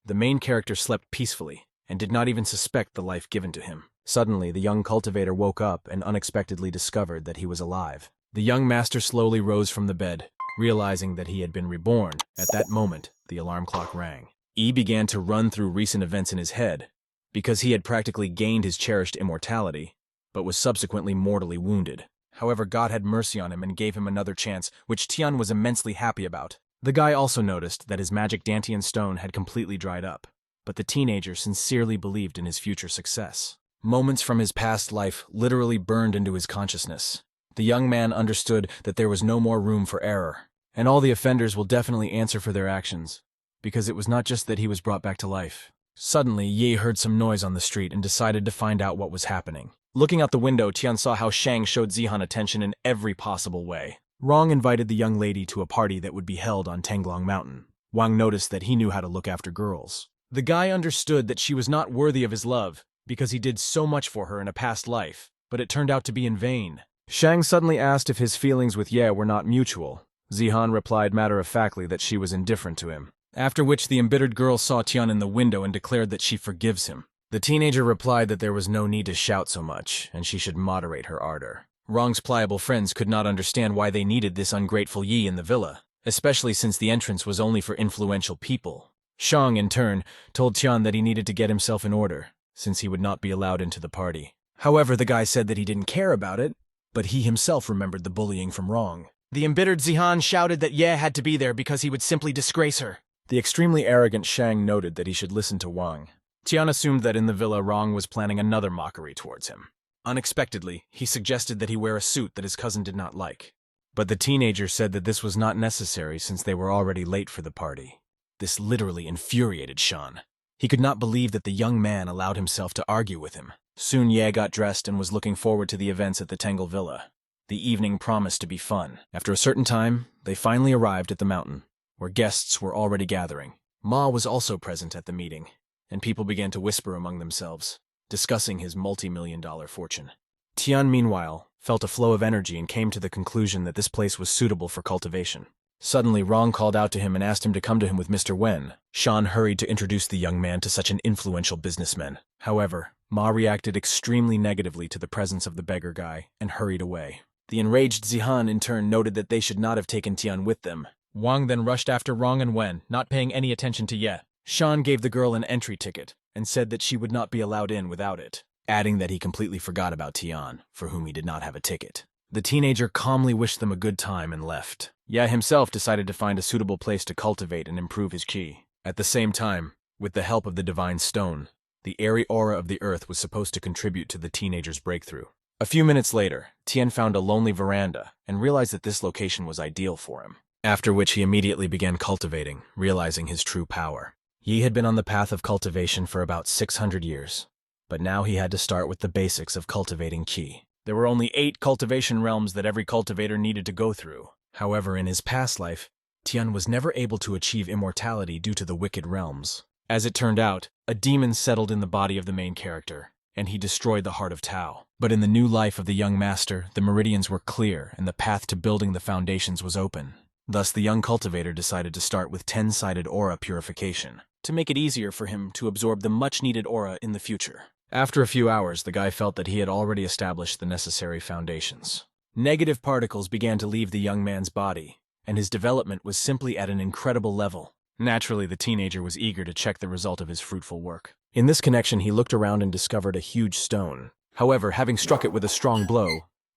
The main character slept peacefully and did not even suspect the life given to him. Suddenly, the young cultivator woke up and unexpectedly discovered that he was alive. The young master slowly rose from the bed, realizing that he had been reborn. At that moment, the alarm clock rang. E began to run through recent events in his head, because he had practically gained his cherished immortality, but was subsequently mortally wounded. However, God had mercy on him and gave him another chance, which Tian was immensely happy about. The guy also noticed that his magic Dantian stone had completely dried up, but the teenager sincerely believed in his future success. Moments from his past life literally burned into his consciousness. The young man understood that there was no more room for error, and all the offenders will definitely answer for their actions, because it was not just that he was brought back to life. Suddenly, Yi heard some noise on the street and decided to find out what was happening. Looking out the window, Tian saw how Shang showed Zihan attention in every possible way. Rong invited the young lady to a party that would be held on Tenglong Mountain. Wang noticed that he knew how to look after girls. The guy understood that she was not worthy of his love, because he did so much for her in a past life, but it turned out to be in vain. Shang suddenly asked if his feelings with Ye were not mutual. Zihan replied matter-of-factly that she was indifferent to him. After which the embittered girl saw Tian in the window and declared that she forgives him. The teenager replied that there was no need to shout so much, and she should moderate her ardor. Rong's pliable friends could not understand why they needed this ungrateful Yi in the villa, especially since the entrance was only for influential people. Shang, in turn, told Tian that he needed to get himself in order, since he would not be allowed into the party. However, the guy said that he didn't care about it, but he himself remembered the bullying from Rong. The embittered Zihan shouted that Ye had to be there because he would simply disgrace her. The extremely arrogant Shang noted that he should listen to Wang. Tian assumed that in the villa Rong was planning another mockery towards him. Unexpectedly, he suggested that he wear a suit that his cousin did not like. But the teenager said that this was not necessary since they were already late for the party. This literally infuriated Shan. He could not believe that the young man allowed himself to argue with him. Soon Ye got dressed and was looking forward to the events at the Tangle Villa. The evening promised to be fun. After a certain time, they finally arrived at the mountain, where guests were already gathering. Ma was also present at the meeting, and people began to whisper among themselves, discussing his multi-million-dollar fortune. Tian, meanwhile, felt a flow of energy and came to the conclusion that this place was suitable for cultivation. Suddenly, Rong called out to him and asked him to come to him with Mr. Wen. Shan hurried to introduce the young man to such an influential businessman. However, Ma reacted extremely negatively to the presence of the beggar guy and hurried away. The enraged Zihan in turn noted that they should not have taken Tian with them. Wang then rushed after Rong and Wen, not paying any attention to Ye. Shan gave the girl an entry ticket and said that she would not be allowed in without it, adding that he completely forgot about Tian, for whom he did not have a ticket. The teenager calmly wished them a good time and left. Ye himself decided to find a suitable place to cultivate and improve his qi. At the same time, with the help of the divine stone, the airy aura of the earth was supposed to contribute to the teenager's breakthrough. A few minutes later, Tian found a lonely veranda and realized that this location was ideal for him. After which he immediately began cultivating, realizing his true power. Yi had been on the path of cultivation for about 600 years, but now he had to start with the basics of cultivating qi. There were only 8 cultivation realms that every cultivator needed to go through. However, in his past life, Tian was never able to achieve immortality due to the wicked realms. As it turned out, a demon settled in the body of the main character, and he destroyed the heart of Tao. But in the new life of the young master, the meridians were clear and the path to building the foundations was open. Thus, the young cultivator decided to start with 10-sided aura purification, to make it easier for him to absorb the much-needed aura in the future. After a few hours, the guy felt that he had already established the necessary foundations. Negative particles began to leave the young man's body, and his development was simply at an incredible level. Naturally, the teenager was eager to check the result of his fruitful work. In this connection, he looked around and discovered a huge stone. However, having struck it with a strong blow,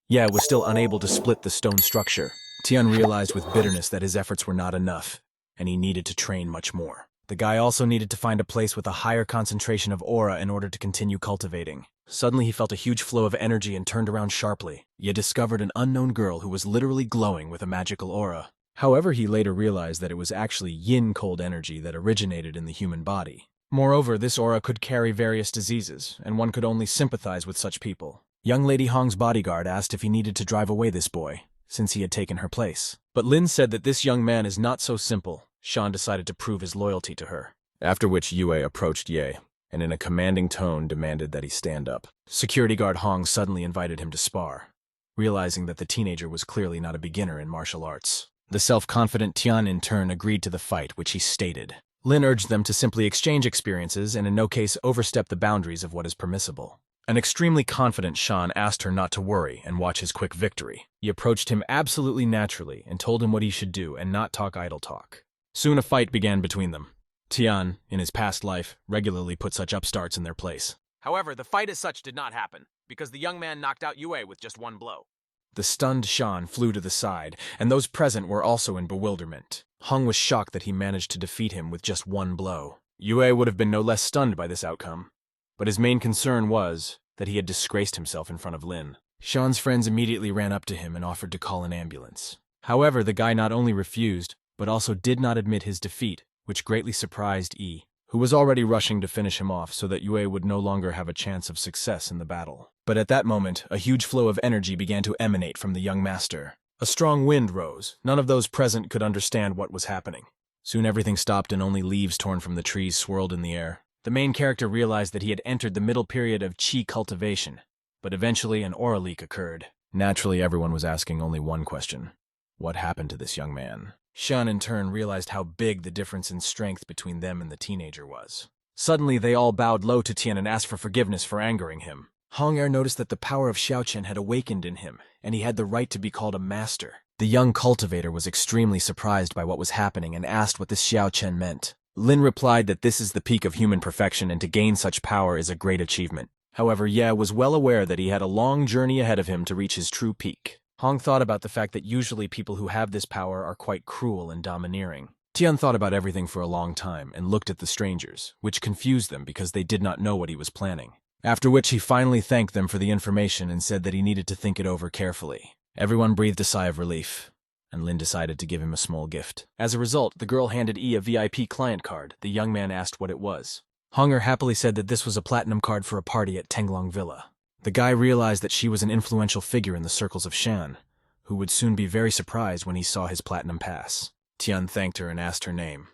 Ye was still unable to split the stone structure. Tian realized with bitterness that his efforts were not enough, and he needed to train much more. The guy also needed to find a place with a higher concentration of aura in order to continue cultivating. Suddenly he felt a huge flow of energy and turned around sharply. Ye discovered an unknown girl who was literally glowing with a magical aura. However, he later realized that it was actually yin cold energy that originated in the human body. Moreover, this aura could carry various diseases, and one could only sympathize with such people. Young Lady Hong's bodyguard asked if he needed to drive away this boy, since he had taken her place. But Lin said that this young man is not so simple. Shan decided to prove his loyalty to her. After which Yue approached Ye, and in a commanding tone demanded that he stand up. Security guard Hong suddenly invited him to spar, realizing that the teenager was clearly not a beginner in martial arts. The self-confident Tian in turn agreed to the fight, which he stated, Lin urged them to simply exchange experiences and in no case overstep the boundaries of what is permissible. An extremely confident Shan asked her not to worry and watch his quick victory. He approached him absolutely naturally and told him what he should do and not talk idle talk. Soon a fight began between them. Tian, in his past life, regularly put such upstarts in their place. However, the fight as such did not happen, because the young man knocked out Yue with just one blow. The stunned Shan flew to the side, and those present were also in bewilderment. Hong was shocked that he managed to defeat him with just one blow. Yue would have been no less stunned by this outcome, but his main concern was that he had disgraced himself in front of Lin. Shan's friends immediately ran up to him and offered to call an ambulance. However, the guy not only refused, but also did not admit his defeat, which greatly surprised Yi, who was already rushing to finish him off so that Yue would no longer have a chance of success in the battle. But at that moment, a huge flow of energy began to emanate from the young master. A strong wind rose. None of those present could understand what was happening. Soon everything stopped and only leaves torn from the trees swirled in the air. The main character realized that he had entered the middle period of qi cultivation, but eventually an aura leak occurred. Naturally, everyone was asking only one question. What happened to this young man? Shan in turn realized how big the difference in strength between them and the teenager was. Suddenly, they all bowed low to Tian and asked for forgiveness for angering him. Hong Er noticed that the power of Xiaoqian had awakened in him, and he had the right to be called a master. The young cultivator was extremely surprised by what was happening and asked what this Xiaoqian meant. Lin replied that this is the peak of human perfection and to gain such power is a great achievement. However, Ye was well aware that he had a long journey ahead of him to reach his true peak. Hong thought about the fact that usually people who have this power are quite cruel and domineering. Tian thought about everything for a long time and looked at the strangers, which confused them because they did not know what he was planning. After which he finally thanked them for the information and said that he needed to think it over carefully. Everyone breathed a sigh of relief, and Lin decided to give him a small gift. As a result, the girl handed Yi a VIP client card. The young man asked what it was. Honger happily said that this was a platinum card for a party at Tenglong Villa. The guy realized that she was an influential figure in the circles of Shan, who would soon be very surprised when he saw his platinum pass. Tian thanked her and asked her name.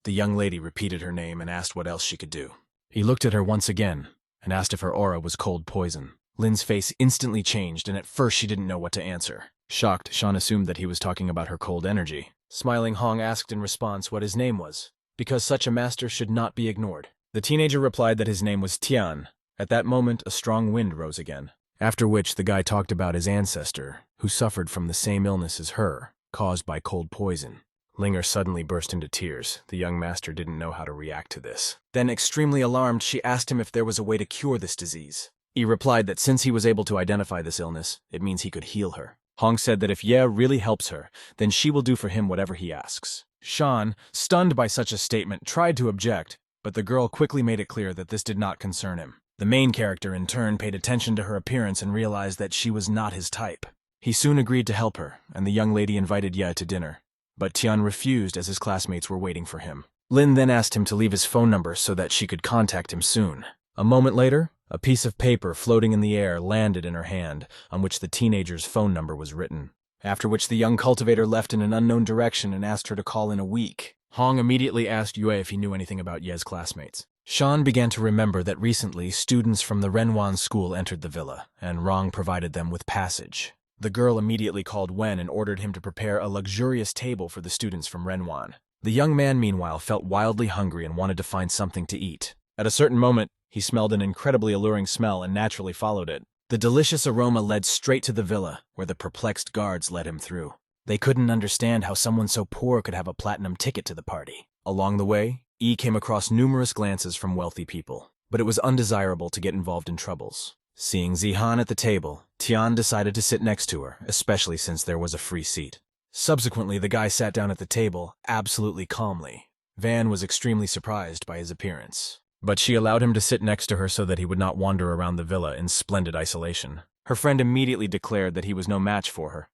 The young lady repeated her name and asked what else she could do. He looked at her once again and asked if her aura was cold poison. Lin's face instantly changed, and at first she didn't know what to answer. Shocked, Shan assumed that he was talking about her cold energy. Smiling, Hong asked in response what his name was, because such a master should not be ignored. The teenager replied that his name was Tian. At that moment, a strong wind rose again, after which the guy talked about his ancestor, who suffered from the same illness as her, caused by cold poison. Linger suddenly burst into tears. The young master didn't know how to react to this. Then, extremely alarmed, she asked him if there was a way to cure this disease. He replied that since he was able to identify this illness, it means he could heal her. Hong said that if Ye really helps her, then she will do for him whatever he asks. Shan, stunned by such a statement, tried to object, but the girl quickly made it clear that this did not concern him. The main character, in turn, paid attention to her appearance and realized that she was not his type. He soon agreed to help her, and the young lady invited Ye to dinner. But Tian refused as his classmates were waiting for him. Lin then asked him to leave his phone number so that she could contact him soon. A moment later, a piece of paper floating in the air landed in her hand, on which the teenager's phone number was written. After which the young cultivator left in an unknown direction and asked her to call in a week. Hong immediately asked Yue if he knew anything about Ye's classmates. Shan began to remember that recently students from the Renwan school entered the villa, and Rong provided them with passage. The girl immediately called Wen and ordered him to prepare a luxurious table for the students from Renwan. The young man, meanwhile, felt wildly hungry and wanted to find something to eat. At a certain moment, he smelled an incredibly alluring smell and naturally followed it. The delicious aroma led straight to the villa, where the perplexed guards led him through. They couldn't understand how someone so poor could have a platinum ticket to the party. Along the way, Yi came across numerous glances from wealthy people, but it was undesirable to get involved in troubles. Seeing Zihan at the table, Tian decided to sit next to her, especially since there was a free seat. Subsequently, the guy sat down at the table, absolutely calmly. Van was extremely surprised by his appearance, but she allowed him to sit next to her so that he would not wander around the villa in splendid isolation. Her friend immediately declared that he was no match for her,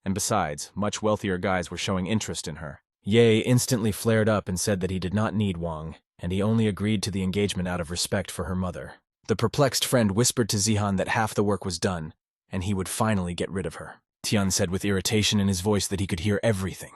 and besides, much wealthier guys were showing interest in her. Ye instantly flared up and said that he did not need Wang, and he only agreed to the engagement out of respect for her mother. The perplexed friend whispered to Zihan that half the work was done, and he would finally get rid of her. Tian said with irritation in his voice that he could hear everything.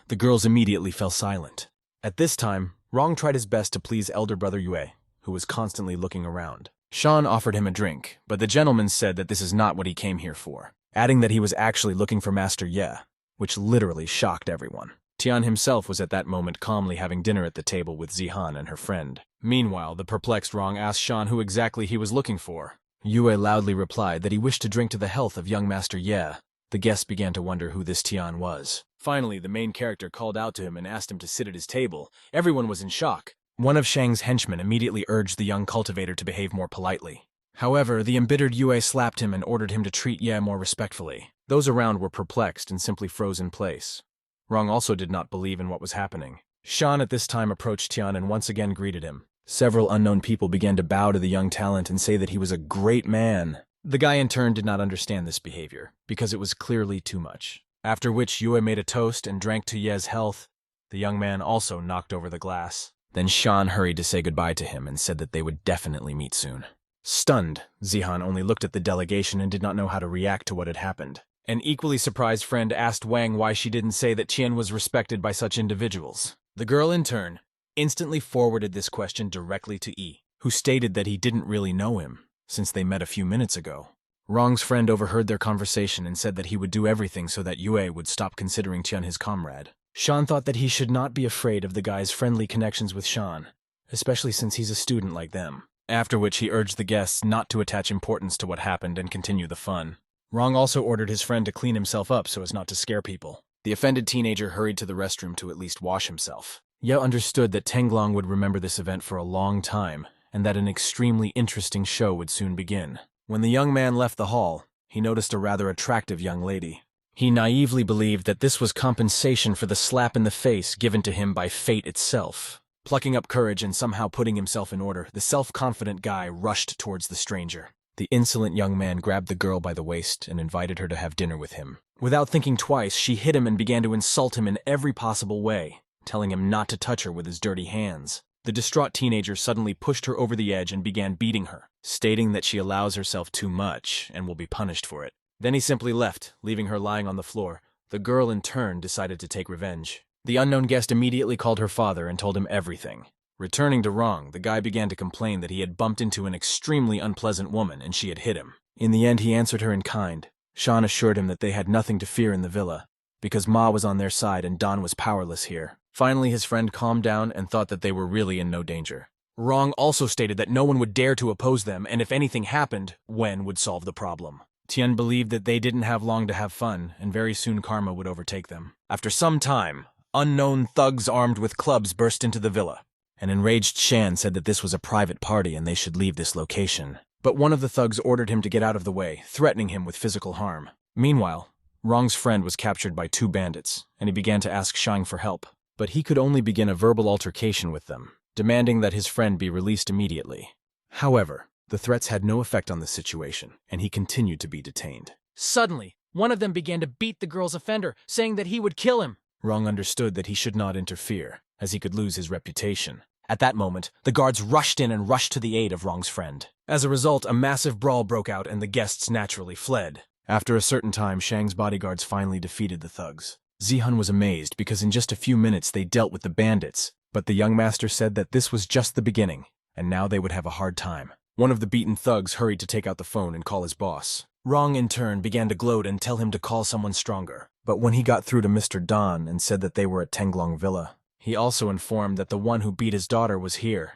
The girls immediately fell silent. At this time, Rong tried his best to please elder brother Yue, who was constantly looking around. Shan offered him a drink, but the gentleman said that this is not what he came here for, adding that he was actually looking for Master Ye, which literally shocked everyone. Tian himself was at that moment calmly having dinner at the table with Zihan and her friend. Meanwhile, the perplexed Rong asked Shan who exactly he was looking for. Yue loudly replied that he wished to drink to the health of young Master Ye. The guests began to wonder who this Tian was. Finally, the main character called out to him and asked him to sit at his table. Everyone was in shock. One of Shang's henchmen immediately urged the young cultivator to behave more politely. However, the embittered Yue slapped him and ordered him to treat Ye more respectfully. Those around were perplexed and simply froze in place. Rong also did not believe in what was happening. Shan at this time approached Tian and once again greeted him. Several unknown people began to bow to the young talent and say that he was a great man. The guy in turn did not understand this behavior, because it was clearly too much. After which Yue made a toast and drank to Ye's health. The young man also knocked over the glass. Then Shan hurried to say goodbye to him and said that they would definitely meet soon. Stunned, Zihan only looked at the delegation and did not know how to react to what had happened. An equally surprised friend asked Wang why she didn't say that Tian was respected by such individuals. The girl, in turn, instantly forwarded this question directly to Yi, who stated that he didn't really know him, since they met a few minutes ago. Rong's friend overheard their conversation and said that he would do everything so that Yue would stop considering Tian his comrade. Shan thought that he should not be afraid of the guy's friendly connections with Shan, especially since he's a student like them. After which he urged the guests not to attach importance to what happened and continue the fun. Rong also ordered his friend to clean himself up so as not to scare people. The offended teenager hurried to the restroom to at least wash himself. Ye understood that Tenglong would remember this event for a long time, and that an extremely interesting show would soon begin. When the young man left the hall, he noticed a rather attractive young lady. He naively believed that this was compensation for the slap in the face given to him by fate itself. Plucking up courage and somehow putting himself in order, the self-confident guy rushed towards the stranger. The insolent young man grabbed the girl by the waist and invited her to have dinner with him. Without thinking twice, she hit him and began to insult him in every possible way, telling him not to touch her with his dirty hands. The distraught teenager suddenly pushed her over the edge and began beating her, stating that she allows herself too much and will be punished for it. Then he simply left, leaving her lying on the floor. The girl, in turn, decided to take revenge. The unknown guest immediately called her father and told him everything. Returning to Rong, the guy began to complain that he had bumped into an extremely unpleasant woman and she had hit him. In the end, he answered her in kind. Shan assured him that they had nothing to fear in the villa, because Ma was on their side and Don was powerless here. Finally, his friend calmed down and thought that they were really in no danger. Rong also stated that no one would dare to oppose them, and if anything happened, Wen would solve the problem. Tian believed that they didn't have long to have fun, and very soon karma would overtake them. After some time, unknown thugs armed with clubs burst into the villa. An enraged Shan said that this was a private party and they should leave this location. But one of the thugs ordered him to get out of the way, threatening him with physical harm. Meanwhile, Rong's friend was captured by two bandits, and he began to ask Shang for help. But he could only begin a verbal altercation with them, demanding that his friend be released immediately. However, the threats had no effect on the situation, and he continued to be detained. Suddenly, one of them began to beat the girl's offender, saying that he would kill him. Rong understood that he should not interfere, as he could lose his reputation. At that moment, the guards rushed in and rushed to the aid of Rong's friend. As a result, a massive brawl broke out and the guests naturally fled. After a certain time, Shang's bodyguards finally defeated the thugs. Zihan was amazed because in just a few minutes they dealt with the bandits, but the young master said that this was just the beginning, and now they would have a hard time. One of the beaten thugs hurried to take out the phone and call his boss. Rong, in turn, began to gloat and tell him to call someone stronger. But when he got through to Mr. Don and said that they were at Tenglong Villa, he also informed that the one who beat his daughter was here.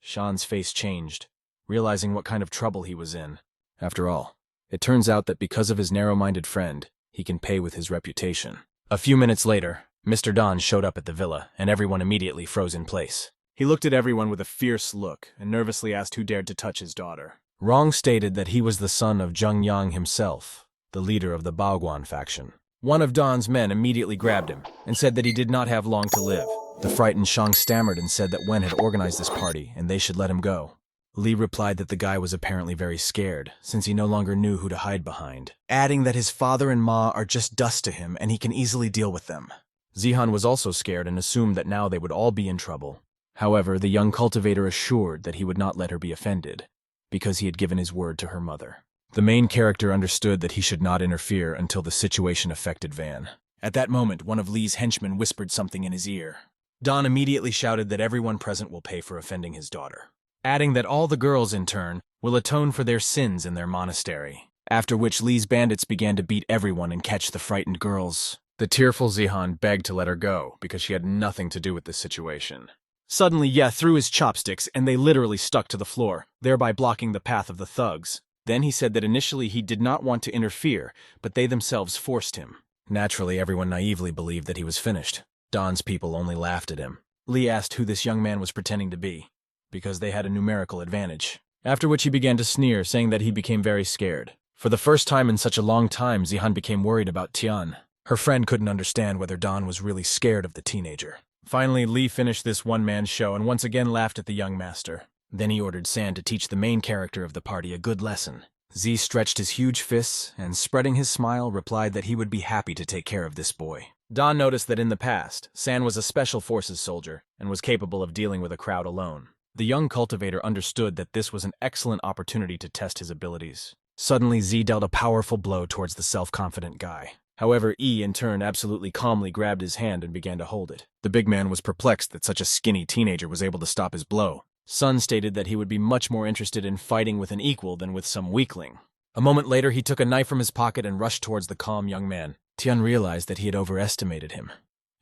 Shan's face changed, realizing what kind of trouble he was in. After all, it turns out that because of his narrow-minded friend, he can pay with his reputation. A few minutes later, Mr. Don showed up at the villa, and everyone immediately froze in place. He looked at everyone with a fierce look and nervously asked who dared to touch his daughter. Rong stated that he was the son of Zheng Yang himself, the leader of the Baoguan faction. One of Don's men immediately grabbed him and said that he did not have long to live. The frightened Shang stammered and said that Wen had organized this party and they should let him go. Li replied that the guy was apparently very scared, since he no longer knew who to hide behind, adding that his father and Ma are just dust to him and he can easily deal with them. Zihan was also scared and assumed that now they would all be in trouble. However, the young cultivator assured that he would not let her be offended, because he had given his word to her mother. The main character understood that he should not interfere until the situation affected Van. At that moment, one of Li's henchmen whispered something in his ear. Don immediately shouted that everyone present will pay for offending his daughter, adding that all the girls, in turn, will atone for their sins in their monastery. After which Li's bandits began to beat everyone and catch the frightened girls. The tearful Zihan begged to let her go because she had nothing to do with this situation. Suddenly, Ye threw his chopsticks and they literally stuck to the floor, thereby blocking the path of the thugs. Then he said that initially he did not want to interfere, but they themselves forced him. Naturally, everyone naively believed that he was finished. Don's people only laughed at him. Lee asked who this young man was pretending to be, because they had a numerical advantage. After which he began to sneer, saying that he became very scared. For the first time in such a long time, Zihan became worried about Tian. Her friend couldn't understand whether Don was really scared of the teenager. Finally, Lee finished this one-man show and once again laughed at the young master. Then he ordered San to teach the main character of the party a good lesson. Z stretched his huge fists and, spreading his smile, replied that he would be happy to take care of this boy. Don noticed that in the past, San was a special forces soldier and was capable of dealing with a crowd alone. The young cultivator understood that this was an excellent opportunity to test his abilities. Suddenly, Z dealt a powerful blow towards the self-confident guy. However, E, in turn, absolutely calmly grabbed his hand and began to hold it. The big man was perplexed that such a skinny teenager was able to stop his blow. Sun stated that he would be much more interested in fighting with an equal than with some weakling. A moment later, he took a knife from his pocket and rushed towards the calm young man. Tian realized that he had overestimated him,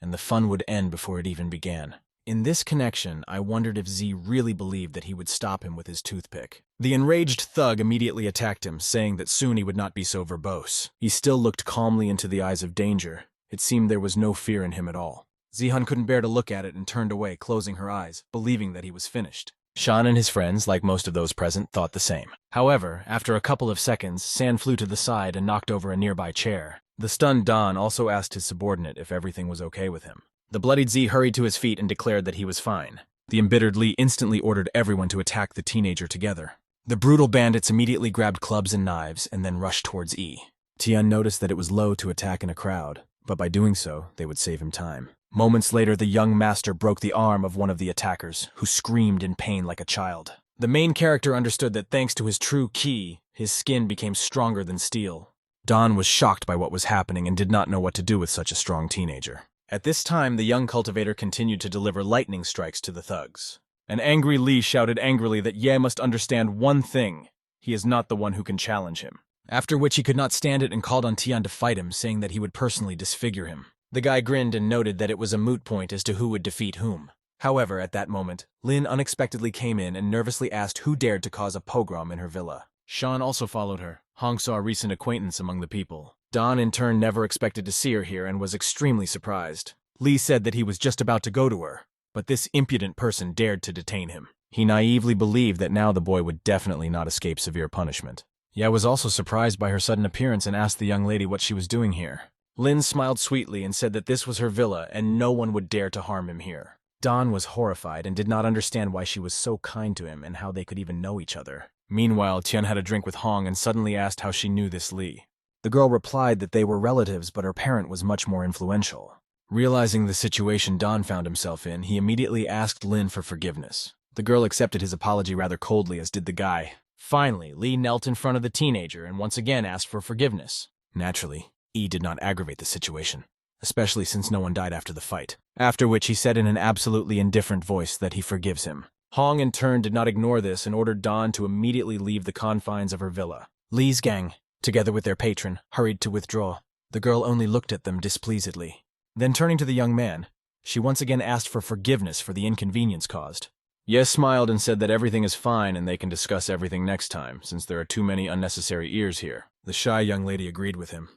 and the fun would end before it even began. In this connection, I wondered if Z really believed that he would stop him with his toothpick. The enraged thug immediately attacked him, saying that soon he would not be so verbose. He still looked calmly into the eyes of danger. It seemed there was no fear in him at all. Zihan couldn't bear to look at it and turned away, closing her eyes, believing that he was finished. Shan and his friends, like most of those present, thought the same. However, after a couple of seconds, San flew to the side and knocked over a nearby chair. The stunned Don also asked his subordinate if everything was okay with him. The bloodied Z hurried to his feet and declared that he was fine. The embittered Lee instantly ordered everyone to attack the teenager together. The brutal bandits immediately grabbed clubs and knives and then rushed towards E. Tian noticed that it was low to attack in a crowd, but by doing so, they would save him time. Moments later, the young master broke the arm of one of the attackers, who screamed in pain like a child. The main character understood that thanks to his true ki, his skin became stronger than steel. Don was shocked by what was happening and did not know what to do with such a strong teenager. At this time, the young cultivator continued to deliver lightning strikes to the thugs. An angry Lee shouted angrily that Ye must understand one thing: he is not the one who can challenge him. After which he could not stand it and called on Tian to fight him, saying that he would personally disfigure him. The guy grinned and noted that it was a moot point as to who would defeat whom. However, at that moment, Lin unexpectedly came in and nervously asked who dared to cause a pogrom in her villa. Shan also followed her. Hong saw a recent acquaintance among the people. Don, in turn, never expected to see her here and was extremely surprised. Lee said that he was just about to go to her, but this impudent person dared to detain him. He naively believed that now the boy would definitely not escape severe punishment. Ye was also surprised by her sudden appearance and asked the young lady what she was doing here. Lin smiled sweetly and said that this was her villa and no one would dare to harm him here. Don was horrified and did not understand why she was so kind to him and how they could even know each other. Meanwhile, Tian had a drink with Hong and suddenly asked how she knew this Lee. The girl replied that they were relatives, but her parent was much more influential. Realizing the situation Don found himself in, he immediately asked Lin for forgiveness. The girl accepted his apology rather coldly, as did the guy. Finally, Lee knelt in front of the teenager and once again asked for forgiveness. Naturally, E did not aggravate the situation, especially since no one died after the fight. After which he said in an absolutely indifferent voice that he forgives him. Hong in turn did not ignore this and ordered Don to immediately leave the confines of her villa. Lee's gang, together with their patron, hurried to withdraw. The girl only looked at them displeasedly. Then turning to the young man, she once again asked for forgiveness for the inconvenience caused. Yes smiled and said that everything is fine and they can discuss everything next time, since there are too many unnecessary ears here. The shy young lady agreed with him,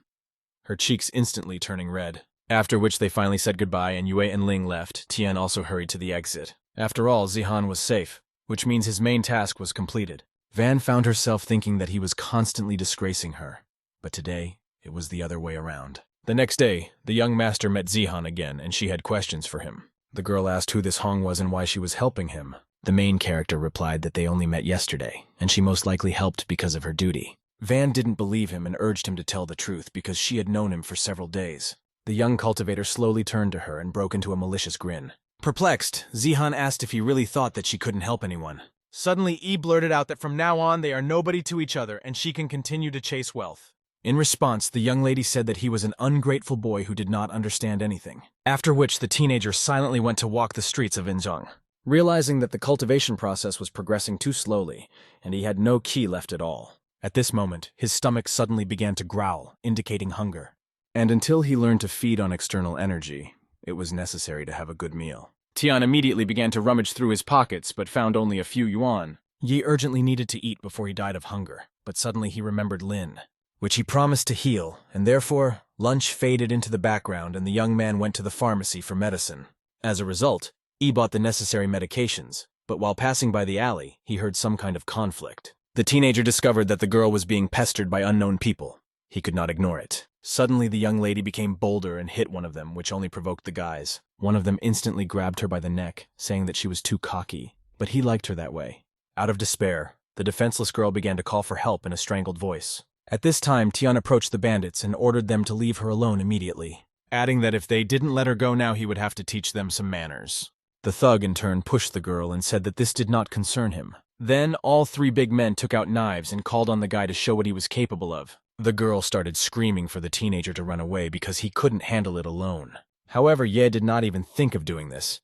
her cheeks instantly turning red. After which they finally said goodbye and Yue and Ling left. Tian also hurried to the exit. After all, Zihan was safe, which means his main task was completed. Van found herself thinking that he was constantly disgracing her, but today it was the other way around. The next day, the young master met Zihan again, and she had questions for him. The girl asked who this Hong was and why she was helping him. The main character replied that they only met yesterday, and she most likely helped because of her duty. Van didn't believe him and urged him to tell the truth because she had known him for several days. The young cultivator slowly turned to her and broke into a malicious grin. Perplexed, Zihan asked if he really thought that she couldn't help anyone. Suddenly, E blurted out that from now on they are nobody to each other and she can continue to chase wealth. In response, the young lady said that he was an ungrateful boy who did not understand anything. After which, the teenager silently went to walk the streets of Inzhong. Realizing that the cultivation process was progressing too slowly, and he had no ki left at all. At this moment, his stomach suddenly began to growl, indicating hunger. And until he learned to feed on external energy, it was necessary to have a good meal. Tian immediately began to rummage through his pockets, but found only a few yuan. Yi urgently needed to eat before he died of hunger, but suddenly he remembered Lin, which he promised to heal, and therefore lunch faded into the background and the young man went to the pharmacy for medicine. As a result, Yi bought the necessary medications, but while passing by the alley, he heard some kind of conflict. The teenager discovered that the girl was being pestered by unknown people. He could not ignore it. Suddenly, the young lady became bolder and hit one of them, which only provoked the guys. One of them instantly grabbed her by the neck, saying that she was too cocky, but he liked her that way. Out of despair, the defenseless girl began to call for help in a strangled voice. At this time, Tian approached the bandits and ordered them to leave her alone immediately, adding that if they didn't let her go now, he would have to teach them some manners. The thug, in turn, pushed the girl and said that this did not concern him. Then, all three big men took out knives and called on the guy to show what he was capable of. The girl started screaming for the teenager to run away because he couldn't handle it alone. However, Ye did not even think of doing this,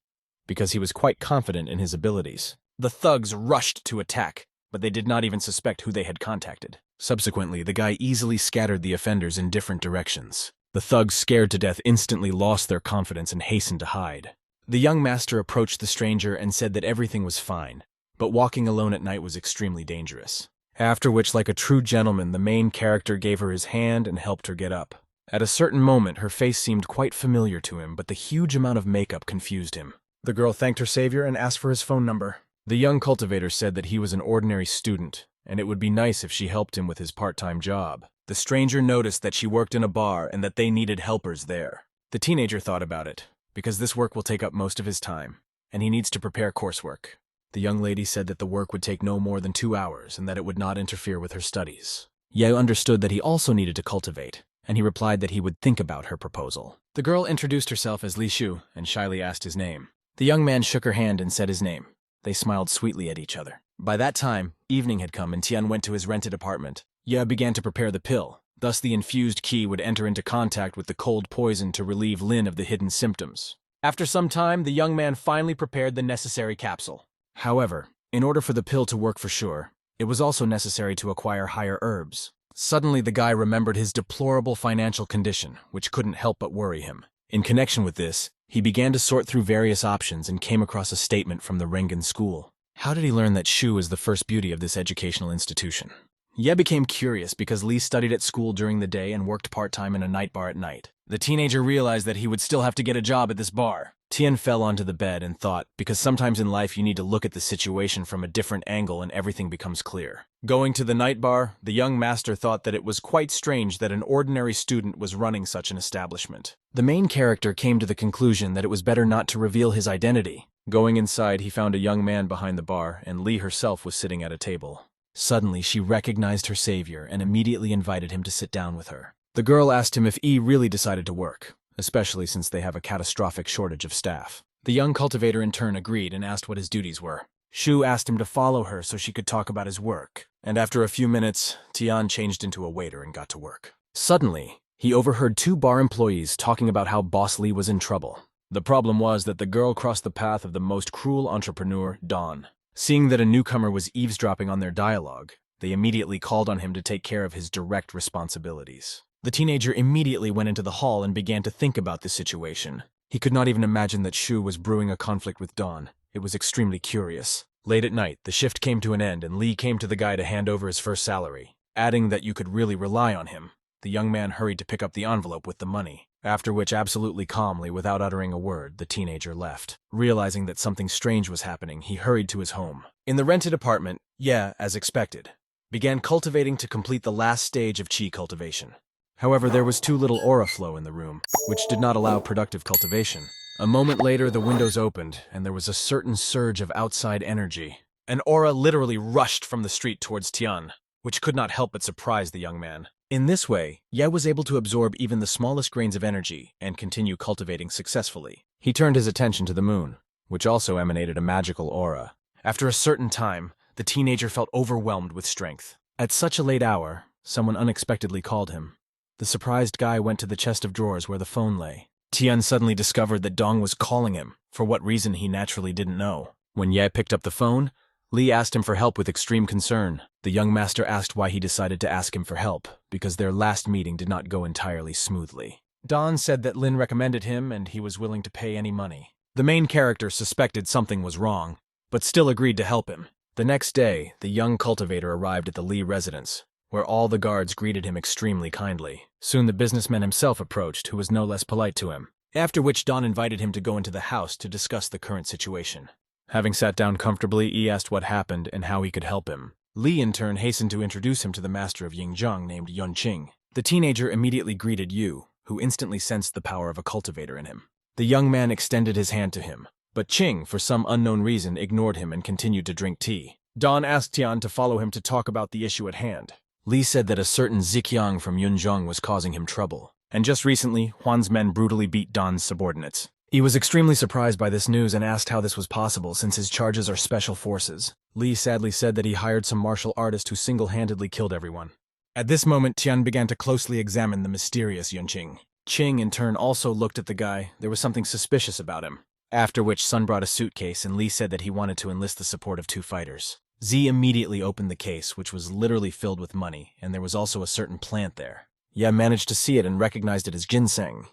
because he was quite confident in his abilities. The thugs rushed to attack, but they did not even suspect who they had contacted. Subsequently, the guy easily scattered the offenders in different directions. The thugs, scared to death, instantly lost their confidence and hastened to hide. The young master approached the stranger and said that everything was fine, but walking alone at night was extremely dangerous. After which, like a true gentleman, the main character gave her his hand and helped her get up. At a certain moment, her face seemed quite familiar to him, but the huge amount of makeup confused him. The girl thanked her savior and asked for his phone number. The young cultivator said that he was an ordinary student, and it would be nice if she helped him with his part-time job. The stranger noticed that she worked in a bar and that they needed helpers there. The teenager thought about it, because this work will take up most of his time, and he needs to prepare coursework. The young lady said that the work would take no more than 2 hours and that it would not interfere with her studies. Ye understood that he also needed to cultivate, and he replied that he would think about her proposal. The girl introduced herself as Li Shu and shyly asked his name. The young man shook her hand and said his name. They smiled sweetly at each other. By that time, evening had come and Tian went to his rented apartment. Ye began to prepare the pill. Thus the infused qi would enter into contact with the cold poison to relieve Lin of the hidden symptoms. After some time, the young man finally prepared the necessary capsule. However, in order for the pill to work for sure, it was also necessary to acquire higher herbs. Suddenly, the guy remembered his deplorable financial condition, which couldn't help but worry him. In connection with this, he began to sort through various options and came across a statement from the Rengen school. How did he learn that Shu is the first beauty of this educational institution? Ye became curious because Li studied at school during the day and worked part-time in a night bar at night. The teenager realized that he would still have to get a job at this bar. Tian fell onto the bed and thought, because sometimes in life you need to look at the situation from a different angle and everything becomes clear. Going to the night bar, the young master thought that it was quite strange that an ordinary student was running such an establishment. The main character came to the conclusion that it was better not to reveal his identity. Going inside, he found a young man behind the bar, and Li herself was sitting at a table. Suddenly, she recognized her savior and immediately invited him to sit down with her. The girl asked him if Yi really decided to work, especially since they have a catastrophic shortage of staff. The young cultivator in turn agreed and asked what his duties were. Shu asked him to follow her so she could talk about his work, and after a few minutes, Tian changed into a waiter and got to work. Suddenly, he overheard 2 bar employees talking about how Boss Li was in trouble. The problem was that the girl crossed the path of the most cruel entrepreneur, Don. Seeing that a newcomer was eavesdropping on their dialogue, they immediately called on him to take care of his direct responsibilities. The teenager immediately went into the hall and began to think about the situation. He could not even imagine that Shu was brewing a conflict with Don. It was extremely curious. Late at night, the shift came to an end and Li came to the guy to hand over his first salary, adding that you could really rely on him. The young man hurried to pick up the envelope with the money, after which absolutely calmly, without uttering a word, the teenager left. Realizing that something strange was happening, he hurried to his home. In the rented apartment, Ye, as expected, began cultivating to complete the last stage of qi cultivation. However, there was too little aura flow in the room, which did not allow productive cultivation. A moment later, the windows opened, and there was a certain surge of outside energy. An aura literally rushed from the street towards Tian, which could not help but surprise the young man. In this way, Ye was able to absorb even the smallest grains of energy and continue cultivating successfully. He turned his attention to the moon, which also emanated a magical aura. After a certain time, the teenager felt overwhelmed with strength. At such a late hour, someone unexpectedly called him. The surprised guy went to the chest of drawers where the phone lay. Tian suddenly discovered that Dong was calling him, for what reason he naturally didn't know. When Ye picked up the phone, Lee asked him for help with extreme concern. The young master asked why he decided to ask him for help, because their last meeting did not go entirely smoothly. Don said that Lin recommended him and he was willing to pay any money. The main character suspected something was wrong, but still agreed to help him. The next day, the young cultivator arrived at the Lee residence, where all the guards greeted him extremely kindly. Soon the businessman himself approached, who was no less polite to him, after which Don invited him to go into the house to discuss the current situation. Having sat down comfortably, he asked what happened and how he could help him. Lee in turn hastened to introduce him to the master of Yingzheng named Yunqing. The teenager immediately greeted Yu, who instantly sensed the power of a cultivator in him. The young man extended his hand to him, but Qing, for some unknown reason, ignored him and continued to drink tea. Don asked Tian to follow him to talk about the issue at hand. Lee said that a certain Ziqiang from Yunzhong was causing him trouble, and just recently, Huan's men brutally beat Don's subordinates. He was extremely surprised by this news and asked how this was possible since his charges are special forces. Lee sadly said that he hired some martial artist who single-handedly killed everyone. At this moment, Tian began to closely examine the mysterious Yunqing. Qing, in turn, also looked at the guy. There was something suspicious about him. After which, Sun brought a suitcase and Lee said that he wanted to enlist the support of 2 fighters. Z immediately opened the case, which was literally filled with money, and there was also a certain plant there. Ye managed to see it and recognized it as ginseng.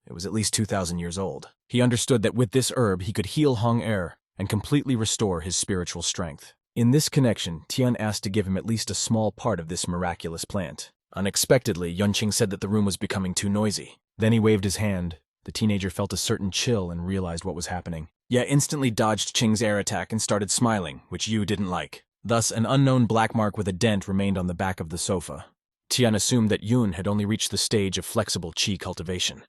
It was at least 2,000 years old. He understood that with this herb he could heal Hong Er and completely restore his spiritual strength. In this connection, Tian asked to give him at least a small part of this miraculous plant. Unexpectedly, Yunqing said that the room was becoming too noisy. Then he waved his hand. The teenager felt a certain chill and realized what was happening. Ye instantly dodged Qing's air attack and started smiling, which Yu didn't like. Thus, an unknown black mark with a dent remained on the back of the sofa. Tian assumed that Yun had only reached the stage of flexible qi cultivation.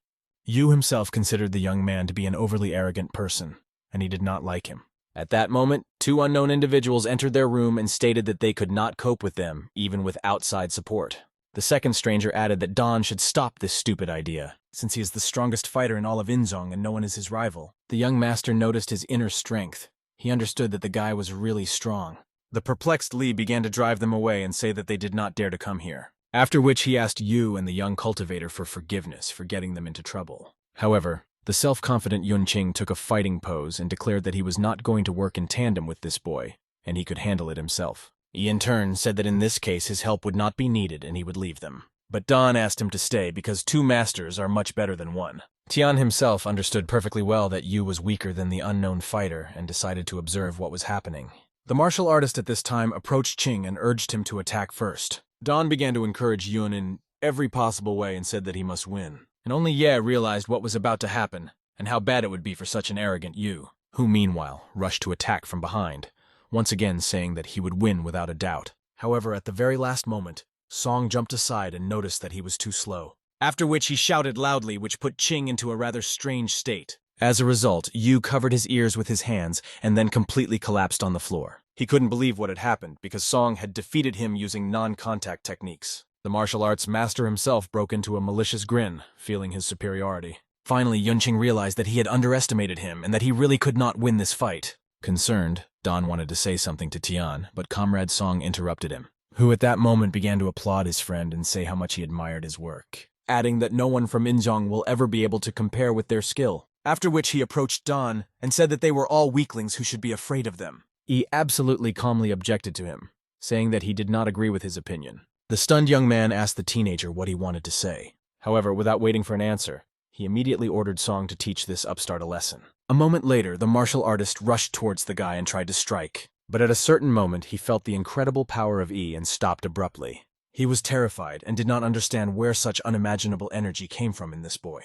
Yu himself considered the young man to be an overly arrogant person, and he did not like him. At that moment, 2 unknown individuals entered their room and stated that they could not cope with them, even with outside support. The second stranger added that Don should stop this stupid idea, since he is the strongest fighter in all of Inzong and no one is his rival. The young master noticed his inner strength. He understood that the guy was really strong. The perplexed Lee began to drive them away and say that they did not dare to come here. After which he asked Yu and the young cultivator for forgiveness for getting them into trouble. However, the self-confident Yunqing took a fighting pose and declared that he was not going to work in tandem with this boy, and he could handle it himself. He in turn said that in this case his help would not be needed and he would leave them. But Don asked him to stay because 2 masters are much better than 1. Tian himself understood perfectly well that Yu was weaker than the unknown fighter and decided to observe what was happening. The martial artist at this time approached Qing and urged him to attack first. Don began to encourage Yun in every possible way and said that he must win. And only Ye realized what was about to happen and how bad it would be for such an arrogant Yu, who meanwhile rushed to attack from behind, once again saying that he would win without a doubt. However, at the very last moment, Song jumped aside and noticed that he was too slow. After which he shouted loudly, which put Qing into a rather strange state. As a result, Yu covered his ears with his hands and then completely collapsed on the floor. He couldn't believe what had happened because Song had defeated him using non-contact techniques. The martial arts master himself broke into a malicious grin, feeling his superiority. Finally, Yunqing realized that he had underestimated him and that he really could not win this fight. Concerned, Don wanted to say something to Tian, but Comrade Song interrupted him, who at that moment began to applaud his friend and say how much he admired his work, adding that no one from Inzong will ever be able to compare with their skill. After which he approached Don and said that they were all weaklings who should be afraid of them. He absolutely calmly objected to him, saying that he did not agree with his opinion. The stunned young man asked the teenager what he wanted to say. However, without waiting for an answer, he immediately ordered Song to teach this upstart a lesson. A moment later, the martial artist rushed towards the guy and tried to strike. But at a certain moment, he felt the incredible power of Yi and stopped abruptly. He was terrified and did not understand where such unimaginable energy came from in this boy.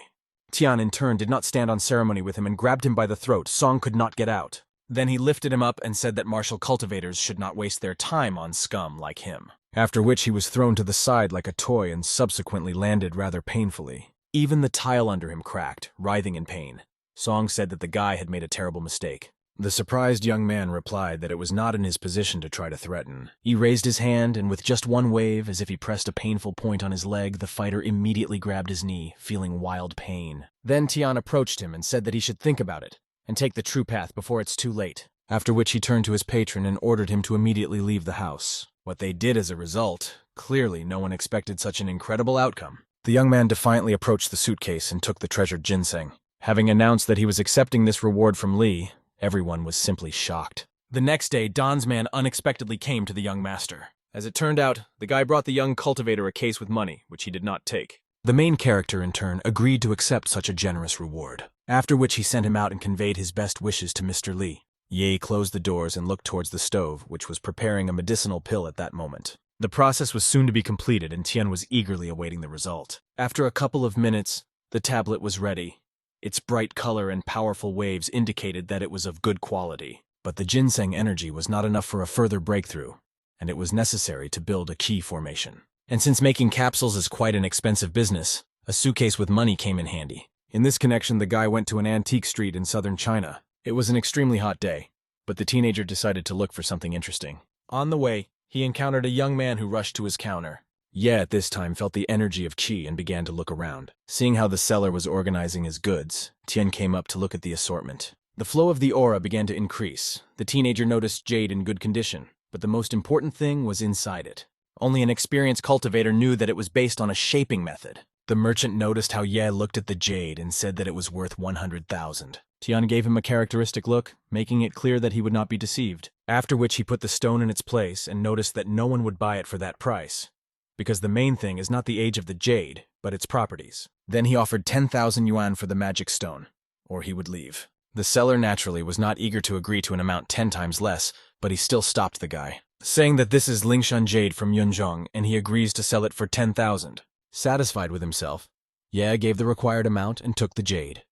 Tian, in turn, did not stand on ceremony with him and grabbed him by the throat. Song could not get out. Then he lifted him up and said that martial cultivators should not waste their time on scum like him. After which he was thrown to the side like a toy and subsequently landed rather painfully. Even the tile under him cracked, writhing in pain. Song said that the guy had made a terrible mistake. The surprised young man replied that it was not in his position to try to threaten. He raised his hand, and with just one wave, as if he pressed a painful point on his leg, the fighter immediately grabbed his knee, feeling wild pain. Then Tian approached him and said that he should think about it, and take the true path before it's too late. After which he turned to his patron and ordered him to immediately leave the house. What they did as a result, clearly no one expected such an incredible outcome. The young man defiantly approached the suitcase and took the treasured ginseng. Having announced that he was accepting this reward from Lee, everyone was simply shocked. The next day, Don's man unexpectedly came to the young master. As it turned out, the guy brought the young cultivator a case with money, which he did not take. The main character, in turn, agreed to accept such a generous reward, after which he sent him out and conveyed his best wishes to Mr. Lee. Ye closed the doors and looked towards the stove, which was preparing a medicinal pill at that moment. The process was soon to be completed, and Tian was eagerly awaiting the result. After a couple of minutes, the tablet was ready. Its bright color and powerful waves indicated that it was of good quality. But the ginseng energy was not enough for a further breakthrough, and it was necessary to build a key formation. And since making capsules is quite an expensive business, a suitcase with money came in handy. In this connection, the guy went to an antique street in southern China. It was an extremely hot day, but the teenager decided to look for something interesting. On the way, he encountered a young man who rushed to his counter. Ye at this time felt the energy of qi and began to look around. Seeing how the seller was organizing his goods, Tian came up to look at the assortment. The flow of the aura began to increase. The teenager noticed jade in good condition, but the most important thing was inside it. Only an experienced cultivator knew that it was based on a shaping method. The merchant noticed how Ye looked at the jade and said that it was worth 100,000. Tian gave him a characteristic look, making it clear that he would not be deceived. After which he put the stone in its place and noticed that no one would buy it for that price, because the main thing is not the age of the jade, but its properties. Then he offered 10,000 yuan for the magic stone, or he would leave. The seller naturally was not eager to agree to an amount 10 times less, but he still stopped the guy, saying that this is Lingshan jade from Yunzhong and he agrees to sell it for 10,000. Satisfied with himself, Ye gave the required amount and took the jade.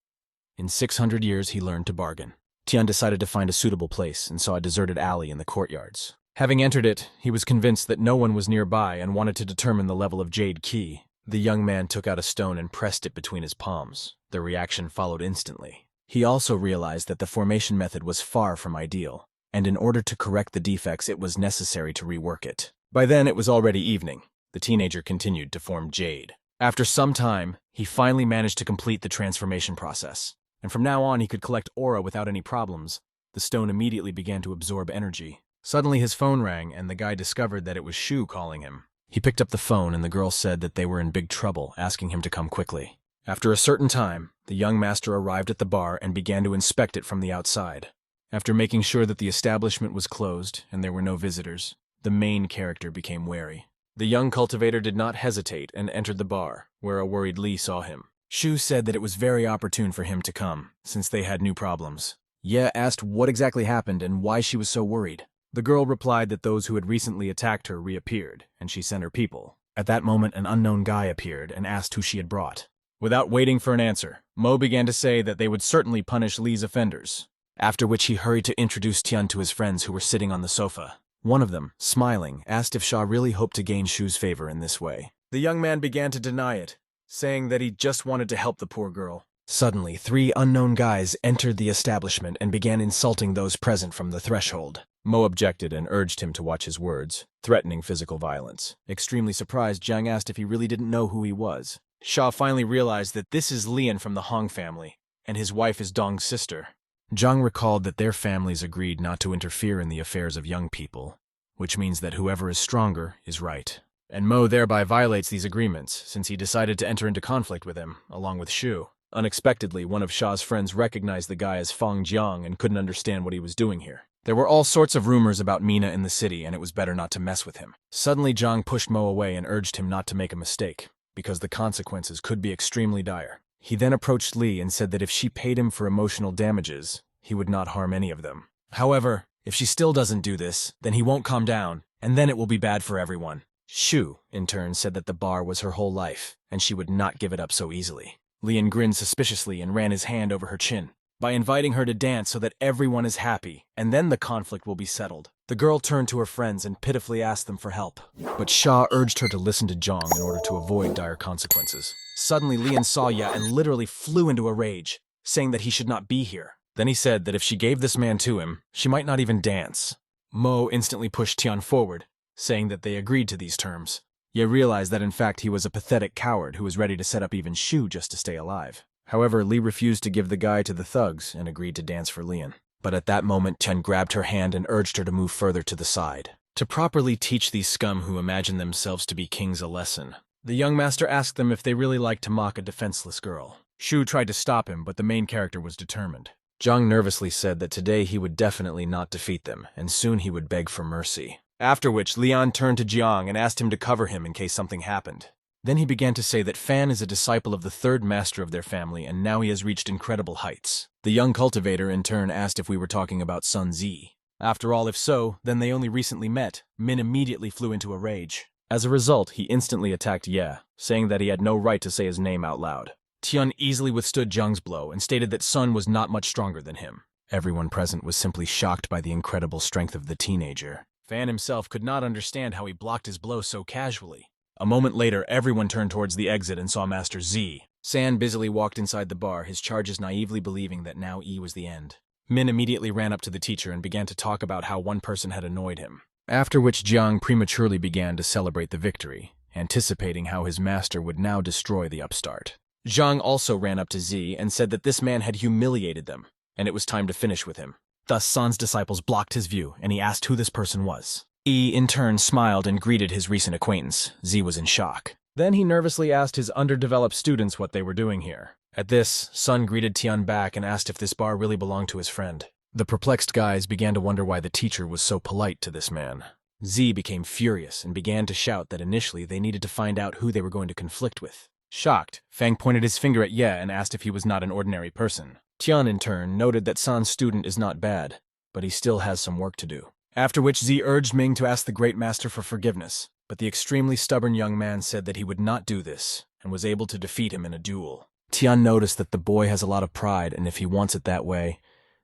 In 600 years, he learned to bargain. Tian decided to find a suitable place and saw a deserted alley in the courtyards. Having entered it, he was convinced that no one was nearby and wanted to determine the level of jade qi. The young man took out a stone and pressed it between his palms. The reaction followed instantly. He also realized that the formation method was far from ideal, and in order to correct the defects, it was necessary to rework it. By then, it was already evening. The teenager continued to form jade. After some time, he finally managed to complete the transformation process, and from now on he could collect aura without any problems. The stone immediately began to absorb energy. Suddenly his phone rang, and the guy discovered that it was Shu calling him. He picked up the phone, and the girl said that they were in big trouble, asking him to come quickly. After a certain time, the young master arrived at the bar and began to inspect it from the outside. After making sure that the establishment was closed and there were no visitors, the main character became wary. The young cultivator did not hesitate and entered the bar, where a worried Li saw him. Shu said that it was very opportune for him to come, since they had new problems. Ye asked what exactly happened and why she was so worried. The girl replied that those who had recently attacked her reappeared, and she sent her people. At that moment, an unknown guy appeared and asked who she had brought. Without waiting for an answer, Mo began to say that they would certainly punish Li's offenders, after which he hurried to introduce Tian to his friends who were sitting on the sofa. One of them, smiling, asked if Sha really hoped to gain Shu's favor in this way. The young man began to deny it, saying that he just wanted to help the poor girl. Suddenly, 3 unknown guys entered the establishment and began insulting those present from the threshold. Mo objected and urged him to watch his words, threatening physical violence. Extremely surprised, Jiang asked if he really didn't know who he was. Sha finally realized that this is Lian from the Hong family, and his wife is Dong's sister. Zhang recalled that their families agreed not to interfere in the affairs of young people, which means that whoever is stronger is right. And Mo thereby violates these agreements, since he decided to enter into conflict with him, along with Shu. Unexpectedly, one of Sha's friends recognized the guy as Feng Jiang and couldn't understand what he was doing here. There were all sorts of rumors about Mina in the city, and it was better not to mess with him. Suddenly, Zhang pushed Mo away and urged him not to make a mistake, because the consequences could be extremely dire. He then approached Li and said that if she paid him for emotional damages, he would not harm any of them. However, if she still doesn't do this, then he won't calm down, and then it will be bad for everyone. Shu, in turn, said that the bar was her whole life, and she would not give it up so easily. Lian grinned suspiciously and ran his hand over her chin. By inviting her to dance so that everyone is happy, and then the conflict will be settled. The girl turned to her friends and pitifully asked them for help. But Sha urged her to listen to Zhang in order to avoid dire consequences. Suddenly, Lian saw Ya and literally flew into a rage, saying that he should not be here. Then he said that if she gave this man to him, she might not even dance. Mo instantly pushed Tian forward, saying that they agreed to these terms. Ye realized that in fact he was a pathetic coward who was ready to set up even Shu just to stay alive. However, Li refused to give the guy to the thugs and agreed to dance for Lian. But at that moment, Tian grabbed her hand and urged her to move further to the side. To properly teach these scum who imagine themselves to be kings a lesson, the young master asked them if they really liked to mock a defenseless girl. Shu tried to stop him, but the main character was determined. Zhang nervously said that today he would definitely not defeat them, and soon he would beg for mercy. After which, Leon turned to Jiang and asked him to cover him in case something happened. Then he began to say that Fan is a disciple of the third master of their family, and now he has reached incredible heights. The young cultivator in turn asked if we were talking about Sun Zi. After all, if so, then they only recently met. Min immediately flew into a rage. As a result, he instantly attacked Ye, saying that he had no right to say his name out loud. Tian easily withstood Zhang's blow and stated that Sun was not much stronger than him. Everyone present was simply shocked by the incredible strength of the teenager. Fan himself could not understand how he blocked his blow so casually. A moment later, everyone turned towards the exit and saw Master Z. San busily walked inside the bar, his charges naively believing that now E was the end. Min immediately ran up to the teacher and began to talk about how one person had annoyed him. After which Jiang prematurely began to celebrate the victory, anticipating how his master would now destroy the upstart. Zhang also ran up to Z and said that this man had humiliated them, and it was time to finish with him. Thus, San's disciples blocked his view, and he asked who this person was. E, in turn, smiled and greeted his recent acquaintance. Z was in shock. Then he nervously asked his underdeveloped students what they were doing here. At this, Sun greeted Tian back and asked if this bar really belonged to his friend. The perplexed guys began to wonder why the teacher was so polite to this man. Z became furious and began to shout that initially they needed to find out who they were going to conflict with. Shocked, Fang pointed his finger at Ye and asked if he was not an ordinary person. Tian, in turn, noted that San's student is not bad, but he still has some work to do. After which Z urged Ming to ask the Great Master for forgiveness, but the extremely stubborn young man said that he would not do this and was able to defeat him in a duel. Tian noticed that the boy has a lot of pride, and if he wants it that way,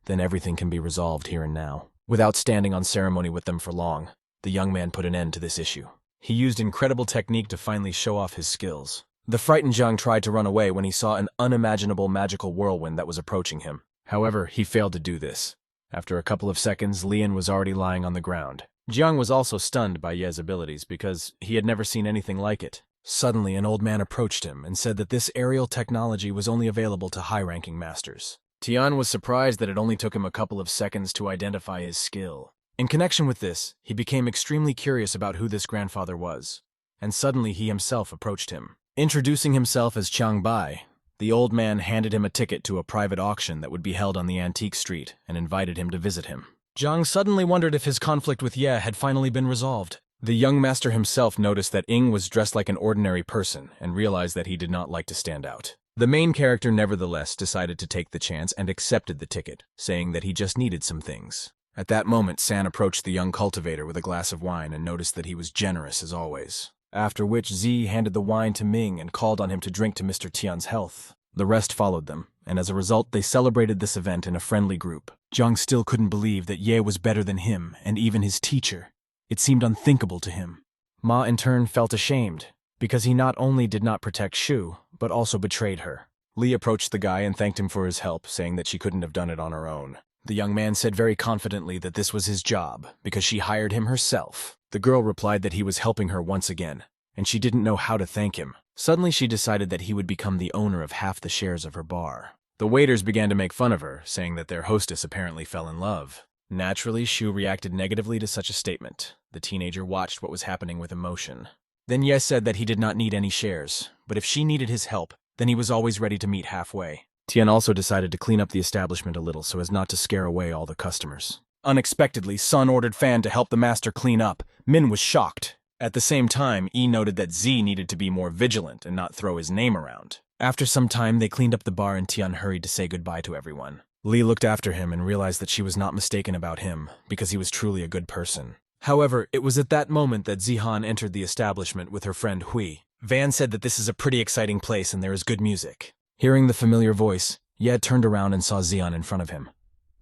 then everything can be resolved here and now. Without standing on ceremony with them for long, the young man put an end to this issue. He used incredible technique to finally show off his skills. The frightened Zhang tried to run away when he saw an unimaginable magical whirlwind that was approaching him. However, he failed to do this. After a couple of seconds, Lian was already lying on the ground. Jiang was also stunned by Ye's abilities because he had never seen anything like it. Suddenly, an old man approached him and said that this aerial technology was only available to high-ranking masters. Tian was surprised that it only took him a couple of seconds to identify his skill. In connection with this, he became extremely curious about who this grandfather was, and suddenly he himself approached him. Introducing himself as Chang Bai, the old man handed him a ticket to a private auction that would be held on the antique street and invited him to visit him. Zhang suddenly wondered if his conflict with Ye had finally been resolved. The young master himself noticed that Ying was dressed like an ordinary person and realized that he did not like to stand out. The main character nevertheless decided to take the chance and accepted the ticket, saying that he just needed some things. At that moment, San approached the young cultivator with a glass of wine and noticed that he was generous as always. After which Z handed the wine to Ming and called on him to drink to Mr. Tian's health. The rest followed them, and as a result they celebrated this event in a friendly group. Zhang still couldn't believe that Ye was better than him and even his teacher. It seemed unthinkable to him. Ma in turn felt ashamed, because he not only did not protect Shu, but also betrayed her. Li approached the guy and thanked him for his help, saying that she couldn't have done it on her own. The young man said very confidently that this was his job, because she hired him herself. The girl replied that he was helping her once again, and she didn't know how to thank him. Suddenly she decided that he would become the owner of half the shares of her bar. The waiters began to make fun of her, saying that their hostess apparently fell in love. Naturally, Shu reacted negatively to such a statement. The teenager watched what was happening with emotion. Then Ye said that he did not need any shares, but if she needed his help, then he was always ready to meet halfway. Tian also decided to clean up the establishment a little so as not to scare away all the customers. Unexpectedly, Sun ordered Fan to help the master clean up. Min was shocked. At the same time, Yi noted that Z needed to be more vigilant and not throw his name around. After some time, they cleaned up the bar and Tian hurried to say goodbye to everyone. Li looked after him and realized that she was not mistaken about him, because he was truly a good person. However, it was at that moment that Zihan entered the establishment with her friend Hui. Van said that this is a pretty exciting place and there is good music. Hearing the familiar voice, Ye turned around and saw Zihan in front of him.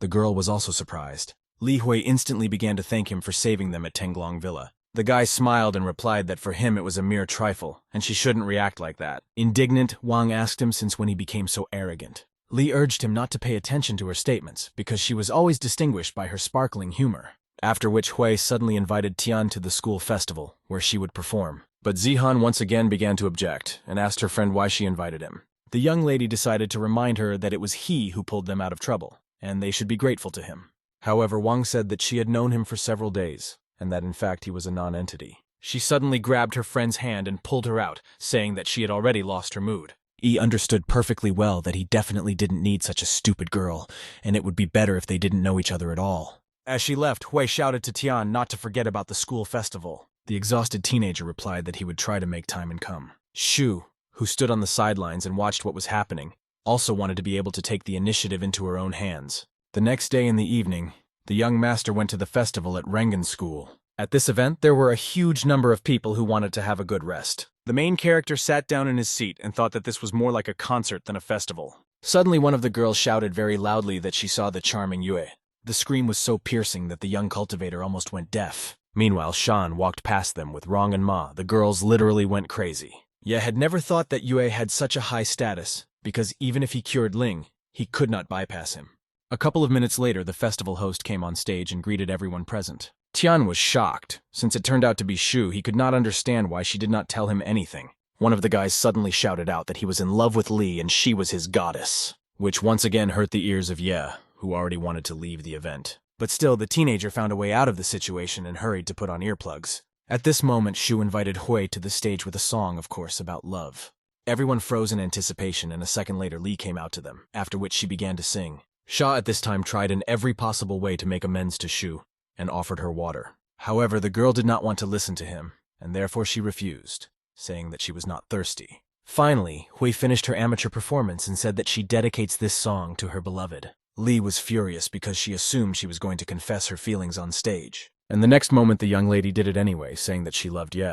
The girl was also surprised. Li Hui instantly began to thank him for saving them at Tenglong Villa. The guy smiled and replied that for him it was a mere trifle, and she shouldn't react like that. Indignant, Wang asked him since when he became so arrogant. Li urged him not to pay attention to her statements, because she was always distinguished by her sparkling humor. After which Hui suddenly invited Tian to the school festival, where she would perform. But Zihan once again began to object, and asked her friend why she invited him. The young lady decided to remind her that it was he who pulled them out of trouble, and they should be grateful to him. However, Wang said that she had known him for several days, and that in fact he was a non-entity. She suddenly grabbed her friend's hand and pulled her out, saying that she had already lost her mood. He understood perfectly well that he definitely didn't need such a stupid girl, and it would be better if they didn't know each other at all. As she left, Hui shouted to Tian not to forget about the school festival. The exhausted teenager replied that he would try to make time and come. Shu, who stood on the sidelines and watched what was happening, also wanted to be able to take the initiative into her own hands. The next day in the evening, the young master went to the festival at Rengen's school. At this event, there were a huge number of people who wanted to have a good rest. The main character sat down in his seat and thought that this was more like a concert than a festival. Suddenly, one of the girls shouted very loudly that she saw the charming Yue. The scream was so piercing that the young cultivator almost went deaf. Meanwhile, Shan walked past them with Rong and Ma. The girls literally went crazy. Ye had never thought that Yue had such a high status, because even if he cured Ling, he could not bypass him. A couple of minutes later, the festival host came on stage and greeted everyone present. Tian was shocked. Since it turned out to be Shu, he could not understand why she did not tell him anything. One of the guys suddenly shouted out that he was in love with Li and she was his goddess, which once again hurt the ears of Ye, who already wanted to leave the event. But still, the teenager found a way out of the situation and hurried to put on earplugs. At this moment, Shu invited Hui to the stage with a song, of course, about love. Everyone froze in anticipation, and a second later Li came out to them, after which she began to sing. Sha at this time tried in every possible way to make amends to Shu, and offered her water. However, the girl did not want to listen to him, and therefore she refused, saying that she was not thirsty. Finally, Hui finished her amateur performance and said that she dedicates this song to her beloved. Li was furious because she assumed she was going to confess her feelings on stage. And the next moment the young lady did it anyway, saying that she loved Ye.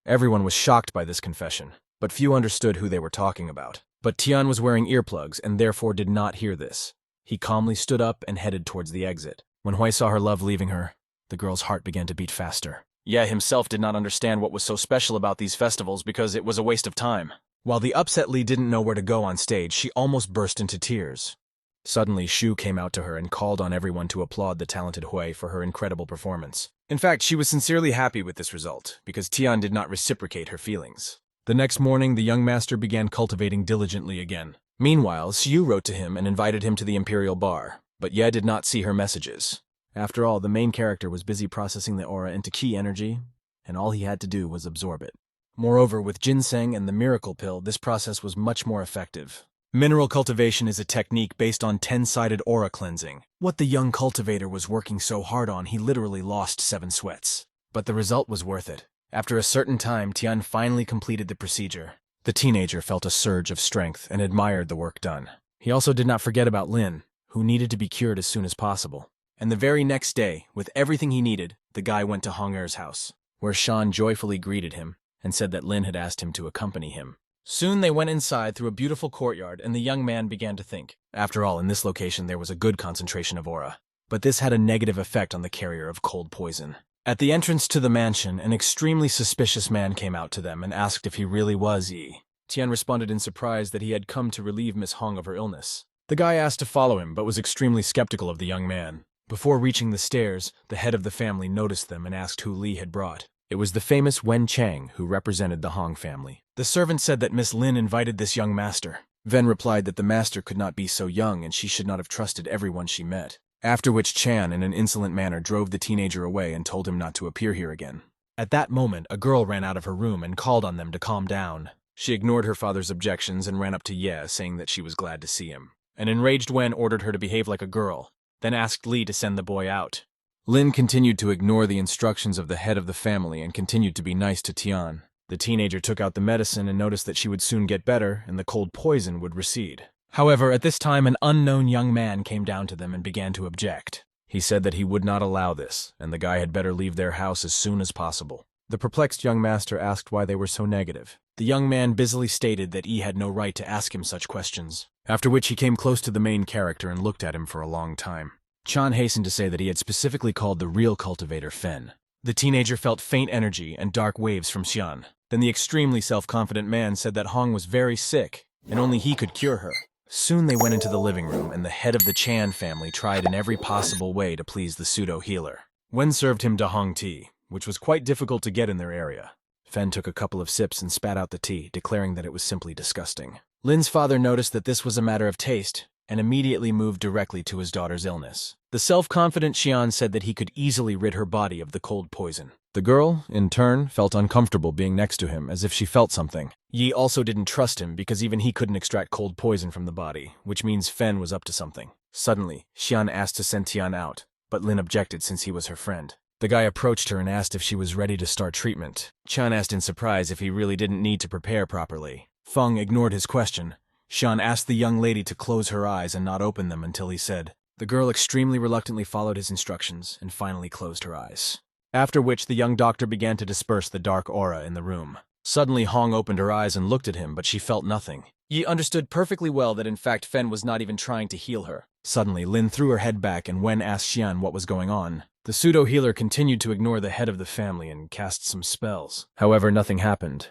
Everyone was shocked by this confession, but few understood who they were talking about. But Tian was wearing earplugs and therefore did not hear this. He calmly stood up and headed towards the exit. When Hui saw her love leaving her, the girl's heart began to beat faster. Ye himself did not understand what was so special about these festivals because it was a waste of time. While the upset Li didn't know where to go on stage, she almost burst into tears. Suddenly, Shu came out to her and called on everyone to applaud the talented Hui for her incredible performance. In fact, she was sincerely happy with this result, because Tian did not reciprocate her feelings. The next morning, the young master began cultivating diligently again. Meanwhile, Xiu wrote to him and invited him to the Imperial Bar, but Ye did not see her messages. After all, the main character was busy processing the aura into ki energy, and all he had to do was absorb it. Moreover, with ginseng and the miracle pill, this process was much more effective. Mineral cultivation is a technique based on 10-sided aura cleansing. What the young cultivator was working so hard on, he literally lost 7 sweats. But the result was worth it. After a certain time, Tian finally completed the procedure. The teenager felt a surge of strength and admired the work done. He also did not forget about Lin, who needed to be cured as soon as possible. And the very next day, with everything he needed, the guy went to Hong Er's house, where Shan joyfully greeted him and said that Lin had asked him to accompany him. Soon they went inside through a beautiful courtyard, and the young man began to think. After all, in this location there was a good concentration of aura. But this had a negative effect on the carrier of cold poison. At the entrance to the mansion, an extremely suspicious man came out to them and asked if he really was Yi. Tian responded in surprise that he had come to relieve Miss Hong of her illness. The guy asked to follow him, but was extremely skeptical of the young man. Before reaching the stairs, the head of the family noticed them and asked who Li had brought. It was the famous Wen Chang, who represented the Hong family. The servant said that Miss Lin invited this young master. Ven replied that the master could not be so young and she should not have trusted everyone she met. After which Chan, in an insolent manner, drove the teenager away and told him not to appear here again. At that moment, a girl ran out of her room and called on them to calm down. She ignored her father's objections and ran up to Ye, saying that she was glad to see him. An enraged Wen ordered her to behave like a girl, then asked Li to send the boy out. Lin continued to ignore the instructions of the head of the family and continued to be nice to Tian. The teenager took out the medicine and noticed that she would soon get better and the cold poison would recede. However, at this time an unknown young man came down to them and began to object. He said that he would not allow this, and the guy had better leave their house as soon as possible. The perplexed young master asked why they were so negative. The young man busily stated that he had no right to ask him such questions, after which he came close to the main character and looked at him for a long time. Chan hastened to say that he had specifically called the real cultivator Fen. The teenager felt faint energy and dark waves from Xian. Then the extremely self-confident man said that Hong was very sick, and only he could cure her. Soon they went into the living room, and the head of the Chan family tried in every possible way to please the pseudo-healer. Wen served him Dahong tea, which was quite difficult to get in their area. Fen took a couple of sips and spat out the tea, declaring that it was simply disgusting. Lin's father noticed that this was a matter of taste, and immediately moved directly to his daughter's illness. The self-confident Xian said that he could easily rid her body of the cold poison. The girl, in turn, felt uncomfortable being next to him, as if she felt something. Yi also didn't trust him because even he couldn't extract cold poison from the body, which means Fen was up to something. Suddenly, Xian asked to send Tian out, but Lin objected since he was her friend. The guy approached her and asked if she was ready to start treatment. Qian asked in surprise if he really didn't need to prepare properly. Feng ignored his question. Xian asked the young lady to close her eyes and not open them until he said. The girl extremely reluctantly followed his instructions and finally closed her eyes. After which the young doctor began to disperse the dark aura in the room. Suddenly Hong opened her eyes and looked at him, but she felt nothing. Yi understood perfectly well that in fact Fen was not even trying to heal her. Suddenly, Lin threw her head back, and Wen asked Xian what was going on. The pseudo-healer continued to ignore the head of the family and cast some spells. However, nothing happened.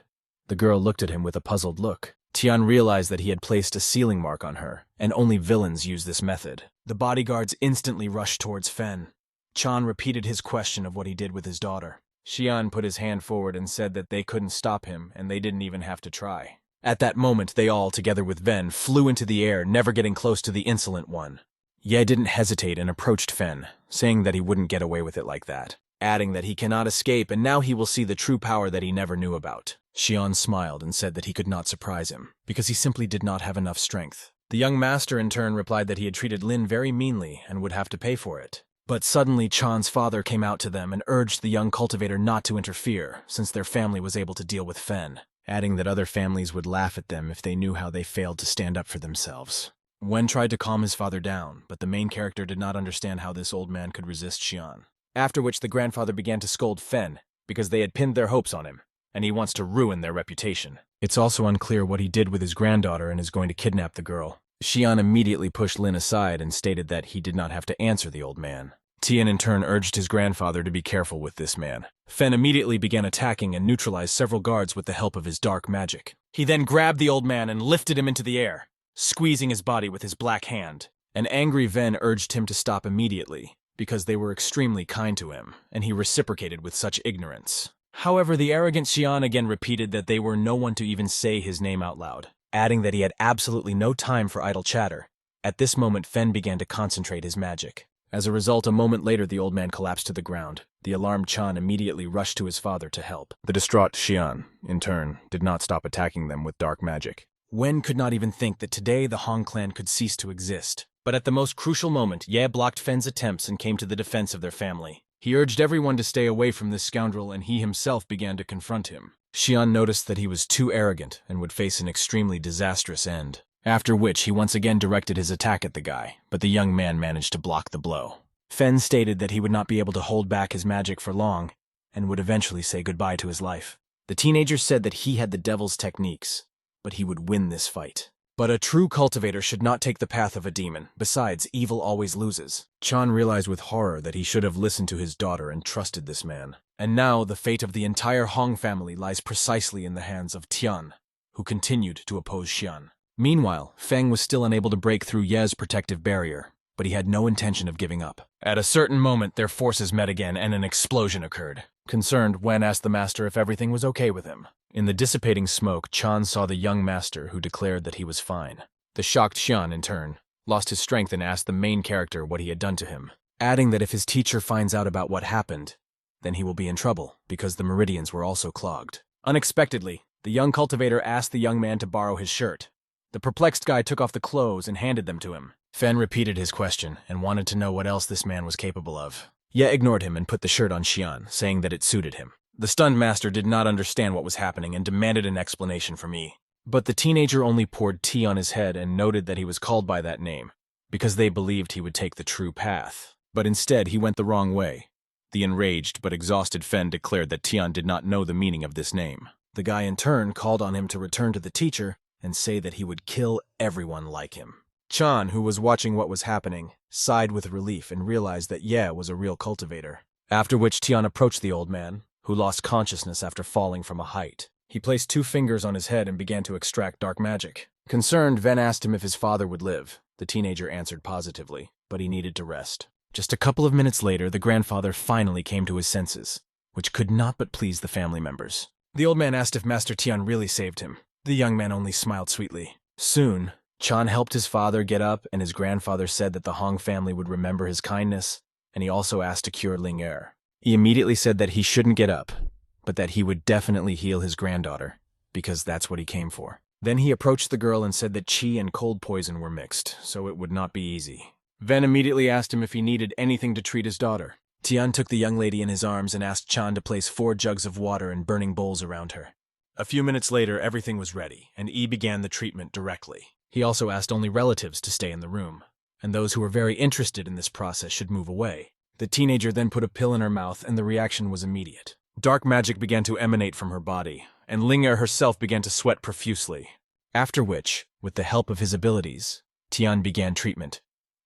The girl looked at him with a puzzled look. Tian realized that he had placed a sealing mark on her, and only villains use this method. The bodyguards instantly rushed towards Fen. Chan repeated his question of what he did with his daughter. Xian put his hand forward and said that they couldn't stop him, and they didn't even have to try. At that moment, they all, together with Ven, flew into the air, never getting close to the insolent one. Ye didn't hesitate and approached Fen, saying that he wouldn't get away with it like that, adding that he cannot escape and now he will see the true power that he never knew about. Xian smiled and said that he could not surprise him, because he simply did not have enough strength. The young master in turn replied that he had treated Lin very meanly and would have to pay for it. But suddenly Chan's father came out to them and urged the young cultivator not to interfere, since their family was able to deal with Fen, adding that other families would laugh at them if they knew how they failed to stand up for themselves. Wen tried to calm his father down, but the main character did not understand how this old man could resist Xian. After which the grandfather began to scold Fen, because they had pinned their hopes on him, and he wants to ruin their reputation. It's also unclear what he did with his granddaughter and is going to kidnap the girl. Xian immediately pushed Lin aside and stated that he did not have to answer the old man. Tian in turn urged his grandfather to be careful with this man. Fen immediately began attacking and neutralized several guards with the help of his dark magic. He then grabbed the old man and lifted him into the air, squeezing his body with his black hand. An angry Ven urged him to stop immediately, because they were extremely kind to him, and he reciprocated with such ignorance. However, the arrogant Xian again repeated that they were no one to even say his name out loud, adding that he had absolutely no time for idle chatter. At this moment, Fen began to concentrate his magic. As a result, a moment later the old man collapsed to the ground. The alarmed Chan immediately rushed to his father to help. The distraught Xian, in turn, did not stop attacking them with dark magic. Wen could not even think that today the Hong clan could cease to exist. But at the most crucial moment, Ye blocked Fen's attempts and came to the defense of their family. He urged everyone to stay away from this scoundrel, and he himself began to confront him. Xian noticed that he was too arrogant and would face an extremely disastrous end. After which, he once again directed his attack at the guy, but the young man managed to block the blow. Fen stated that he would not be able to hold back his magic for long, and would eventually say goodbye to his life. The teenager said that he had the devil's techniques, but he would win this fight. But a true cultivator should not take the path of a demon. Besides, evil always loses. Chan realized with horror that he should have listened to his daughter and trusted this man. And now, the fate of the entire Hong family lies precisely in the hands of Tian, who continued to oppose Xian. Meanwhile, Feng was still unable to break through Ye's protective barrier, but he had no intention of giving up. At a certain moment, their forces met again and an explosion occurred. Concerned, Wen asked the master if everything was okay with him. In the dissipating smoke, Chan saw the young master, who declared that he was fine. The shocked Xian, in turn, lost his strength and asked the main character what he had done to him, adding that if his teacher finds out about what happened, then he will be in trouble, because the meridians were also clogged. Unexpectedly, the young cultivator asked the young man to borrow his shirt. The perplexed guy took off the clothes and handed them to him. Fen repeated his question and wanted to know what else this man was capable of. Ye ignored him and put the shirt on Xian, saying that it suited him. The stunned master did not understand what was happening and demanded an explanation from Yi. But the teenager only poured tea on his head and noted that he was called by that name, because they believed he would take the true path. But instead, he went the wrong way. The enraged but exhausted Fen declared that Tian did not know the meaning of this name. The guy in turn called on him to return to the teacher and say that he would kill everyone like him. Chan, who was watching what was happening, sighed with relief and realized that Ye was a real cultivator. After which Tian approached the old man, who lost consciousness after falling from a height. He placed 2 fingers on his head and began to extract dark magic. Concerned, Ven asked him if his father would live. The teenager answered positively, but he needed to rest. Just a couple of minutes later, the grandfather finally came to his senses, which could not but please the family members. The old man asked if Master Tian really saved him. The young man only smiled sweetly. Soon, Chan helped his father get up, and his grandfather said that the Hong family would remember his kindness, and he also asked to cure Ling Er. He immediately said that he shouldn't get up, but that he would definitely heal his granddaughter, because that's what he came for. Then he approached the girl and said that qi and cold poison were mixed, so it would not be easy. Ven immediately asked him if he needed anything to treat his daughter. Tian took the young lady in his arms and asked Chan to place 4 jugs of water in burning bowls around her. A few minutes later, everything was ready, and Yi began the treatment directly. He also asked only relatives to stay in the room, and those who were very interested in this process should move away. The teenager then put a pill in her mouth, and the reaction was immediate. Dark magic began to emanate from her body, and Ling-Er herself began to sweat profusely. After which, with the help of his abilities, Tian began treatment.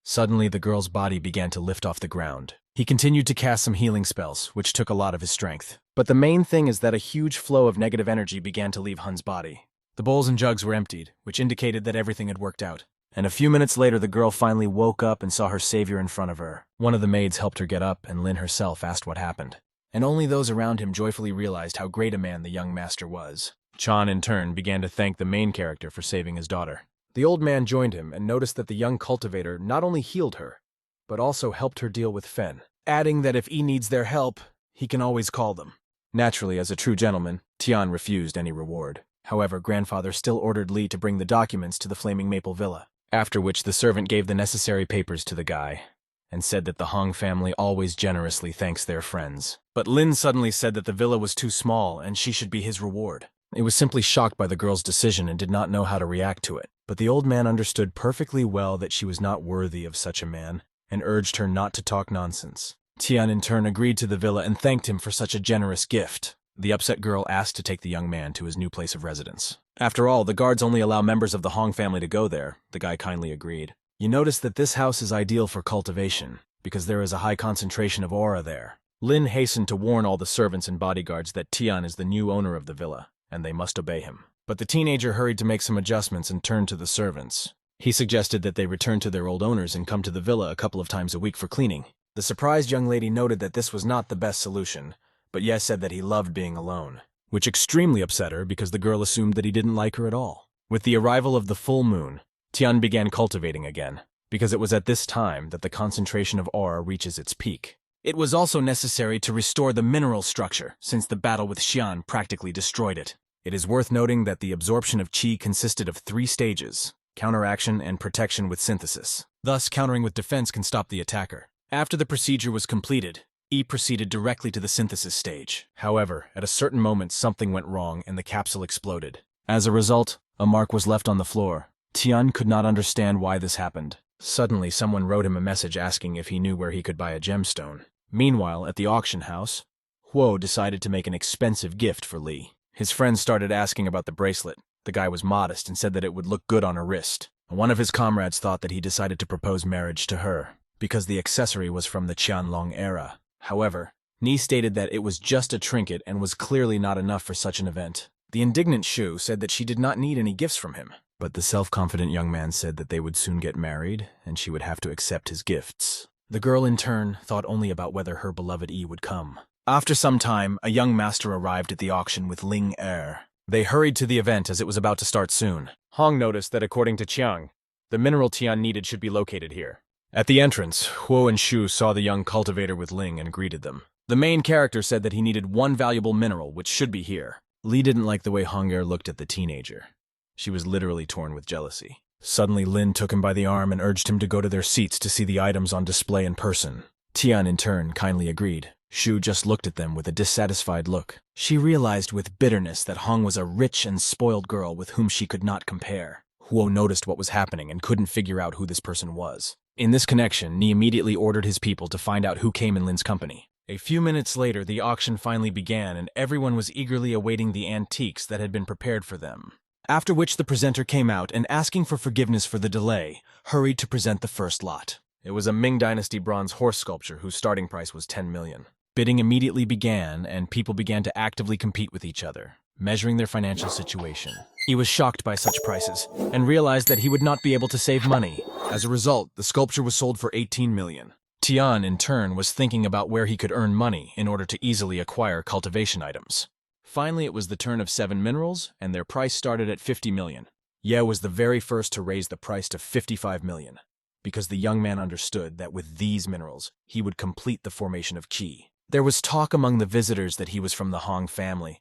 Suddenly, the girl's body began to lift off the ground. He continued to cast some healing spells, which took a lot of his strength. But the main thing is that a huge flow of negative energy began to leave Hun's body. The bowls and jugs were emptied, which indicated that everything had worked out. And a few minutes later, the girl finally woke up and saw her savior in front of her. One of the maids helped her get up, and Lin herself asked what happened. And only those around him joyfully realized how great a man the young master was. Chan, in turn, began to thank the main character for saving his daughter. The old man joined him and noticed that the young cultivator not only healed her, but also helped her deal with Fen, adding that if he needs their help, he can always call them. Naturally, as a true gentleman, Tian refused any reward. However, grandfather still ordered Li to bring the documents to the Flaming Maple Villa, after which the servant gave the necessary papers to the guy, and said that the Hong family always generously thanks their friends. But Lin suddenly said that the villa was too small and she should be his reward. He was simply shocked by the girl's decision and did not know how to react to it. But the old man understood perfectly well that she was not worthy of such a man, and urged her not to talk nonsense. Tian in turn agreed to the villa and thanked him for such a generous gift. The upset girl asked to take the young man to his new place of residence. After all, the guards only allow members of the Hong family to go there. The guy kindly agreed. You notice that this house is ideal for cultivation, because there is a high concentration of aura there. Lin hastened to warn all the servants and bodyguards that Tian is the new owner of the villa, and they must obey him. But the teenager hurried to make some adjustments and turned to the servants. He suggested that they return to their old owners and come to the villa a couple of times a week for cleaning. The surprised young lady noted that this was not the best solution, but Yes said that he loved being alone, which extremely upset her because the girl assumed that he didn't like her at all. With the arrival of the full moon, Tian began cultivating again, because it was at this time that the concentration of aura reaches its peak. It was also necessary to restore the mineral structure, since the battle with Xian practically destroyed it. It is worth noting that the absorption of qi consisted of 3 stages: counteraction and protection with synthesis. Thus, countering with defense can stop the attacker. After the procedure was completed, Yi proceeded directly to the synthesis stage. However, at a certain moment something went wrong and the capsule exploded. As a result, a mark was left on the floor. Tian could not understand why this happened. Suddenly, someone wrote him a message asking if he knew where he could buy a gemstone. Meanwhile, at the auction house, Huo decided to make an expensive gift for Li. His friends started asking about the bracelet. The guy was modest and said that it would look good on her wrist. One of his comrades thought that he decided to propose marriage to her, because the accessory was from the Qianlong era. However, Ni stated that it was just a trinket and was clearly not enough for such an event. The indignant Shu said that she did not need any gifts from him, but the self-confident young man said that they would soon get married and she would have to accept his gifts. The girl, in turn, thought only about whether her beloved Yi would come. After some time, a young master arrived at the auction with Ling-Er. They hurried to the event as it was about to start soon. Hong noticed that according to Chiang, the mineral Tian needed should be located here. At the entrance, Huo and Shu saw the young cultivator with Ling and greeted them. The main character said that he needed 1 valuable mineral, which should be here. Li didn't like the way Hong-Er looked at the teenager. She was literally torn with jealousy. Suddenly, Lin took him by the arm and urged him to go to their seats to see the items on display in person. Tian, in turn, kindly agreed. Shu just looked at them with a dissatisfied look. She realized with bitterness that Hong was a rich and spoiled girl with whom she could not compare. Huo noticed what was happening and couldn't figure out who this person was. In this connection, Ni immediately ordered his people to find out who came in Lin's company. A few minutes later, the auction finally began and everyone was eagerly awaiting the antiques that had been prepared for them. After which the presenter came out and, asking for forgiveness for the delay, hurried to present the first lot. It was a Ming Dynasty bronze horse sculpture whose starting price was 10 million. Bidding immediately began, and people began to actively compete with each other, measuring their financial situation. He was shocked by such prices, and realized that he would not be able to save money. As a result, the sculpture was sold for 18 million. Tian, in turn, was thinking about where he could earn money in order to easily acquire cultivation items. Finally, it was the turn of 7 minerals, and their price started at 50 million. Ye was the very first to raise the price to 55 million, because the young man understood that with these minerals, he would complete the formation of qi. There was talk among the visitors that he was from the Hong family,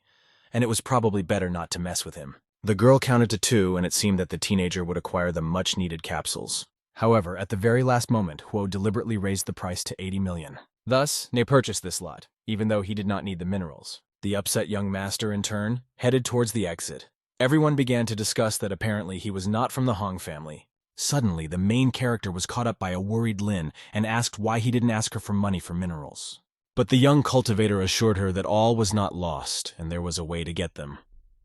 and it was probably better not to mess with him. The girl counted to 2, and it seemed that the teenager would acquire the much-needed capsules. However, at the very last moment, Huo deliberately raised the price to 80 million. Thus, Ne purchased this lot, even though he did not need the minerals. The upset young master, in turn, headed towards the exit. Everyone began to discuss that apparently he was not from the Hong family. Suddenly, the main character was caught up by a worried Lin and asked why he didn't ask her for money for minerals. But the young cultivator assured her that all was not lost and there was a way to get them.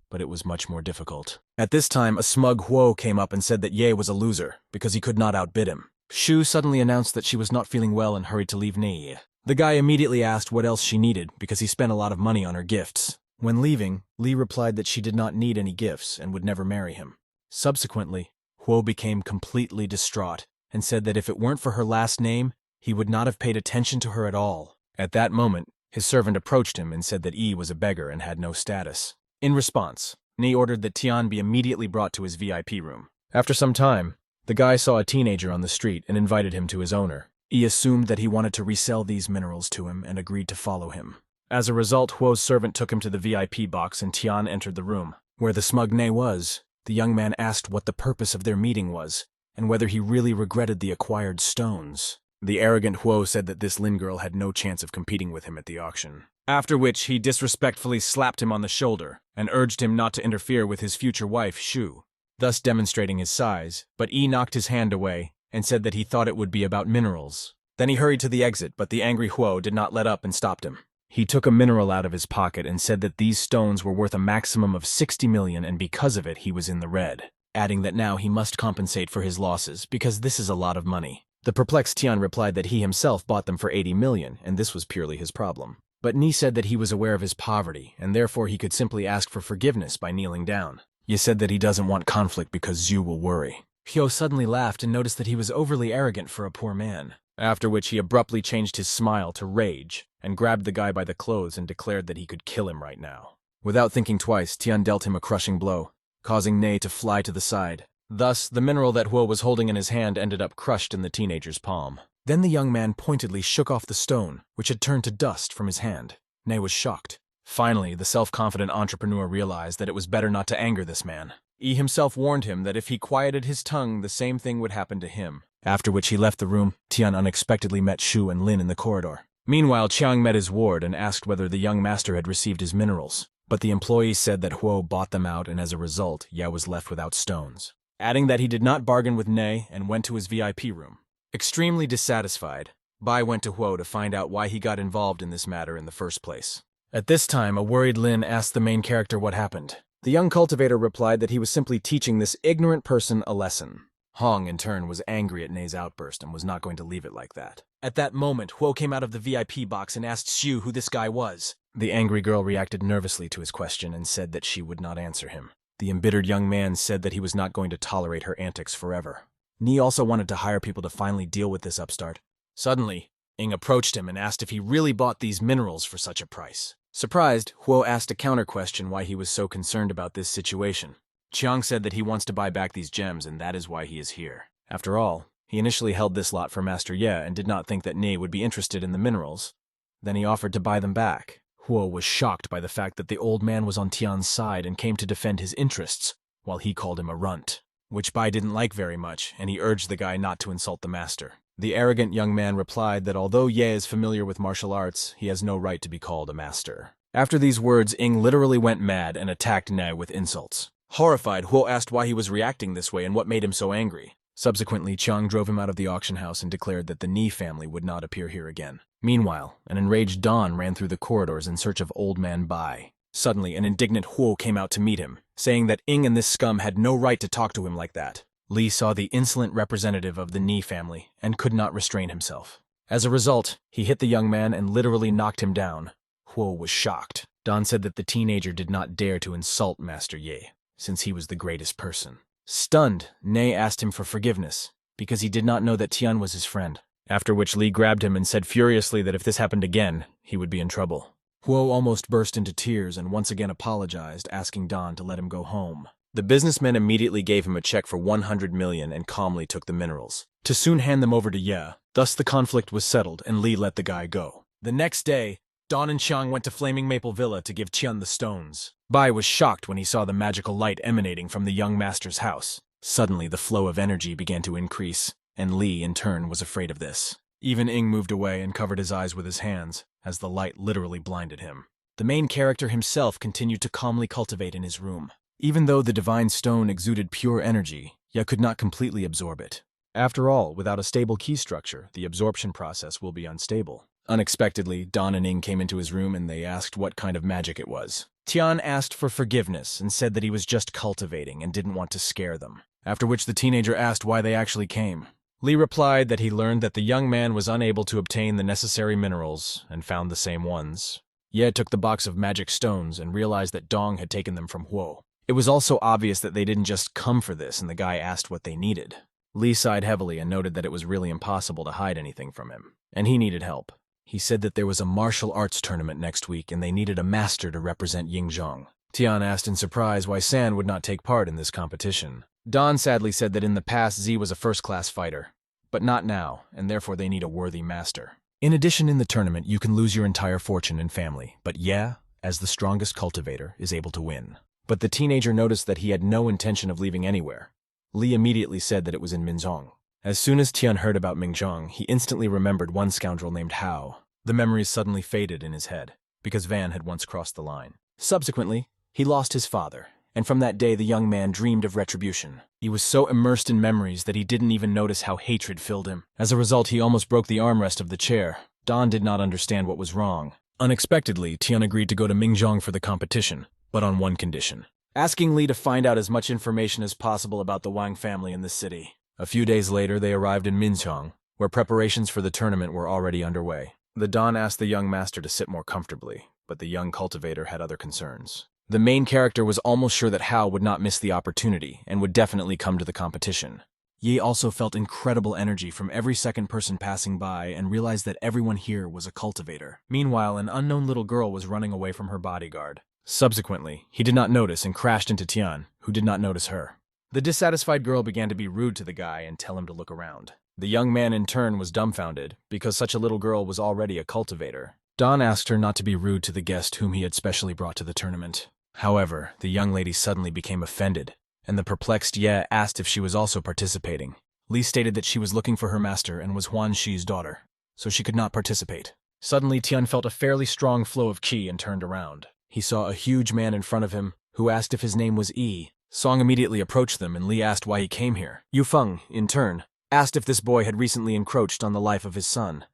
But it was much more difficult. At this time, a smug Huo came up and said that Ye was a loser because he could not outbid him. Shu suddenly announced that she was not feeling well and hurried to leave Nei. The guy immediately asked what else she needed because he spent a lot of money on her gifts. When leaving, Li replied that she did not need any gifts and would never marry him. Subsequently, Huo became completely distraught and said that if it weren't for her last name, he would not have paid attention to her at all. At that moment, his servant approached him and said that Yi was a beggar and had no status. In response, Ni ordered that Tian be immediately brought to his VIP room. After some time, the guy saw a teenager on the street and invited him to his owner. He assumed that he wanted to resell these minerals to him and agreed to follow him. As a result, Huo's servant took him to the VIP box and Tian entered the room. Where the smug Ne was, the young man asked what the purpose of their meeting was and whether he really regretted the acquired stones. The arrogant Huo said that this Lin girl had no chance of competing with him at the auction. After which, he disrespectfully slapped him on the shoulder and urged him not to interfere with his future wife, Shu, thus demonstrating his size, but Yi knocked his hand away and said that he thought it would be about minerals. Then he hurried to the exit, but the angry Huo did not let up and stopped him. He took a mineral out of his pocket and said that these stones were worth a maximum of 60 million and because of it he was in the red, adding that now he must compensate for his losses because this is a lot of money. The perplexed Tian replied that he himself bought them for 80 million and this was purely his problem. But Ni said that he was aware of his poverty, and therefore he could simply ask for forgiveness by kneeling down. Ye said that he doesn't want conflict because Zhu will worry. Hyo suddenly laughed and noticed that he was overly arrogant for a poor man. After which he abruptly changed his smile to rage, and grabbed the guy by the clothes and declared that he could kill him right now. Without thinking twice, Tian dealt him a crushing blow, causing Ne to fly to the side. Thus, the mineral that Huo was holding in his hand ended up crushed in the teenager's palm. Then the young man pointedly shook off the stone, which had turned to dust, from his hand. Ne was shocked. Finally, the self-confident entrepreneur realized that it was better not to anger this man. Yi himself warned him that if he quieted his tongue, the same thing would happen to him. After which he left the room, Tian unexpectedly met Shu and Lin in the corridor. Meanwhile, Chiang met his ward and asked whether the young master had received his minerals. But the employee said that Huo bought them out and as a result, Ye was left without stones. Adding that he did not bargain with Ne and went to his VIP room. Extremely dissatisfied, Bai went to Huo to find out why he got involved in this matter in the first place. At this time, a worried Lin asked the main character what happened. The young cultivator replied that he was simply teaching this ignorant person a lesson. Hong, in turn, was angry at Ne's outburst and was not going to leave it like that. At that moment, Huo came out of the VIP box and asked Xu who this guy was. The angry girl reacted nervously to his question and said that she would not answer him. The embittered young man said that he was not going to tolerate her antics forever. Ni also wanted to hire people to finally deal with this upstart. Suddenly, Ing approached him and asked if he really bought these minerals for such a price. Surprised, Huo asked a counter-question why he was so concerned about this situation. Chiang said that he wants to buy back these gems and that is why he is here. After all, he initially held this lot for Master Ye and did not think that Ni would be interested in the minerals. Then he offered to buy them back. Huo was shocked by the fact that the old man was on Tian's side and came to defend his interests, while he called him a runt, which Bai didn't like very much, and he urged the guy not to insult the master. The arrogant young man replied that although Ye is familiar with martial arts, he has no right to be called a master. After these words, Ing literally went mad and attacked Ne with insults. Horrified, Huo asked why he was reacting this way and what made him so angry. Subsequently, Chiang drove him out of the auction house and declared that the Ni family would not appear here again. Meanwhile, an enraged Don ran through the corridors in search of Old Man Bai. Suddenly, an indignant Huo came out to meet him, saying that Ing and this scum had no right to talk to him like that. Li saw the insolent representative of the Ni family and could not restrain himself. As a result, he hit the young man and literally knocked him down. Huo was shocked. Don said that the teenager did not dare to insult Master Ye, since he was the greatest person. Stunned, Ne asked him for forgiveness, because he did not know that Tian was his friend. After which Li grabbed him and said furiously that if this happened again, he would be in trouble. Huo almost burst into tears and once again apologized, asking Don to let him go home. The businessman immediately gave him a check for 100 million and calmly took the minerals, to soon hand them over to Ye. Thus the conflict was settled and Li let the guy go. The next day, Dawn and Qiang went to Flaming Maple Villa to give Qian the stones. Bai was shocked when he saw the magical light emanating from the young master's house. Suddenly, the flow of energy began to increase, and Li, in turn, was afraid of this. Even Ing moved away and covered his eyes with his hands, as the light literally blinded him. The main character himself continued to calmly cultivate in his room. Even though the divine stone exuded pure energy, Ye could not completely absorb it. After all, without a stable key structure, the absorption process will be unstable. Unexpectedly, Dawn and Ing came into his room and they asked what kind of magic it was. Tian asked for forgiveness and said that he was just cultivating and didn't want to scare them. After which the teenager asked why they actually came. Li replied that he learned that the young man was unable to obtain the necessary minerals and found the same ones. Ye took the box of magic stones and realized that Dong had taken them from Huo. It was also obvious that they didn't just come for this and the guy asked what they needed. Li sighed heavily and noted that it was really impossible to hide anything from him, and he needed help. He said that there was a martial arts tournament next week and they needed a master to represent Yingzhong. Tian asked in surprise why San would not take part in this competition. Don sadly said that in the past Z was a first-class fighter, but not now, and therefore they need a worthy master. In addition, in the tournament, you can lose your entire fortune and family, but Ye, as the strongest cultivator, is able to win. But the teenager noticed that he had no intention of leaving anywhere. Li immediately said that it was in Minzhong. As soon as Tian heard about Minzhong, he instantly remembered one scoundrel named Hao. The memories suddenly faded in his head, because Van had once crossed the line. Subsequently, he lost his father, and from that day the young man dreamed of retribution. He was so immersed in memories that he didn't even notice how hatred filled him. As a result, he almost broke the armrest of the chair. Don did not understand what was wrong. Unexpectedly, Tian agreed to go to Minzhong for the competition, but on one condition. Asking Li to find out as much information as possible about the Wang family in the city. A few days later, they arrived in Minzhong, where preparations for the tournament were already underway. The Don asked the young master to sit more comfortably, but the young cultivator had other concerns. The main character was almost sure that Hao would not miss the opportunity and would definitely come to the competition. Yi also felt incredible energy from every second person passing by and realized that everyone here was a cultivator. Meanwhile, an unknown little girl was running away from her bodyguard. Subsequently, he did not notice and crashed into Tian, who did not notice her. The dissatisfied girl began to be rude to the guy and tell him to look around. The young man in turn was dumbfounded, because such a little girl was already a cultivator. Don asked her not to be rude to the guest whom he had specially brought to the tournament. However, the young lady suddenly became offended, and the perplexed Ye asked if she was also participating. Li stated that she was looking for her master and was Huan Shi's daughter, so she could not participate. Suddenly, Tian felt a fairly strong flow of qi and turned around. He saw a huge man in front of him, who asked if his name was Yi. Song immediately approached them and Li asked why he came here. Yu Feng, in turn, asked if this boy had recently encroached on the life of his son.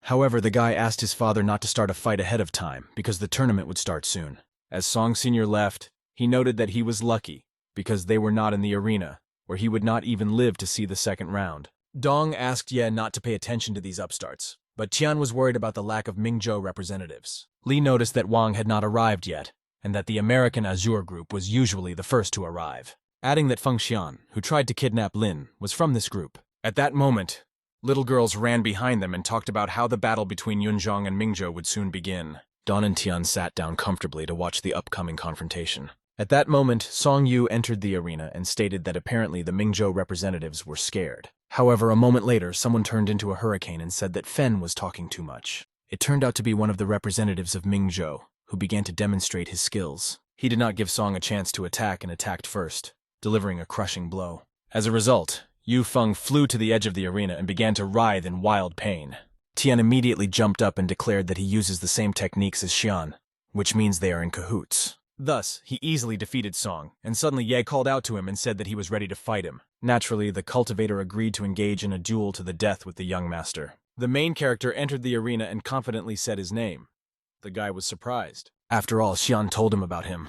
However, the guy asked his father not to start a fight ahead of time, because the tournament would start soon. As Song Sr. left, he noted that he was lucky, because they were not in the arena, where he would not even live to see the second round. Dong asked Ye not to pay attention to these upstarts, but Tian was worried about the lack of Mingzhou representatives. Li noticed that Wang had not arrived yet, and that the American Azure group was usually the first to arrive, adding that Feng Xian, who tried to kidnap Lin, was from this group. At that moment, little girls ran behind them and talked about how the battle between Yunzhong and Mingzhou would soon begin. Don and Tian sat down comfortably to watch the upcoming confrontation. At that moment, Song Yu entered the arena and stated that apparently the Mingzhou representatives were scared. However, a moment later, someone turned into a hurricane and said that Fen was talking too much. It turned out to be one of the representatives of Mingzhou, who began to demonstrate his skills. He did not give Song a chance to attack and attacked first, delivering a crushing blow. As a result, Yu Feng flew to the edge of the arena and began to writhe in wild pain. Tian immediately jumped up and declared that he uses the same techniques as Xian, which means they are in cahoots. Thus, he easily defeated Song, and suddenly Ye called out to him and said that he was ready to fight him. Naturally, the cultivator agreed to engage in a duel to the death with the young master. The main character entered the arena and confidently said his name. The guy was surprised. After all, Xian told him about him,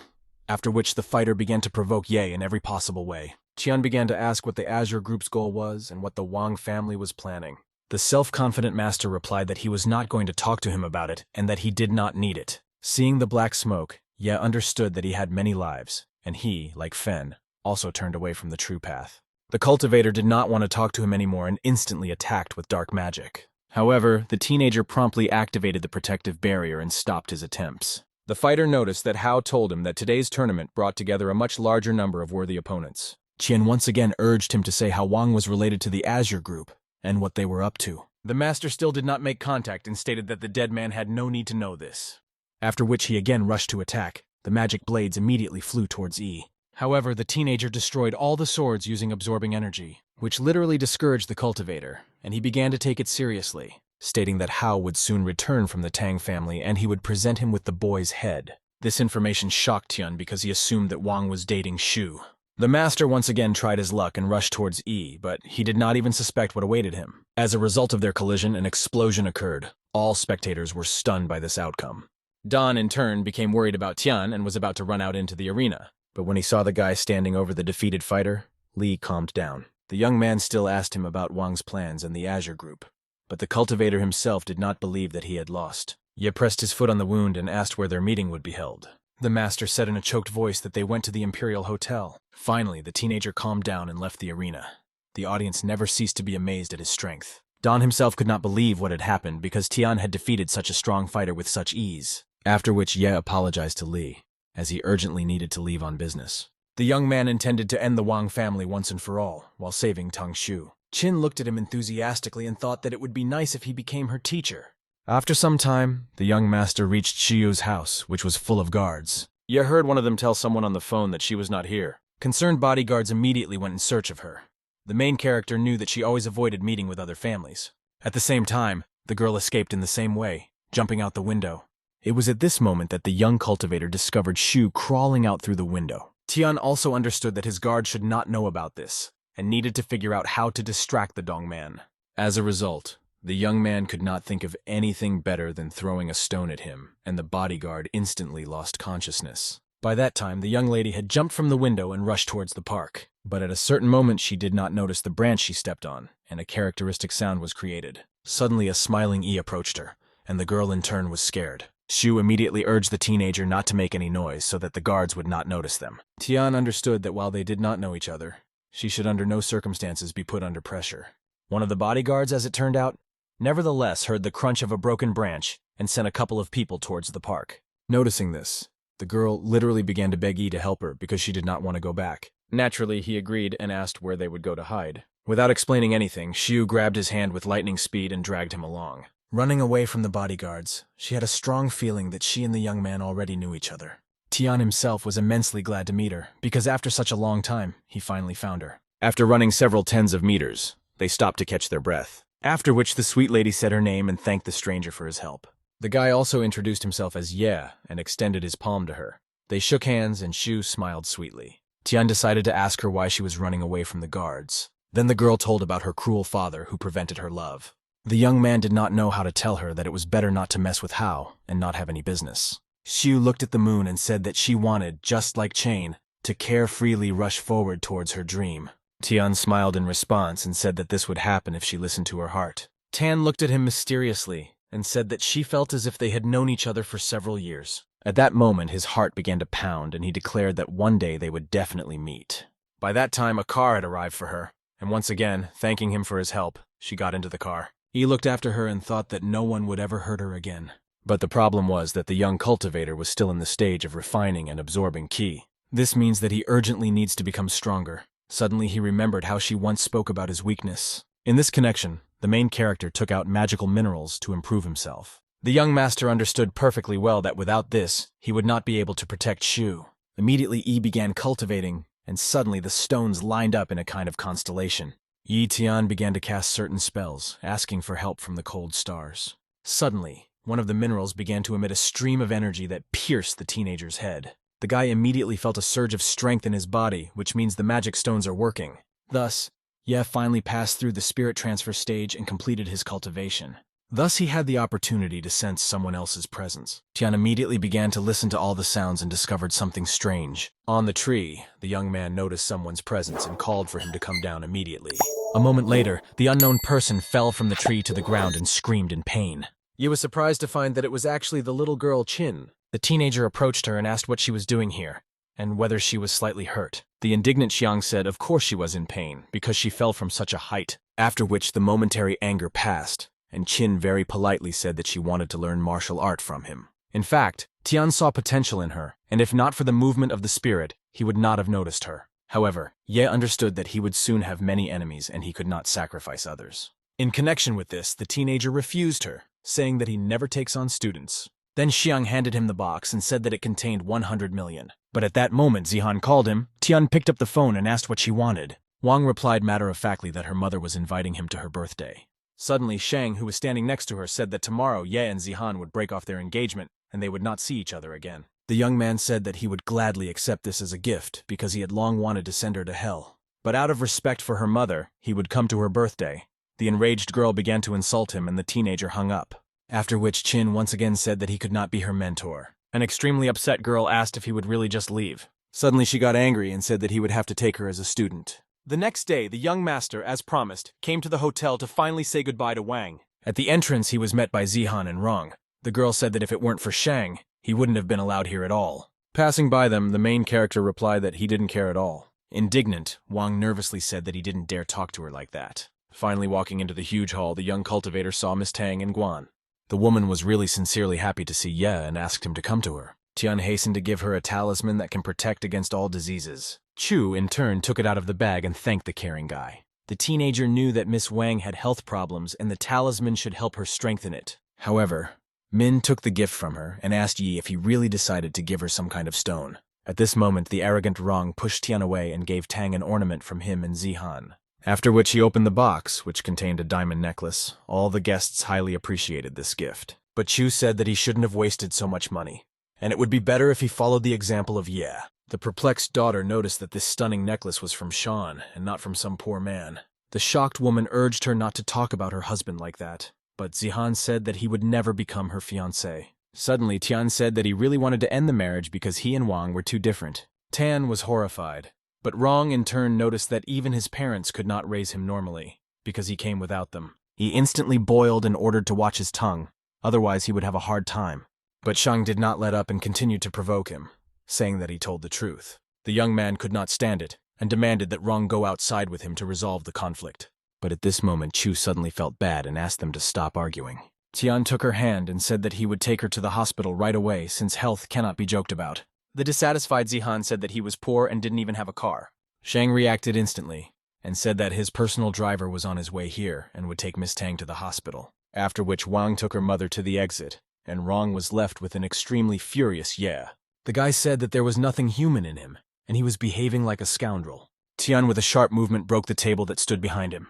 after which the fighter began to provoke Ye in every possible way. Qian began to ask what the Azure Group's goal was and what the Wang family was planning. The self-confident master replied that he was not going to talk to him about it and that he did not need it. Seeing the black smoke, Ye understood that he had many lives, and he, like Fen, also turned away from the true path. The cultivator did not want to talk to him anymore and instantly attacked with dark magic. However, the teenager promptly activated the protective barrier and stopped his attempts. The fighter noticed that Hao told him that today's tournament brought together a much larger number of worthy opponents. Qian once again urged him to say how Wang was related to the Azure Group and what they were up to. The master still did not make contact and stated that the dead man had no need to know this. After which he again rushed to attack. The magic blades immediately flew towards E. However, the teenager destroyed all the swords using absorbing energy, which literally discouraged the cultivator, and he began to take it seriously, stating that Hao would soon return from the Tang family and he would present him with the boy's head. This information shocked Tian because he assumed that Wang was dating Shu. The master once again tried his luck and rushed towards E, but he did not even suspect what awaited him. As a result of their collision, an explosion occurred. All spectators were stunned by this outcome. Dan, in turn, became worried about Tian and was about to run out into the arena. But when he saw the guy standing over the defeated fighter, Li calmed down. The young man still asked him about Wang's plans and the Azure Group, but the cultivator himself did not believe that he had lost. Ye pressed his foot on the wound and asked where their meeting would be held. The master said in a choked voice that they went to the Imperial Hotel. Finally, the teenager calmed down and left the arena. The audience never ceased to be amazed at his strength. Dan himself could not believe what had happened because Tian had defeated such a strong fighter with such ease. After which Ye apologized to Li, as he urgently needed to leave on business. The young man intended to end the Wang family once and for all, while saving Tang Shu. Qin looked at him enthusiastically and thought that it would be nice if he became her teacher. After some time, the young master reached Shiyu's house, which was full of guards. Ye heard one of them tell someone on the phone that she was not here. Concerned bodyguards immediately went in search of her. The main character knew that she always avoided meeting with other families. At the same time, the girl escaped in the same way, jumping out the window. It was at this moment that the young cultivator discovered Shu crawling out through the window. Tian also understood that his guard should not know about this, and needed to figure out how to distract the Dongman. As a result, the young man could not think of anything better than throwing a stone at him, and the bodyguard instantly lost consciousness. By that time, the young lady had jumped from the window and rushed towards the park. But at a certain moment she did not notice the branch she stepped on, and a characteristic sound was created. Suddenly a smiling E approached her, and the girl in turn was scared. Shu immediately urged the teenager not to make any noise so that the guards would not notice them. Tian understood that while they did not know each other, she should under no circumstances be put under pressure. One of the bodyguards, as it turned out, nevertheless heard the crunch of a broken branch and sent a couple of people towards the park. Noticing this, the girl literally began to beg E to help her because she did not want to go back. Naturally, he agreed and asked where they would go to hide. Without explaining anything, Shu grabbed his hand with lightning speed and dragged him along. Running away from the bodyguards, she had a strong feeling that she and the young man already knew each other. Tian himself was immensely glad to meet her, because after such a long time, he finally found her. After running several tens of meters, they stopped to catch their breath, after which the sweet lady said her name and thanked the stranger for his help. The guy also introduced himself as Ye and extended his palm to her. They shook hands and Shu smiled sweetly. Tian decided to ask her why she was running away from the guards. Then the girl told about her cruel father who prevented her love. The young man did not know how to tell her that it was better not to mess with Hao and not have any business. Shu looked at the moon and said that she wanted, just like Chain, to carefreely rush forward towards her dream. Tian smiled in response and said that this would happen if she listened to her heart. Tan looked at him mysteriously and said that she felt as if they had known each other for several years. At that moment, his heart began to pound and he declared that one day they would definitely meet. By that time, a car had arrived for her, and once again, thanking him for his help, she got into the car. He looked after her and thought that no one would ever hurt her again. But the problem was that the young cultivator was still in the stage of refining and absorbing ki. This means that he urgently needs to become stronger. Suddenly he remembered how she once spoke about his weakness. In this connection, the main character took out magical minerals to improve himself. The young master understood perfectly well that without this, he would not be able to protect Shu. Immediately Yi began cultivating, and suddenly the stones lined up in a kind of constellation. Yi Tian began to cast certain spells, asking for help from the cold stars. Suddenly, one of the minerals began to emit a stream of energy that pierced the teenager's head. The guy immediately felt a surge of strength in his body, which means the magic stones are working. Thus, Ye finally passed through the spirit transfer stage and completed his cultivation. Thus he had the opportunity to sense someone else's presence. Tian immediately began to listen to all the sounds and discovered something strange. On the tree, the young man noticed someone's presence and called for him to come down immediately. A moment later, the unknown person fell from the tree to the ground and screamed in pain. Ye was surprised to find that it was actually the little girl Qin. The teenager approached her and asked what she was doing here, and whether she was slightly hurt. The indignant Xiang said of course she was in pain, because she fell from such a height. After which the momentary anger passed, and Qin very politely said that she wanted to learn martial art from him. In fact, Tian saw potential in her, and if not for the movement of the spirit, he would not have noticed her. However, Ye understood that he would soon have many enemies and he could not sacrifice others. In connection with this, the teenager refused her, saying that he never takes on students. Then Xiang handed him the box and said that it contained 100 million. But at that moment, Zihan called him. Tian picked up the phone and asked what she wanted. Wang replied matter-of-factly that her mother was inviting him to her birthday. Suddenly, Shang, who was standing next to her, said that tomorrow Ye and Zihan would break off their engagement and they would not see each other again. The young man said that he would gladly accept this as a gift because he had long wanted to send her to hell. But out of respect for her mother, he would come to her birthday. The enraged girl began to insult him and the teenager hung up. After which Chin once again said that he could not be her mentor. An extremely upset girl asked if he would really just leave. Suddenly she got angry and said that he would have to take her as a student. The next day, the young master, as promised, came to the hotel to finally say goodbye to Wang. At the entrance, he was met by Zihan and Rong. The girl said that if it weren't for Shang, he wouldn't have been allowed here at all. Passing by them, the main character replied that he didn't care at all. Indignant, Wang nervously said that he didn't dare talk to her like that. Finally walking into the huge hall, the young cultivator saw Miss Tang and Guan. The woman was really sincerely happy to see Ye and asked him to come to her. Tian hastened to give her a talisman that can protect against all diseases. Chu, in turn, took it out of the bag and thanked the caring guy. The teenager knew that Miss Wang had health problems and the talisman should help her strengthen it. However, Min took the gift from her and asked Yi if he really decided to give her some kind of stone. At this moment, the arrogant Rong pushed Tian away and gave Tang an ornament from him and Zihan. After which he opened the box, which contained a diamond necklace. All the guests highly appreciated this gift. But Chu said that he shouldn't have wasted so much money, and it would be better if he followed the example of Ye. The perplexed daughter noticed that this stunning necklace was from Shan and not from some poor man. The shocked woman urged her not to talk about her husband like that, but Zihan said that he would never become her fiancé. Suddenly, Tian said that he really wanted to end the marriage because he and Wang were too different. Tan was horrified, but Rong in turn noticed that even his parents could not raise him normally, because he came without them. He instantly boiled and ordered to watch his tongue, otherwise he would have a hard time. But Shang did not let up and continued to provoke him, saying that he told the truth. The young man could not stand it, and demanded that Rong go outside with him to resolve the conflict. But at this moment, Chu suddenly felt bad and asked them to stop arguing. Tian took her hand and said that he would take her to the hospital right away since health cannot be joked about. The dissatisfied Zihan said that he was poor and didn't even have a car. Shang reacted instantly and said that his personal driver was on his way here and would take Miss Tang to the hospital. After which Wang took her mother to the exit, and Rong was left with an extremely furious Ye. The guy said that there was nothing human in him, and he was behaving like a scoundrel. Tian with a sharp movement broke the table that stood behind him,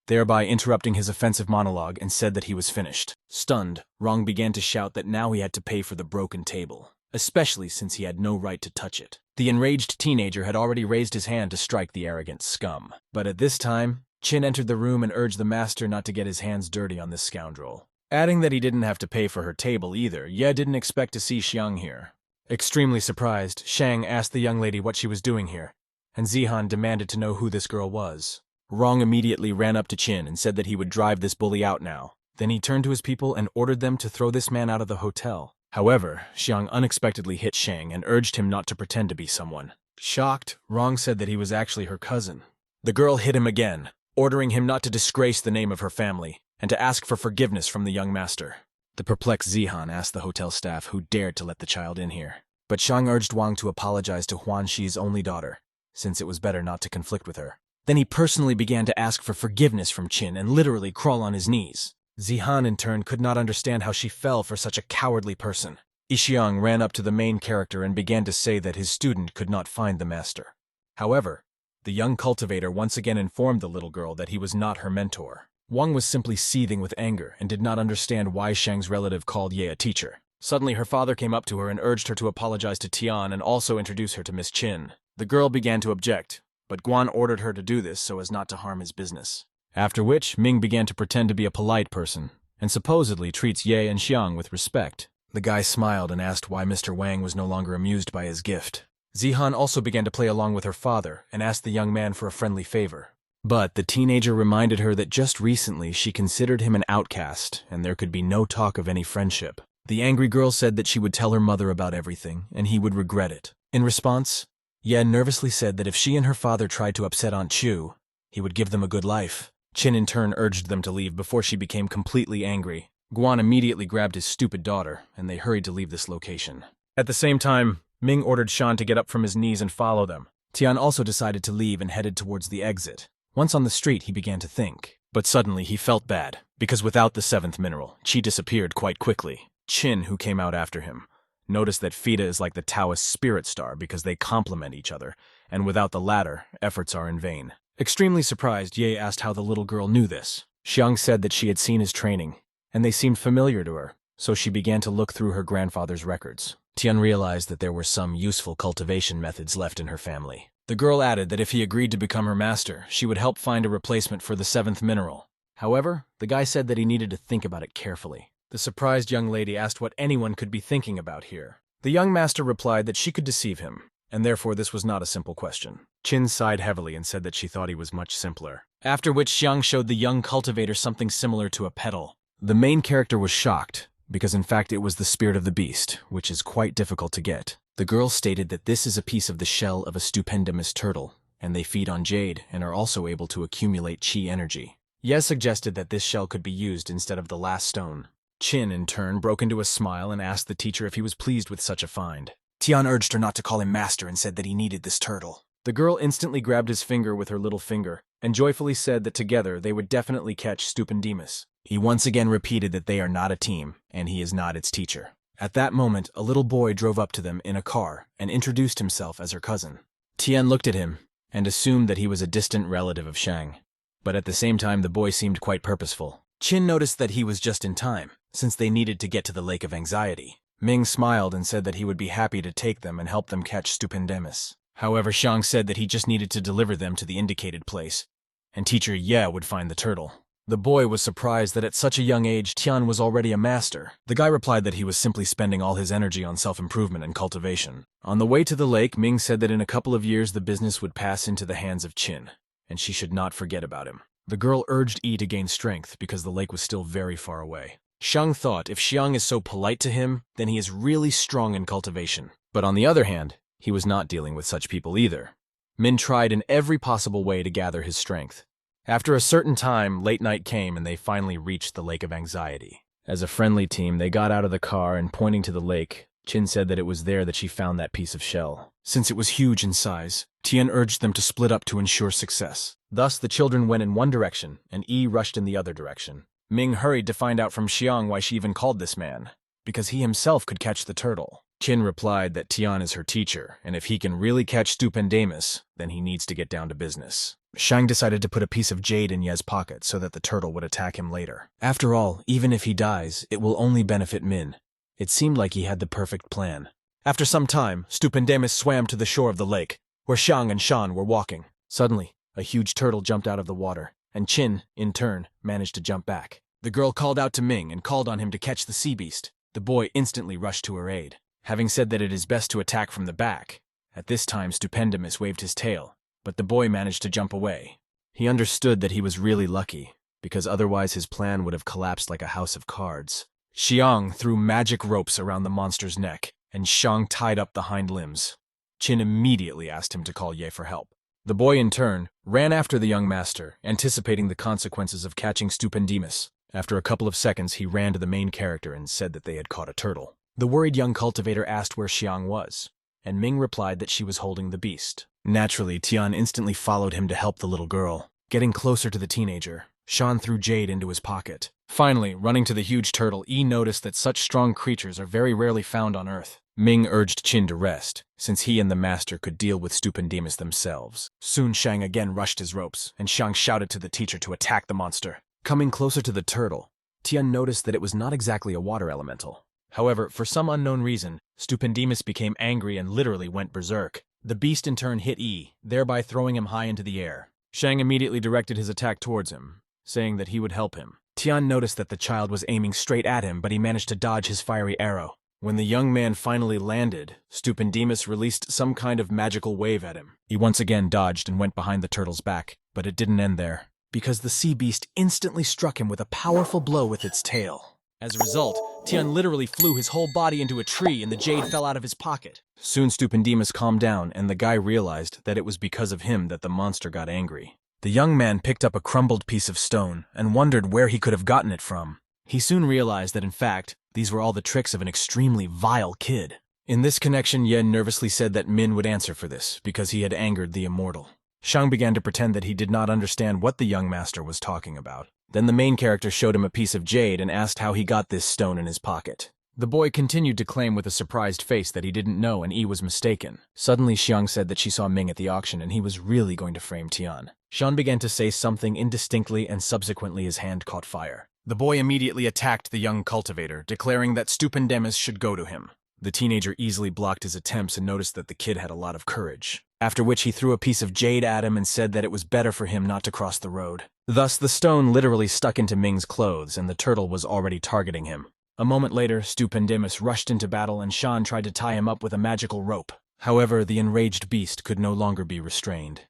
thereby interrupting his offensive monologue and said that he was finished. Stunned, Rong began to shout that now he had to pay for the broken table, especially since he had no right to touch it. The enraged teenager had already raised his hand to strike the arrogant scum. But at this time, Chin entered the room and urged the master not to get his hands dirty on this scoundrel, adding that he didn't have to pay for her table either. Ye didn't expect to see Xiang here. Extremely surprised, Shang asked the young lady what she was doing here, and Zihan demanded to know who this girl was. Rong immediately ran up to Chin and said that he would drive this bully out now. Then he turned to his people and ordered them to throw this man out of the hotel. However, Xiang unexpectedly hit Shang and urged him not to pretend to be someone. Shocked, Rong said that he was actually her cousin. The girl hit him again, ordering him not to disgrace the name of her family and to ask for forgiveness from the young master. The perplexed Zihan asked the hotel staff who dared to let the child in here. But Shang urged Wang to apologize to Huan Shi's only daughter, since it was better not to conflict with her. Then he personally began to ask for forgiveness from Chin and literally crawl on his knees. Zihan, in turn, could not understand how she fell for such a cowardly person. Yixiang ran up to the main character and began to say that his student could not find the master. However, the young cultivator once again informed the little girl that he was not her mentor. Wang was simply seething with anger and did not understand why Shang's relative called Ye a teacher. Suddenly, her father came up to her and urged her to apologize to Tian and also introduce her to Miss Chin. The girl began to object, but Guan ordered her to do this so as not to harm his business. After which, Ming began to pretend to be a polite person, and supposedly treats Ye and Xiang with respect. The guy smiled and asked why Mr. Wang was no longer amused by his gift. Zihan also began to play along with her father and asked the young man for a friendly favor. But the teenager reminded her that just recently she considered him an outcast and there could be no talk of any friendship. The angry girl said that she would tell her mother about everything and he would regret it. In response, Ye nervously said that if she and her father tried to upset Aunt Chu, he would give them a good life. Chin in turn urged them to leave before she became completely angry. Guan immediately grabbed his stupid daughter, and they hurried to leave this location. At the same time, Ming ordered Shan to get up from his knees and follow them. Tian also decided to leave and headed towards the exit. Once on the street, he began to think. But suddenly he felt bad, because without the seventh mineral, Chi disappeared quite quickly. Chin, who came out after him, noticed that Fida is like the Taoist spirit star because they complement each other, and without the latter, efforts are in vain. Extremely surprised, Ye asked how the little girl knew this. Xiang said that she had seen his training, and they seemed familiar to her, so she began to look through her grandfather's records. Tian realized that there were some useful cultivation methods left in her family. The girl added that if he agreed to become her master, she would help find a replacement for the seventh mineral. However, the guy said that he needed to think about it carefully. The surprised young lady asked what anyone could be thinking about here. The young master replied that she could deceive him, and therefore this was not a simple question. Qin sighed heavily and said that she thought he was much simpler. After which Xiang showed the young cultivator something similar to a petal. The main character was shocked, because in fact it was the spirit of the beast, which is quite difficult to get. The girl stated that this is a piece of the shell of a stupendous turtle, and they feed on jade and are also able to accumulate chi energy. Ye suggested that this shell could be used instead of the last stone. Qin, in turn, broke into a smile and asked the teacher if he was pleased with such a find. Tian urged her not to call him master and said that he needed this turtle. The girl instantly grabbed his finger with her little finger and joyfully said that together they would definitely catch Stupendimus. He once again repeated that they are not a team, and he is not its teacher. At that moment, a little boy drove up to them in a car and introduced himself as her cousin. Tian looked at him and assumed that he was a distant relative of Shang. But at the same time, the boy seemed quite purposeful. Qin noticed that he was just in time, since they needed to get to the Lake of Anxiety. Ming smiled and said that he would be happy to take them and help them catch Stupendimus. However, Shang said that he just needed to deliver them to the indicated place, and teacher Ye would find the turtle. The boy was surprised that at such a young age Tian was already a master. The guy replied that he was simply spending all his energy on self-improvement and cultivation. On the way to the lake, Ming said that in a couple of years the business would pass into the hands of Qin, and she should not forget about him. The girl urged Yi to gain strength because the lake was still very far away. Shang thought if Xiang is so polite to him, then he is really strong in cultivation. But on the other hand, he was not dealing with such people either. Min tried in every possible way to gather his strength. After a certain time, late night came and they finally reached the Lake of Anxiety. As a friendly team, they got out of the car and pointing to the lake, Qin said that it was there that she found that piece of shell. Since it was huge in size, Tian urged them to split up to ensure success. Thus, the children went in one direction and Yi rushed in the other direction. Ming hurried to find out from Xiang why she even called this man, because he himself could catch the turtle. Qin replied that Tian is her teacher, and if he can really catch Stupendimus, then he needs to get down to business. Shang decided to put a piece of jade in Ye's pocket so that the turtle would attack him later. After all, even if he dies, it will only benefit Min. It seemed like he had the perfect plan. After some time, Stupendimus swam to the shore of the lake, where Xiang and Shan were walking. Suddenly, a huge turtle jumped out of the water, and Qin, in turn, managed to jump back. The girl called out to Ming and called on him to catch the sea beast. The boy instantly rushed to her aid, having said that it is best to attack from the back. At this time, Stupendimus waved his tail, but the boy managed to jump away. He understood that he was really lucky, because otherwise his plan would have collapsed like a house of cards. Xiang threw magic ropes around the monster's neck, and Shang tied up the hind limbs. Qin immediately asked him to call Ye for help. The boy, in turn, ran after the young master, anticipating the consequences of catching Stupendimus. After a couple of seconds, he ran to the main character and said that they had caught a turtle. The worried young cultivator asked where Xiang was, and Ming replied that she was holding the beast. Naturally, Tian instantly followed him to help the little girl. Getting closer to the teenager, Shan threw jade into his pocket. Finally, running to the huge turtle, Yi noticed that such strong creatures are very rarely found on Earth. Ming urged Qin to rest, since he and the master could deal with Stupendimus themselves. Soon Shang again rushed his ropes, and Shang shouted to the teacher to attack the monster. Coming closer to the turtle, Tian noticed that it was not exactly a water elemental. However, for some unknown reason, Stupendimus became angry and literally went berserk. The beast in turn hit Yi, thereby throwing him high into the air. Shang immediately directed his attack towards him, saying that he would help him. Tian noticed that the child was aiming straight at him, but he managed to dodge his fiery arrow. When the young man finally landed, Stupendimus released some kind of magical wave at him. He once again dodged and went behind the turtle's back, but it didn't end there, because the sea beast instantly struck him with a powerful blow with its tail. As a result, Tian literally flew his whole body into a tree and the jade fell out of his pocket. Soon Stupendimus calmed down and the guy realized that it was because of him that the monster got angry. The young man picked up a crumbled piece of stone and wondered where he could have gotten it from. He soon realized that in fact, these were all the tricks of an extremely vile kid. In this connection, Yen nervously said that Min would answer for this because he had angered the immortal. Xiang began to pretend that he did not understand what the young master was talking about. Then the main character showed him a piece of jade and asked how he got this stone in his pocket. The boy continued to claim with a surprised face that he didn't know and Yi was mistaken. Suddenly Xiang said that she saw Ming at the auction and he was really going to frame Tian. Xiang began to say something indistinctly and subsequently his hand caught fire. The boy immediately attacked the young cultivator, declaring that Stupendemis should go to him. The teenager easily blocked his attempts and noticed that the kid had a lot of courage. After which he threw a piece of jade at him and said that it was better for him not to cross the road. Thus the stone literally stuck into Ming's clothes and the turtle was already targeting him. A moment later, Stupendemis rushed into battle and Shan tried to tie him up with a magical rope. However, the enraged beast could no longer be restrained.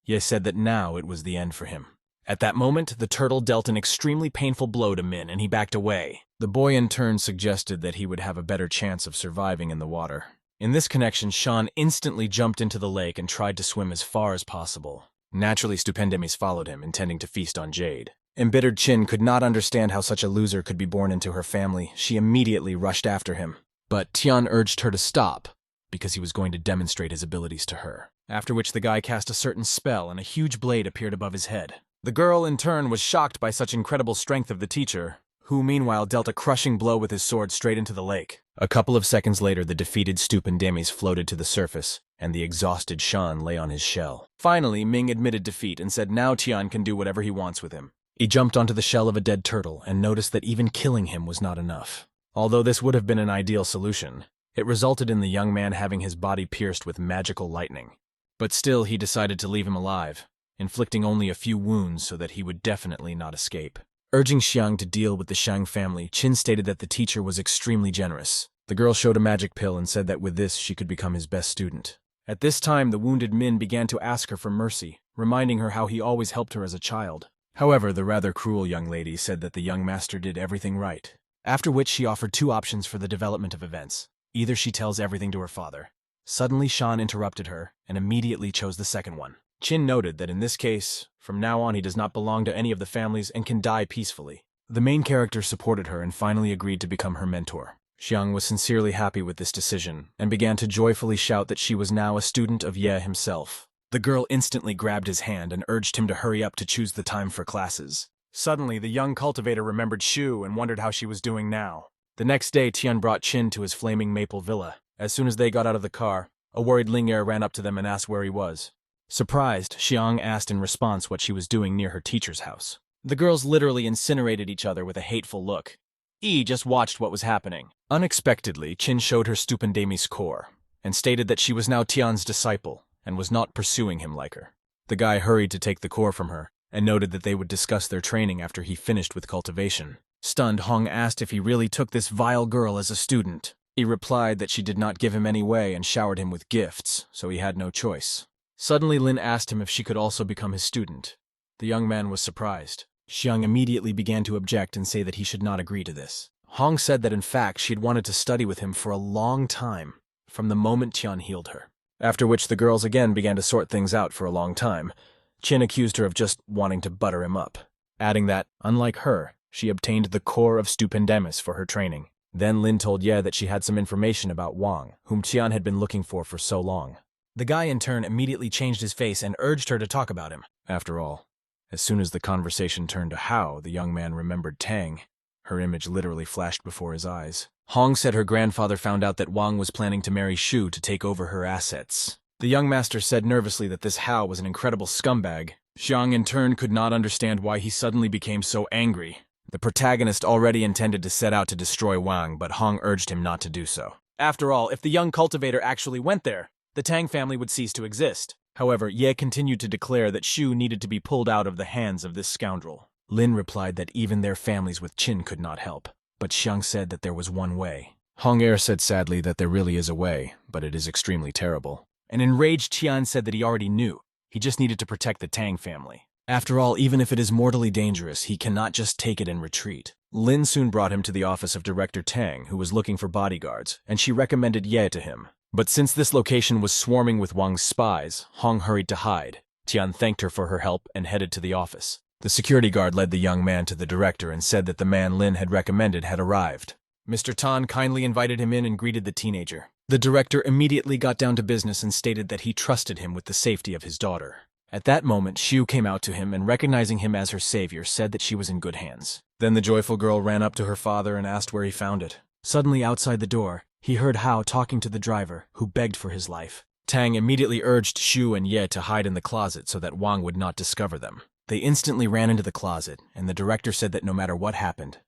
Ye said that now it was the end for him. At that moment, the turtle dealt an extremely painful blow to Min and he backed away. The boy in turn suggested that he would have a better chance of surviving in the water. In this connection, Shan instantly jumped into the lake and tried to swim as far as possible. Naturally, Stupendemis followed him, intending to feast on jade. Embittered Qin could not understand how such a loser could be born into her family. She immediately rushed after him. But Tian urged her to stop, because he was going to demonstrate his abilities to her. After which the guy cast a certain spell and a huge blade appeared above his head. The girl, in turn, was shocked by such incredible strength of the teacher, who meanwhile dealt a crushing blow with his sword straight into the lake. A couple of seconds later, the defeated Stupendemis floated to the surface, and the exhausted Shan lay on his shell. Finally, Ming admitted defeat and said now Tian can do whatever he wants with him. He jumped onto the shell of a dead turtle and noticed that even killing him was not enough. Although this would have been an ideal solution, it resulted in the young man having his body pierced with magical lightning. But still, he decided to leave him alive, inflicting only a few wounds so that he would definitely not escape. Urging Xiang to deal with the Shang family, Qin stated that the teacher was extremely generous. The girl showed a magic pill and said that with this she could become his best student. At this time, the wounded Min began to ask her for mercy, reminding her how he always helped her as a child. However, the rather cruel young lady said that the young master did everything right. After which she offered two options for the development of events. Either she tells everything to her father. Suddenly Shan interrupted her and immediately chose the second one. Qin noted that in this case, from now on he does not belong to any of the families and can die peacefully. The main character supported her and finally agreed to become her mentor. Xiang was sincerely happy with this decision and began to joyfully shout that she was now a student of Ye himself. The girl instantly grabbed his hand and urged him to hurry up to choose the time for classes. Suddenly, the young cultivator remembered Shu and wondered how she was doing now. The next day, Tian brought Qin to his flaming maple villa. As soon as they got out of the car, a worried Ling'er ran up to them and asked where he was. Surprised, Xiang asked in response what she was doing near her teacher's house. The girls literally incinerated each other with a hateful look. Yi just watched what was happening. Unexpectedly, Qin showed her Stupendemis core, and stated that she was now Tian's disciple, and was not pursuing him like her. The guy hurried to take the core from her, and noted that they would discuss their training after he finished with cultivation. Stunned, Hong asked if he really took this vile girl as a student. He replied that she did not give him any way and showered him with gifts, so he had no choice. Suddenly, Lin asked him if she could also become his student. The young man was surprised. Xiang immediately began to object and say that he should not agree to this. Hong said that in fact she had wanted to study with him for a long time, from the moment Tian healed her. After which the girls again began to sort things out for a long time. Qin accused her of just wanting to butter him up, adding that, unlike her, she obtained the core of Stupendemis for her training. Then Lin told Ye that she had some information about Wang, whom Tian had been looking for so long. The guy in turn immediately changed his face and urged her to talk about him. After all, as soon as the conversation turned to how the young man remembered Tang, her image literally flashed before his eyes. Hong said her grandfather found out that Wang was planning to marry Shu to take over her assets. The young master said nervously that this Hao was an incredible scumbag. Xiang in turn could not understand why he suddenly became so angry. The protagonist already intended to set out to destroy Wang, but Hong urged him not to do so. After all, if the young cultivator actually went there, the Tang family would cease to exist. However, Ye continued to declare that Shu needed to be pulled out of the hands of this scoundrel. Lin replied that even their families with Qin could not help. But Xiang said that there was one way. Hong said sadly that there really is a way, but it is extremely terrible. An enraged Tian said that he already knew. He just needed to protect the Tang family. After all, even if it is mortally dangerous, he cannot just take it and retreat. Lin soon brought him to the office of Director Tang, who was looking for bodyguards, and she recommended Ye to him. But since this location was swarming with Wang's spies, Hong hurried to hide. Tian thanked her for her help and headed to the office. The security guard led the young man to the director and said that the man Lin had recommended had arrived. Mr. Tan kindly invited him in and greeted the teenager. The director immediately got down to business and stated that he trusted him with the safety of his daughter. At that moment, Shu came out to him and, recognizing him as her savior, said that she was in good hands. Then the joyful girl ran up to her father and asked where he found it. Suddenly, outside the door, he heard Hao talking to the driver, who begged for his life. Tang immediately urged Shu and Ye to hide in the closet so that Wang would not discover them. They instantly ran into the closet, and the director said that no matter what happened,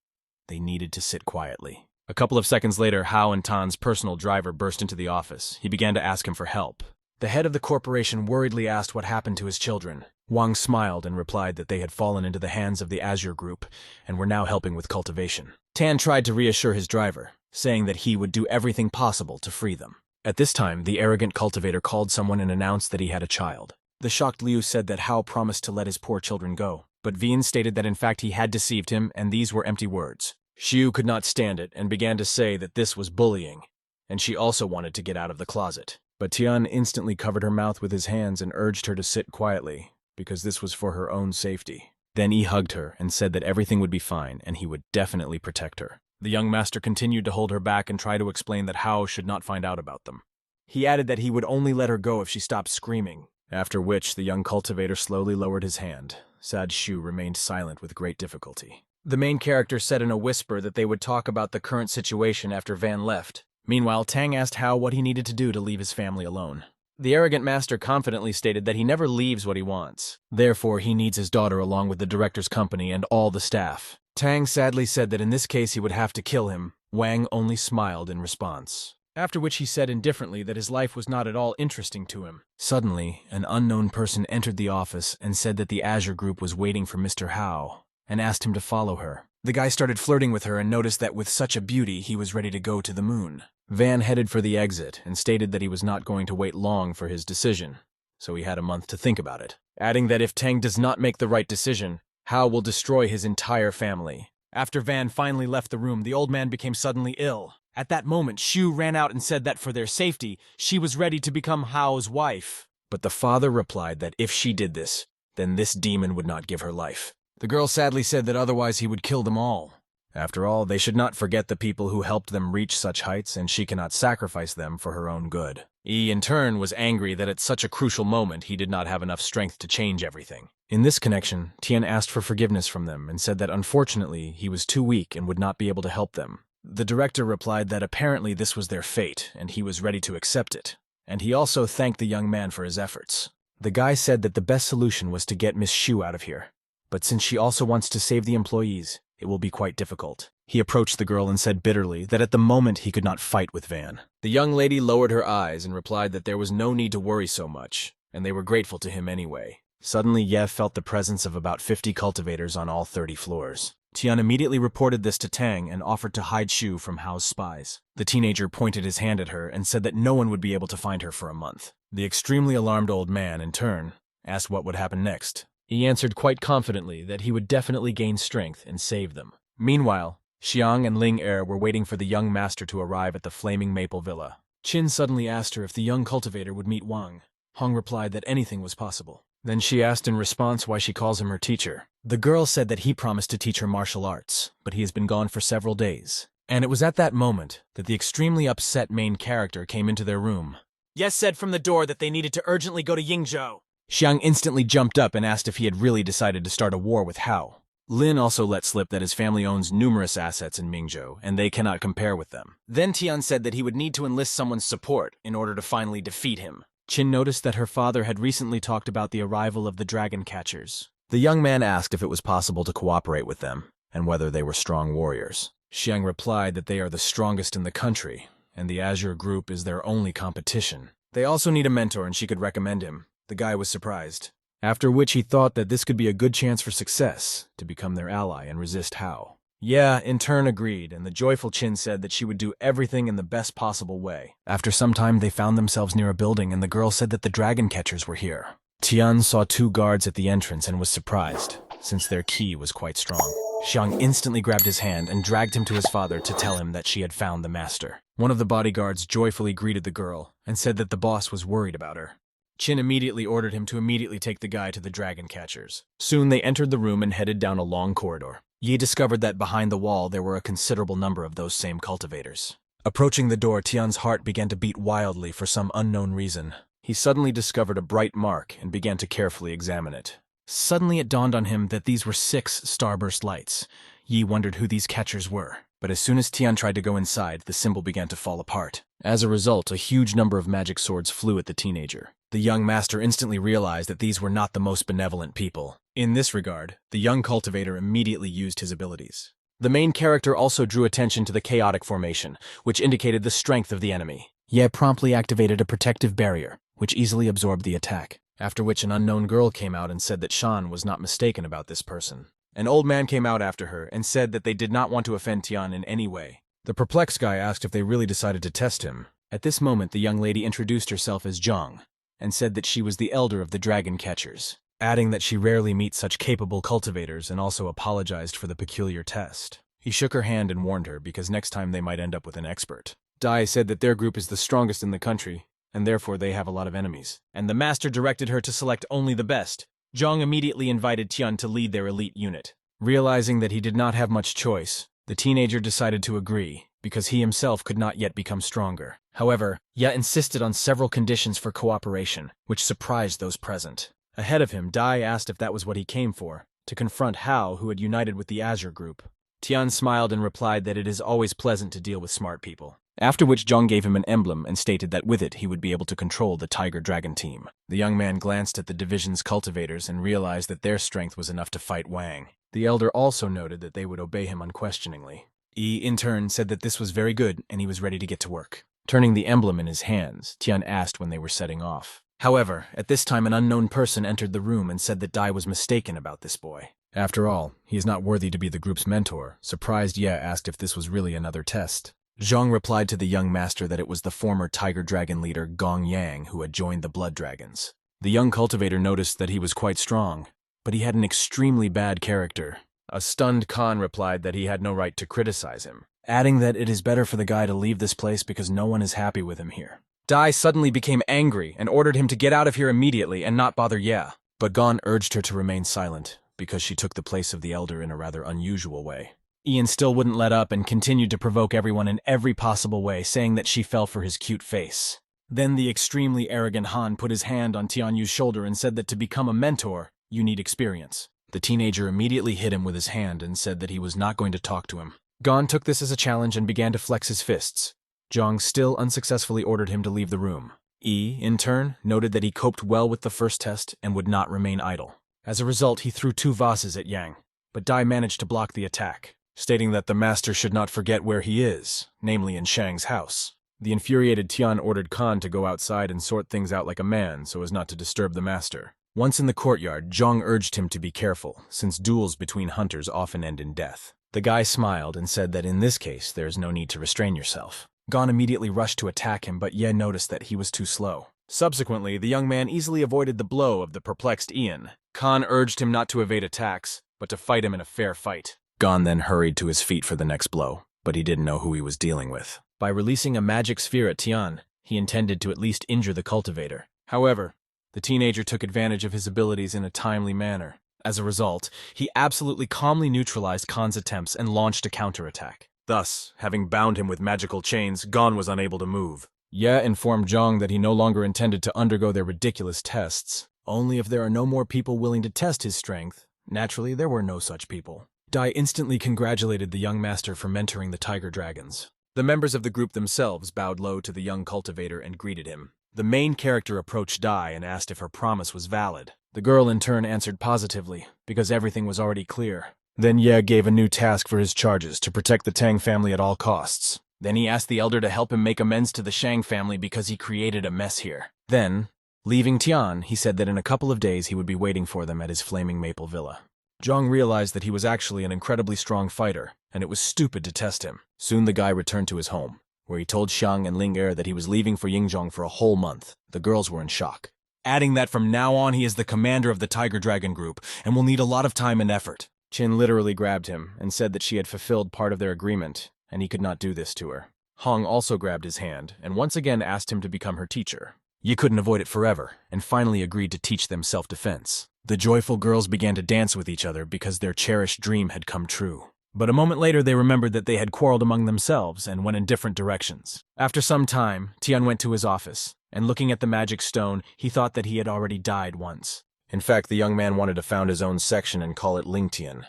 they needed to sit quietly. A couple of seconds later, Hao and Tan's personal driver burst into the office. He began to ask him for help. The head of the corporation worriedly asked what happened to his children. Wang smiled and replied that they had fallen into the hands of the Azure Group and were now helping with cultivation. Tan tried to reassure his driver, saying that he would do everything possible to free them. At this time, the arrogant cultivator called someone and announced that he had a child. The shocked Liu said that Hao promised to let his poor children go, but Vian stated that in fact he had deceived him and these were empty words. Xiu could not stand it and began to say that this was bullying, and she also wanted to get out of the closet. But Tian instantly covered her mouth with his hands and urged her to sit quietly, because this was for her own safety. Then he hugged her and said that everything would be fine and he would definitely protect her. The young master continued to hold her back and try to explain that Hao should not find out about them. He added that he would only let her go if she stopped screaming, after which the young cultivator slowly lowered his hand. Sad Shu remained silent with great difficulty. The main character said in a whisper that they would talk about the current situation after Van left. Meanwhile, Tang asked Hao what he needed to do to leave his family alone. The arrogant master confidently stated that he never leaves what he wants. Therefore, he needs his daughter along with the director's company and all the staff. Tang sadly said that in this case he would have to kill him. Wang only smiled in response. After which he said indifferently that his life was not at all interesting to him. Suddenly, an unknown person entered the office and said that the Azure Group was waiting for Mr. Hao and asked him to follow her. The guy started flirting with her and noticed that with such a beauty he was ready to go to the moon. Van headed for the exit and stated that he was not going to wait long for his decision, so he had a month to think about it, adding that if Tang does not make the right decision, Hao will destroy his entire family. After Van finally left the room, the old man became suddenly ill. At that moment, Shu ran out and said that for their safety, she was ready to become Hao's wife. But the father replied that if she did this, then this demon would not give her life. The girl sadly said that otherwise he would kill them all. After all, they should not forget the people who helped them reach such heights, and she cannot sacrifice them for her own good. Yi, in turn, was angry that at such a crucial moment he did not have enough strength to change everything. In this connection, Tian asked for forgiveness from them and said that unfortunately he was too weak and would not be able to help them. The director replied that apparently this was their fate, and he was ready to accept it. And he also thanked the young man for his efforts. The guy said that the best solution was to get Miss Shu out of here. But since she also wants to save the employees, it will be quite difficult. He approached the girl and said bitterly that at the moment he could not fight with Van. The young lady lowered her eyes and replied that there was no need to worry so much, and they were grateful to him anyway. Suddenly, Ye felt the presence of about 50 cultivators on all 30 floors. Tian immediately reported this to Tang and offered to hide Shu from Hao's spies. The teenager pointed his hand at her and said that no one would be able to find her for a month. The extremely alarmed old man, in turn, asked what would happen next. He answered quite confidently that he would definitely gain strength and save them. Meanwhile, Xiang and Ling Er were waiting for the young master to arrive at the Flaming Maple Villa. Qin suddenly asked her if the young cultivator would meet Wang. Hong replied that anything was possible. Then she asked in response why she calls him her teacher. The girl said that he promised to teach her martial arts, but he has been gone for several days. And it was at that moment that the extremely upset main character came into their room. Yes said from the door that they needed to urgently go to Yingzhou. Xiang instantly jumped up and asked if he had really decided to start a war with Hao. Lin also let slip that his family owns numerous assets in Mingzhou, and they cannot compare with them. Then Tian said that he would need to enlist someone's support in order to finally defeat him. Qin noticed that her father had recently talked about the arrival of the dragon catchers. The young man asked if it was possible to cooperate with them, and whether they were strong warriors. Xiang replied that they are the strongest in the country, and the Azure Group is their only competition. They also need a mentor and she could recommend him. The guy was surprised. After which he thought that this could be a good chance for success, to become their ally and resist Hao. Yeah, in turn agreed, and the joyful Qin said that she would do everything in the best possible way. After some time they found themselves near a building and the girl said that the dragon catchers were here. Tian saw 2 guards at the entrance and was surprised, since their ki was quite strong. Xiang instantly grabbed his hand and dragged him to his father to tell him that she had found the master. One of the bodyguards joyfully greeted the girl and said that the boss was worried about her. Qin immediately ordered him to immediately take the guy to the dragon catchers. Soon they entered the room and headed down a long corridor. Yi discovered that behind the wall there were a considerable number of those same cultivators. Approaching the door, Tian's heart began to beat wildly for some unknown reason. he suddenly discovered a bright mark and began to carefully examine it. Suddenly it dawned on him that these were 6 starburst lights. Yi wondered who these catchers were. But as soon as Tian tried to go inside, the symbol began to fall apart. As a result, a huge number of magic swords flew at the teenager. The young master instantly realized that these were not the most benevolent people. In this regard, the young cultivator immediately used his abilities. The main character also drew attention to the chaotic formation, which indicated the strength of the enemy. Ye promptly activated a protective barrier, which easily absorbed the attack, after which an unknown girl came out and said that Shan was not mistaken about this person. An old man came out after her and said that they did not want to offend Tian in any way. The perplexed guy asked if they really decided to test him. At this moment, the young lady introduced herself as Zhang and said that she was the elder of the dragon catchers, adding that she rarely meets such capable cultivators, and also apologized for the peculiar test. He shook her hand and warned her because next time they might end up with an expert. Dai said that their group is the strongest in the country, and therefore they have a lot of enemies. And the master directed her to select only the best. Zhang immediately invited Tian to lead their elite unit. Realizing that he did not have much choice, the teenager decided to agree, because he himself could not yet become stronger. However, Ye insisted on several conditions for cooperation, which surprised those present. Ahead of him, Dai asked if that was what he came for, to confront Hao, who had united with the Azure group. Tian smiled and replied that it is always pleasant to deal with smart people. After which Zhang gave him an emblem and stated that with it he would be able to control the Tiger Dragon team. The young man glanced at the division's cultivators and realized that their strength was enough to fight Wang. The elder also noted that they would obey him unquestioningly. Yi, in turn, said that this was very good and he was ready to get to work. Turning the emblem in his hands, Tian asked when they were setting off. However, at this time an unknown person entered the room and said that Dai was mistaken about this boy. After all, he is not worthy to be the group's mentor. Surprised, Ye asked if this was really another test. Zhang replied to the young master that it was the former Tiger Dragon leader Gong Yang who had joined the Blood Dragons. The young cultivator noticed that he was quite strong, but he had an extremely bad character. A stunned Khan replied that he had no right to criticize him, adding that it is better for the guy to leave this place because no one is happy with him here. Dai suddenly became angry and ordered him to get out of here immediately and not bother Ye. But Gon urged her to remain silent because she took the place of the elder in a rather unusual way. Ian still wouldn't let up and continued to provoke everyone in every possible way, saying that she fell for his cute face. Then the extremely arrogant Han put his hand on Tianyu's shoulder and said that to become a mentor, you need experience. The teenager immediately hit him with his hand and said that he was not going to talk to him. Gon took this as a challenge and began to flex his fists. Zhang still unsuccessfully ordered him to leave the room. Yi, in turn, noted that he coped well with the first test and would not remain idle. As a result, he threw 2 vases at Yang, but Dai managed to block the attack, stating that the master should not forget where he is, namely in Shang's house. The infuriated Tian ordered Khan to go outside and sort things out like a man so as not to disturb the master. Once in the courtyard, Zhang urged him to be careful, since duels between hunters often end in death. The guy smiled and said that in this case there is no need to restrain yourself. Gon immediately rushed to attack him, but Ye noticed that he was too slow. Subsequently, the young man easily avoided the blow of the perplexed Ian. Khan urged him not to evade attacks, but to fight him in a fair fight. Gon then hurried to his feet for the next blow, but he didn't know who he was dealing with. By releasing a magic sphere at Tian, he intended to at least injure the cultivator. However, the teenager took advantage of his abilities in a timely manner. As a result, he absolutely calmly neutralized Khan's attempts and launched a counterattack. Thus, having bound him with magical chains, Gon was unable to move. Ye informed Zhang that he no longer intended to undergo their ridiculous tests. Only if there are no more people willing to test his strength. Naturally, there were no such people. Dai instantly congratulated the young master for mentoring the Tiger Dragons. The members of the group themselves bowed low to the young cultivator and greeted him. The main character approached Dai and asked if her promise was valid. The girl in turn answered positively, because everything was already clear. Then Ye gave a new task for his charges to protect the Tang family at all costs. Then he asked the elder to help him make amends to the Shang family because he created a mess here. Then, leaving Tian, he said that in a couple of days he would be waiting for them at his flaming maple villa. Zhang realized that he was actually an incredibly strong fighter, and it was stupid to test him. Soon the guy returned to his home, where he told Xiang and Ling Er that he was leaving for Yingzhong for a whole month. The girls were in shock, adding that from now on he is the commander of the Tiger Dragon group and will need a lot of time and effort. Qin literally grabbed him and said that she had fulfilled part of their agreement, and he could not do this to her. Hong also grabbed his hand and once again asked him to become her teacher. Yi couldn't avoid it forever, and finally agreed to teach them self-defense. The joyful girls began to dance with each other because their cherished dream had come true. But a moment later they remembered that they had quarreled among themselves and went in different directions. After some time, Tian went to his office, and looking at the magic stone, he thought that he had already died once. In fact, the young man wanted to found his own section and call it Lingtian.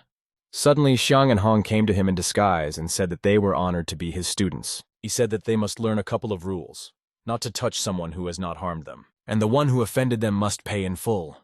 Suddenly, Xiang and Hong came to him in disguise and said that they were honored to be his students. He said that they must learn a couple of rules: not to touch someone who has not harmed them, and the one who offended them must pay in full.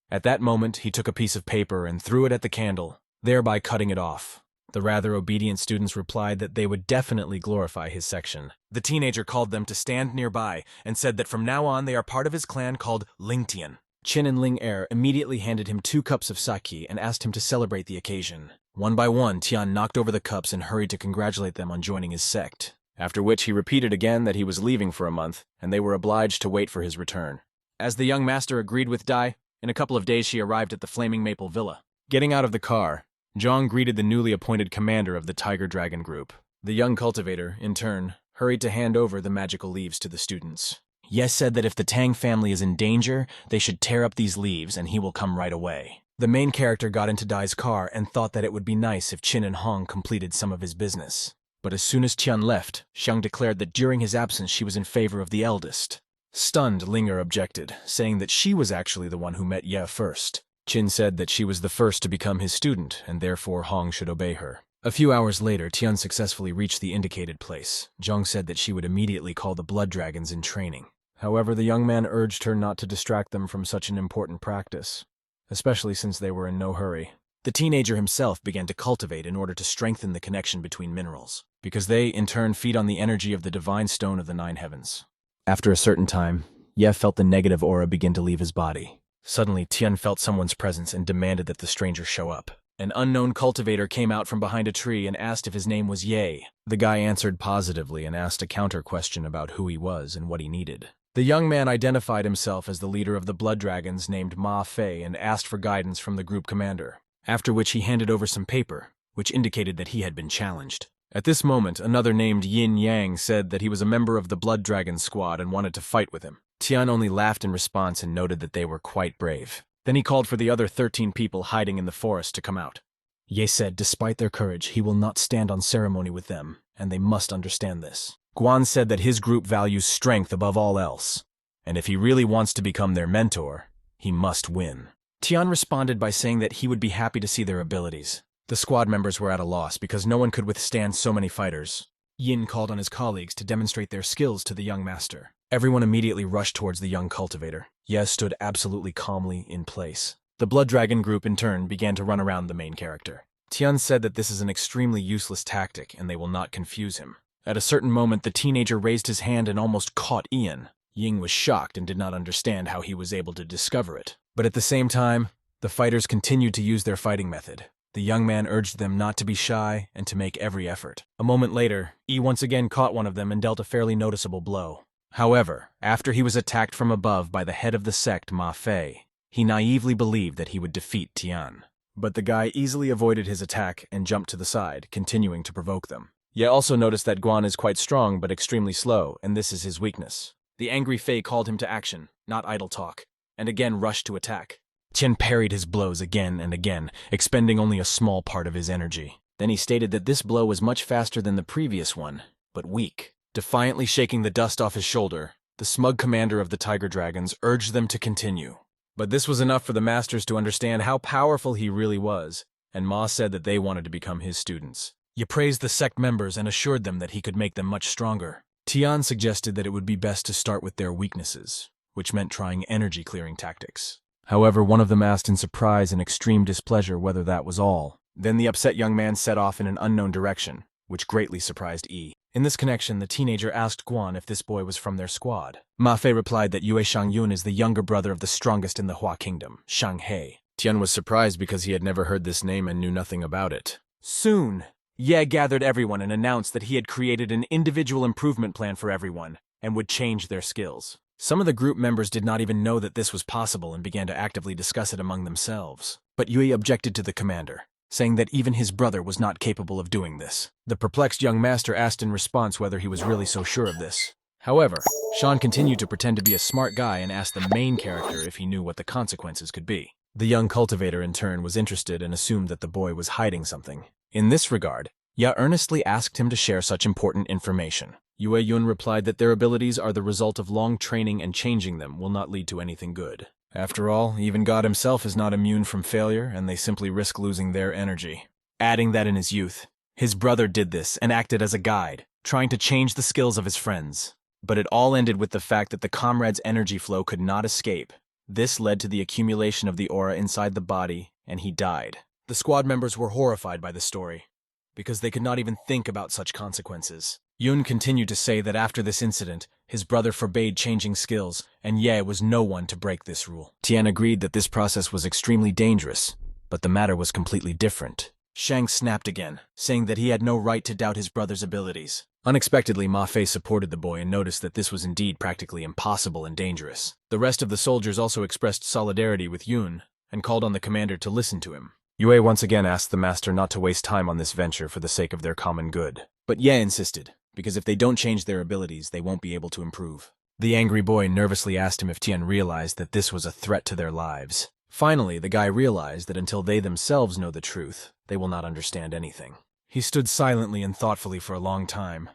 At that moment, he took a piece of paper and threw it at the candle, thereby cutting it off. The rather obedient students replied that they would definitely glorify his section. The teenager called them to stand nearby and said that from now on they are part of his clan called Lingtian. Qin and Ling Er immediately handed him 2 cups of sake and asked him to celebrate the occasion. One by one, Tian knocked over the cups and hurried to congratulate them on joining his sect, after which he repeated again that he was leaving for a month, and they were obliged to wait for his return. As the young master agreed with Dai, in a couple of days she arrived at the Flaming Maple Villa. Getting out of the car, Zhang greeted the newly appointed commander of the Tiger Dragon group. The young cultivator, in turn, hurried to hand over the magical leaves to the students. Ye said that if the Tang family is in danger, they should tear up these leaves and he will come right away. The main character got into Dai's car and thought that it would be nice if Qin and Hong completed some of his business. But as soon as Tian left, Xiang declared that during his absence she was in favor of the eldest. Stunned, Linger objected, saying that she was actually the one who met Ye first. Qin said that she was the first to become his student, and therefore Hong should obey her. A few hours later, Tian successfully reached the indicated place. Zhang said that she would immediately call the blood dragons in training. However, the young man urged her not to distract them from such an important practice, especially since they were in no hurry. The teenager himself began to cultivate in order to strengthen the connection between minerals, because they, in turn, feed on the energy of the divine stone of the 9 heavens. After a certain time, Ye felt the negative aura begin to leave his body. Suddenly, Tian felt someone's presence and demanded that the stranger show up. An unknown cultivator came out from behind a tree and asked if his name was Ye. The guy answered positively and asked a counter question about who he was and what he needed. The young man identified himself as the leader of the blood dragons named Ma Fei and asked for guidance from the group commander, after which he handed over some paper, which indicated that he had been challenged. At this moment, another named Yin Yang said that he was a member of the blood dragon squad and wanted to fight with him. Tian only laughed in response and noted that they were quite brave. Then he called for the other 13 people hiding in the forest to come out. Ye said despite their courage, he will not stand on ceremony with them, and they must understand this. Guan said that his group values strength above all else, and if he really wants to become their mentor, he must win. Tian responded by saying that he would be happy to see their abilities. The squad members were at a loss because no one could withstand so many fighters. Yin called on his colleagues to demonstrate their skills to the young master. Everyone immediately rushed towards the young cultivator. Ye stood absolutely calmly in place. The blood dragon group, in turn, began to run around the main character. Tian said that this is an extremely useless tactic and they will not confuse him. At a certain moment, the teenager raised his hand and almost caught Ian. Ying was shocked and did not understand how he was able to discover it. But at the same time, the fighters continued to use their fighting method. The young man urged them not to be shy and to make every effort. A moment later, Yi once again caught one of them and dealt a fairly noticeable blow. However, after he was attacked from above by the head of the sect, Ma Fei, he naively believed that he would defeat Tian. But the guy easily avoided his attack and jumped to the side, continuing to provoke them. Ye also noticed that Guan is quite strong but extremely slow, and this is his weakness. The angry Fei called him to action, not idle talk, and again rushed to attack. Chen parried his blows again and again, expending only a small part of his energy. Then he stated that this blow was much faster than the previous one, but weak. Defiantly shaking the dust off his shoulder, the smug commander of the Tiger Dragons urged them to continue. But this was enough for the masters to understand how powerful he really was, and Ma said that they wanted to become his students. Ye praised the sect members and assured them that he could make them much stronger. Tian suggested that it would be best to start with their weaknesses, which meant trying energy-clearing tactics. However, one of them asked in surprise and extreme displeasure whether that was all. Then the upset young man set off in an unknown direction, which greatly surprised Yi. In this connection, the teenager asked Guan if this boy was from their squad. Ma Fei replied that Yue Shangyun is the younger brother of the strongest in the Hua Kingdom, Shang He. Tian was surprised because he had never heard this name and knew nothing about it. Soon, Ye gathered everyone and announced that he had created an individual improvement plan for everyone and would change their skills. Some of the group members did not even know that this was possible and began to actively discuss it among themselves. But Yue objected to the commander, saying that even his brother was not capable of doing this. The perplexed young master asked in response whether he was really so sure of this. However, Sean continued to pretend to be a smart guy and asked the main character if he knew what the consequences could be. The young cultivator in turn was interested and assumed that the boy was hiding something. In this regard, Ye earnestly asked him to share such important information. Yun replied that their abilities are the result of long training and changing them will not lead to anything good. After all, even God himself is not immune from failure, and they simply risk losing their energy. Adding that in his youth, his brother did this and acted as a guide, trying to change the skills of his friends. But it all ended with the fact that the comrade's energy flow could not escape. This led to the accumulation of the aura inside the body, and he died. The squad members were horrified by the story, because they could not even think about such consequences. Yun continued to say that after this incident, his brother forbade changing skills, and Ye was no one to break this rule. Tian agreed that this process was extremely dangerous, but the matter was completely different. Shang snapped again, saying that he had no right to doubt his brother's abilities. Unexpectedly, Ma Fei supported the boy and noticed that this was indeed practically impossible and dangerous. The rest of the soldiers also expressed solidarity with Yun and called on the commander to listen to him. Yue once again asked the master not to waste time on this venture for the sake of their common good. But Ye insisted, because if they don't change their abilities, they won't be able to improve. The angry boy nervously asked him if Tian realized that this was a threat to their lives. Finally, the guy realized that until they themselves know the truth, they will not understand anything. He stood silently and thoughtfully for a long time.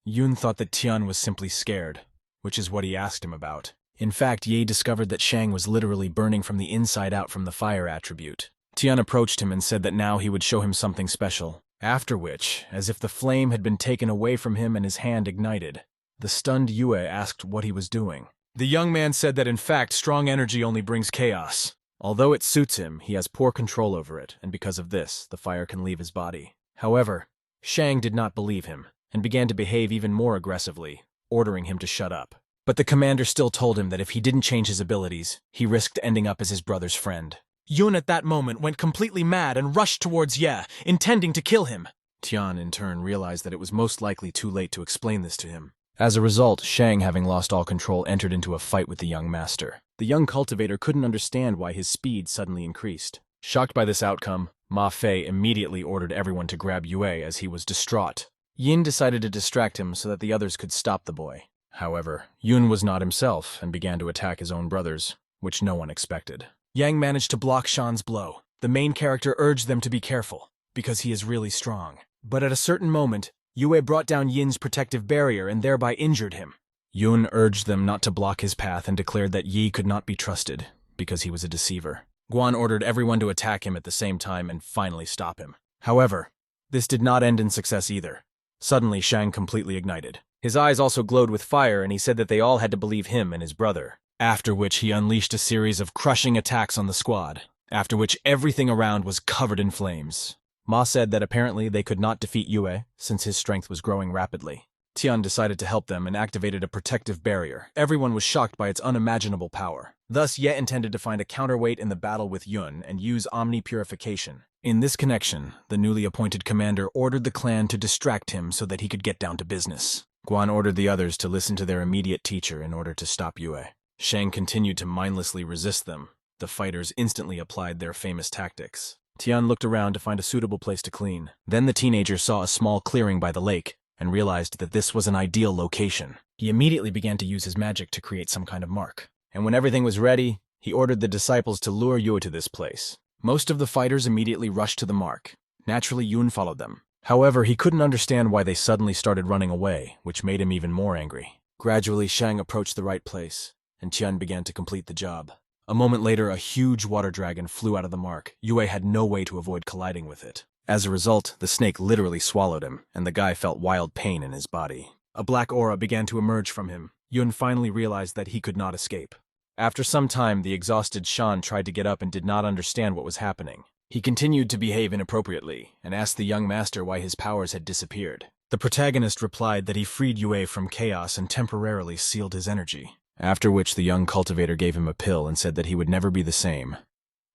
Yun thought that Tian was simply scared, which is what he asked him about. In fact, Ye discovered that Shang was literally burning from the inside out from the fire attribute. Tian approached him and said that now he would show him something special. After which, as if the flame had been taken away from him and his hand ignited, the stunned Yue asked what he was doing. The young man said that in fact strong energy only brings chaos. Although it suits him, he has poor control over it, and because of this, the fire can leave his body. However, Shang did not believe him, and began to behave even more aggressively, ordering him to shut up. But the commander still told him that if he didn't change his abilities, he risked ending up as his brother's friend. Yun at that moment went completely mad and rushed towards Ye, intending to kill him. Tian, in turn, realized that it was most likely too late to explain this to him. As a result, Shang, having lost all control, entered into a fight with the young master. The young cultivator couldn't understand why his speed suddenly increased. Shocked by this outcome, Ma Fei immediately ordered everyone to grab Yue as he was distraught. Yin decided to distract him so that the others could stop the boy. However, Yun was not himself and began to attack his own brothers, which no one expected. Yang managed to block Shan's blow. The main character urged them to be careful, because he is really strong. But at a certain moment, Yue brought down Yin's protective barrier and thereby injured him. Yun urged them not to block his path and declared that Yi could not be trusted, because he was a deceiver. Guan ordered everyone to attack him at the same time and finally stop him. However, this did not end in success either. Suddenly, Shang completely ignited. His eyes also glowed with fire, and he said that they all had to believe him and his brother. After which he unleashed a series of crushing attacks on the squad, after which everything around was covered in flames. Ma said that apparently they could not defeat Yue, since his strength was growing rapidly. Tian decided to help them and activated a protective barrier. Everyone was shocked by its unimaginable power. Thus, Ye intended to find a counterweight in the battle with Yun and use omni-purification. In this connection, the newly appointed commander ordered the clan to distract him so that he could get down to business. Guan ordered the others to listen to their immediate teacher in order to stop Yue. Shang continued to mindlessly resist them. The fighters instantly applied their famous tactics. Tian looked around to find a suitable place to clean. Then the teenager saw a small clearing by the lake and realized that this was an ideal location. He immediately began to use his magic to create some kind of mark. And when everything was ready, he ordered the disciples to lure Yue to this place. Most of the fighters immediately rushed to the mark. Naturally, Yun followed them. However, he couldn't understand why they suddenly started running away, which made him even more angry. Gradually, Shang approached the right place, and Tian began to complete the job. A moment later, a huge water dragon flew out of the mark. Yue had no way to avoid colliding with it. As a result, the snake literally swallowed him, and the guy felt wild pain in his body. A black aura began to emerge from him. Yun finally realized that he could not escape. After some time, the exhausted Shan tried to get up and did not understand what was happening. He continued to behave inappropriately, and asked the young master why his powers had disappeared. The protagonist replied that he freed Yue from chaos and temporarily sealed his energy. After which the young cultivator gave him a pill and said that he would never be the same,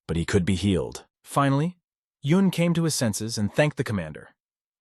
but he could be healed. Finally, Yun came to his senses and thanked the commander,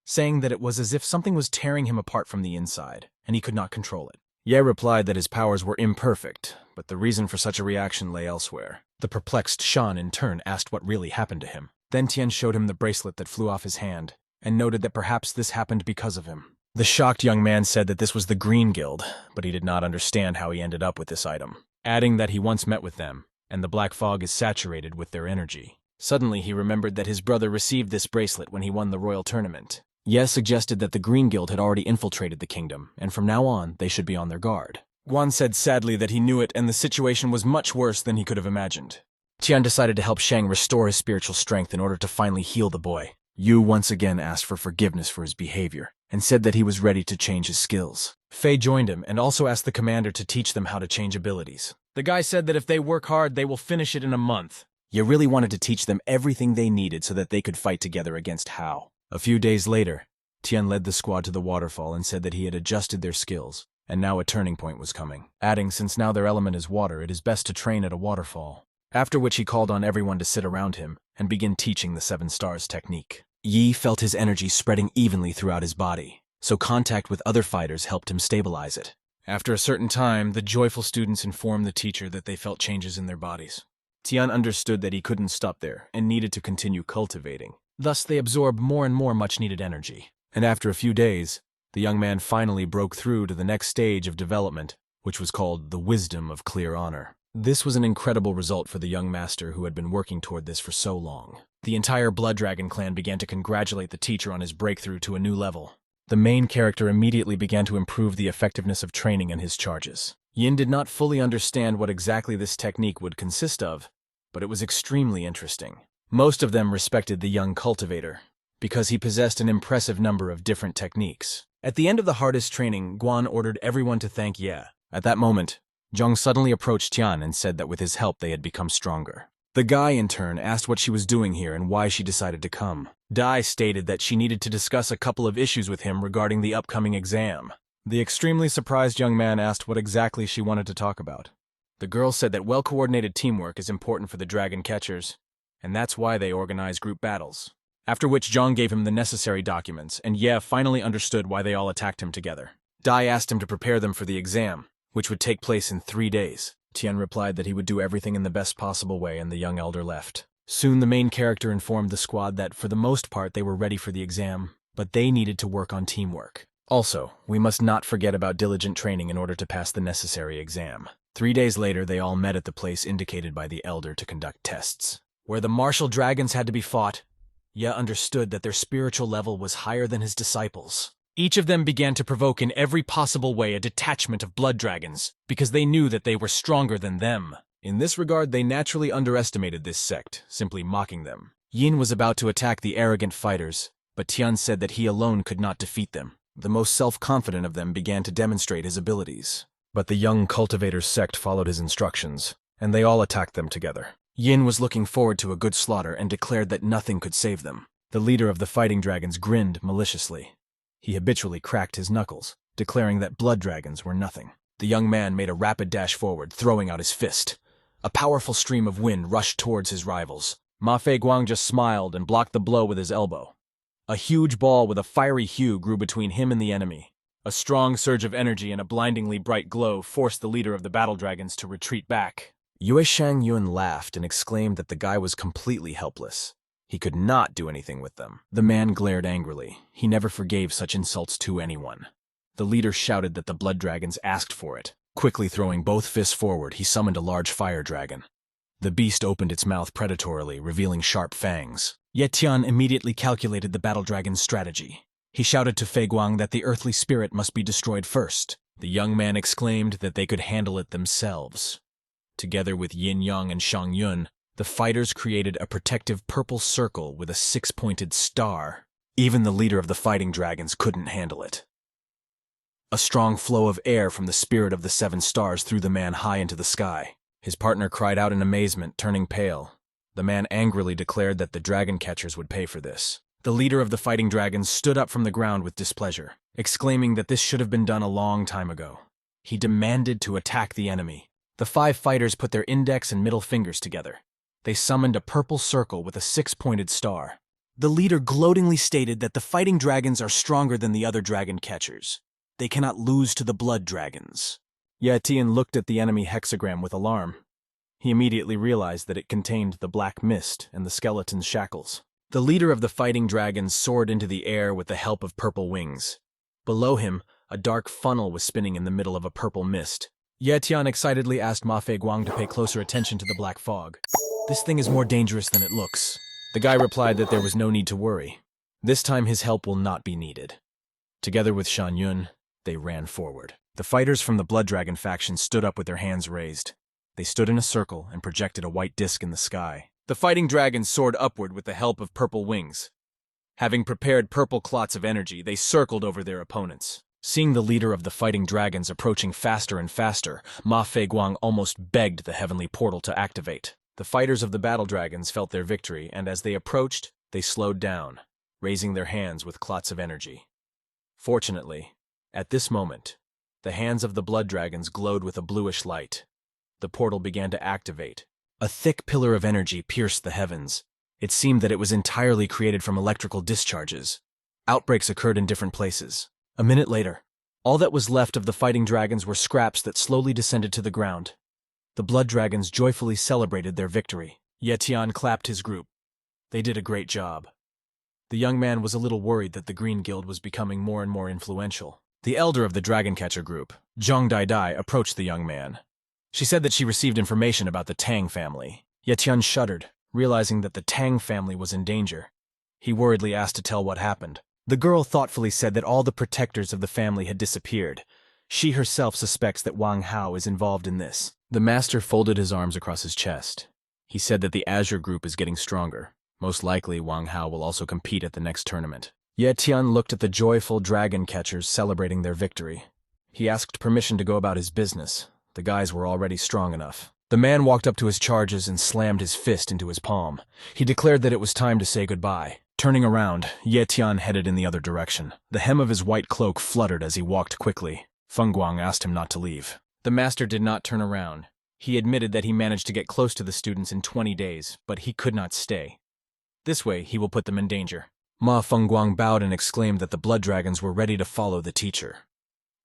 saying that it was as if something was tearing him apart from the inside, and he could not control it. Ye replied that his powers were imperfect, but the reason for such a reaction lay elsewhere. The perplexed Shan in turn asked what really happened to him. Then Tian showed him the bracelet that flew off his hand, and noted that perhaps this happened because of him. The shocked young man said that this was the Green Guild, but he did not understand how he ended up with this item, adding that he once met with them, and the black fog is saturated with their energy. Suddenly he remembered that his brother received this bracelet when he won the royal tournament. Ye suggested that the Green Guild had already infiltrated the kingdom, and from now on, they should be on their guard. Guan said sadly that he knew it and the situation was much worse than he could have imagined. Tian decided to help Shang restore his spiritual strength in order to finally heal the boy. Yu once again asked for forgiveness for his behavior, and said that he was ready to change his skills. Fei joined him and also asked the commander to teach them how to change abilities. The guy said that if they work hard, they will finish it in a month. You really wanted to teach them everything they needed so that they could fight together against Hao. A few days later, Tian led the squad to the waterfall and said that he had adjusted their skills, and now a turning point was coming, adding since now their element is water, it is best to train at a waterfall. After which he called on everyone to sit around him and begin teaching the 7 stars technique. Yi felt his energy spreading evenly throughout his body, so contact with other fighters helped him stabilize it. After a certain time, the joyful students informed the teacher that they felt changes in their bodies. Tian understood that he couldn't stop there and needed to continue cultivating. Thus, they absorbed more and more much-needed energy. And after a few days, the young man finally broke through to the next stage of development, which was called the Wisdom of Clear Honor. This was an incredible result for the young master who had been working toward this for so long. The entire Blood Dragon clan began to congratulate the teacher on his breakthrough to a new level. The main character immediately began to improve the effectiveness of training and his charges. Yin did not fully understand what exactly this technique would consist of, but it was extremely interesting. Most of them respected the young cultivator, because he possessed an impressive number of different techniques. At the end of the hardest training, Guan ordered everyone to thank Ye. At that moment, Zhang suddenly approached Tian and said that with his help they had become stronger. The guy, in turn, asked what she was doing here and why she decided to come. Dai stated that she needed to discuss a couple of issues with him regarding the upcoming exam. The extremely surprised young man asked what exactly she wanted to talk about. The girl said that well-coordinated teamwork is important for the dragon catchers, and that's why they organize group battles. After which Zhang gave him the necessary documents, and Ye finally understood why they all attacked him together. Dai asked him to prepare them for the exam, which would take place in 3 days. Tian replied that he would do everything in the best possible way, and the young elder left. Soon the main character informed the squad that for the most part they were ready for the exam, but they needed to work on teamwork. Also, we must not forget about diligent training in order to pass the necessary exam. 3 days later, they all met at the place indicated by the elder to conduct tests. Where the martial dragons had to be fought, Ye understood that their spiritual level was higher than his disciples. Each of them began to provoke in every possible way a detachment of blood dragons, because they knew that they were stronger than them. In this regard, they naturally underestimated this sect, simply mocking them. Yin was about to attack the arrogant fighters, but Tian said that he alone could not defeat them. The most self-confident of them began to demonstrate his abilities. But the young cultivator's sect followed his instructions, and they all attacked them together. Yin was looking forward to a good slaughter and declared that nothing could save them. The leader of the fighting dragons grinned maliciously. He habitually cracked his knuckles, declaring that blood dragons were nothing. The young man made a rapid dash forward, throwing out his fist. A powerful stream of wind rushed towards his rivals. Ma Fei Guang just smiled and blocked the blow with his elbow. A huge ball with a fiery hue grew between him and the enemy. A strong surge of energy and a blindingly bright glow forced the leader of the battle dragons to retreat back. Yue Shang Yun laughed and exclaimed that the guy was completely helpless. He could not do anything with them. The man glared angrily. He never forgave such insults to anyone. The leader shouted that the blood dragons asked for it. Quickly throwing both fists forward, he summoned a large fire dragon. The beast opened its mouth predatorily, revealing sharp fangs. Ye Tian immediately calculated the battle dragon's strategy. He shouted to Fei Guang that the earthly spirit must be destroyed first. The young man exclaimed that they could handle it themselves. Together with Yin Yang and Shang Yun, the fighters created a protective purple circle with a 6-pointed star. Even the leader of the fighting dragons couldn't handle it. A strong flow of air from the spirit of the 7 stars threw the man high into the sky. His partner cried out in amazement, turning pale. The man angrily declared that the dragon catchers would pay for this. The leader of the fighting dragons stood up from the ground with displeasure, exclaiming that this should have been done a long time ago. He demanded to attack the enemy. The 5 fighters put their index and middle fingers together. They summoned a purple circle with a 6-pointed star. The leader gloatingly stated that the fighting dragons are stronger than the other dragon catchers. They cannot lose to the blood dragons. Ye Tian looked at the enemy hexagram with alarm. He immediately realized that it contained the black mist and the skeleton's shackles. The leader of the fighting dragons soared into the air with the help of purple wings. Below him, a dark funnel was spinning in the middle of a purple mist. Ye Tian excitedly asked Ma Fei Guang to pay closer attention to the black fog. "This thing is more dangerous than it looks." The guy replied that there was no need to worry. This time his help will not be needed. Together with Shan Yun, they ran forward. The fighters from the Blood Dragon faction stood up with their hands raised. They stood in a circle and projected a white disc in the sky. The fighting dragons soared upward with the help of purple wings. Having prepared purple clots of energy, they circled over their opponents. Seeing the leader of the fighting dragons approaching faster and faster, Ma Feiguang almost begged the heavenly portal to activate. The fighters of the battle dragons felt their victory, and as they approached, they slowed down, raising their hands with clots of energy. Fortunately, at this moment, the hands of the blood dragons glowed with a bluish light. The portal began to activate. A thick pillar of energy pierced the heavens. It seemed that it was entirely created from electrical discharges. Outbreaks occurred in different places. A minute later, all that was left of the fighting dragons were scraps that slowly descended to the ground. The blood dragons joyfully celebrated their victory. Ye Tian clapped his group. They did a great job. The young man was a little worried that the Green Guild was becoming more and more influential. The elder of the Dragon Catcher group, Zhang Dai, approached the young man. She said that she received information about the Tang family. Ye Tian shuddered, realizing that the Tang family was in danger. He worriedly asked to tell what happened. The girl thoughtfully said that all the protectors of the family had disappeared. She herself suspects that Wang Hao is involved in this. The master folded his arms across his chest. He said that the Azure group is getting stronger. Most likely, Wang Hao will also compete at the next tournament. Ye Tian looked at the joyful dragon catchers celebrating their victory. He asked permission to go about his business. The guys were already strong enough. The man walked up to his charges and slammed his fist into his palm. He declared that it was time to say goodbye. Turning around, Ye Tian headed in the other direction. The hem of his white cloak fluttered as he walked quickly. Feng Guang asked him not to leave. The master did not turn around. He admitted that he managed to get close to the students in 20 days, but he could not stay. This way, he will put them in danger. Ma Fengguang bowed and exclaimed that the blood dragons were ready to follow the teacher.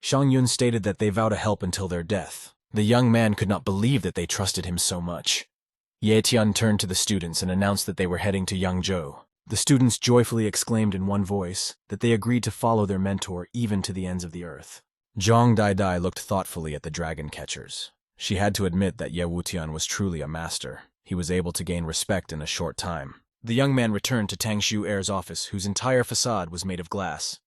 Shang Yun stated that they vow to help until their death. The young man could not believe that they trusted him so much. Ye Tian turned to the students and announced that they were heading to Yangzhou. The students joyfully exclaimed in one voice that they agreed to follow their mentor even to the ends of the earth. Zhang Dai looked thoughtfully at the dragon catchers. She had to admit that Ye Wutian was truly a master. He was able to gain respect in a short time. The young man returned to Tang Shu Air's office, whose entire facade was made of glass.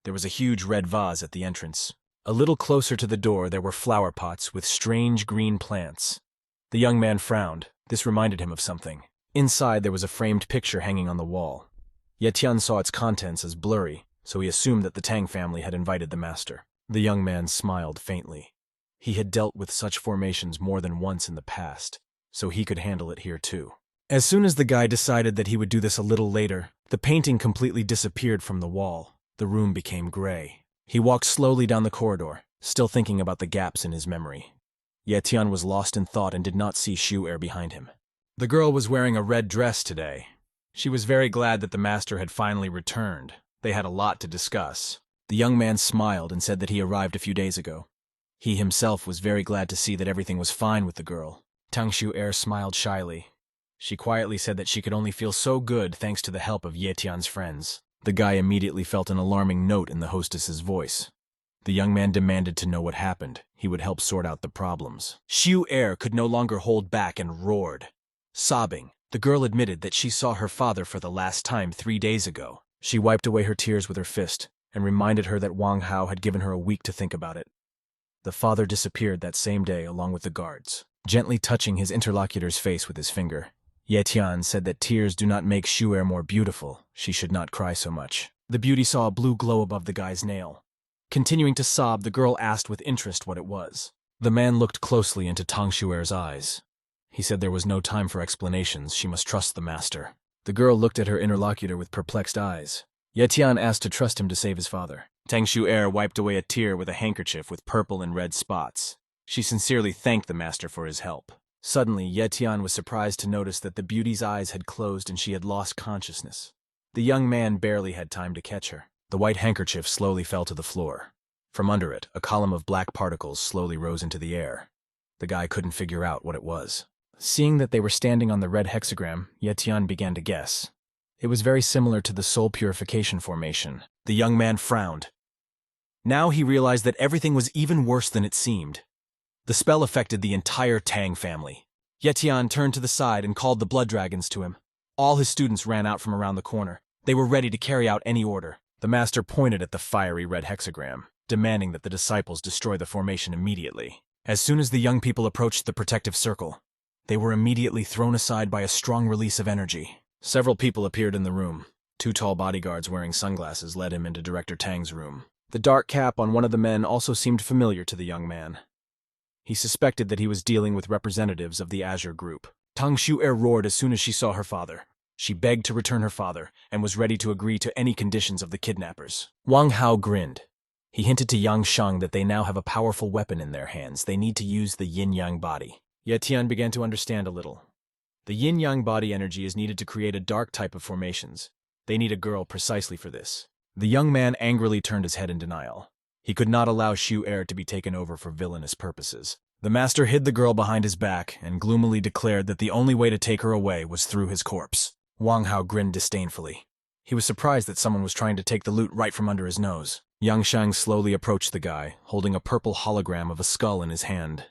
There was a huge red vase at the entrance. A little closer to the door there were flower pots with strange green plants. The young man frowned. This reminded him of something. Inside there was a framed picture hanging on the wall. Ye Tian saw its contents as blurry, so he assumed that the Tang family had invited the master. The young man smiled faintly. He had dealt with such formations more than once in the past, so he could handle it here too. As soon as the guy decided that he would do this a little later, the painting completely disappeared from the wall. The room became gray. He walked slowly down the corridor, still thinking about the gaps in his memory. Ye Tian was lost in thought and did not see Shu Er behind him. The girl was wearing a red dress today. She was very glad that the master had finally returned. They had a lot to discuss. The young man smiled and said that he arrived a few days ago. He himself was very glad to see that everything was fine with the girl. Tang Shu Er smiled shyly. She quietly said that she could only feel so good thanks to the help of Ye Tian's friends. The guy immediately felt an alarming note in the hostess's voice. The young man demanded to know what happened. He would help sort out the problems. Shu Er could no longer hold back and roared. Sobbing, the girl admitted that she saw her father for the last time 3 days ago. She wiped away her tears with her fist and reminded her that Wang Hao had given her a week to think about it. The father disappeared that same day along with the guards. Gently touching his interlocutor's face with his finger, Ye Tian said that tears do not make Shu Er more beautiful. She should not cry so much. The beauty saw a blue glow above the guy's nail. Continuing to sob, the girl asked with interest what it was. The man looked closely into Tang Shu Er's eyes. He said there was no time for explanations. She must trust the master. The girl looked at her interlocutor with perplexed eyes. Ye Tian asked to trust him to save his father. Tang Shu Er wiped away a tear with a handkerchief with purple and red spots. She sincerely thanked the master for his help. Suddenly, Ye Tian was surprised to notice that the beauty's eyes had closed and she had lost consciousness. The young man barely had time to catch her. The white handkerchief slowly fell to the floor. From under it, a column of black particles slowly rose into the air. The guy couldn't figure out what it was. Seeing that they were standing on the red hexagram, Ye Tian began to guess. It was very similar to the soul purification formation. The young man frowned. Now he realized that everything was even worse than it seemed. The spell affected the entire Tang family. Ye Tian turned to the side and called the blood dragons to him. All his students ran out from around the corner. They were ready to carry out any order. The master pointed at the fiery red hexagram, demanding that the disciples destroy the formation immediately. As soon as the young people approached the protective circle, they were immediately thrown aside by a strong release of energy. Several people appeared in the room. 2 tall bodyguards wearing sunglasses led him into Director Tang's room. The dark cap on one of the men also seemed familiar to the young man. He suspected that he was dealing with representatives of the Azure Group. Tang Shu-er roared as soon as she saw her father. She begged to return her father and was ready to agree to any conditions of the kidnappers. Wang Hao grinned. He hinted to Yang Shang that they now have a powerful weapon in their hands. They need to use the yin-yang body. Ye Tian began to understand a little. The yin-yang body energy is needed to create a dark type of formations. They need a girl precisely for this. The young man angrily turned his head in denial. He could not allow Shu-er to be taken over for villainous purposes. The master hid the girl behind his back and gloomily declared that the only way to take her away was through his corpse. Wang Hao grinned disdainfully. He was surprised that someone was trying to take the loot right from under his nose. Yang Shang slowly approached the guy, holding a purple hologram of a skull in his hand.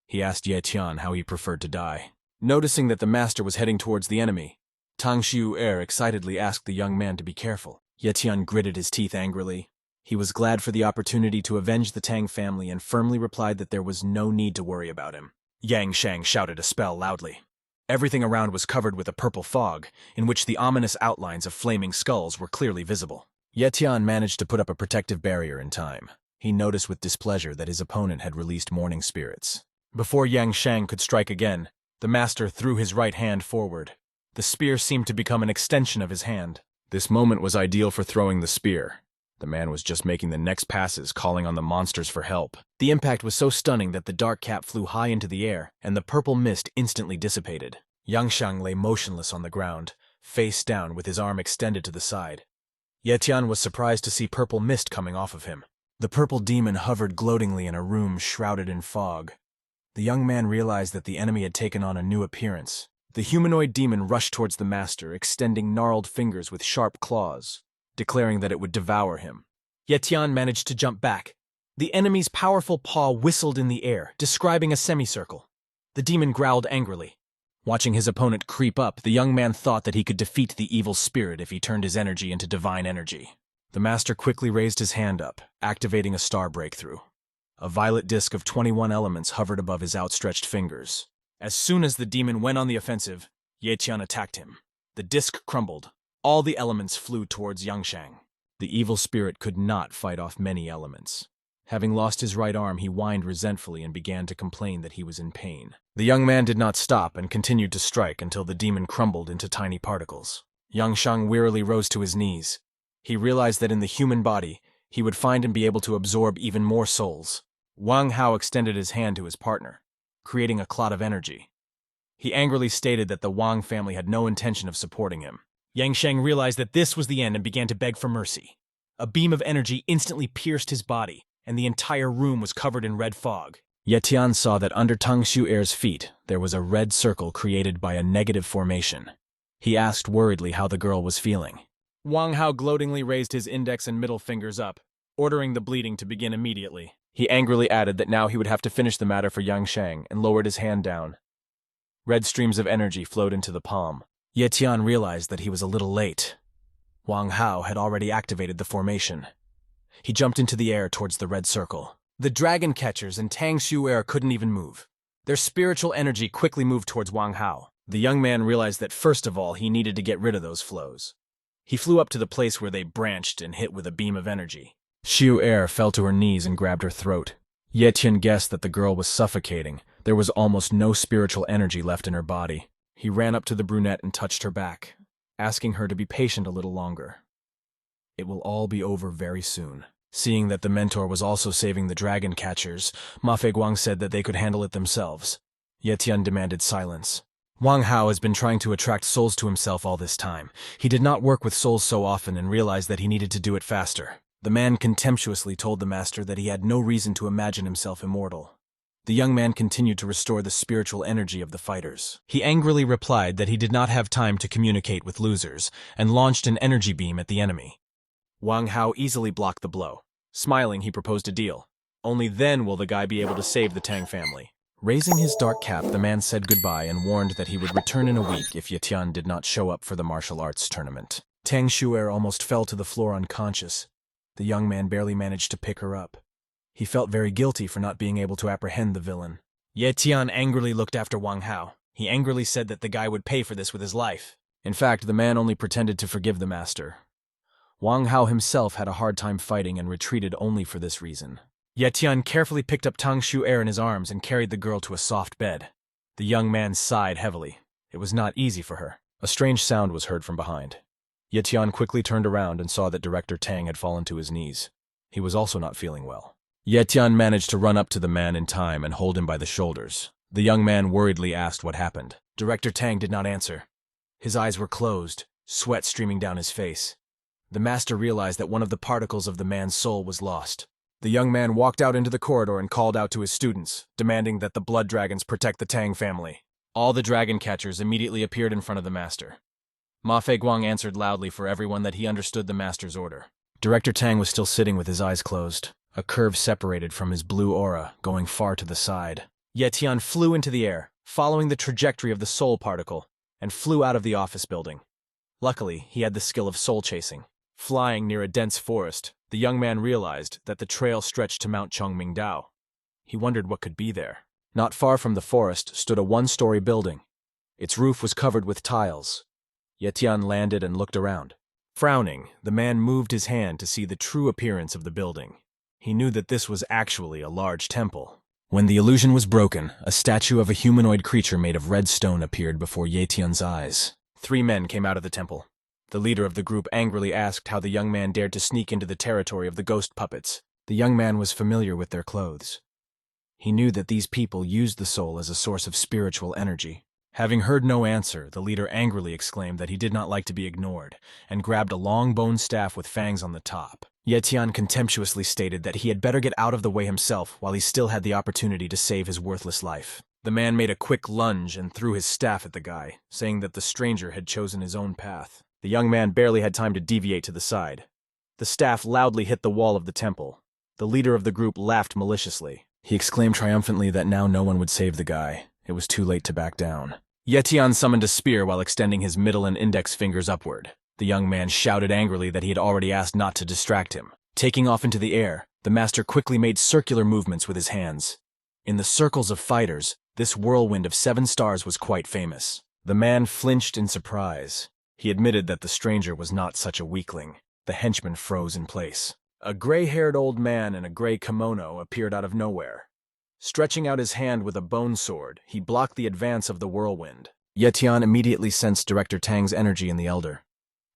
He asked Ye Tian how he preferred to die. Noticing that the master was heading towards the enemy, Tang Shu-er excitedly asked the young man to be careful. Ye Tian gritted his teeth angrily. He was glad for the opportunity to avenge the Tang family and firmly replied that there was no need to worry about him. Yang Shang shouted a spell loudly. Everything around was covered with a purple fog, in which the ominous outlines of flaming skulls were clearly visible. Ye Tian managed to put up a protective barrier in time. He noticed with displeasure that his opponent had released mourning spirits. Before Yang Shang could strike again, the master threw his right hand forward. The spear seemed to become an extension of his hand. This moment was ideal for throwing the spear. The man was just making the next passes, calling on the monsters for help. The impact was so stunning that the dark cap flew high into the air, and the purple mist instantly dissipated. Yang Shang lay motionless on the ground, face down with his arm extended to the side. Ye Tian was surprised to see purple mist coming off of him. The purple demon hovered gloatingly in a room shrouded in fog. The young man realized that the enemy had taken on a new appearance. The humanoid demon rushed towards the master, extending gnarled fingers with sharp claws, declaring that it would devour him. Ye Tian managed to jump back. The enemy's powerful paw whistled in the air, describing a semicircle. The demon growled angrily. Watching his opponent creep up, the young man thought that he could defeat the evil spirit if he turned his energy into divine energy. The master quickly raised his hand up, activating a star breakthrough. A violet disk of 21 elements hovered above his outstretched fingers. As soon as the demon went on the offensive, Ye Tian attacked him. The disk crumbled. All the elements flew towards Yang Shang. The evil spirit could not fight off many elements. Having lost his right arm, he whined resentfully and began to complain that he was in pain. The young man did not stop and continued to strike until the demon crumbled into tiny particles. Yang Shang wearily rose to his knees. He realized that in the human body, he would find and be able to absorb even more souls. Wang Hao extended his hand to his partner, creating a clot of energy. He angrily stated that the Wang family had no intention of supporting him. Yang Shang realized that this was the end and began to beg for mercy. A beam of energy instantly pierced his body, and the entire room was covered in red fog. Ye Tian saw that under Tang Shu-er's feet there was a red circle created by a negative formation. He asked worriedly how the girl was feeling. Wang Hao gloatingly raised his index and middle fingers up, ordering the bleeding to begin immediately. He angrily added that now he would have to finish the matter for Yang Shang and lowered his hand down. Red streams of energy flowed into the palm. Ye Tian realized that he was a little late. Wang Hao had already activated the formation. He jumped into the air towards the red circle. The dragon catchers and Tang Shu-er couldn't even move. Their spiritual energy quickly moved towards Wang Hao. The young man realized that first of all he needed to get rid of those flows. He flew up to the place where they branched and hit with a beam of energy. Shu-er fell to her knees and grabbed her throat. Ye Tian guessed that the girl was suffocating. There was almost no spiritual energy left in her body. He ran up to the brunette and touched her back, asking her to be patient a little longer. It will all be over very soon. Seeing that the mentor was also saving the dragon catchers, Ma Feiguang said that they could handle it themselves. Ye Tian demanded silence. Wang Hao has been trying to attract souls to himself all this time. He did not work with souls so often and realized that he needed to do it faster. The man contemptuously told the master that he had no reason to imagine himself immortal. The young man continued to restore the spiritual energy of the fighters. He angrily replied that he did not have time to communicate with losers, and launched an energy beam at the enemy. Wang Hao easily blocked the blow. Smiling, he proposed a deal. Only then will the guy be able to save the Tang family. Raising his dark cap, the man said goodbye and warned that he would return in a week if Ye Tian did not show up for the martial arts tournament. Tang Shu'er almost fell to the floor unconscious. The young man barely managed to pick her up. He felt very guilty for not being able to apprehend the villain. Ye Tian angrily looked after Wang Hao. He angrily said that the guy would pay for this with his life. In fact, the man only pretended to forgive the master. Wang Hao himself had a hard time fighting and retreated only for this reason. Ye Tian carefully picked up Tang Shu'er in his arms and carried the girl to a soft bed. The young man sighed heavily. It was not easy for her. A strange sound was heard from behind. Ye Tian quickly turned around and saw that Director Tang had fallen to his knees. He was also not feeling well. Ye Tian managed to run up to the man in time and hold him by the shoulders. The young man worriedly asked what happened. Director Tang did not answer. His eyes were closed, sweat streaming down his face. The master realized that one of the particles of the man's soul was lost. The young man walked out into the corridor and called out to his students, demanding that the blood dragons protect the Tang family. All the dragon catchers immediately appeared in front of the master. Ma Fei Guang answered loudly for everyone that he understood the master's order. Director Tang was still sitting with his eyes closed. A curve separated from his blue aura, going far to the side. Ye Tian flew into the air, following the trajectory of the soul particle, and flew out of the office building. Luckily, he had the skill of soul chasing. Flying near a dense forest, the young man realized that the trail stretched to Mount Chongmingdao. He wondered what could be there. Not far from the forest stood a one-story building. Its roof was covered with tiles. Ye Tian landed and looked around. Frowning, the man moved his hand to see the true appearance of the building. He knew that this was actually a large temple. When the illusion was broken, a statue of a humanoid creature made of red stone appeared before Ye Tian's eyes. 3 men came out of the temple. The leader of the group angrily asked how the young man dared to sneak into the territory of the ghost puppets. The young man was familiar with their clothes. He knew that these people used the soul as a source of spiritual energy. Having heard no answer, the leader angrily exclaimed that he did not like to be ignored, and grabbed a long bone staff with fangs on the top. Ye Tian contemptuously stated that he had better get out of the way himself while he still had the opportunity to save his worthless life. The man made a quick lunge and threw his staff at the guy, saying that the stranger had chosen his own path. The young man barely had time to deviate to the side. The staff loudly hit the wall of the temple. The leader of the group laughed maliciously. He exclaimed triumphantly that now no one would save the guy. It was too late to back down. Ye Tian summoned a spear while extending his middle and index fingers upward. The young man shouted angrily that he had already asked not to distract him. Taking off into the air, the master quickly made circular movements with his hands. In the circles of fighters, this whirlwind of 7 stars was quite famous. The man flinched in surprise. He admitted that the stranger was not such a weakling. The henchman froze in place. A gray-haired old man in a gray kimono appeared out of nowhere. Stretching out his hand with a bone sword, he blocked the advance of the whirlwind. Ye Tian immediately sensed Director Tang's energy in the elder.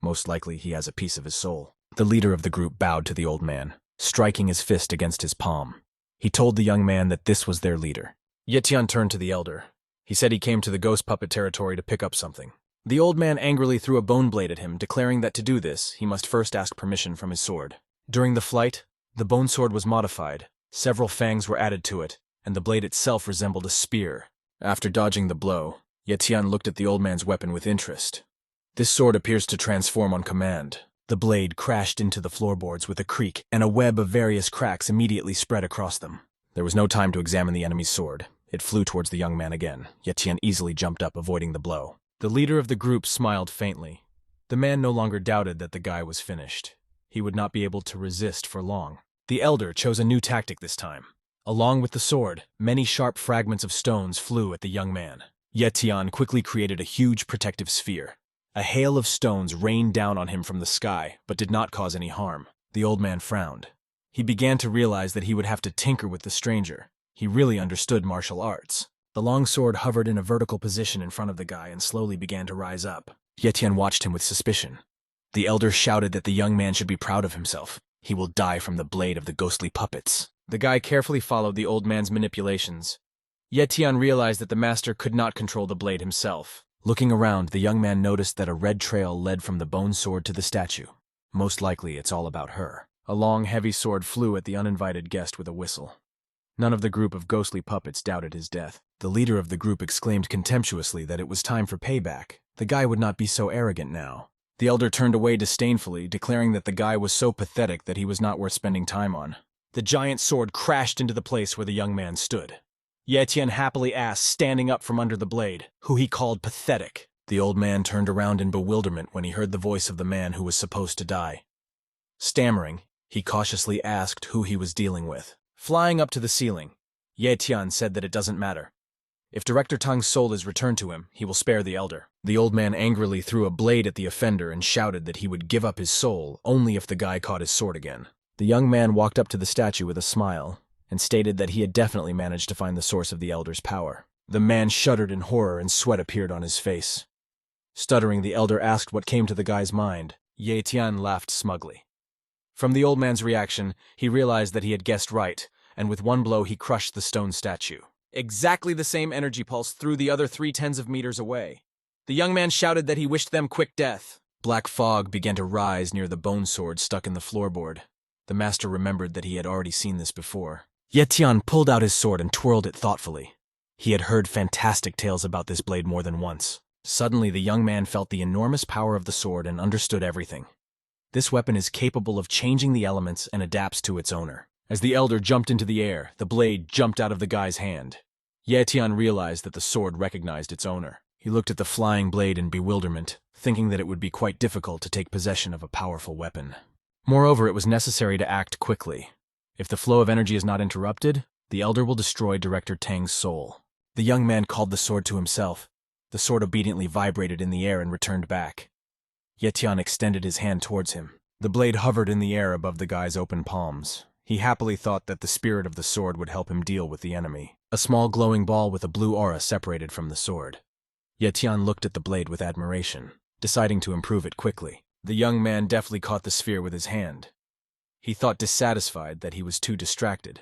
Most likely he has a piece of his soul. The leader of the group bowed to the old man, striking his fist against his palm. He told the young man that this was their leader. Ye Tian turned to the elder. He said he came to the ghost puppet territory to pick up something. The old man angrily threw a bone blade at him, declaring that to do this, he must first ask permission from his sword. During the flight, the bone sword was modified. Several fangs were added to it, and the blade itself resembled a spear. After dodging the blow, Ye Tian looked at the old man's weapon with interest. This sword appears to transform on command. The blade crashed into the floorboards with a creak, and a web of various cracks immediately spread across them. There was no time to examine the enemy's sword. It flew towards the young man again. Ye Tian easily jumped up, avoiding the blow. The leader of the group smiled faintly. The man no longer doubted that the guy was finished. He would not be able to resist for long. The elder chose a new tactic this time. Along with the sword, many sharp fragments of stones flew at the young man. Ye Tian quickly created a huge protective sphere. A hail of stones rained down on him from the sky, but did not cause any harm. The old man frowned. He began to realize that he would have to tinker with the stranger. He really understood martial arts. The long sword hovered in a vertical position in front of the guy and slowly began to rise up. Ye Tian watched him with suspicion. The elder shouted that the young man should be proud of himself. He will die from the blade of the ghostly puppets. The guy carefully followed the old man's manipulations. Ye Tian realized that the master could not control the blade himself. Looking around, the young man noticed that a red trail led from the bone sword to the statue. Most likely it's all about her. A long, heavy sword flew at the uninvited guest with a whistle. None of the group of ghostly puppets doubted his death. The leader of the group exclaimed contemptuously that it was time for payback. The guy would not be so arrogant now. The elder turned away disdainfully, declaring that the guy was so pathetic that he was not worth spending time on. The giant sword crashed into the place where the young man stood. Ye Tian happily asked, standing up from under the blade, who he called pathetic. The old man turned around in bewilderment when he heard the voice of the man who was supposed to die. Stammering, he cautiously asked who he was dealing with. Flying up to the ceiling, Ye Tian said that it doesn't matter. If Director Tang's soul is returned to him, he will spare the elder. The old man angrily threw a blade at the offender and shouted that he would give up his soul only if the guy caught his sword again. The young man walked up to the statue with a smile and stated that he had definitely managed to find the source of the elder's power. The man shuddered in horror and sweat appeared on his face. Stuttering, the elder asked what came to the guy's mind. Ye Tian laughed smugly. From the old man's reaction, he realized that he had guessed right, and with one blow he crushed the stone statue. Exactly the same energy pulse threw the other 3/10 of meters away. The young man shouted that he wished them quick death. Black fog began to rise near the bone sword stuck in the floorboard. The master remembered that he had already seen this before. Ye Tian pulled out his sword and twirled it thoughtfully. He had heard fantastic tales about this blade more than once. Suddenly, the young man felt the enormous power of the sword and understood everything. This weapon is capable of changing the elements and adapts to its owner. As the elder jumped into the air, the blade jumped out of the guy's hand. Ye Tian realized that the sword recognized its owner. He looked at the flying blade in bewilderment, thinking that it would be quite difficult to take possession of a powerful weapon. Moreover, it was necessary to act quickly. If the flow of energy is not interrupted, the elder will destroy Director Tang's soul. The young man called the sword to himself. The sword obediently vibrated in the air and returned back. Ye Tian extended his hand towards him. The blade hovered in the air above the guy's open palms. He happily thought that the spirit of the sword would help him deal with the enemy. A small glowing ball with a blue aura separated from the sword. Ye Tian looked at the blade with admiration, deciding to improve it quickly. The young man deftly caught the sphere with his hand. He thought dissatisfied that he was too distracted.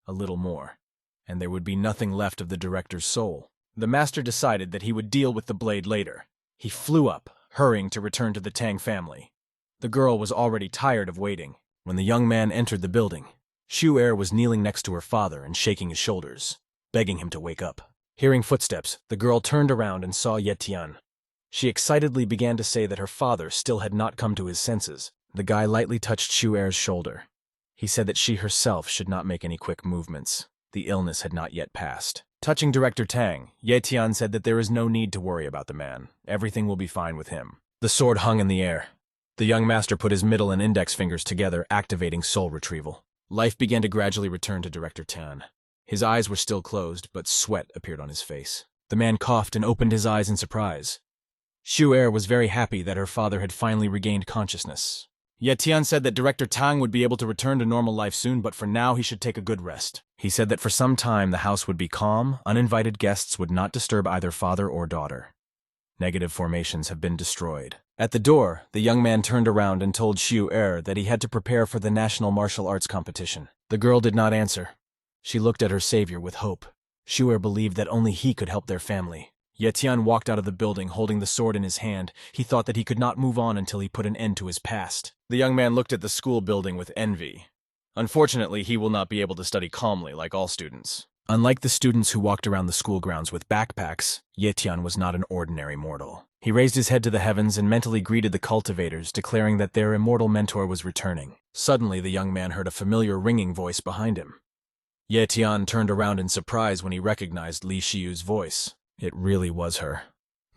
A little more, and there would be nothing left of the director's soul. The master decided that he would deal with the blade later. He flew up, hurrying to return to the Tang family. The girl was already tired of waiting. When the young man entered the building, Shu-Er was kneeling next to her father and shaking his shoulders, begging him to wake up. Hearing footsteps, the girl turned around and saw Ye Tian. She excitedly began to say that her father still had not come to his senses. The guy lightly touched Shu-Er's shoulder. He said that she herself should not make any quick movements. The illness had not yet passed. Touching Director Tang, Ye Tian said that there is no need to worry about the man. Everything will be fine with him. The sword hung in the air. The young master put his middle and index fingers together, activating soul retrieval. Life began to gradually return to Director Tang. His eyes were still closed, but sweat appeared on his face. The man coughed and opened his eyes in surprise. Shu-Er was very happy that her father had finally regained consciousness. Ye Tian said that Director Tang would be able to return to normal life soon, but for now he should take a good rest. He said that for some time the house would be calm, uninvited guests would not disturb either father or daughter. Negative formations have been destroyed. At the door, the young man turned around and told Shu-Er that he had to prepare for the national martial arts competition. The girl did not answer. She looked at her savior with hope. Shu-Er believed that only he could help their family. Ye Tian walked out of the building holding the sword in his hand. He thought that he could not move on until he put an end to his past. The young man looked at the school building with envy. Unfortunately, he will not be able to study calmly like all students. Unlike the students who walked around the school grounds with backpacks, Ye Tian was not an ordinary mortal. He raised his head to the heavens and mentally greeted the cultivators, declaring that their immortal mentor was returning. Suddenly, the young man heard a familiar ringing voice behind him. Ye Tian turned around in surprise when he recognized Li Shiyu's voice. It really was her.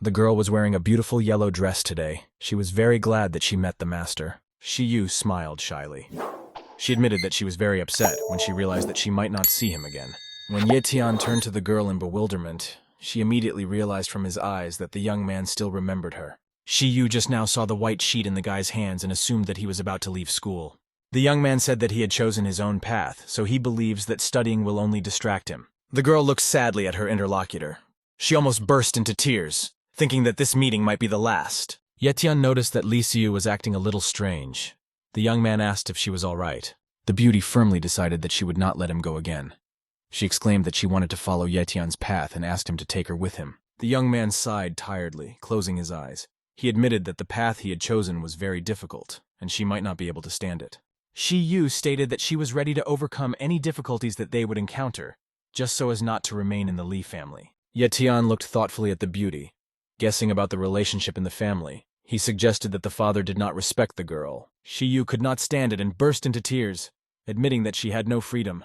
The girl was wearing a beautiful yellow dress today. She was very glad that she met the master. Shiyu smiled shyly. She admitted that she was very upset when she realized that she might not see him again. When Ye Tian turned to the girl in bewilderment, she immediately realized from his eyes that the young man still remembered her. Shiyu just now saw the white sheet in the guy's hands and assumed that he was about to leave school. The young man said that he had chosen his own path, so he believes that studying will only distract him. The girl looked sadly at her interlocutor. She almost burst into tears, thinking that this meeting might be the last. Ye Tian noticed that Li Xiu was acting a little strange. The young man asked if she was all right. The beauty firmly decided that she would not let him go again. She exclaimed that she wanted to follow Ye Tian's path and asked him to take her with him. The young man sighed tiredly, closing his eyes. He admitted that the path he had chosen was very difficult, and she might not be able to stand it. Shi Yu stated that she was ready to overcome any difficulties that they would encounter, just so as not to remain in the Li family. Ye Tian looked thoughtfully at the beauty. Guessing about the relationship in the family, he suggested that the father did not respect the girl. Shi Yu could not stand it and burst into tears, admitting that she had no freedom.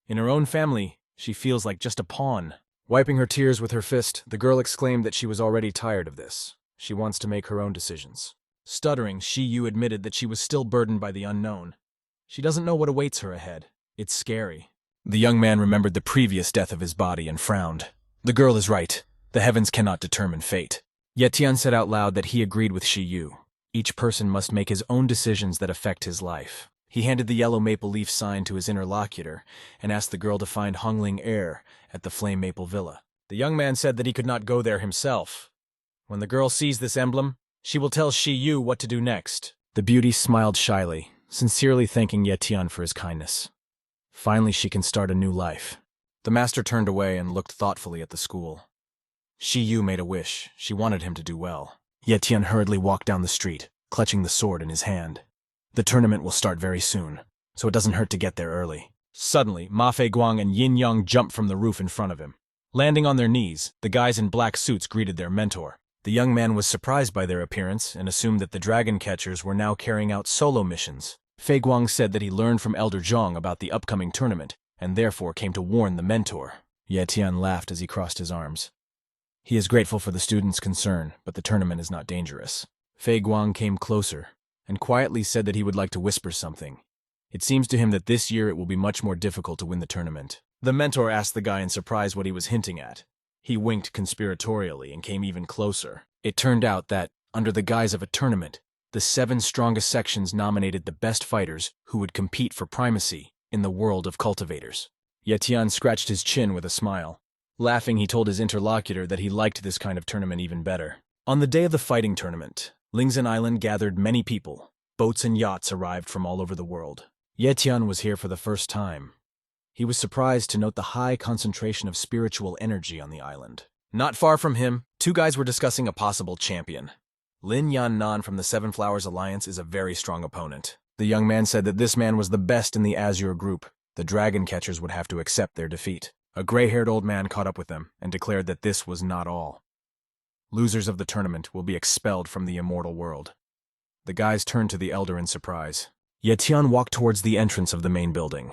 In her own family, she feels like just a pawn. Wiping her tears with her fist, the girl exclaimed that she was already tired of this. She wants to make her own decisions. Stuttering, Shi-yu admitted that she was still burdened by the unknown. She doesn't know what awaits her ahead. It's scary. The young man remembered the previous death of his body and frowned. The girl is right. The heavens cannot determine fate. Yet Tian said out loud that he agreed with Shi-yu. Each person must make his own decisions that affect his life. He handed the yellow maple leaf sign to his interlocutor and asked the girl to find Hongling Heir at the Flame Maple Villa. The young man said that he could not go there himself. When the girl sees this emblem, she will tell Shi-yu what to do next. The beauty smiled shyly, sincerely thanking Ye Tian for his kindness. Finally, she can start a new life. The master turned away and looked thoughtfully at the school. Shi-yu made a wish. She wanted him to do well. Ye Tian hurriedly walked down the street, clutching the sword in his hand. The tournament will start very soon, so it doesn't hurt to get there early. Suddenly, Ma Fei Guang and Yin Yang jumped from the roof in front of him. Landing on their knees, the guys in black suits greeted their mentor. The young man was surprised by their appearance and assumed that the dragon catchers were now carrying out solo missions. Fei Guang said that he learned from Elder Zhang about the upcoming tournament and therefore came to warn the mentor. Ye Tian laughed as he crossed his arms. He is grateful for the students' concern, but the tournament is not dangerous. Fei Guang came closer and quietly said that he would like to whisper something. It seems to him that this year it will be much more difficult to win the tournament. The mentor asked the guy in surprise what he was hinting at. He winked conspiratorially and came even closer. It turned out that, under the guise of a tournament, the 7 strongest sections nominated the best fighters who would compete for primacy in the world of cultivators. Ye Tian scratched his chin with a smile. Laughing, he told his interlocutor that he liked this kind of tournament even better. On the day of the fighting tournament, Lingzhen Island gathered many people. Boats and yachts arrived from all over the world. Ye Tian was here for the first time. He was surprised to note the high concentration of spiritual energy on the island. Not far from him, 2 guys were discussing a possible champion. Lin Yan Nan from the Seven Flowers Alliance is a very strong opponent. The young man said that this man was the best in the Azure group. The dragon catchers would have to accept their defeat. A gray-haired old man caught up with them and declared that this was not all. Losers of the tournament will be expelled from the immortal world. The guys turned to the elder in surprise. Ye Tian walked towards the entrance of the main building.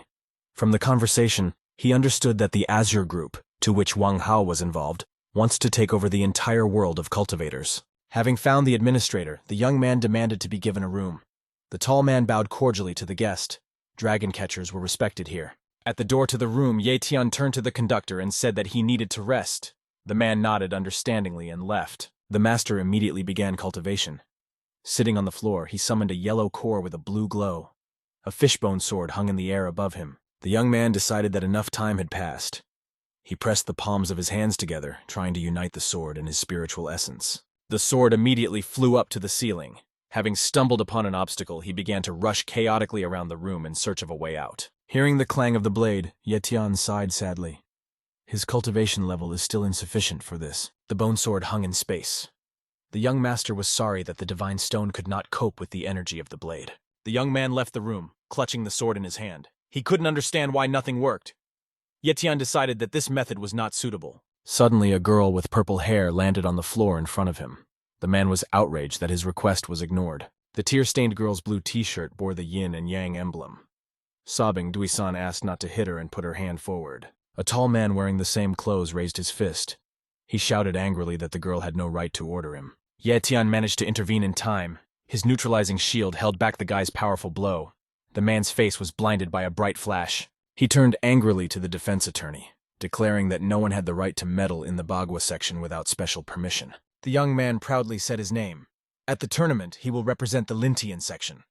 From the conversation, he understood that the Azure Group, to which Wang Hao was involved, wants to take over the entire world of cultivators. Having found the administrator, the young man demanded to be given a room. The tall man bowed cordially to the guest. Dragon catchers were respected here. At the door to the room, Ye Tian turned to the conductor and said that he needed to rest. The man nodded understandingly and left. The master immediately began cultivation. Sitting on the floor, he summoned a yellow core with a blue glow. A fishbone sword hung in the air above him. The young man decided that enough time had passed. He pressed the palms of his hands together, trying to unite the sword and his spiritual essence. The sword immediately flew up to the ceiling. Having stumbled upon an obstacle, he began to rush chaotically around the room in search of a way out. Hearing the clang of the blade, Ye Tian sighed sadly. His cultivation level is still insufficient for this. The bone sword hung in space. The young master was sorry that the divine stone could not cope with the energy of the blade. The young man left the room, clutching the sword in his hand. He couldn't understand why nothing worked. Ye Tian decided that this method was not suitable. Suddenly, a girl with purple hair landed on the floor in front of him. The man was outraged that his request was ignored. The tear-stained girl's blue t-shirt bore the yin and yang emblem. Sobbing, Dui-san asked not to hit her and put her hand forward. A tall man wearing the same clothes raised his fist. He shouted angrily that the girl had no right to order him. Ye Tian managed to intervene in time. His neutralizing shield held back the guy's powerful blow. The man's face was blinded by a bright flash. He turned angrily to the defense attorney, declaring that no one had the right to meddle in the Bagua section without special permission. The young man proudly said his name. At the tournament, he will represent the Lintian section.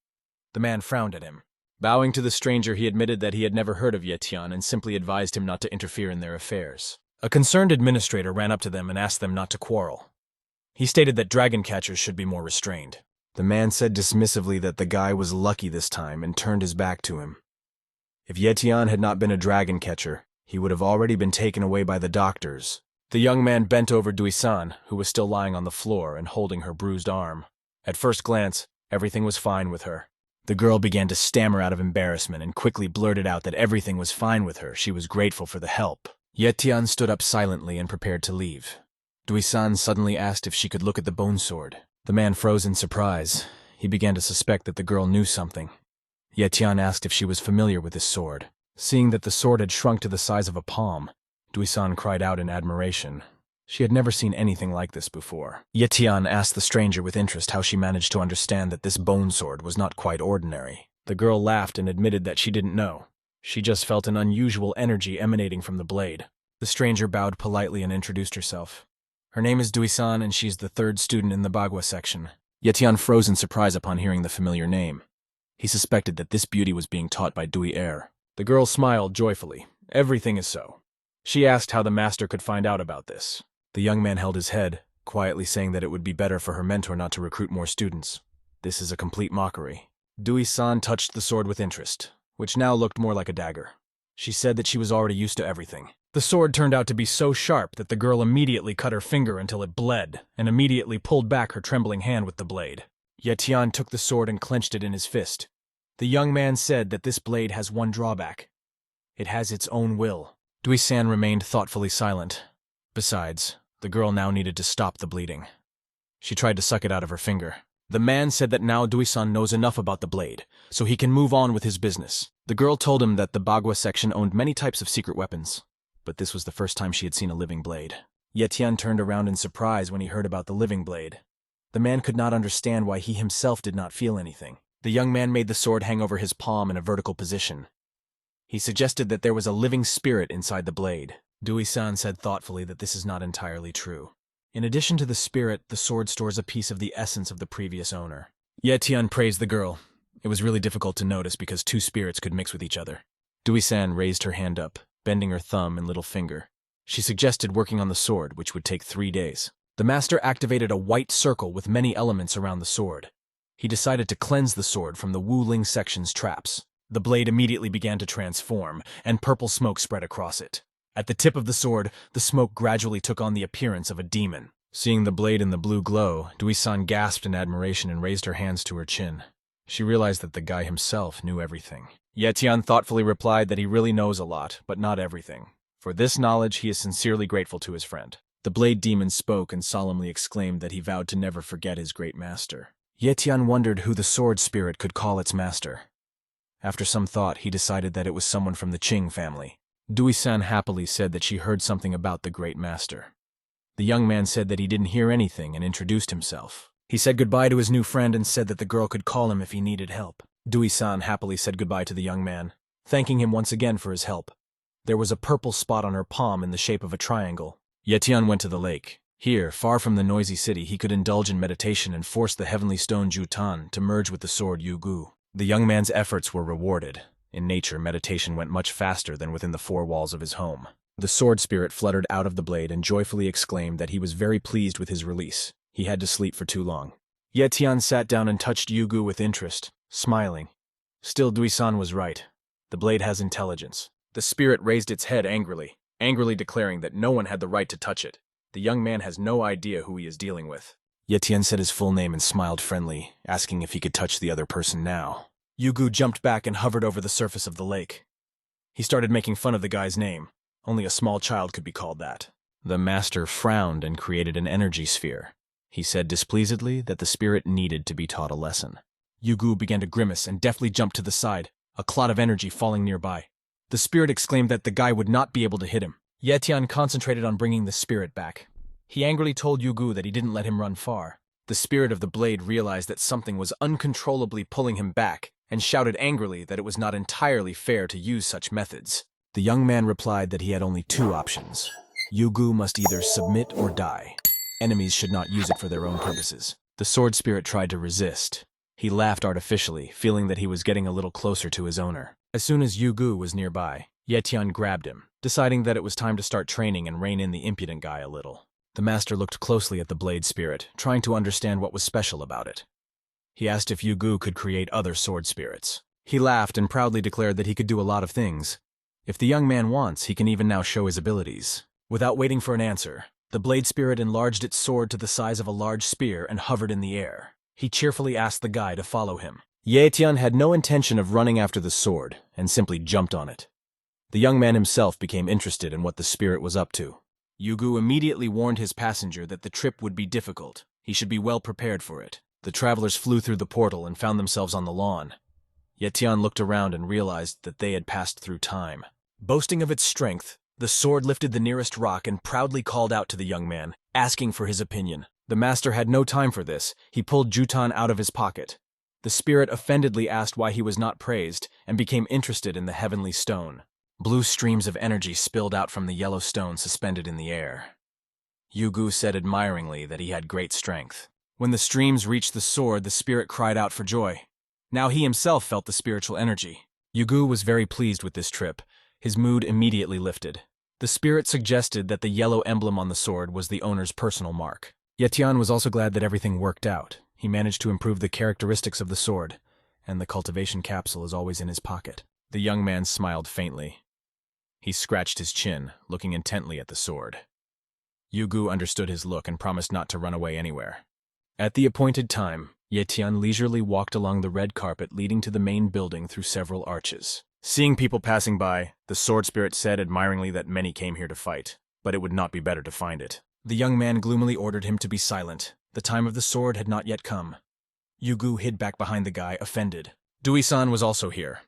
The man frowned at him. Bowing to the stranger, he admitted that he had never heard of Ye Tian and simply advised him not to interfere in their affairs. A concerned administrator ran up to them and asked them not to quarrel. He stated that dragon catchers should be more restrained. The man said dismissively that the guy was lucky this time and turned his back to him. If Ye Tian had not been a dragon catcher, he would have already been taken away by the doctors. The young man bent over Dui-san, who was still lying on the floor and holding her bruised arm. At first glance, everything was fine with her. The girl began to stammer out of embarrassment and quickly blurted out that everything was fine with her. She was grateful for the help. Ye Tian stood up silently and prepared to leave. Dui-san suddenly asked if she could look at the bone sword. The man froze in surprise. He began to suspect that the girl knew something. Ye Tian asked if she was familiar with this sword. Seeing that the sword had shrunk to the size of a palm, Dui-san cried out in admiration. She had never seen anything like this before. Ye-tian asked the stranger with interest how she managed to understand that this bone sword was not quite ordinary. The girl laughed and admitted that she didn't know. She just felt an unusual energy emanating from the blade. The stranger bowed politely and introduced herself. Her name is Dui-san, and she's the third student in the Bagua section. Ye-tian froze in surprise upon hearing the familiar name. He suspected that this beauty was being taught by Dui-er. The girl smiled joyfully. Everything is so. She asked how the master could find out about this. The young man held his head, quietly saying that it would be better for her mentor not to recruit more students. This is a complete mockery. Dui-san touched the sword with interest, which now looked more like a dagger. She said that she was already used to everything. The sword turned out to be so sharp that the girl immediately cut her finger until it bled, and immediately pulled back her trembling hand with the blade. Ye-tian took the sword and clenched it in his fist. The young man said that this blade has one drawback. It has its own will. Dui-san remained thoughtfully silent. Besides, the girl now needed to stop the bleeding. She tried to suck it out of her finger. The man said that now Dui-san knows enough about the blade, so he can move on with his business. The girl told him that the Bagua section owned many types of secret weapons, but this was the first time she had seen a living blade. Ye-tian turned around in surprise when he heard about the living blade. The man could not understand why he himself did not feel anything. The young man made the sword hang over his palm in a vertical position. He suggested that there was a living spirit inside the blade. Dui-san said thoughtfully that this is not entirely true. In addition to the spirit, the sword stores a piece of the essence of the previous owner. Ye-tian praised the girl. It was really difficult to notice because two spirits could mix with each other. Dui-san raised her hand up, bending her thumb and little finger. She suggested working on the sword, which would take 3 days. The master activated a white circle with many elements around the sword. He decided to cleanse the sword from the Wu-Ling section's traps. The blade immediately began to transform, and purple smoke spread across it. At the tip of the sword, the smoke gradually took on the appearance of a demon. Seeing the blade in the blue glow, Dui-san gasped in admiration and raised her hands to her chin. She realized that the guy himself knew everything. Ye-tian thoughtfully replied that he really knows a lot, but not everything. For this knowledge, he is sincerely grateful to his friend. The blade demon spoke and solemnly exclaimed that he vowed to never forget his great master. Ye-tian wondered who the sword spirit could call its master. After some thought, he decided that it was someone from the Qing family. Dui-san happily said that she heard something about the great master. The young man said that he didn't hear anything and introduced himself. He said goodbye to his new friend and said that the girl could call him if he needed help. Dui-san happily said goodbye to the young man, thanking him once again for his help. There was a purple spot on her palm in the shape of a triangle. Ye-tian went to the lake. Here, far from the noisy city, he could indulge in meditation and force the heavenly stone Jutan to merge with the sword Yugu. The young man's efforts were rewarded. In nature, meditation went much faster than within the 4 walls of his home. The sword spirit fluttered out of the blade and joyfully exclaimed that he was very pleased with his release. He had to sleep for too long. Ye-tian sat down and touched Yugu with interest, smiling. Still, Dui-san was right. The blade has intelligence. The spirit raised its head angrily declaring that no one had the right to touch it. The young man has no idea who he is dealing with. Ye-tian said his full name and smiled friendly, asking if he could touch the other person now. Yugu jumped back and hovered over the surface of the lake. He started making fun of the guy's name. Only a small child could be called that. The master frowned and created an energy sphere. He said displeasedly that the spirit needed to be taught a lesson. Yugu began to grimace and deftly jumped to the side, a clot of energy falling nearby. The spirit exclaimed that the guy would not be able to hit him. Ye-tian concentrated on bringing the spirit back. He angrily told Yugu that he didn't let him run far. The spirit of the blade realized that something was uncontrollably pulling him back and shouted angrily that it was not entirely fair to use such methods. The young man replied that he had only 2 options. Yugu must either submit or die. Enemies should not use it for their own purposes. The sword spirit tried to resist. He laughed artificially, feeling that he was getting a little closer to his owner. As soon as Yugu was nearby, Ye-tian grabbed him, deciding that it was time to start training and rein in the impudent guy a little. The master looked closely at the blade spirit, trying to understand what was special about it. He asked if Yugu could create other sword spirits. He laughed and proudly declared that he could do a lot of things. If the young man wants, he can even now show his abilities. Without waiting for an answer, the blade spirit enlarged its sword to the size of a large spear and hovered in the air. He cheerfully asked the guy to follow him. Ye-tian had no intention of running after the sword and simply jumped on it. The young man himself became interested in what the spirit was up to. Yugu immediately warned his passenger that the trip would be difficult. He should be well prepared for it. The travelers flew through the portal and found themselves on the lawn. Ye-tian looked around and realized that they had passed through time. Boasting of its strength, The sword lifted the nearest rock and proudly called out to the young man, asking for his opinion. The master had no time for this. He pulled Jutan out of his pocket. The spirit offendedly asked why he was not praised and became interested in the heavenly stone. Blue streams of energy spilled out from the yellow stone suspended in the air. Yugu said admiringly that he had great strength. When the streams reached the sword, the spirit cried out for joy. Now he himself felt the spiritual energy. Yugu was very pleased with this trip. His mood immediately lifted. The spirit suggested that the yellow emblem on the sword was the owner's personal mark. Yetian was also glad that everything worked out. He managed to improve the characteristics of the sword, and the cultivation capsule is always in his pocket. The young man smiled faintly. He scratched his chin, looking intently at the sword. Yugu understood his look and promised not to run away anywhere. At the appointed time, Yetian leisurely walked along the red carpet leading to the main building through several arches. Seeing people passing by, the sword spirit said admiringly that many came here to fight, but it would not be better to find it. The young man gloomily ordered him to be silent. The time of the sword had not yet come. Yugu hid back behind the guy, offended. Dui-san was also here.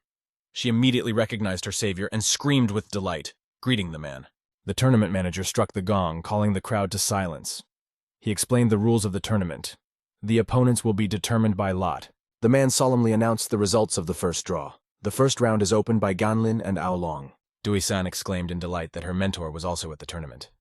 She immediately recognized her savior and screamed with delight, greeting the man. The tournament manager struck the gong, calling the crowd to silence. He explained the rules of the tournament. The opponents will be determined by lot. The man solemnly announced the results of the first draw. The first round is opened by Ganlin and Aolong. Dui-san exclaimed in delight that her mentor was also at the tournament.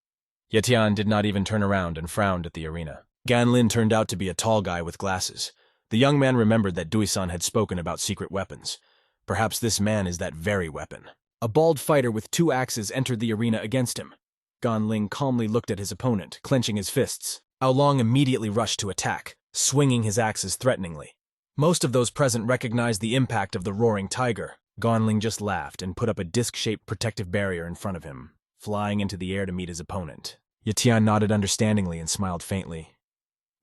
Yetian did not even turn around and frowned at the arena. Ganlin turned out to be a tall guy with glasses. The young man remembered that Dui-san had spoken about secret weapons. Perhaps this man is that very weapon. A bald fighter with 2 axes entered the arena against him. Ganling calmly looked at his opponent, clenching his fists. Aolong immediately rushed to attack, swinging his axes threateningly. Most of those present recognized the impact of the roaring tiger. Ganling just laughed and put up a disc-shaped protective barrier in front of him, flying into the air to meet his opponent. Yetian nodded understandingly and smiled faintly.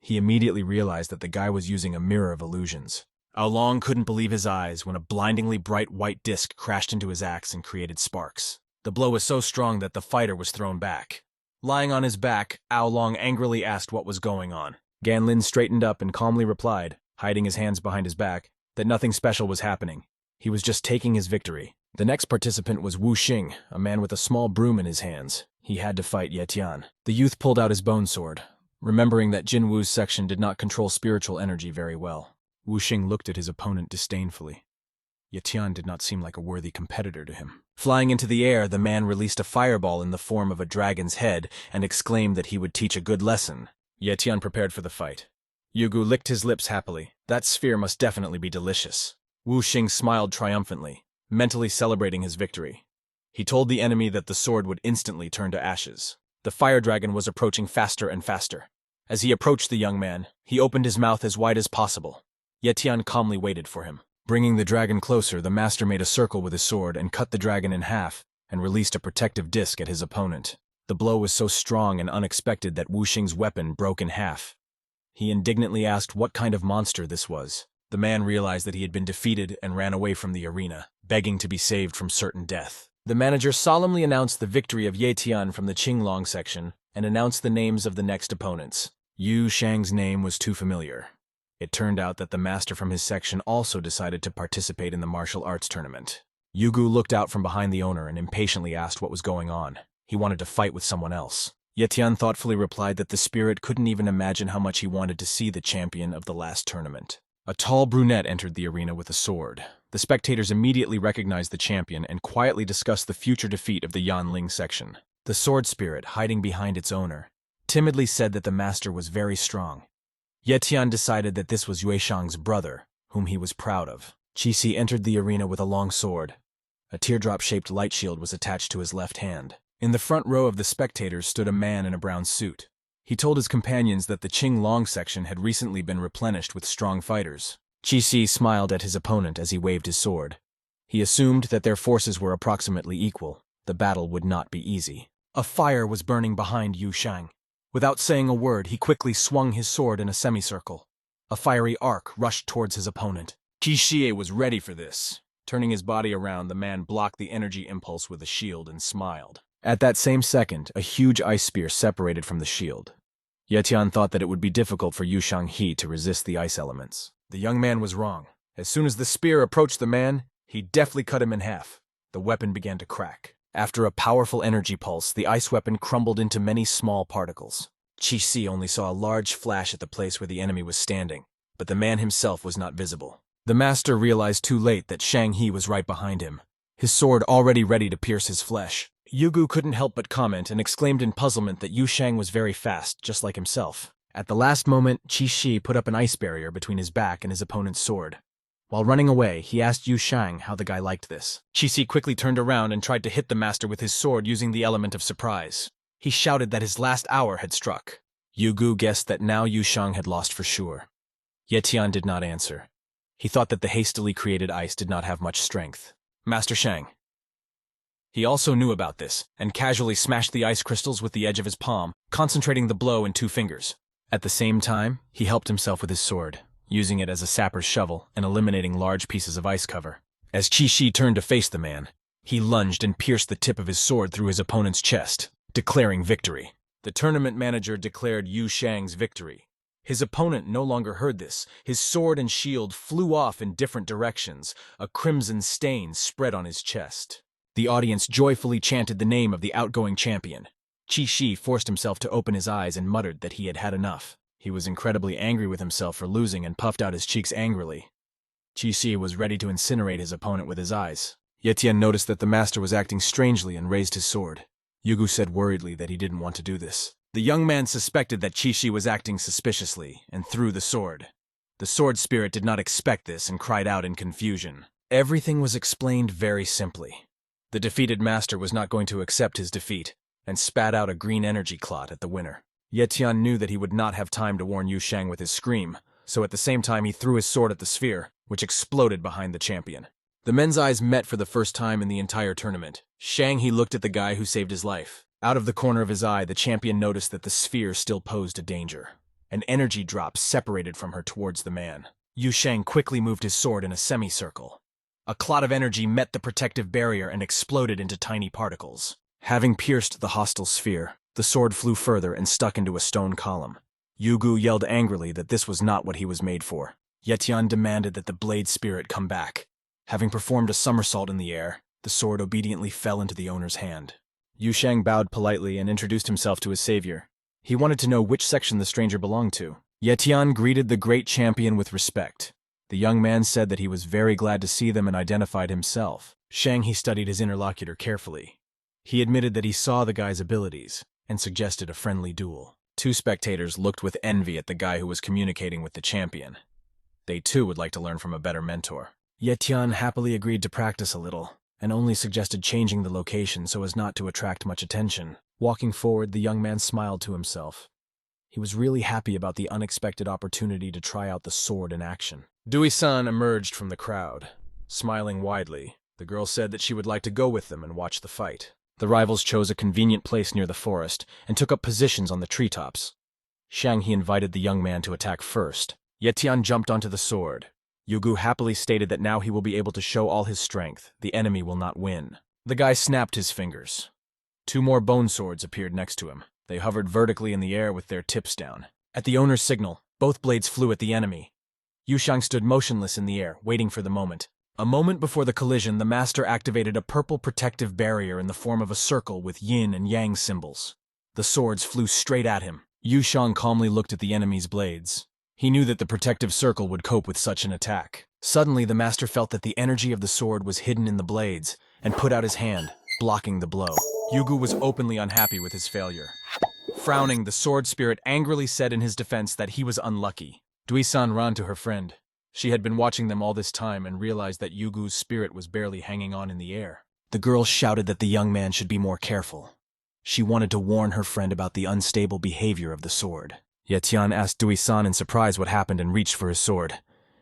He immediately realized that the guy was using a mirror of illusions. Aolong couldn't believe his eyes when a blindingly bright white disc crashed into his axe and created sparks. The blow was so strong that the fighter was thrown back. Lying on his back, Aolong angrily asked what was going on. Ganlin straightened up and calmly replied, hiding his hands behind his back, that nothing special was happening. He was just taking his victory. The next participant was Wu Xing, a man with a small broom in his hands. He had to fight Yetian. The youth pulled out his bone sword, remembering that Jin Wu's section did not control spiritual energy very well. Wu Xing looked at his opponent disdainfully. Yetian did not seem like a worthy competitor to him. Flying into the air, the man released a fireball in the form of a dragon's head and exclaimed that he would teach a good lesson. Yetian prepared for the fight. Yugu licked his lips happily. That sphere must definitely be delicious. Wu Xing smiled triumphantly, mentally celebrating his victory. He told the enemy that the sword would instantly turn to ashes. The fire dragon was approaching faster and faster. As he approached the young man, he opened his mouth as wide as possible. Yetian calmly waited for him. Bringing the dragon closer, the master made a circle with his sword and cut the dragon in half and released a protective disc at his opponent. The blow was so strong and unexpected that Wu Xing's weapon broke in half. He indignantly asked what kind of monster this was. The man realized that he had been defeated and ran away from the arena, begging to be saved from certain death. The manager solemnly announced the victory of Yetian from the Qinglong section and announced the names of the next opponents. Yu Shang's name was too familiar. It turned out that the master from his section also decided to participate in the martial arts tournament. Yugu looked out from behind the owner and impatiently asked what was going on. He wanted to fight with someone else. Yetian thoughtfully replied that the spirit couldn't even imagine how much he wanted to see the champion of the last tournament. A tall brunette entered the arena with a sword. The spectators immediately recognized the champion and quietly discussed the future defeat of the Yanling section. The sword spirit, hiding behind its owner, timidly said that the master was very strong. Yetian decided that this was Yue Shang's brother, whom he was proud of. Qixi entered the arena with a long sword. A teardrop-shaped light shield was attached to his left hand. In the front row of the spectators stood a man in a brown suit. He told his companions that the Qinglong section had recently been replenished with strong fighters. Qixi smiled at his opponent as he waved his sword. He assumed that their forces were approximately equal. The battle would not be easy. A fire was burning behind Yu Shang. Without saying a word, he quickly swung his sword in a semicircle. A fiery arc rushed towards his opponent. Qixi was ready for this. Turning his body around, the man blocked the energy impulse with a shield and smiled. At that same second, a huge ice spear separated from the shield. Yetian thought that it would be difficult for Yu Shang-he to resist the ice elements. The young man was wrong. As soon as the spear approached the man, he deftly cut him in half. The weapon began to crack. After a powerful energy pulse, the ice weapon crumbled into many small particles. Qi only saw a large flash at the place where the enemy was standing, but the man himself was not visible. The master realized too late that Shang He was right behind him, his sword already ready to pierce his flesh. Yugu couldn't help but comment and exclaimed in puzzlement that Yu Shang was very fast, just like himself. At the last moment, Qi put up an ice barrier between his back and his opponent's sword. While running away, he asked Yu Shang how the guy liked this. Qi quickly turned around and tried to hit the master with his sword using the element of surprise. He shouted that his last hour had struck. Yugu guessed that now Yu Shang had lost for sure. Ye Tian did not answer. He thought that the hastily created ice did not have much strength. Master Shang. He also knew about this, and casually smashed the ice crystals with the edge of his palm, concentrating the blow in 2 fingers. At the same time, he helped himself with his sword, using it as a sapper's shovel and eliminating large pieces of ice cover. As Qi turned to face the man, he lunged and pierced the tip of his sword through his opponent's chest, declaring victory. The tournament manager declared Yu Shang's victory. His opponent no longer heard this. His sword and shield flew off in different directions. A crimson stain spread on his chest. The audience joyfully chanted the name of the outgoing champion. Qi forced himself to open his eyes and muttered that he had had enough. He was incredibly angry with himself for losing and puffed out his cheeks angrily. Qi was ready to incinerate his opponent with his eyes. Ye Tian noticed that the master was acting strangely and raised his sword. Yugu said worriedly that he didn't want to do this. The young man suspected that Qi was acting suspiciously and threw the sword. The sword spirit did not expect this and cried out in confusion. Everything was explained very simply. The defeated master was not going to accept his defeat and spat out a green energy clot at the winner. Ye Tian knew that he would not have time to warn Yu Shang with his scream, so at the same time he threw his sword at the sphere, which exploded behind the champion. The men's eyes met for the first time in the entire tournament. Shang He looked at the guy who saved his life. Out of the corner of his eye, the champion noticed that the sphere still posed a danger. An energy drop separated from her towards the man. Yu Shang quickly moved his sword in a semicircle. A clot of energy met the protective barrier and exploded into tiny particles. Having pierced the hostile sphere, the sword flew further and stuck into a stone column. Yugu yelled angrily that this was not what he was made for. Ye Tian demanded that the blade spirit come back. Having performed a somersault in the air, the sword obediently fell into the owner's hand. Yu Shang bowed politely and introduced himself to his savior. He wanted to know which section the stranger belonged to. Ye Tian greeted the great champion with respect. The young man said that he was very glad to see them and identified himself. Shang He studied his interlocutor carefully. He admitted that he saw the guy's abilities and suggested a friendly duel. 2 spectators looked with envy at the guy who was communicating with the champion. They too would like to learn from a better mentor. Ye Tian happily agreed to practice a little, and only suggested changing the location so as not to attract much attention. Walking forward, the young man smiled to himself. He was really happy about the unexpected opportunity to try out the sword in action. Dui-san emerged from the crowd. Smiling widely, the girl said that she would like to go with them and watch the fight. The rivals chose a convenient place near the forest and took up positions on the treetops. Shang He invited the young man to attack first. Ye Tian jumped onto the sword. Yugu happily stated that now he will be able to show all his strength. The enemy will not win. The guy snapped his fingers. 2 more bone swords appeared next to him. They hovered vertically in the air with their tips down. At the owner's signal, both blades flew at the enemy. Yu Shang stood motionless in the air, waiting for the moment. A moment before the collision, the master activated a purple protective barrier in the form of a circle with yin and yang symbols. The swords flew straight at him. Yu Shang calmly looked at the enemy's blades. He knew that the protective circle would cope with such an attack. Suddenly, the master felt that the energy of the sword was hidden in the blades, and put out his hand, blocking the blow. Yugu was openly unhappy with his failure. Frowning, the sword spirit angrily said in his defense that he was unlucky. Dui-san ran to her friend. She had been watching them all this time and realized that Yugu's spirit was barely hanging on in the air. The girl shouted that the young man should be more careful. She wanted to warn her friend about the unstable behavior of the sword. Ye Tian asked Dui-san in surprise what happened and reached for his sword.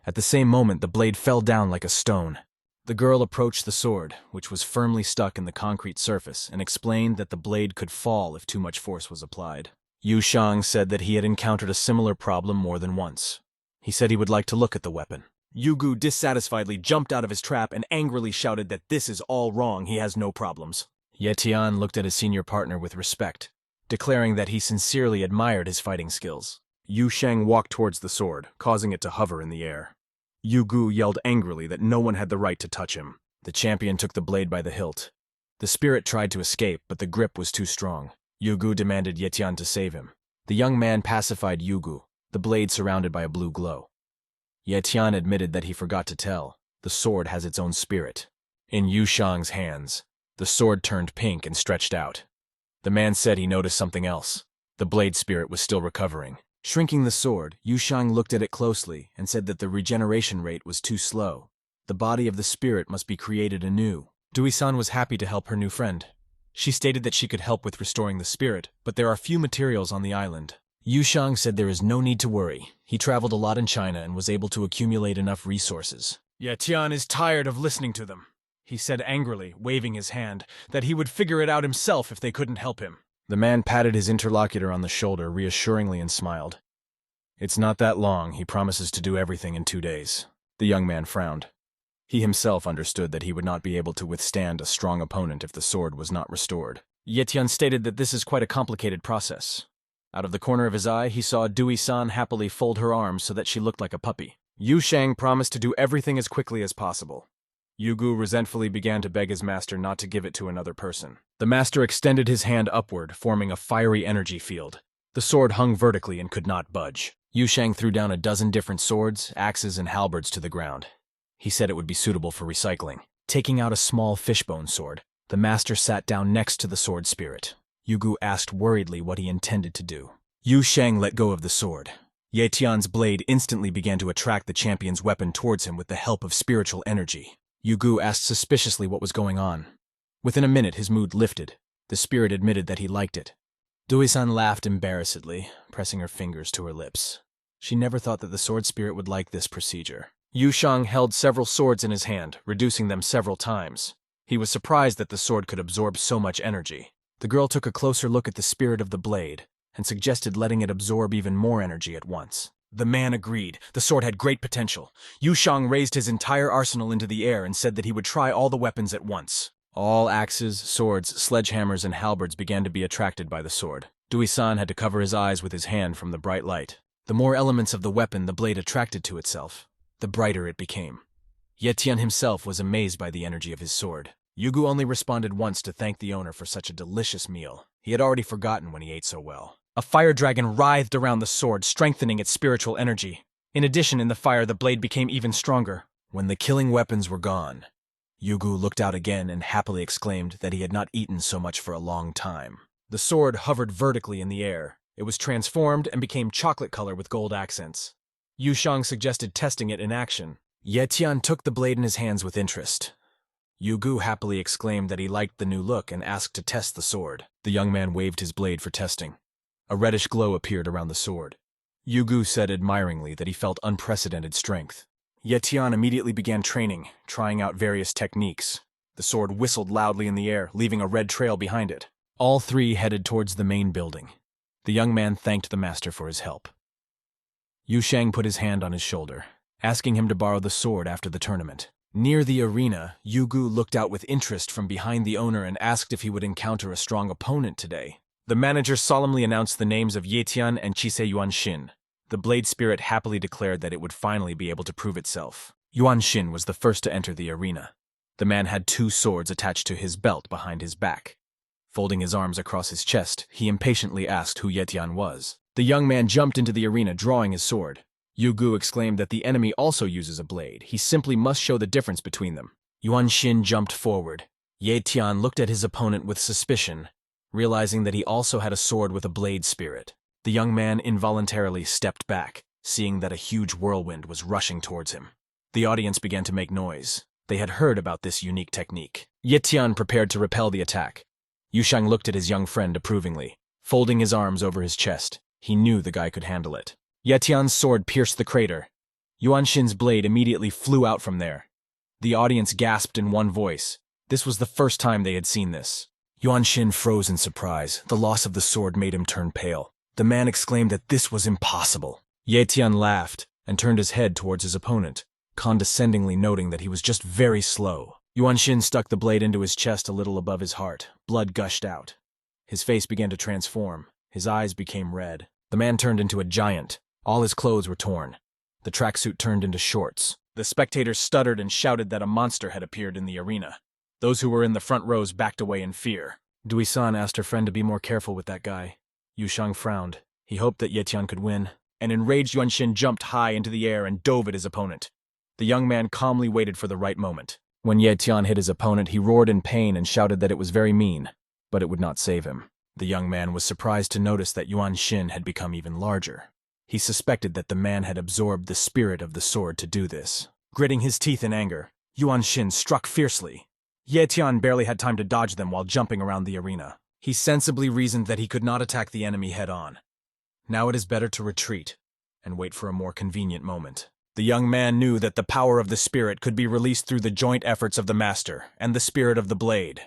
At the same moment, the blade fell down like a stone. The girl approached the sword, which was firmly stuck in the concrete surface, and explained that the blade could fall if too much force was applied. Yu Shang said that he had encountered a similar problem more than once. He said he would like to look at the weapon. Yugu dissatisfiedly jumped out of his trap and angrily shouted that this is all wrong, he has no problems. Ye Tian looked at his senior partner with respect, declaring that he sincerely admired his fighting skills. Yu Shang walked towards the sword, causing it to hover in the air. Yugu yelled angrily that no one had the right to touch him. The champion took the blade by the hilt. The spirit tried to escape, but the grip was too strong. Yugu demanded Yetian to save him. The young man pacified Yugu, the blade surrounded by a blue glow. Yetian admitted that he forgot to tell. The sword has its own spirit. In Yu Shang's hands, the sword turned pink and stretched out. The man said he noticed something else. The blade spirit was still recovering. Shrinking the sword, Yu Shang looked at it closely and said that the regeneration rate was too slow. The body of the spirit must be created anew. Dui-san was happy to help her new friend. She stated that she could help with restoring the spirit, but there are few materials on the island. Yu Shang said there is no need to worry. He traveled a lot in China and was able to accumulate enough resources. Yetian is tired of listening to them, he said angrily, waving his hand, that he would figure it out himself if they couldn't help him. The man patted his interlocutor on the shoulder reassuringly and smiled. It's not that long. He promises to do everything in 2 days. The young man frowned. He himself understood that he would not be able to withstand a strong opponent if the sword was not restored. Yetian stated that this is quite a complicated process. Out of the corner of his eye, he saw Dui-san happily fold her arms so that she looked like a puppy. Yu Shang promised to do everything as quickly as possible. Yugu resentfully began to beg his master not to give it to another person. The master extended his hand upward, forming a fiery energy field. The sword hung vertically and could not budge. Yu Shang threw down a dozen different swords, axes, and halberds to the ground. He said it would be suitable for recycling. Taking out a small fishbone sword, the master sat down next to the sword spirit. Yugu asked worriedly what he intended to do. Yu Shang let go of the sword. Yetian's blade instantly began to attract the champion's weapon towards him with the help of spiritual energy. Yugu asked suspiciously what was going on. Within a minute, his mood lifted. The spirit admitted that he liked it. Dui-san laughed embarrassedly, pressing her fingers to her lips. She never thought that the sword spirit would like this procedure. Yu Shang held several swords in his hand, reducing them several times. He was surprised that the sword could absorb so much energy. The girl took a closer look at the spirit of the blade and suggested letting it absorb even more energy at once. The man agreed. The sword had great potential. Yu Shang raised his entire arsenal into the air and said that he would try all the weapons at once. All axes, swords, sledgehammers, and halberds began to be attracted by the sword. Dui-san had to cover his eyes with his hand from the bright light. The more elements of the weapon the blade attracted to itself, the brighter it became. Yetian himself was amazed by the energy of his sword. Yugu only responded once to thank the owner for such a delicious meal. He had already forgotten when he ate so well. A fire dragon writhed around the sword, strengthening its spiritual energy. In addition, in the fire, the blade became even stronger. When the killing weapons were gone, Yugu looked out again and happily exclaimed that he had not eaten so much for a long time. The sword hovered vertically in the air. It was transformed and became chocolate color with gold accents. Yu Shang suggested testing it in action. Yetian took the blade in his hands with interest. Yugu happily exclaimed that he liked the new look and asked to test the sword. The young man waved his blade for testing. A reddish glow appeared around the sword. Yugu said admiringly that he felt unprecedented strength. Yetian immediately began training, trying out various techniques. The sword whistled loudly in the air, leaving a red trail behind it. All three headed towards the main building. The young man thanked the master for his help. Yu Shang put his hand on his shoulder, asking him to borrow the sword after the tournament. Near the arena, Yugu looked out with interest from behind the owner and asked if he would encounter a strong opponent today. The manager solemnly announced the names of Yetian and Chisei Yuanshin. The blade spirit happily declared that it would finally be able to prove itself. Yuanshin was the first to enter the arena. The man had 2 swords attached to his belt behind his back. Folding his arms across his chest, he impatiently asked who Yetian was. The young man jumped into the arena, drawing his sword. Yugu exclaimed that the enemy also uses a blade. He simply must show the difference between them. Yuanshin jumped forward. Yetian looked at his opponent with suspicion, realizing that he also had a sword with a blade spirit. The young man involuntarily stepped back, seeing that a huge whirlwind was rushing towards him. The audience began to make noise. They had heard about this unique technique. Yetian prepared to repel the attack. Yu Shang looked at his young friend approvingly. Folding his arms over his chest, he knew the guy could handle it. Yetian's sword pierced the crater. Yuanshin's blade immediately flew out from there. The audience gasped in one voice. This was the first time they had seen this. Yuanshin froze in surprise. The loss of the sword made him turn pale. The man exclaimed that this was impossible. Yetian laughed and turned his head towards his opponent, condescendingly noting that he was just very slow. Yuanshin stuck the blade into his chest a little above his heart. Blood gushed out. His face began to transform. His eyes became red. The man turned into a giant. All his clothes were torn. The tracksuit turned into shorts. The spectators stuttered and shouted that a monster had appeared in the arena. Those who were in the front rows backed away in fear. Dui-san asked her friend to be more careful with that guy. Yu Shang frowned. He hoped that Ye Tian could win. An enraged Yuan Shin jumped high into the air and dove at his opponent. The young man calmly waited for the right moment. When Ye Tian hit his opponent, he roared in pain and shouted that it was very mean, but it would not save him. The young man was surprised to notice that Yuan Shin had become even larger. He suspected that the man had absorbed the spirit of the sword to do this. Gritting his teeth in anger, Yuan Shin struck fiercely. Ye Tian barely had time to dodge them while jumping around the arena. He sensibly reasoned that he could not attack the enemy head-on. Now it is better to retreat and wait for a more convenient moment. The young man knew that the power of the spirit could be released through the joint efforts of the master and the spirit of the blade.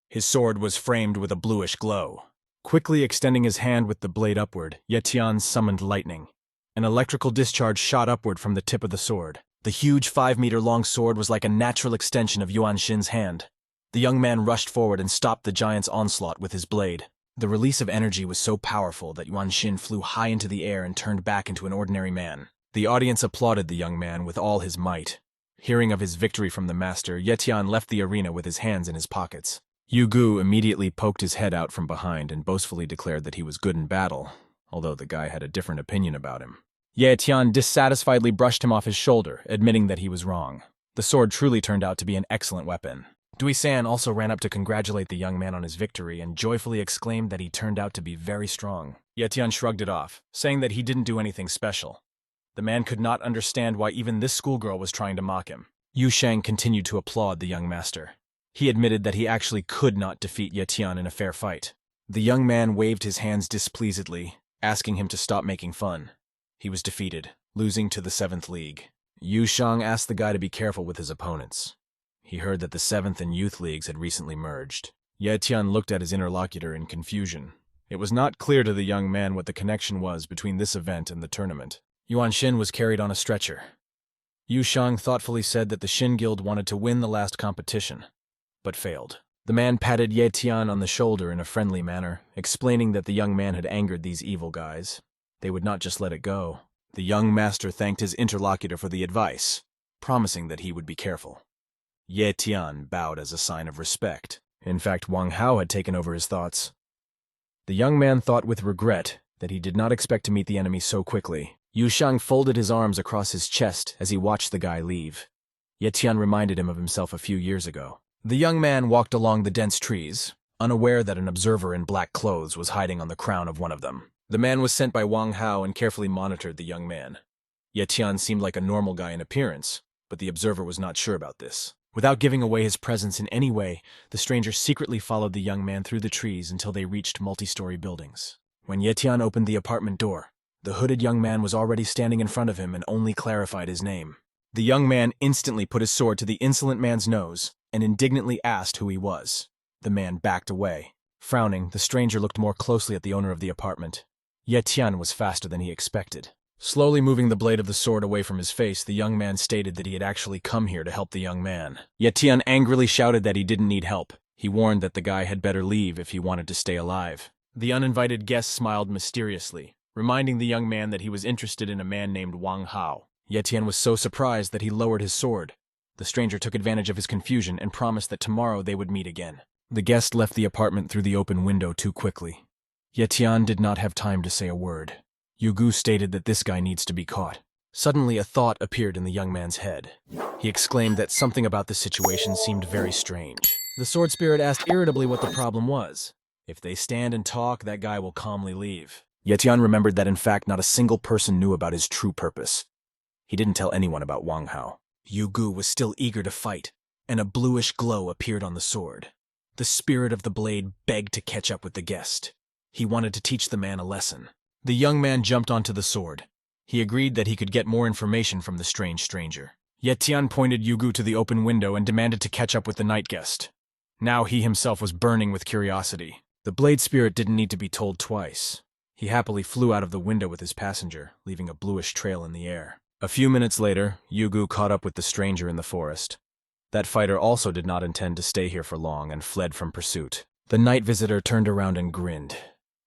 His sword was framed with a bluish glow. Quickly extending his hand with the blade upward, Ye Tian summoned lightning. An electrical discharge shot upward from the tip of the sword. The huge 5-meter-long sword was like a natural extension of Yuan Shin's hand. The young man rushed forward and stopped the giant's onslaught with his blade. The release of energy was so powerful that Yuan Shin flew high into the air and turned back into an ordinary man. The audience applauded the young man with all his might. Hearing of his victory from the master, Ye Tian left the arena with his hands in his pockets. Yu Gu immediately poked his head out from behind and boastfully declared that he was good in battle, although the guy had a different opinion about him. Ye Tian dissatisfiedly brushed him off his shoulder, admitting that he was wrong. The sword truly turned out to be an excellent weapon. Dui-san also ran up to congratulate the young man on his victory and joyfully exclaimed that he turned out to be very strong. Ye Tian shrugged it off, saying that he didn't do anything special. The man could not understand why even this schoolgirl was trying to mock him. Yu Shang continued to applaud the young master. He admitted that he actually could not defeat Ye Tian in a fair fight. The young man waved his hands displeasedly, asking him to stop making fun. He was defeated, losing to the 7th League. Yu Shang asked the guy to be careful with his opponents. He heard that the 7th and Youth Leagues had recently merged. Ye Tian looked at his interlocutor in confusion. It was not clear to the young man what the connection was between this event and the tournament. Yuan Shin was carried on a stretcher. Yu Shang thoughtfully said that the Shin Guild wanted to win the last competition, but failed. The man patted Ye Tian on the shoulder in a friendly manner, explaining that the young man had angered these evil guys. They would not just let it go. The young master thanked his interlocutor for the advice, promising that he would be careful. Ye Tian bowed as a sign of respect. In fact, Wang Hao had taken over his thoughts. The young man thought with regret that he did not expect to meet the enemy so quickly. Yu Shang folded his arms across his chest as he watched the guy leave. Ye Tian reminded him of himself a few years ago. The young man walked along the dense trees, unaware that an observer in black clothes was hiding on the crown of one of them. The man was sent by Wang Hao and carefully monitored the young man. Ye Tian seemed like a normal guy in appearance, but the observer was not sure about this. Without giving away his presence in any way, the stranger secretly followed the young man through the trees until they reached multi-story buildings. When Ye Tian opened the apartment door, the hooded young man was already standing in front of him and only clarified his name. The young man instantly put his sword to the insolent man's nose and indignantly asked who he was. The man backed away. Frowning, the stranger looked more closely at the owner of the apartment. Ye Tian was faster than he expected. Slowly moving the blade of the sword away from his face, the young man stated that he had actually come here to help the young man. Ye Tian angrily shouted that he didn't need help. He warned that the guy had better leave if he wanted to stay alive. The uninvited guest smiled mysteriously, reminding the young man that he was interested in a man named Wang Hao. Ye Tian was so surprised that he lowered his sword. The stranger took advantage of his confusion and promised that tomorrow they would meet again. The guest left the apartment through the open window too quickly. Ye Tian did not have time to say a word. Yu Gu stated that this guy needs to be caught. Suddenly a thought appeared in the young man's head. He exclaimed that something about the situation seemed very strange. The sword spirit asked irritably what the problem was. If they stand and talk, that guy will calmly leave. Ye Tian remembered that in fact not a single person knew about his true purpose. He didn't tell anyone about Wang Hao. Yu Gu was still eager to fight, and a bluish glow appeared on the sword. The spirit of the blade begged to catch up with the guest. He wanted to teach the man a lesson. The young man jumped onto the sword. He agreed that he could get more information from the strange stranger. Ye Tian pointed Yu Gu to the open window and demanded to catch up with the night guest. Now he himself was burning with curiosity. The blade spirit didn't need to be told twice. He happily flew out of the window with his passenger, leaving a bluish trail in the air. A few minutes later, Yu Gu caught up with the stranger in the forest. That fighter also did not intend to stay here for long and fled from pursuit. The night visitor turned around and grinned.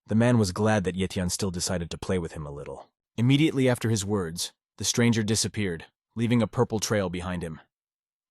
The man was glad that Ye Tian still decided to play with him a little. Immediately after his words, the stranger disappeared, leaving a purple trail behind him.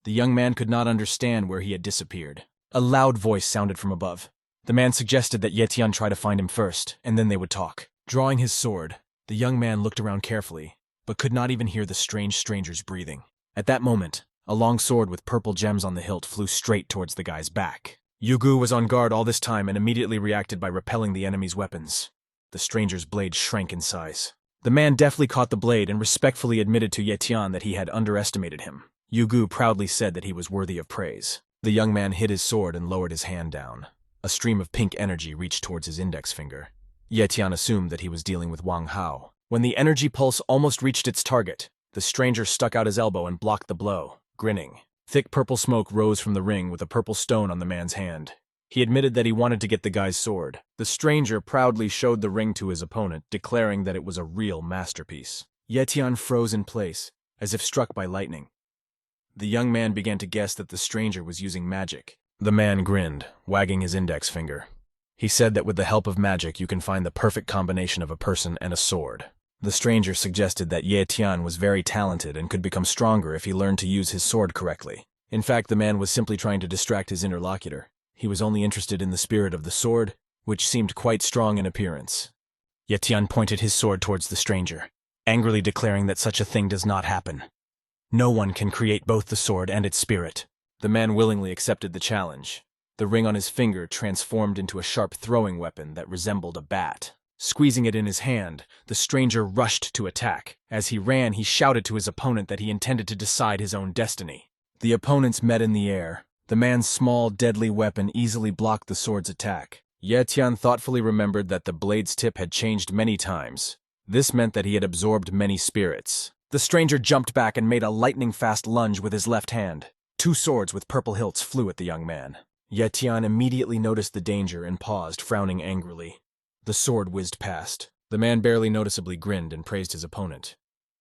The young man could not understand where he had disappeared. A loud voice sounded from above. The man suggested that Ye Tian try to find him first, and then they would talk. Drawing his sword, the young man looked around carefully, but could not even hear the strange stranger's breathing. At that moment, a long sword with purple gems on the hilt flew straight towards the guy's back. Yugu was on guard all this time and immediately reacted by repelling the enemy's weapons. The stranger's blade shrank in size. The man deftly caught the blade and respectfully admitted to Ye Tian that he had underestimated him. Yugu proudly said that he was worthy of praise. The young man hid his sword and lowered his hand down. A stream of pink energy reached towards his index finger. Ye Tian assumed that he was dealing with Wang Hao. When the energy pulse almost reached its target, the stranger stuck out his elbow and blocked the blow, grinning. Thick purple smoke rose from the ring with a purple stone on the man's hand. He admitted that he wanted to get the guy's sword. The stranger proudly showed the ring to his opponent, declaring that it was a real masterpiece. Ye Tian froze in place, as if struck by lightning. The young man began to guess that the stranger was using magic. The man grinned, wagging his index finger. He said that with the help of magic you can find the perfect combination of a person and a sword. The stranger suggested that Ye Tian was very talented and could become stronger if he learned to use his sword correctly. In fact, the man was simply trying to distract his interlocutor. He was only interested in the spirit of the sword, which seemed quite strong in appearance. Ye Tian pointed his sword towards the stranger, angrily declaring that such a thing does not happen. No one can create both the sword and its spirit. The man willingly accepted the challenge. The ring on his finger transformed into a sharp throwing weapon that resembled a bat. Squeezing it in his hand, the stranger rushed to attack. As he ran, he shouted to his opponent that he intended to decide his own destiny. The opponents met in the air. The man's small, deadly weapon easily blocked the sword's attack. Ye Tian thoughtfully remembered that the blade's tip had changed many times. This meant that he had absorbed many spirits. The stranger jumped back and made a lightning-fast lunge with his left hand. 2 swords with purple hilts flew at the young man. Ye Tian immediately noticed the danger and paused, frowning angrily. The sword whizzed past. The man barely noticeably grinned and praised his opponent.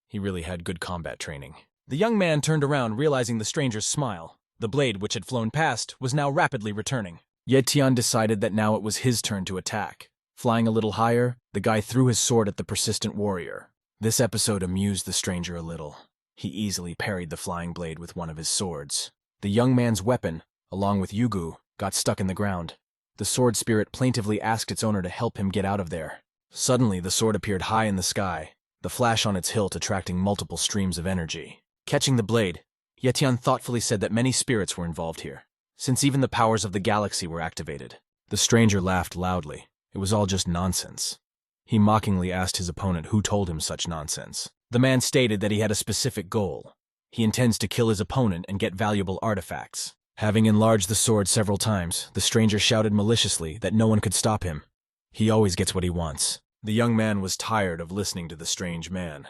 He really had good combat training. The young man turned around, realizing the stranger's smile. The blade, which had flown past, was now rapidly returning. Ye Tian decided that now it was his turn to attack. Flying a little higher, the guy threw his sword at the persistent warrior. This episode amused the stranger a little. He easily parried the flying blade with one of his swords. The young man's weapon, along with Yugu, got stuck in the ground. The sword spirit plaintively asked its owner to help him get out of there. Suddenly, the sword appeared high in the sky, the flash on its hilt attracting multiple streams of energy. Catching the blade, Ye Tian thoughtfully said that many spirits were involved here, since even the powers of the galaxy were activated. The stranger laughed loudly. It was all just nonsense. He mockingly asked his opponent who told him such nonsense. The man stated that he had a specific goal. He intends to kill his opponent and get valuable artifacts. Having enlarged the sword several times, the stranger shouted maliciously that no one could stop him. He always gets what he wants. The young man was tired of listening to the strange man.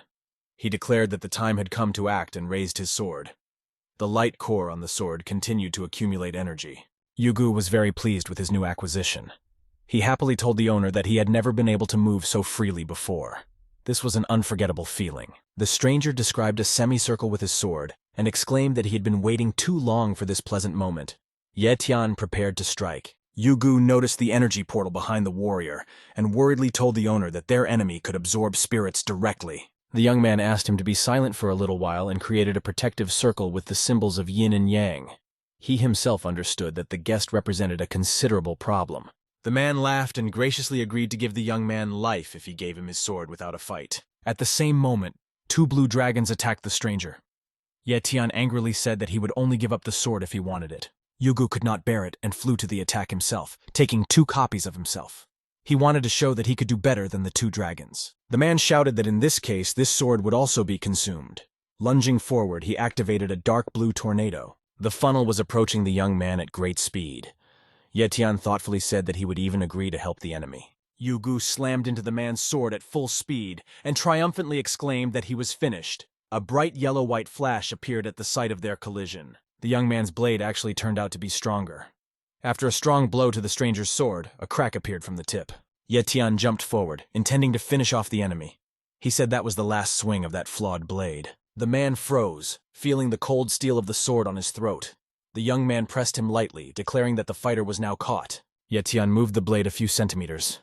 He declared that the time had come to act and raised his sword. The light core on the sword continued to accumulate energy. Yugu was very pleased with his new acquisition. He happily told the owner that he had never been able to move so freely before. This was an unforgettable feeling. The stranger described a semicircle with his sword and exclaimed that he had been waiting too long for this pleasant moment. Ye Tian prepared to strike. Yugu noticed the energy portal behind the warrior and worriedly told the owner that their enemy could absorb spirits directly. The young man asked him to be silent for a little while and created a protective circle with the symbols of yin and yang. He himself understood that the guest represented a considerable problem. The man laughed and graciously agreed to give the young man life if he gave him his sword without a fight. At the same moment, 2 blue dragons attacked the stranger. Ye Tian angrily said that he would only give up the sword if he wanted it. Yugu could not bear it and flew to the attack himself, taking 2 copies of himself. He wanted to show that he could do better than the 2 dragons. The man shouted that in this case, this sword would also be consumed. Lunging forward, he activated a dark blue tornado. The funnel was approaching the young man at great speed. Ye Tian thoughtfully said that he would even agree to help the enemy. Yugu slammed into the man's sword at full speed and triumphantly exclaimed that he was finished. A bright yellow-white flash appeared at the site of their collision. The young man's blade actually turned out to be stronger. After a strong blow to the stranger's sword, a crack appeared from the tip. Ye Tian jumped forward, intending to finish off the enemy. He said that was the last swing of that flawed blade. The man froze, feeling the cold steel of the sword on his throat. The young man pressed him lightly, declaring that the fighter was now caught. Ye Tian moved the blade a few centimeters.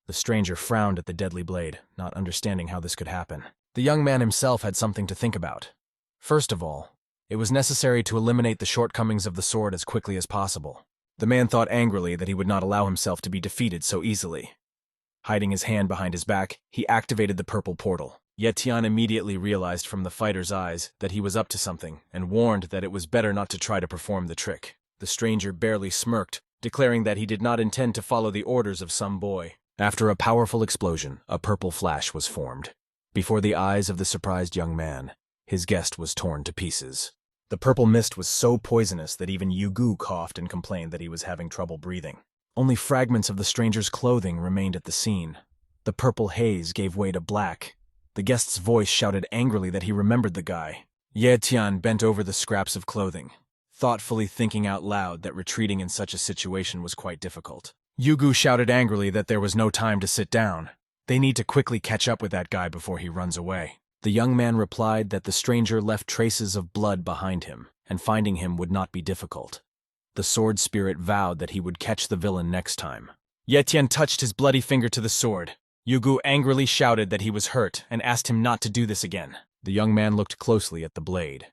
The stranger frowned at the deadly blade, not understanding how this could happen. The young man himself had something to think about. First of all, It was necessary to eliminate the shortcomings of the sword as quickly as possible. The man thought angrily that he would not allow himself to be defeated so easily. Hiding his hand behind his back, he activated the purple portal. Ye Tian immediately realized from the fighter's eyes that he was up to something and warned that it was better not to try to perform the trick. The stranger barely smirked, declaring that he did not intend to follow the orders of some boy. After a powerful explosion, a purple flash was formed. Before the eyes of the surprised young man, his guest was torn to pieces. The purple mist was so poisonous that even Yugu coughed and complained that he was having trouble breathing. Only fragments of the stranger's clothing remained at the scene. The purple haze gave way to black. The guest's voice shouted angrily that he remembered the guy. Ye Tian bent over the scraps of clothing, thoughtfully thinking out loud that retreating in such a situation was quite difficult. Yugu shouted angrily that there was no time to sit down. They need to quickly catch up with that guy before he runs away. The young man replied that the stranger left traces of blood behind him, and finding him would not be difficult. The sword spirit vowed that he would catch the villain next time. Ye Tian touched his bloody finger to the sword. Yugu angrily shouted that he was hurt and asked him not to do this again. The young man looked closely at the blade.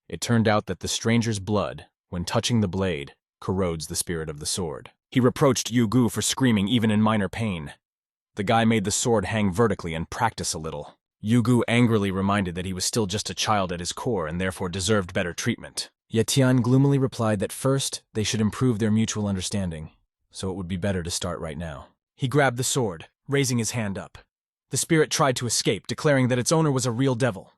It turned out that the stranger's blood, when touching the blade, corrodes the spirit of the sword. He reproached Yugu for screaming even in minor pain. The guy made the sword hang vertically and practice a little. Yugu angrily reminded that he was still just a child at his core and therefore deserved better treatment. Ye Tian gloomily replied that first they should improve their mutual understanding, so it would be better to start right now. He grabbed the sword, raising his hand up. The spirit tried to escape, declaring that its owner was a real devil.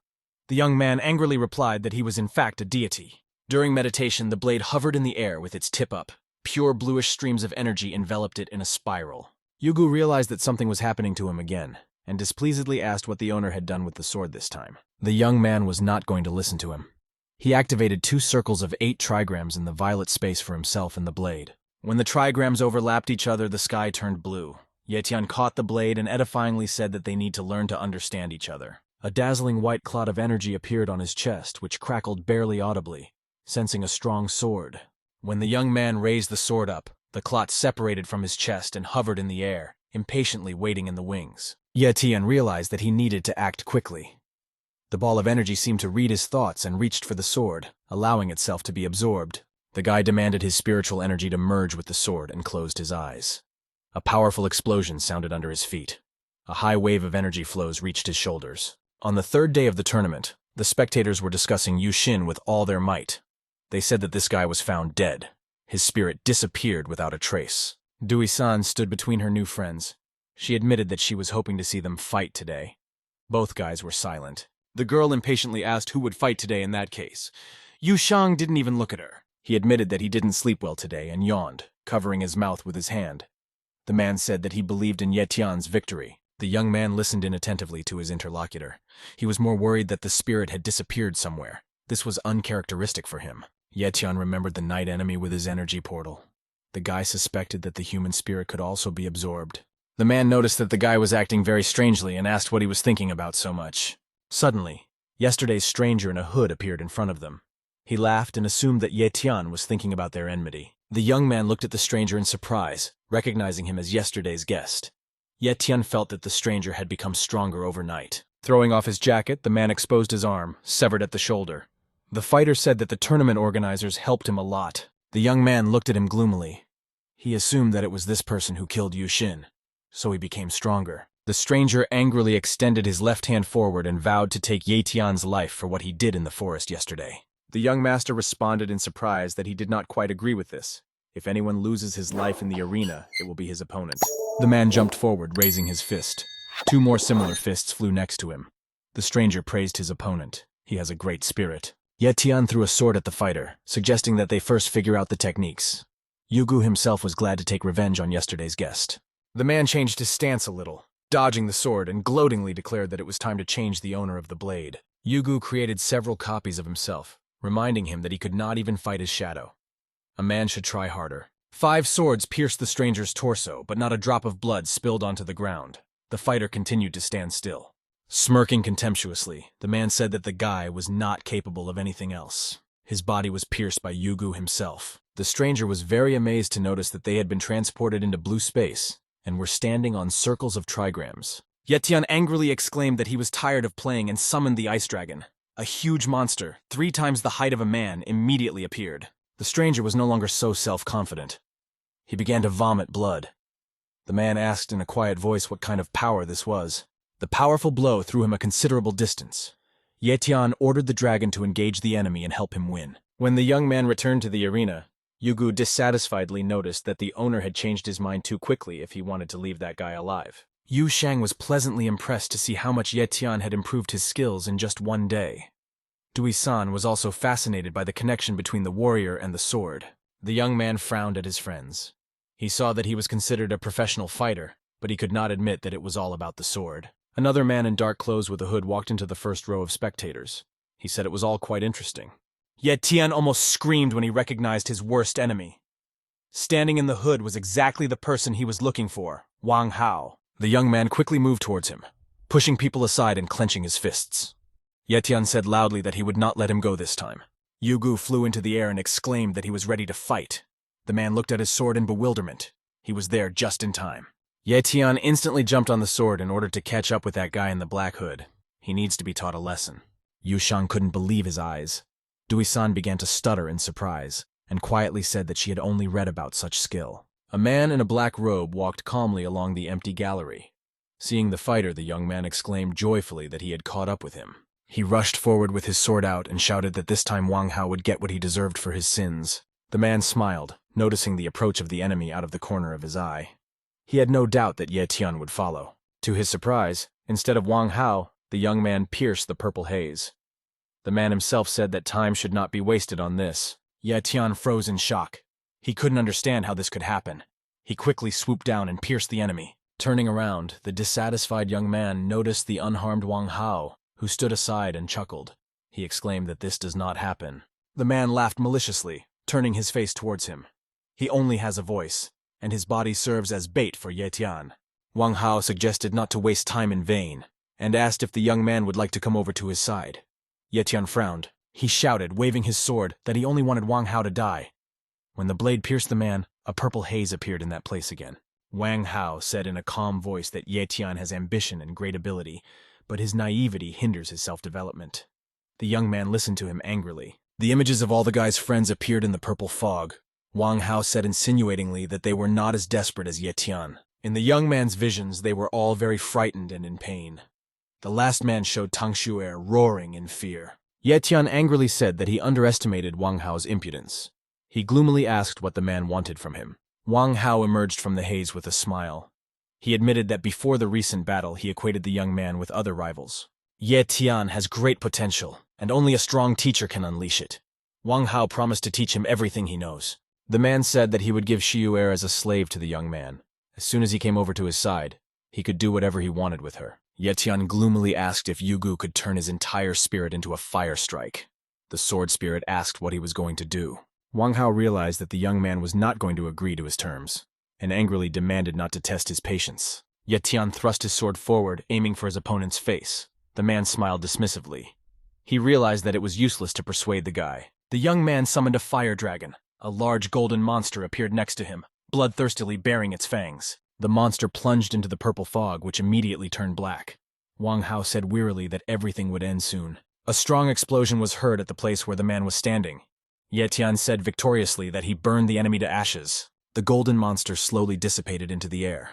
The young man angrily replied that he was in fact a deity. During meditation, the blade hovered in the air with its tip up. Pure bluish streams of energy enveloped it in a spiral. Yugu realized that something was happening to him again, and displeasedly asked what the owner had done with the sword this time. The young man was not going to listen to him. He activated 2 circles of 8 trigrams in the violet space for himself and the blade. When the trigrams overlapped each other, the sky turned blue. Ye Tian caught the blade and edifyingly said that they need to learn to understand each other. A dazzling white cloud of energy appeared on his chest, which crackled barely audibly, sensing a strong sword. When the young man raised the sword up, the clot separated from his chest and hovered in the air, impatiently waiting in the wings. Ye Tian realized that he needed to act quickly. The ball of energy seemed to read his thoughts and reached for the sword, allowing itself to be absorbed. The guy demanded his spiritual energy to merge with the sword and closed his eyes. A powerful explosion sounded under his feet. A high wave of energy flows reached his shoulders. On the 3rd day of the tournament, the spectators were discussing Yushin with all their might. They said that this guy was found dead. His spirit disappeared without a trace. Dui-san stood between her new friends. She admitted that she was hoping to see them fight today. Both guys were silent. The girl impatiently asked who would fight today in that case. Yu Shang didn't even look at her. He admitted that he didn't sleep well today and yawned, covering his mouth with his hand. The man said that he believed in Ye Tian's victory. The young man listened inattentively to his interlocutor. He was more worried that the spirit had disappeared somewhere. This was uncharacteristic for him. Ye Tian remembered the night enemy with his energy portal. The guy suspected that the human spirit could also be absorbed. The man noticed that the guy was acting very strangely and asked what he was thinking about so much. Suddenly, yesterday's stranger in a hood appeared in front of them. He laughed and assumed that Ye Tian was thinking about their enmity. The young man looked at the stranger in surprise, recognizing him as yesterday's guest. Ye Tian felt that the stranger had become stronger overnight. Throwing off his jacket, the man exposed his arm, severed at the shoulder. The fighter said that the tournament organizers helped him a lot. The young man looked at him gloomily. He assumed that it was this person who killed Yushin, so he became stronger. The stranger angrily extended his left hand forward and vowed to take Ye Tian's life for what he did in the forest yesterday. The young master responded in surprise that he did not quite agree with this. If anyone loses his life in the arena, it will be his opponent. The man jumped forward, raising his fist. 2 more similar fists flew next to him. The stranger praised his opponent. He has a great spirit. Ye Tian threw a sword at the fighter, suggesting that they first figure out the techniques. Yugu himself was glad to take revenge on yesterday's guest. The man changed his stance a little, dodging the sword, and gloatingly declared that it was time to change the owner of the blade. Yugu created several copies of himself, reminding him that he could not even fight his shadow. A man should try harder. 5 swords pierced the stranger's torso, but not a drop of blood spilled onto the ground. The fighter continued to stand still. Smirking contemptuously, the man said that the guy was not capable of anything else. His body was pierced by Yugu himself. The stranger was very amazed to notice that they had been transported into blue space and were standing on circles of trigrams. Ye Tian angrily exclaimed that he was tired of playing and summoned the ice dragon. A huge monster, 3 times the height of a man, immediately appeared. The stranger was no longer so self-confident. He began to vomit blood. The man asked in a quiet voice what kind of power this was. The powerful blow threw him a considerable distance. Ye Tian ordered the dragon to engage the enemy and help him win. When the young man returned to the arena, Yugu dissatisfiedly noticed that the owner had changed his mind too quickly if he wanted to leave that guy alive. Yu Shang was pleasantly impressed to see how much Ye Tian had improved his skills in just one day. Dui-san was also fascinated by the connection between the warrior and the sword. The young man frowned at his friends. He saw that he was considered a professional fighter, but he could not admit that it was all about the sword. Another man in dark clothes with a hood walked into the first row of spectators. He said it was all quite interesting. Yet Tian almost screamed when he recognized his worst enemy. Standing in the hood was exactly the person he was looking for, Wang Hao. The young man quickly moved towards him, pushing people aside and clenching his fists. Ye Tian said loudly that he would not let him go this time. Yugu flew into the air and exclaimed that he was ready to fight. The man looked at his sword in bewilderment. He was there just in time. Ye Tian instantly jumped on the sword in order to catch up with that guy in the black hood. He needs to be taught a lesson. Yu Shang couldn't believe his eyes. Dui-san began to stutter in surprise, and quietly said that she had only read about such skill. A man in a black robe walked calmly along the empty gallery. Seeing the fighter, the young man exclaimed joyfully that he had caught up with him. He rushed forward with his sword out and shouted that this time Wang Hao would get what he deserved for his sins. The man smiled, noticing the approach of the enemy out of the corner of his eye. He had no doubt that Ye Tian would follow. To his surprise, instead of Wang Hao, the young man pierced the purple haze. The man himself said that time should not be wasted on this. Ye Tian froze in shock. He couldn't understand how this could happen. He quickly swooped down and pierced the enemy. Turning around, the dissatisfied young man noticed the unharmed Wang Hao, who stood aside and chuckled. He exclaimed that this does not happen. The man laughed maliciously, turning his face towards him. He only has a voice, and his body serves as bait for Ye Tian. Wang Hao suggested not to waste time in vain, and asked if the young man would like to come over to his side. Ye Tian frowned. He shouted, waving his sword, that he only wanted Wang Hao to die. When the blade pierced the man, a purple haze appeared in that place again. Wang Hao said in a calm voice that Ye Tian has ambition and great ability, but his naivety hinders his self-development. The young man listened to him angrily. The images of all the guy's friends appeared in the purple fog. Wang Hao said insinuatingly that they were not as desperate as Ye Tian. In the young man's visions, they were all very frightened and in pain. The last man showed Tang Shu'er roaring in fear. Ye Tian angrily said that he underestimated Wang Hao's impudence. He gloomily asked what the man wanted from him. Wang Hao emerged from the haze with a smile. He admitted that before the recent battle, he equated the young man with other rivals. Ye Tian has great potential, and only a strong teacher can unleash it. Wang Hao promised to teach him everything he knows. The man said that he would give Shu'er as a slave to the young man. As soon as he came over to his side, he could do whatever he wanted with her. Ye Tian gloomily asked if Yugu could turn his entire spirit into a fire strike. The sword spirit asked what he was going to do. Wang Hao realized that the young man was not going to agree to his terms, and angrily demanded not to test his patience. Ye Tian thrust his sword forward, aiming for his opponent's face. The man smiled dismissively. He realized that it was useless to persuade the guy. The young man summoned a fire dragon. A large golden monster appeared next to him, bloodthirstily baring its fangs. The monster plunged into the purple fog, which immediately turned black. Wang Hao said wearily that everything would end soon. A strong explosion was heard at the place where the man was standing. Ye Tian said victoriously that he burned the enemy to ashes. The golden monster slowly dissipated into the air.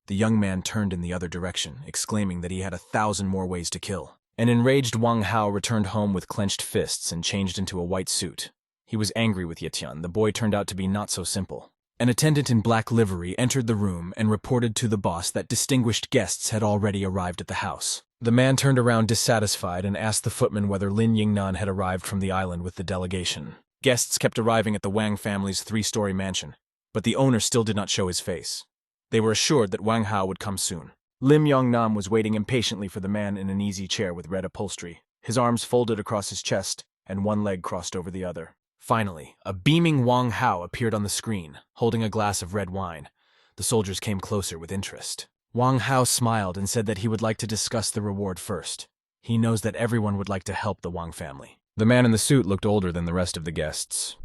The young man turned in the other direction, exclaiming that he had 1,000 more ways to kill. An enraged Wang Hao returned home with clenched fists and changed into a white suit. He was angry with Ye Tian. The boy turned out to be not so simple. An attendant in black livery entered the room and reported to the boss that distinguished guests had already arrived at the house. The man turned around dissatisfied and asked the footman whether Lin Yingnan had arrived from the island with the delegation. Guests kept arriving at the Wang family's 3-story mansion, but the owner still did not show his face. They were assured that Wang Hao would come soon. Lim Yongnam was waiting impatiently for the man in an easy chair with red upholstery, his arms folded across his chest and one leg crossed over the other. Finally, a beaming Wang Hao appeared on the screen, holding a glass of red wine. The soldiers came closer with interest. Wang Hao smiled and said that he would like to discuss the reward first. He knows that everyone would like to help the Wang family. The man in the suit looked older than the rest of the guests.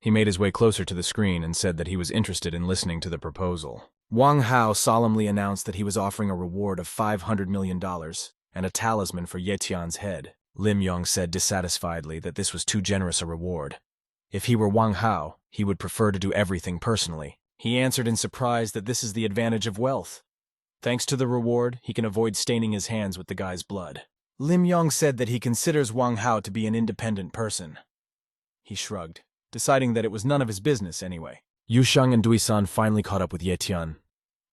He made his way closer to the screen and said that he was interested in listening to the proposal. Wang Hao solemnly announced that he was offering a reward of $500 million and a talisman for Ye Tian's head. Lim Yong said dissatisfiedly that this was too generous a reward. If he were Wang Hao, he would prefer to do everything personally. He answered in surprise that this is the advantage of wealth. Thanks to the reward, he can avoid staining his hands with the guy's blood. Lim Yong said that he considers Wang Hao to be an independent person. He shrugged, deciding that it was none of his business anyway. Yu Sheng and Duisan finally caught up with Ye Tian.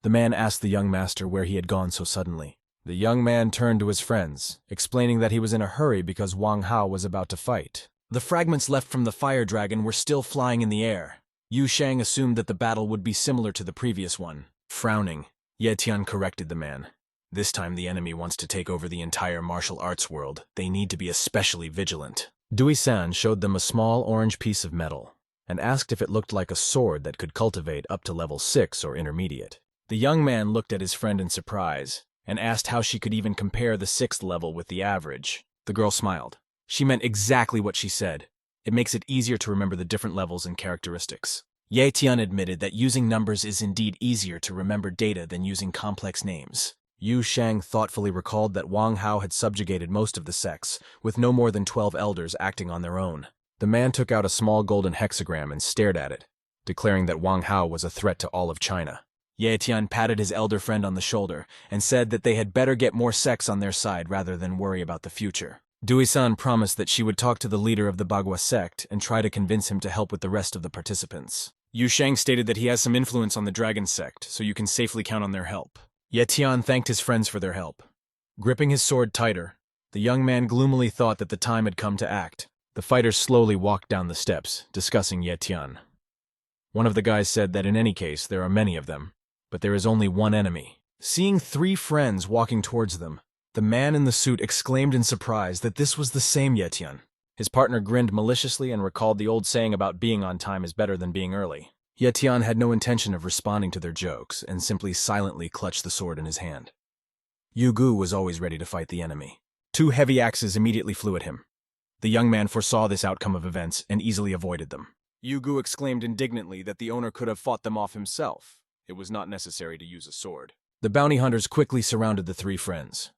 The man asked the young master where he had gone so suddenly. The young man turned to his friends, explaining that he was in a hurry because Wang Hao was about to fight. The fragments left from the fire dragon were still flying in the air. Yu Sheng assumed that the battle would be similar to the previous one. Frowning, Ye Tian corrected the man. This time the enemy wants to take over the entire martial arts world. They need to be especially vigilant. Duisan showed them a small orange piece of metal and asked if it looked like a sword that could cultivate up to level 6 or intermediate. The young man looked at his friend in surprise and asked how she could even compare the 6th level with the average. The girl smiled. She meant exactly what she said. It makes it easier to remember the different levels and characteristics. Ye Tian admitted that using numbers is indeed easier to remember data than using complex names. Yu Sheng thoughtfully recalled that Wang Hao had subjugated most of the sects, with no more than 12 elders acting on their own. The man took out a small golden hexagram and stared at it, declaring that Wang Hao was a threat to all of China. Ye Tian patted his elder friend on the shoulder and said that they had better get more sects on their side rather than worry about the future. Duisan promised that she would talk to the leader of the Bagua sect and try to convince him to help with the rest of the participants. Yu Sheng stated that he has some influence on the Dragon sect, so you can safely count on their help. Ye Tian thanked his friends for their help. Gripping his sword tighter, the young man gloomily thought that the time had come to act. The fighters slowly walked down the steps, discussing Ye Tian. One of the guys said that in any case there are many of them, but there is only one enemy. Seeing 3 friends walking towards them, the man in the suit exclaimed in surprise that this was the same Ye Tian. His partner grinned maliciously and recalled the old saying about being on time is better than being early. Ye Tian had no intention of responding to their jokes and simply silently clutched the sword in his hand. Yu Gu was always ready to fight the enemy. 2 heavy axes immediately flew at him. The young man foresaw this outcome of events and easily avoided them. Yu Gu exclaimed indignantly that the owner could have fought them off himself. It was not necessary to use a sword. The bounty hunters quickly surrounded the 3 friends.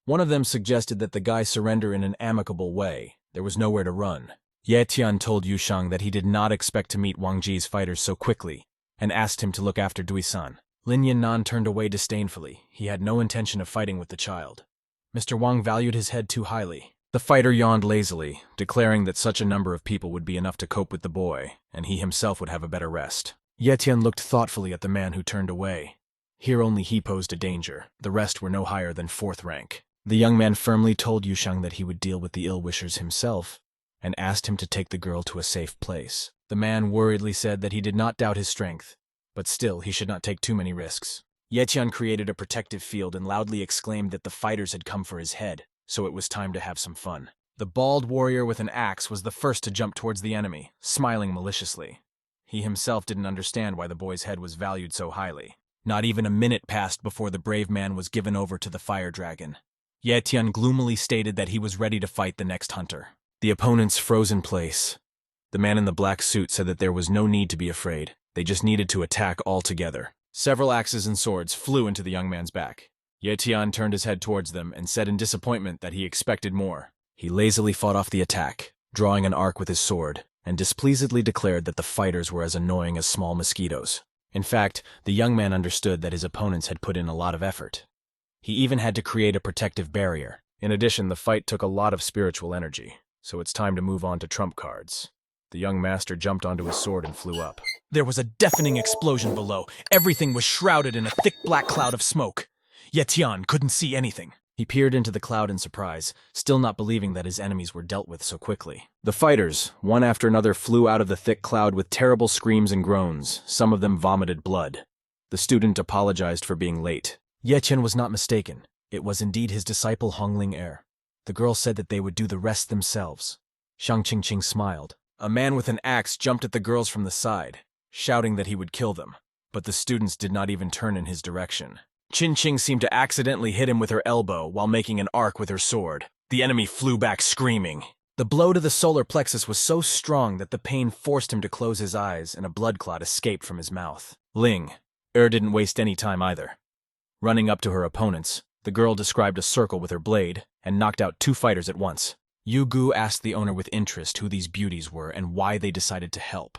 One of them suggested that the guy surrender in an amicable way. There was nowhere to run. Ye Tian told Yu Sheng that he did not expect to meet Wang Ji's fighters so quickly, and asked him to look after Duisan. Lin Yannan turned away disdainfully. He had no intention of fighting with the child. Mr. Wang valued his head too highly. The fighter yawned lazily, declaring that such a number of people would be enough to cope with the boy, and he himself would have a better rest. Ye Tian looked thoughtfully at the man who turned away. Here only he posed a danger. The rest were no higher than 4th rank. The young man firmly told Yu Sheng that he would deal with the ill-wishers himself, and asked him to take the girl to a safe place. The man worriedly said that he did not doubt his strength, but still he should not take too many risks. Ye Tian created a protective field and loudly exclaimed that the fighters had come for his head, so it was time to have some fun. The bald warrior with an axe was the first to jump towards the enemy, smiling maliciously. He himself didn't understand why the boy's head was valued so highly. Not even a minute passed before the brave man was given over to the fire dragon. Ye Tian gloomily stated that he was ready to fight the next hunter. The opponents froze in place. The man in the black suit said that there was no need to be afraid. They just needed to attack all together. Several axes and swords flew into the young man's back. Ye Tian turned his head towards them and said in disappointment that he expected more. He lazily fought off the attack, drawing an arc with his sword, and displeasedly declared that the fighters were as annoying as small mosquitoes. In fact, the young man understood that his opponents had put in a lot of effort. He even had to create a protective barrier. In addition, the fight took a lot of spiritual energy, so it's time to move on to trump cards. The young master jumped onto his sword and flew up. There was a deafening explosion below. Everything was shrouded in a thick black cloud of smoke. Ye Tian couldn't see anything. He peered into the cloud in surprise, still not believing that his enemies were dealt with so quickly. The fighters, one after another, flew out of the thick cloud with terrible screams and groans. Some of them vomited blood. The student apologized for being late. Ye Tian was not mistaken. It was indeed his disciple Hongling Er. The girl said that they would do the rest themselves. Shang Qingqing smiled. A man with an axe jumped at the girls from the side, shouting that he would kill them. But the students did not even turn in his direction. Qingqing seemed to accidentally hit him with her elbow while making an arc with her sword. The enemy flew back screaming. The blow to the solar plexus was so strong that the pain forced him to close his eyes and a blood clot escaped from his mouth. Ling Er didn't waste any time either. Running up to her opponents, the girl described a circle with her blade and knocked out 2 fighters at once. Yu Gu asked the owner with interest who these beauties were and why they decided to help.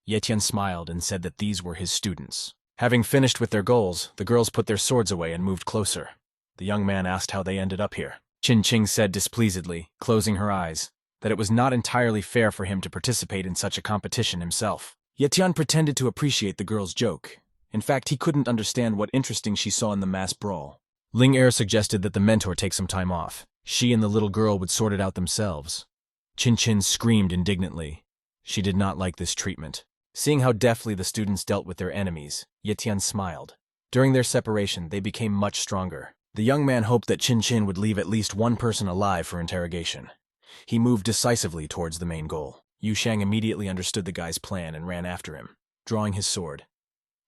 Ye Tian smiled and said that these were his students. Having finished with their goals, the girls put their swords away and moved closer. The young man asked how they ended up here. Qin Qing said displeasedly, closing her eyes, that it was not entirely fair for him to participate in such a competition himself. Ye Tian pretended to appreciate the girl's joke. In fact, he couldn't understand what interesting she saw in the mass brawl. Ling Er suggested that the mentor take some time off. She and the little girl would sort it out themselves. Qin Qin screamed indignantly. She did not like this treatment. Seeing how deftly the students dealt with their enemies, Ye Tian smiled. During their separation, they became much stronger. The young man hoped that Qin Qin would leave at least one person alive for interrogation. He moved decisively towards the main goal. Yu Shang immediately understood the guy's plan and ran after him, drawing his sword.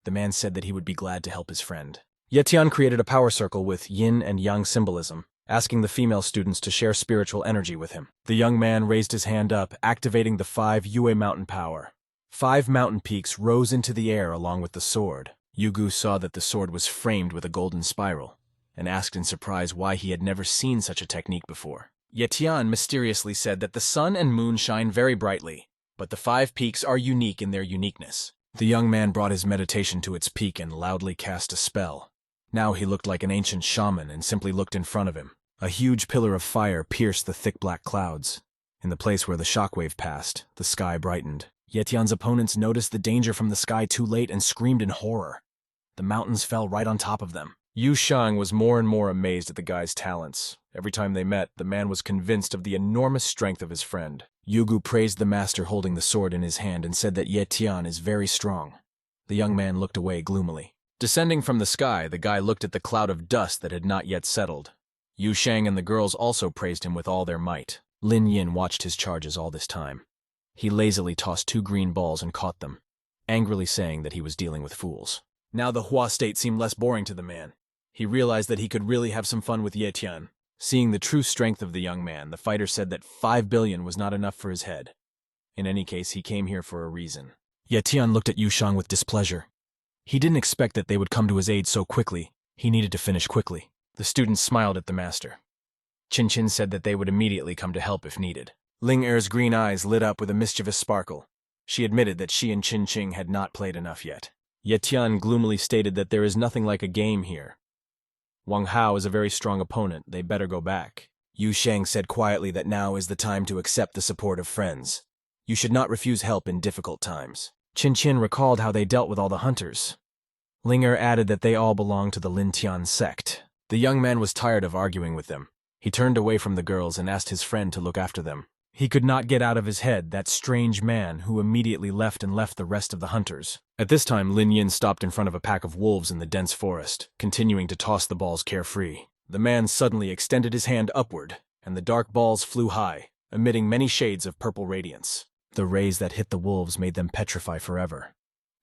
The man said that he would be glad to help his friend. Ye Tian created a power circle with yin and yang symbolism, asking the female students to share spiritual energy with him. The young man raised his hand up, activating the 5 Yue mountain power. 5 mountain peaks rose into the air along with the sword. Yu Gu saw that the sword was framed with a golden spiral, and asked in surprise why he had never seen such a technique before. Ye Tian mysteriously said that the sun and moon shine very brightly, but the 5 peaks are unique in their uniqueness. The young man brought his meditation to its peak and loudly cast a spell. Now he looked like an ancient shaman and simply looked in front of him. A huge pillar of fire pierced the thick black clouds. In the place where the shockwave passed, the sky brightened. Ye Tian's opponents noticed the danger from the sky too late and screamed in horror. The mountains fell right on top of them. Yu Shang was more and more amazed at the guy's talents. Every time they met, the man was convinced of the enormous strength of his friend. Yu Gu praised the master holding the sword in his hand and said that Ye Tian is very strong. The young man looked away gloomily. Descending from the sky, the guy looked at the cloud of dust that had not yet settled. Yu Shang and the girls also praised him with all their might. Lin Yin watched his charges all this time. He lazily tossed 2 green balls and caught them, angrily saying that he was dealing with fools. Now the Hua state seemed less boring to the man. He realized that he could really have some fun with Ye Tian. Seeing the true strength of the young man, the fighter said that 5 billion was not enough for his head. In any case, he came here for a reason. Ye Tian looked at Yu Shang with displeasure. He didn't expect that they would come to his aid so quickly. He needed to finish quickly. The students smiled at the master. Qin Qin said that they would immediately come to help if needed. Ling Er's green eyes lit up with a mischievous sparkle. She admitted that she and Qin Qing had not played enough yet. Ye Tian gloomily stated that there is nothing like a game here. Wang Hao is a very strong opponent, they better go back. Yu Shang said quietly that now is the time to accept the support of friends. You should not refuse help in difficult times. Qin Qin recalled how they dealt with all the hunters. Ling Er added that they all belonged to the Lin Tian sect. The young man was tired of arguing with them. He turned away from the girls and asked his friend to look after them. He could not get out of his head that strange man who immediately left the rest of the hunters. At this time, Lin Yin stopped in front of a pack of wolves in the dense forest, continuing to toss the balls carefree. The man suddenly extended his hand upward, and the dark balls flew high, emitting many shades of purple radiance. The rays that hit the wolves made them petrify forever.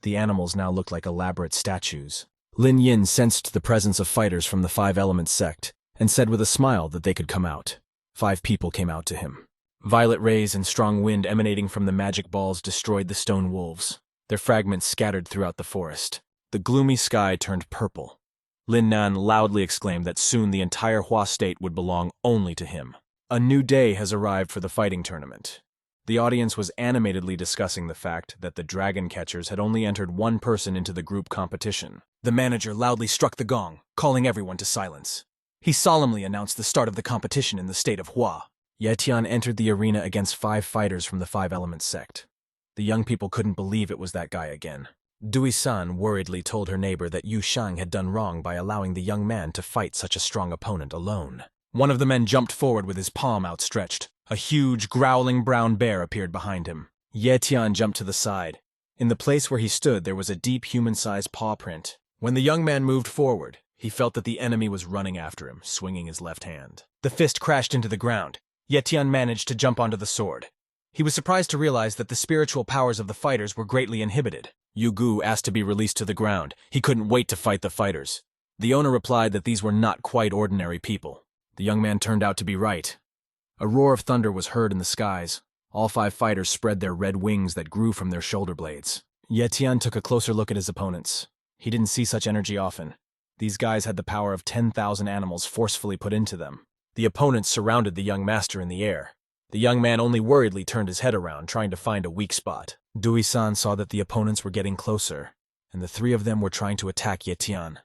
The animals now looked like elaborate statues. Lin Yin sensed the presence of fighters from the 5 Elements sect, and said with a smile that they could come out. 5 people came out to him. Violet rays and strong wind emanating from the magic balls destroyed the stone wolves. Their fragments scattered throughout the forest. The gloomy sky turned purple. Lin Nan loudly exclaimed that soon the entire Hua state would belong only to him. A new day has arrived for the fighting tournament. The audience was animatedly discussing the fact that the dragon catchers had only entered 1 person into the group competition. The manager loudly struck the gong, calling everyone to silence. He solemnly announced the start of the competition in the state of Hua. Ye Tian entered the arena against 5 fighters from the 5 Elements sect. The young people couldn't believe it was that guy again. Dui-san worriedly told her neighbor that Yu Shang had done wrong by allowing the young man to fight such a strong opponent alone. One of the men jumped forward with his palm outstretched. A huge, growling brown bear appeared behind him. Ye Tian jumped to the side. In the place where he stood, there was a deep human-sized paw print. When the young man moved forward, he felt that the enemy was running after him, swinging his left hand. The fist crashed into the ground. Ye Tian managed to jump onto the sword. He was surprised to realize that the spiritual powers of the fighters were greatly inhibited. Yu Gu asked to be released to the ground. He couldn't wait to fight the fighters. The owner replied that these were not quite ordinary people. The young man turned out to be right. A roar of thunder was heard in the skies. All 5 fighters spread their red wings that grew from their shoulder blades. Ye Tian took a closer look at his opponents. He didn't see such energy often. These guys had the power of 10,000 animals forcefully put into them. The opponents surrounded the young master in the air. The young man only worriedly turned his head around, trying to find a weak spot. Dui-san saw that the opponents were getting closer, and the three of them were trying to attack Ye-tian.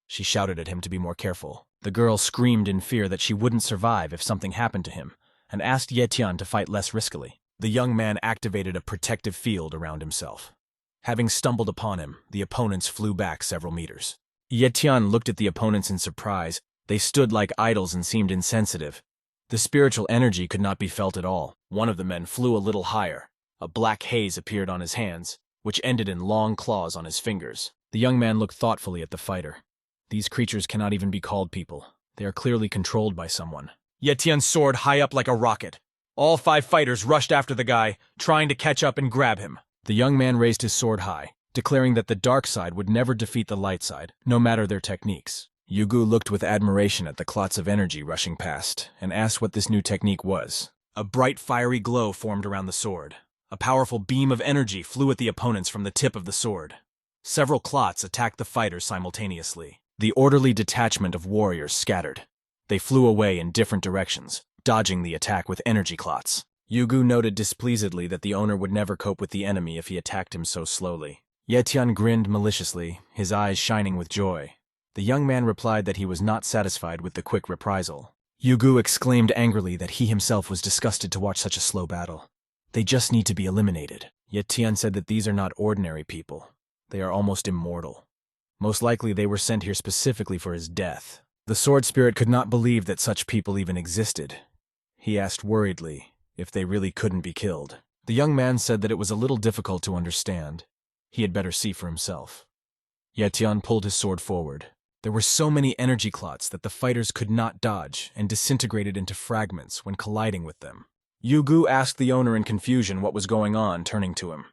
She shouted at him to be more careful. The girl screamed in fear that she wouldn't survive if something happened to him, and asked Ye-tian to fight less riskily. The young man activated a protective field around himself. Having stumbled upon him, the opponents flew back several meters. Ye-tian looked at the opponents in surprise. They stood like idols and seemed insensitive. The spiritual energy could not be felt at all. One of the men flew a little higher. A black haze appeared on his hands, which ended in long claws on his fingers. The young man looked thoughtfully at the fighter. These creatures cannot even be called people. They are clearly controlled by someone. Ye-tian soared high up like a rocket. All 5 fighters rushed after the guy, trying to catch up and grab him. The young man raised his sword high, declaring that the dark side would never defeat the light side, no matter their techniques. Yugu looked with admiration at the clots of energy rushing past, and asked what this new technique was. A bright fiery glow formed around the sword. A powerful beam of energy flew at the opponents from the tip of the sword. Several clots attacked the fighters simultaneously. The orderly detachment of warriors scattered. They flew away in different directions, dodging the attack with energy clots. Yugu noted displeasedly that the owner would never cope with the enemy if he attacked him so slowly. Ye-tian grinned maliciously, his eyes shining with joy. The young man replied that he was not satisfied with the quick reprisal. Yugu exclaimed angrily that he himself was disgusted to watch such a slow battle. They just need to be eliminated. Ye-tian said that these are not ordinary people. They are almost immortal. Most likely they were sent here specifically for his death. The sword spirit could not believe that such people even existed. He asked worriedly if they really couldn't be killed. The young man said that it was a little difficult to understand. He had better see for himself. Ye-tian pulled his sword forward. There were so many energy clots that the fighters could not dodge and disintegrated into fragments when colliding with them. Yugu asked the owner in confusion what was going on, turning to him.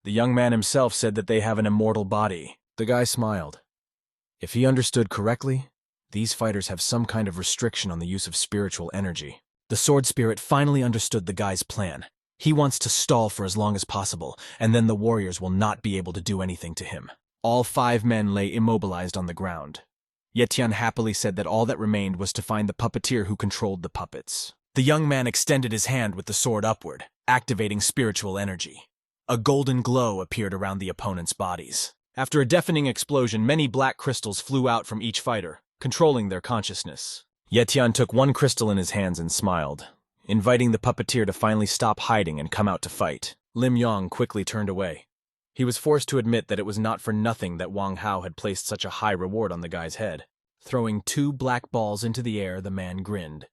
The young man himself said that they have an immortal body. The guy smiled. If he understood correctly, these fighters have some kind of restriction on the use of spiritual energy. The sword spirit finally understood the guy's plan. He wants to stall for as long as possible, and then the warriors will not be able to do anything to him. All 5 men lay immobilized on the ground. Ye-tian happily said that all that remained was to find the puppeteer who controlled the puppets. The young man extended his hand with the sword upward, activating spiritual energy. A golden glow appeared around the opponents' bodies. After a deafening explosion, many black crystals flew out from each fighter, controlling their consciousness. Ye-tian took one crystal in his hands and smiled, inviting the puppeteer to finally stop hiding and come out to fight. Lim Yong quickly turned away. He was forced to admit that it was not for nothing that Wang Hao had placed such a high reward on the guy's head. Throwing 2 black balls into the air, the man grinned.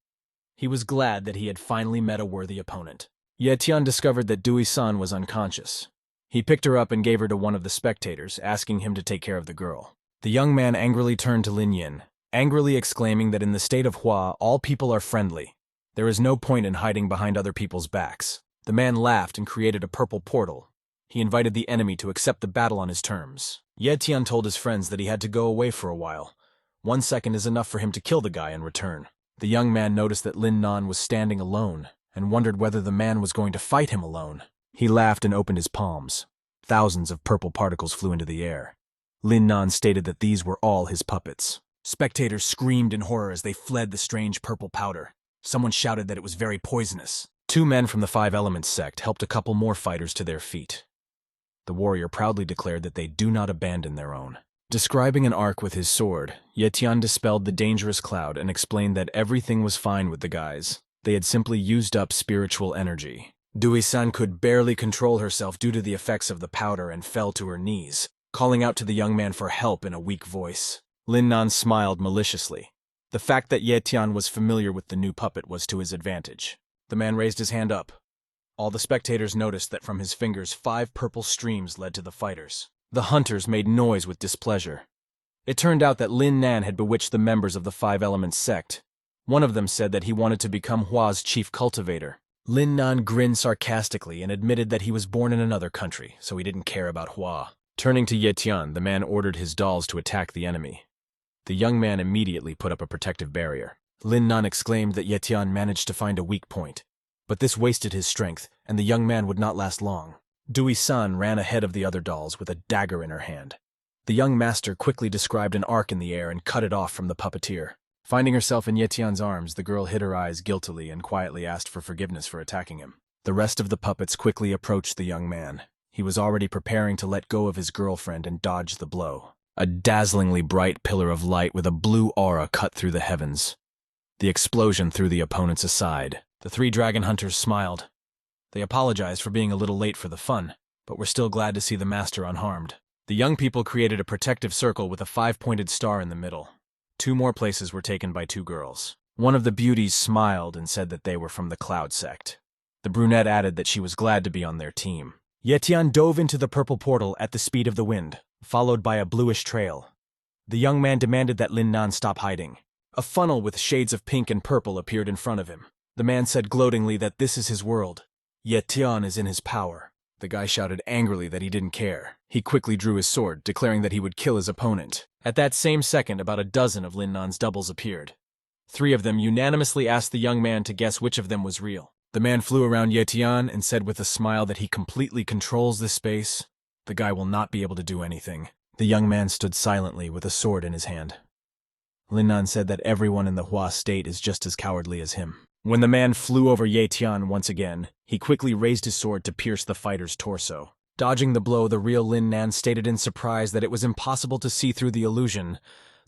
He was glad that he had finally met a worthy opponent. Ye-tian discovered that Dui-san was unconscious. He picked her up and gave her to one of the spectators, asking him to take care of the girl. The young man angrily turned to Lin Yin, angrily exclaiming that in the state of Hua, all people are friendly. There is no point in hiding behind other people's backs. The man laughed and created a purple portal. He invited the enemy to accept the battle on his terms. Ye-tian told his friends that he had to go away for a while. 1 second is enough for him to kill the guy in return. The young man noticed that Lin Nan was standing alone, and wondered whether the man was going to fight him alone. He laughed and opened his palms. Thousands of purple particles flew into the air. Lin Nan stated that these were all his puppets. Spectators screamed in horror as they fled the strange purple powder. Someone shouted that it was very poisonous. 2 men from the 5 Elements sect helped a couple more fighters to their feet. The warrior proudly declared that they do not abandon their own. Describing an arc with his sword, Ye-tian dispelled the dangerous cloud and explained that everything was fine with the guys. They had simply used up spiritual energy. Dui-san could barely control herself due to the effects of the powder and fell to her knees, calling out to the young man for help in a weak voice. Lin Nan smiled maliciously. The fact that Ye-tian was familiar with the new puppet was to his advantage. The man raised his hand up. All the spectators noticed that from his fingers 5 purple streams led to the fighters. The hunters made noise with displeasure. It turned out that Lin Nan had bewitched the members of the 5 Elements sect. One of them said that he wanted to become Hua's chief cultivator. Lin Nan grinned sarcastically and admitted that he was born in another country, so he didn't care about Hua. Turning to Ye-tian, the man ordered his dolls to attack the enemy. The young man immediately put up a protective barrier. Lin Nan exclaimed that Ye-tian managed to find a weak point, but this wasted his strength, and the young man would not last long. Dui-san ran ahead of the other dolls with a dagger in her hand. The young master quickly described an arc in the air and cut it off from the puppeteer. Finding herself in Yetian's arms, the girl hid her eyes guiltily and quietly asked for forgiveness for attacking him. The rest of the puppets quickly approached the young man. He was already preparing to let go of his girlfriend and dodge the blow. A dazzlingly bright pillar of light with a blue aura cut through the heavens. The explosion threw the opponents aside. The 3 dragon hunters smiled. They apologized for being a little late for the fun, but were still glad to see the master unharmed. The young people created a protective circle with a 5-pointed star in the middle. 2 more places were taken by 2 girls. One of the beauties smiled and said that they were from the Cloud sect. The brunette added that she was glad to be on their team. Yetian dove into the purple portal at the speed of the wind, followed by a bluish trail. The young man demanded that Lin Nan stop hiding. A funnel with shades of pink and purple appeared in front of him. The man said gloatingly that this is his world. Yetian is in his power. The guy shouted angrily that he didn't care. He quickly drew his sword, declaring that he would kill his opponent. At that same second, about a dozen of Lin Nan's doubles appeared. 3 of them unanimously asked the young man to guess which of them was real. The man flew around Yetian and said with a smile that he completely controls this space. The guy will not be able to do anything. The young man stood silently with a sword in his hand. Lin Nan said that everyone in the Hua state is just as cowardly as him. When the man flew over Yetian once again, he quickly raised his sword to pierce the fighter's torso. Dodging the blow, the real Lin Nan stated in surprise that it was impossible to see through the illusion.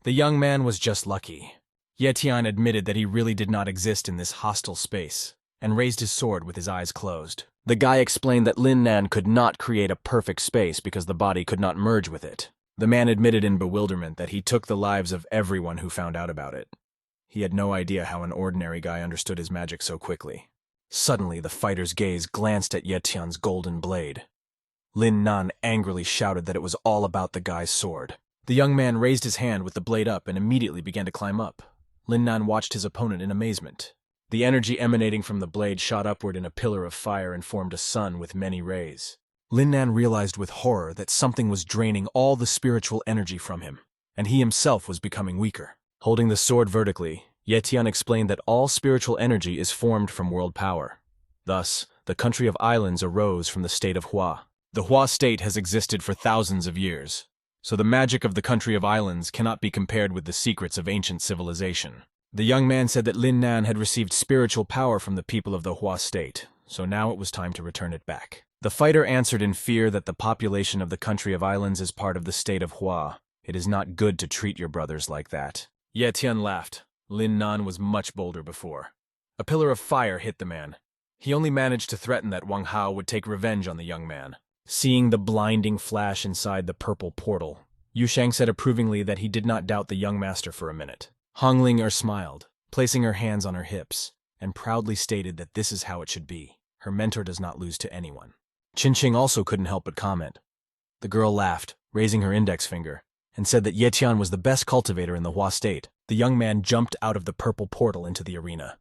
The young man was just lucky. Yetian admitted that he really did not exist in this hostile space, and raised his sword with his eyes closed. The guy explained that Lin Nan could not create a perfect space because the body could not merge with it. The man admitted in bewilderment that he took the lives of everyone who found out about it. He had no idea how an ordinary guy understood his magic so quickly. Suddenly, the fighter's gaze glanced at Yetian's golden blade. Lin Nan angrily shouted that it was all about the guy's sword. The young man raised his hand with the blade up and immediately began to climb up. Lin Nan watched his opponent in amazement. The energy emanating from the blade shot upward in a pillar of fire and formed a sun with many rays. Lin Nan realized with horror that something was draining all the spiritual energy from him, and he himself was becoming weaker. Holding the sword vertically, Yetian explained that all spiritual energy is formed from world power. Thus, the country of islands arose from the state of Hua. The Hua state has existed for thousands of years, so the magic of the country of islands cannot be compared with the secrets of ancient civilization. The young man said that Lin Nan had received spiritual power from the people of the Hua state, so now it was time to return it back. The fighter answered in fear that the population of the country of islands is part of the state of Hua. It is not good to treat your brothers like that. Yetian laughed. Lin Nan was much bolder before. A pillar of fire hit the man. He only managed to threaten that Wang Hao would take revenge on the young man. Seeing the blinding flash inside the purple portal, Yu Shang said approvingly that he did not doubt the young master for a minute. Hong Ling smiled, placing her hands on her hips, and proudly stated that this is how it should be. Her mentor does not lose to anyone. Qin Qing also couldn't help but comment. The girl laughed, raising her index finger, and said that Yetian was the best cultivator in the Hua state. The young man jumped out of the purple portal into the arena.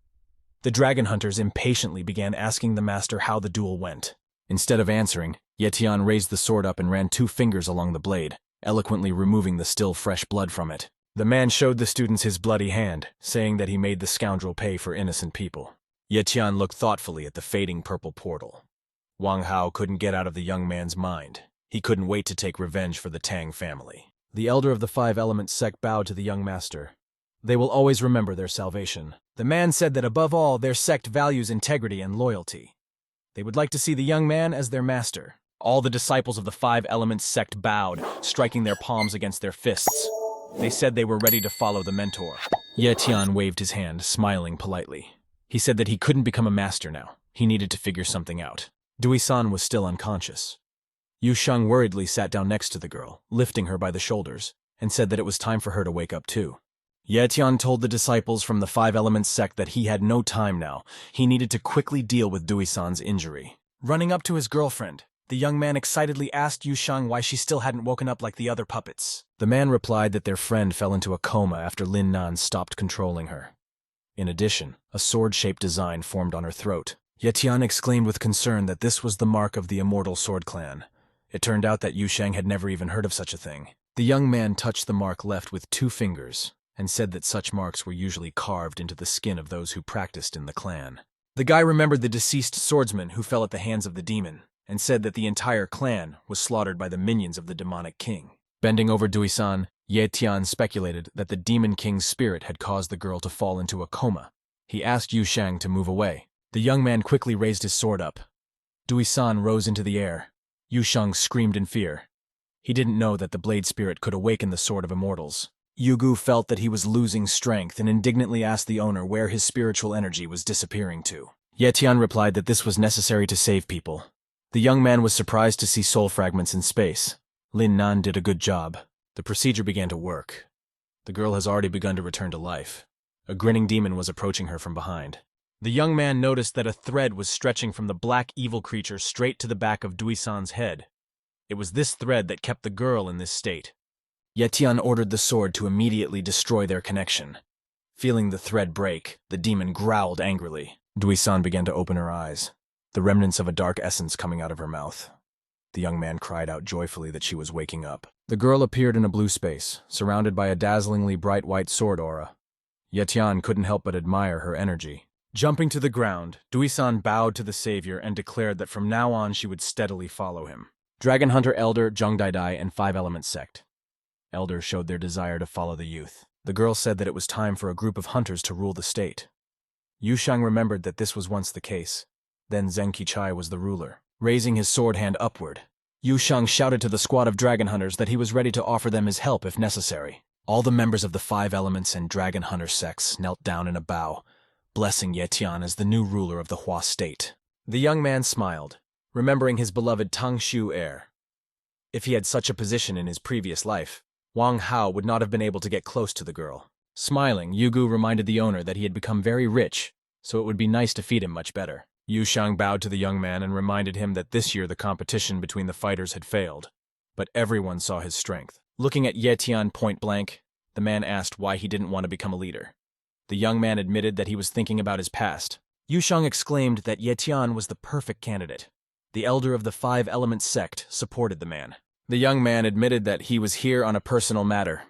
The dragon hunters impatiently began asking the master how the duel went. Instead of answering, Yetian raised the sword up and ran 2 fingers along the blade, eloquently removing the still fresh blood from it. The man showed the students his bloody hand, saying that he made the scoundrel pay for innocent people. Yetian looked thoughtfully at the fading purple portal. Wang Hao couldn't get out of the young man's mind. He couldn't wait to take revenge for the Tang family. The elder of the 5 Elements sect bowed to the young master. They will always remember their salvation. The man said that above all, their sect values integrity and loyalty. They would like to see the young man as their master. All the disciples of the 5 Elements sect bowed, striking their palms against their fists. They said they were ready to follow the mentor. Yetian waved his hand, smiling politely. He said that he couldn't become a master now. He needed to figure something out. Dui-san was still unconscious. Yu Sheng worriedly sat down next to the girl, lifting her by the shoulders, and said that it was time for her to wake up too. Yetian told the disciples from the 5 Elements sect that he had no time now. He needed to quickly deal with Dui-san's injury. Running up to his girlfriend, the young man excitedly asked Yu Sheng why she still hadn't woken up like the other puppets. The man replied that their friend fell into a coma after Lin Nan stopped controlling her. In addition, a sword-shaped design formed on her throat. Yetian exclaimed with concern that this was the mark of the Immortal Sword Clan. It turned out that Yu Sheng had never even heard of such a thing. The young man touched the mark left with 2 fingers, and said that such marks were usually carved into the skin of those who practiced in the clan. The guy remembered the deceased swordsman who fell at the hands of the demon, and said that the entire clan was slaughtered by the minions of the demonic king. Bending over Dui-san, Ye Tian speculated that the Demon King's spirit had caused the girl to fall into a coma. He asked Yu Shang to move away. The young man quickly raised his sword up. Dui-san rose into the air. Yu Shang screamed in fear. He didn't know that the blade spirit could awaken the sword of immortals. Yugu felt that he was losing strength and indignantly asked the owner where his spiritual energy was disappearing to. Ye Tian replied that this was necessary to save people. The young man was surprised to see soul fragments in space. Lin Nan did a good job. The procedure began to work. The girl has already begun to return to life. A grinning demon was approaching her from behind. The young man noticed that a thread was stretching from the black evil creature straight to the back of Dui-san's head. It was this thread that kept the girl in this state. Ye Tian ordered the sword to immediately destroy their connection. Feeling the thread break, the demon growled angrily. Dui-san began to open her eyes, the remnants of a dark essence coming out of her mouth. The young man cried out joyfully that she was waking up. The girl appeared in a blue space, surrounded by a dazzlingly bright white sword aura. Ye Tian couldn't help but admire her energy. Jumping to the ground, Dui-san bowed to the savior and declared that from now on she would steadily follow him. Dragon Hunter Elder, Zhang Daidai, and Five Element Sect. Elders showed their desire to follow the youth. The girl said that it was time for a group of hunters to rule the state. Yu Shang remembered that this was once the case. Then Zheng Qichai was the ruler. Raising his sword hand upward, Yu Shang shouted to the squad of dragon hunters that he was ready to offer them his help if necessary. All the members of the Five Elements and Dragon Hunter sects knelt down in a bow, blessing Ye Tian as the new ruler of the Hua state. The young man smiled, remembering his beloved Tang Shu heir. If he had such a position in his previous life, Wang Hao would not have been able to get close to the girl. Smiling, Yugu reminded the owner that he had become very rich, so it would be nice to feed him much better. Yu Shang bowed to the young man and reminded him that this year the competition between the fighters had failed, but everyone saw his strength. Looking at Ye Tian point blank, the man asked why he didn't want to become a leader. The young man admitted that he was thinking about his past. Yu Shang exclaimed that Ye Tian was the perfect candidate. The elder of the Five Element sect supported the man. The young man admitted that he was here on a personal matter.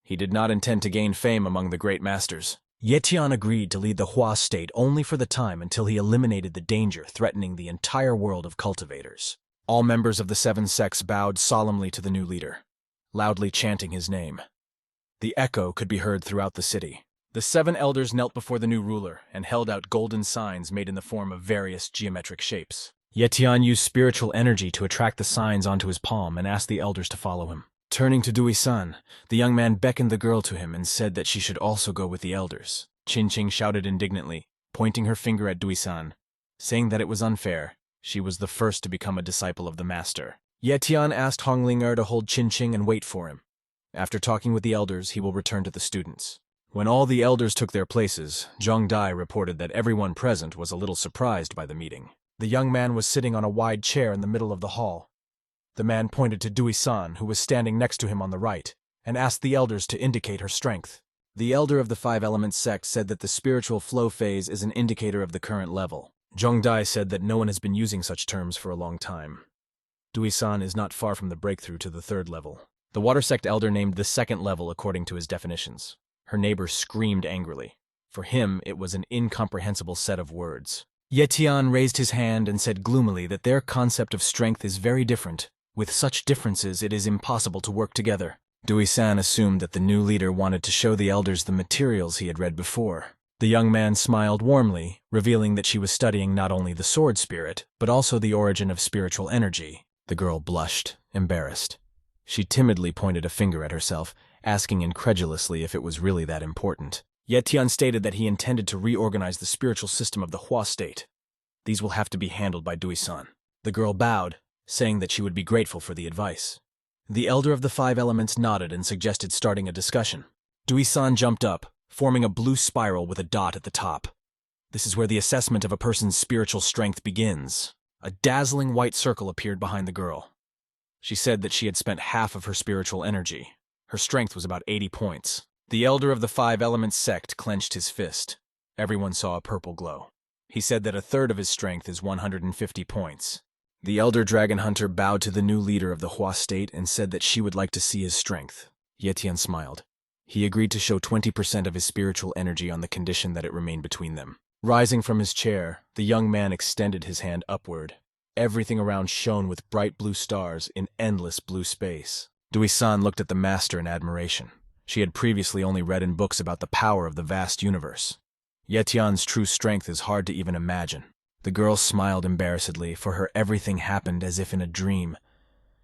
He did not intend to gain fame among the great masters. Ye Tian agreed to lead the Hua state only for the time until he eliminated the danger threatening the entire world of cultivators. All members of the 7 sects bowed solemnly to the new leader, loudly chanting his name. The echo could be heard throughout the city. The 7 elders knelt before the new ruler and held out golden signs made in the form of various geometric shapes. Ye Tian used spiritual energy to attract the signs onto his palm and asked the elders to follow him. Turning to Dui-san, the young man beckoned the girl to him and said that she should also go with the elders. Qin shouted indignantly, pointing her finger at Dui-san, saying that it was unfair. She was the first to become a disciple of the master. Ye Tian asked Honglinger to hold Qin and wait for him. After talking with the elders, he will return to the students. When all the elders took their places, Zhang Dai reported that everyone present was a little surprised by the meeting. The young man was sitting on a wide chair in the middle of the hall. The man pointed to Dui-san, who was standing next to him on the right, and asked the elders to indicate her strength. The elder of the Five Elements sect said that the spiritual flow phase is an indicator of the current level. Zhang Dai said that no one has been using such terms for a long time. Dui-san is not far from the breakthrough to the 3rd level. The water sect elder named the 2nd level according to his definitions. Her neighbor screamed angrily. For him, it was an incomprehensible set of words. Ye Tian raised his hand and said gloomily that their concept of strength is very different. With such differences, it is impossible to work together. Dui-san assumed that the new leader wanted to show the elders the materials he had read before. The young man smiled warmly, revealing that she was studying not only the sword spirit, but also the origin of spiritual energy. The girl blushed, embarrassed. She timidly pointed a finger at herself, asking incredulously if it was really that important. Ye Tian stated that he intended to reorganize the spiritual system of the Hua state. These will have to be handled by Dui-san. The girl bowed, saying that she would be grateful for the advice. The elder of the 5 elements nodded and suggested starting a discussion. Dui-san jumped up, forming a blue spiral with a dot at the top. This is where the assessment of a person's spiritual strength begins. A dazzling white circle appeared behind the girl. She said that she had spent half of her spiritual energy. Her strength was about 80 points. The elder of the 5 elements sect clenched his fist. Everyone saw a purple glow. He said that a third of his strength is 150 points. The elder dragon hunter bowed to the new leader of the Hua state and said that she would like to see his strength. Ye Tian smiled. He agreed to show 20% of his spiritual energy on the condition that it remained between them. Rising from his chair, the young man extended his hand upward. Everything around shone with bright blue stars in endless blue space. Dui-san looked at the master in admiration. She had previously only read in books about the power of the vast universe. Ye-tian's true strength is hard to even imagine. The girl smiled embarrassedly. For her, everything happened as if in a dream.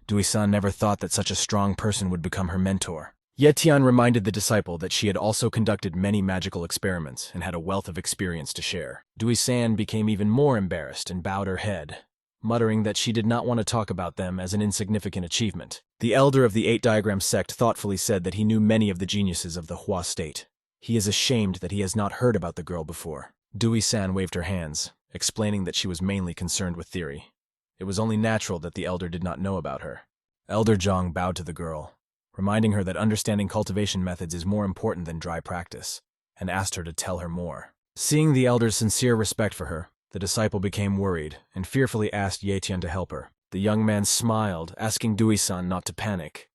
Dui-san never thought that such a strong person would become her mentor. Ye-tian reminded the disciple that she had also conducted many magical experiments and had a wealth of experience to share. Dui-san became even more embarrassed and bowed her head, muttering that she did not want to talk about them as an insignificant achievement. The elder of the 8-diagram sect thoughtfully said that he knew many of the geniuses of the Hua state. He is ashamed that he has not heard about the girl before. Dui-san waved her hands, explaining that she was mainly concerned with theory. It was only natural that the elder did not know about her. Elder Zhang bowed to the girl, reminding her that understanding cultivation methods is more important than dry practice, and asked her to tell her more. Seeing the elder's sincere respect for her, the disciple became worried and fearfully asked Ye-tian to help her. The young man smiled, asking Dui-san not to panic.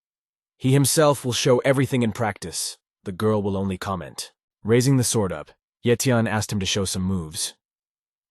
He himself will show everything in practice. The girl will only comment. Raising the sword up, Ye-tian asked him to show some moves.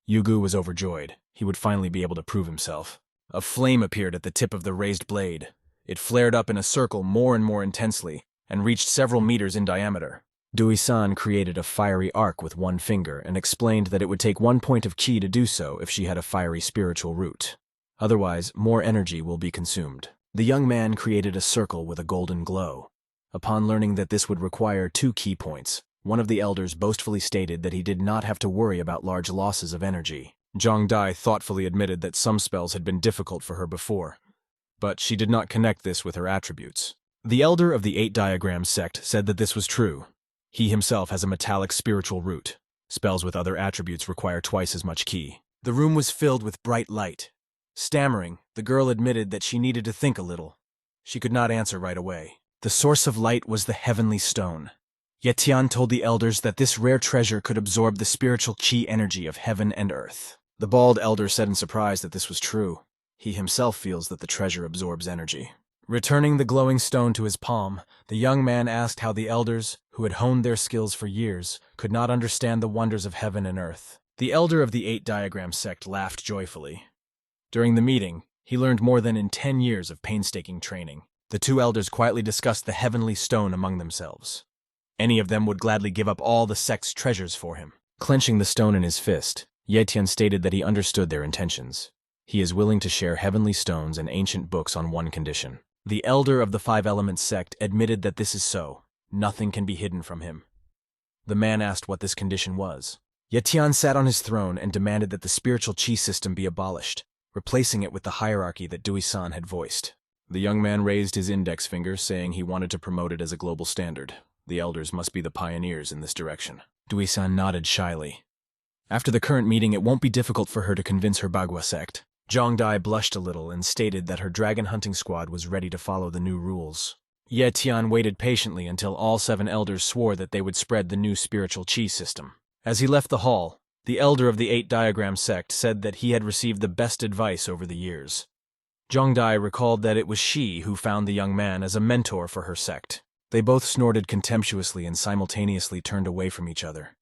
Yugu was overjoyed. He would finally be able to prove himself. A flame appeared at the tip of the raised blade. It flared up in a circle more and more intensely, and reached several meters in diameter. Dui-san created a fiery arc with one finger and explained that it would take 1 point of ki to do so if she had a fiery spiritual root. Otherwise, more energy will be consumed. The young man created a circle with a golden glow. Upon learning that this would require 2 ki points, one of the elders boastfully stated that he did not have to worry about large losses of energy. Zhang Dai thoughtfully admitted that some spells had been difficult for her before, but she did not connect this with her attributes. The elder of the 8-diagram sect said that this was true. He himself has a metallic spiritual root. Spells with other attributes require twice as much ki. The room was filled with bright light. Stammering, the girl admitted that she needed to think a little. She could not answer right away. The source of light was the heavenly stone. Ye-tian told the elders that this rare treasure could absorb the spiritual ki energy of heaven and earth. The bald elder said in surprise that this was true. He himself feels that the treasure absorbs energy. Returning the glowing stone to his palm, the young man asked how the elders, who had honed their skills for years, could not understand the wonders of heaven and earth. The elder of the 8-diagram sect laughed joyfully. During the meeting, he learned more than in 10 years of painstaking training. The 2 elders quietly discussed the heavenly stone among themselves. Any of them would gladly give up all the sect's treasures for him. Clenching the stone in his fist, Ye-tian stated that he understood their intentions. He is willing to share heavenly stones and ancient books on one condition. The elder of the 5-element sect admitted that this is so. Nothing can be hidden from him. The man asked what this condition was. Ye-tian sat on his throne and demanded that the spiritual chi system be abolished, replacing it with the hierarchy that Dui-san had voiced. The young man raised his index finger, saying he wanted to promote it as a global standard. The elders must be the pioneers in this direction. Dui-san nodded shyly. After the current meeting, it won't be difficult for her to convince her Bagua sect. Zhang Dai blushed a little and stated that her dragon hunting squad was ready to follow the new rules. Ye-tian waited patiently until all 7 elders swore that they would spread the new spiritual chi system. As he left the hall, the elder of the 8-diagram sect said that he had received the best advice over the years. Zhang Dai recalled that it was she who found the young man as a mentor for her sect. They both snorted contemptuously and simultaneously turned away from each other.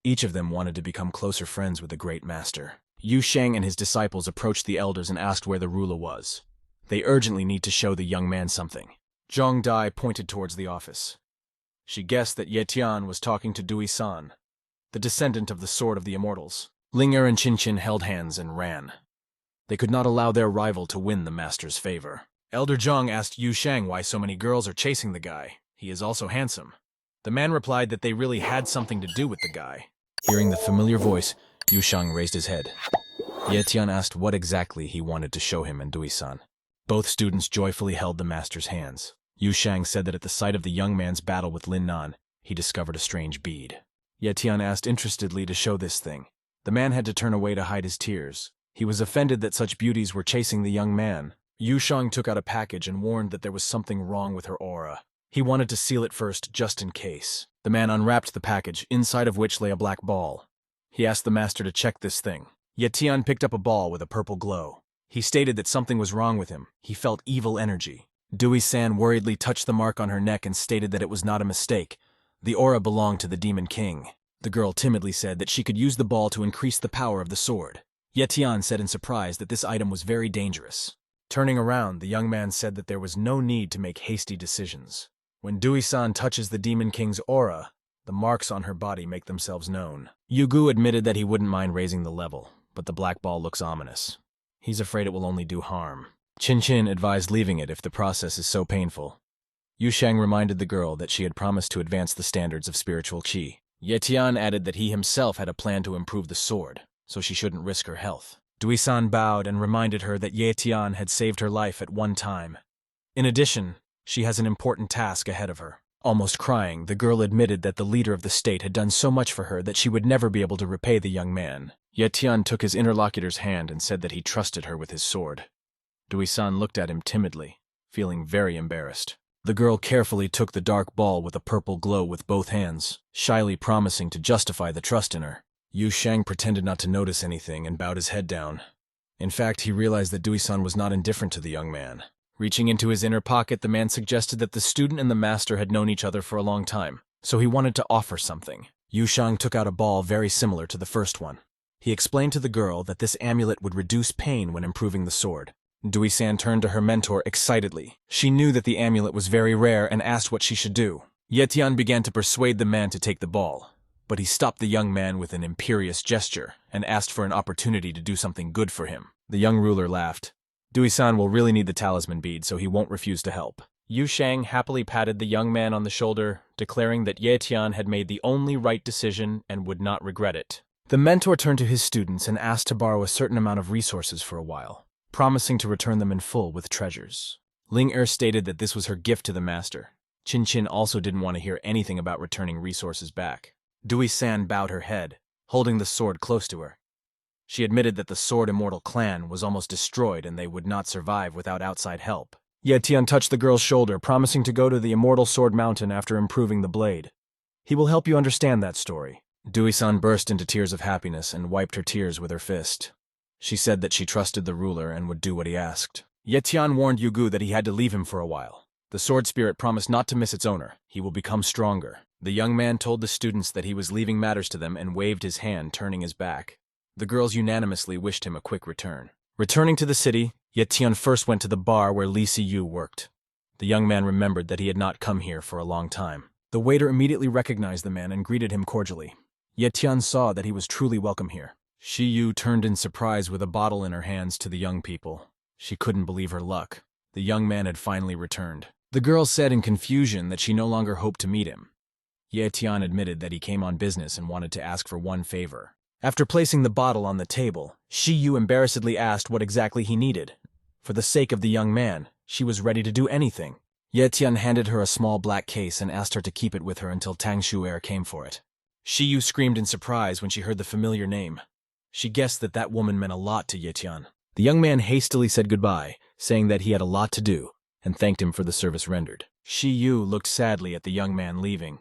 Each of them wanted to become closer friends with the great master. Yu Sheng and his disciples approached the elders and asked where the ruler was. They urgently need to show the young man something. Zhang Dai pointed towards the office. She guessed that Ye-tian was talking to Dui-san, the descendant of the Sword of the Immortals. Linger and Qin held hands and ran. They could not allow their rival to win the master's favor. Elder Zhang asked Yu Sheng why so many girls are chasing the guy. He is also handsome. The man replied that they really had something to do with the guy. Hearing the familiar voice, Yu Sheng raised his head. Ye-tian asked what exactly he wanted to show him and Dui-san. Both students joyfully held the master's hands. Yu Sheng said that at the sight of the young man's battle with Lin Nan, he discovered a strange bead. Ye-tian asked interestedly to show this thing. The man had to turn away to hide his tears. He was offended that such beauties were chasing the young man. Yu Sheng took out a package and warned that there was something wrong with her aura. He wanted to seal it first, just in case. The man unwrapped the package, inside of which lay a black ball. He asked the master to check this thing. Ye-tian picked up a ball with a purple glow. He stated that something was wrong with him. He felt evil energy. Dui-san worriedly touched the mark on her neck and stated that it was not a mistake. The aura belonged to the Demon King. The girl timidly said that she could use the ball to increase the power of the sword. Ye-tian said in surprise that this item was very dangerous. Turning around, the young man said that there was no need to make hasty decisions. When Dui-san touches the Demon King's aura, the marks on her body make themselves known. Yugu admitted that he wouldn't mind raising the level, but the black ball looks ominous. He's afraid it will only do harm. Chin advised leaving it if the process is so painful. Yu Shang reminded the girl that she had promised to advance the standards of spiritual qi. Ye Tian added that he himself had a plan to improve the sword, so she shouldn't risk her health. Dui-san bowed and reminded her that Ye Tian had saved her life at one time. In addition, she has an important task ahead of her. Almost crying, the girl admitted that the leader of the state had done so much for her that she would never be able to repay the young man. Ye Tian took his interlocutor's hand and said that he trusted her with his sword. Dui-san looked at him timidly, feeling very embarrassed. The girl carefully took the dark ball with a purple glow with both hands, shyly promising to justify the trust in her. Yu Shang pretended not to notice anything and bowed his head down. In fact, he realized that Dui-san was not indifferent to the young man. Reaching into his inner pocket, the man suggested that the student and the master had known each other for a long time, so he wanted to offer something. Yu Shang took out a ball very similar to the first one. He explained to the girl that this amulet would reduce pain when improving the sword. Dui-san turned to her mentor excitedly. She knew that the amulet was very rare and asked what she should do. Ye Tian began to persuade the man to take the ball, but he stopped the young man with an imperious gesture and asked for an opportunity to do something good for him. The young ruler laughed. Dui-san will really need the talisman bead, so he won't refuse to help. Yu Shang happily patted the young man on the shoulder, declaring that Ye Tian had made the only right decision and would not regret it. The mentor turned to his students and asked to borrow a certain amount of resources for a while, promising to return them in full with treasures. Ling stated that this was her gift to the master. Chin also didn't want to hear anything about returning resources back. Dui-san bowed her head, holding the sword close to her. She admitted that the Sword Immortal clan was almost destroyed and they would not survive without outside help. Ye Tian touched the girl's shoulder, promising to go to the Immortal Sword Mountain after improving the blade. He will help you understand that story. Dui-san burst into tears of happiness and wiped her tears with her fist. She said that she trusted the ruler and would do what he asked. Ye Tian warned Yugu that he had to leave him for a while. The sword spirit promised not to miss its owner. He will become stronger. The young man told the students that he was leaving matters to them and waved his hand, turning his back. The girls unanimously wished him a quick return. Returning to the city, Ye Tian first went to the bar where Li Siyu worked. The young man remembered that he had not come here for a long time. The waiter immediately recognized the man and greeted him cordially. Ye Tian saw that he was truly welcome here. Shi Yu turned in surprise with a bottle in her hands to the young people. She couldn't believe her luck. The young man had finally returned. The girl said in confusion that she no longer hoped to meet him. Ye Tian admitted that he came on business and wanted to ask for one favor. After placing the bottle on the table, Shi Yu embarrassedly asked what exactly he needed. For the sake of the young man, she was ready to do anything. Ye Tian handed her a small black case and asked her to keep it with her until Tang Shu'er came for it. Shi Yu screamed in surprise when she heard the familiar name. She guessed that that woman meant a lot to Ye Tian. The young man hastily said goodbye, saying that he had a lot to do, and thanked him for the service rendered. Shi Yu looked sadly at the young man leaving.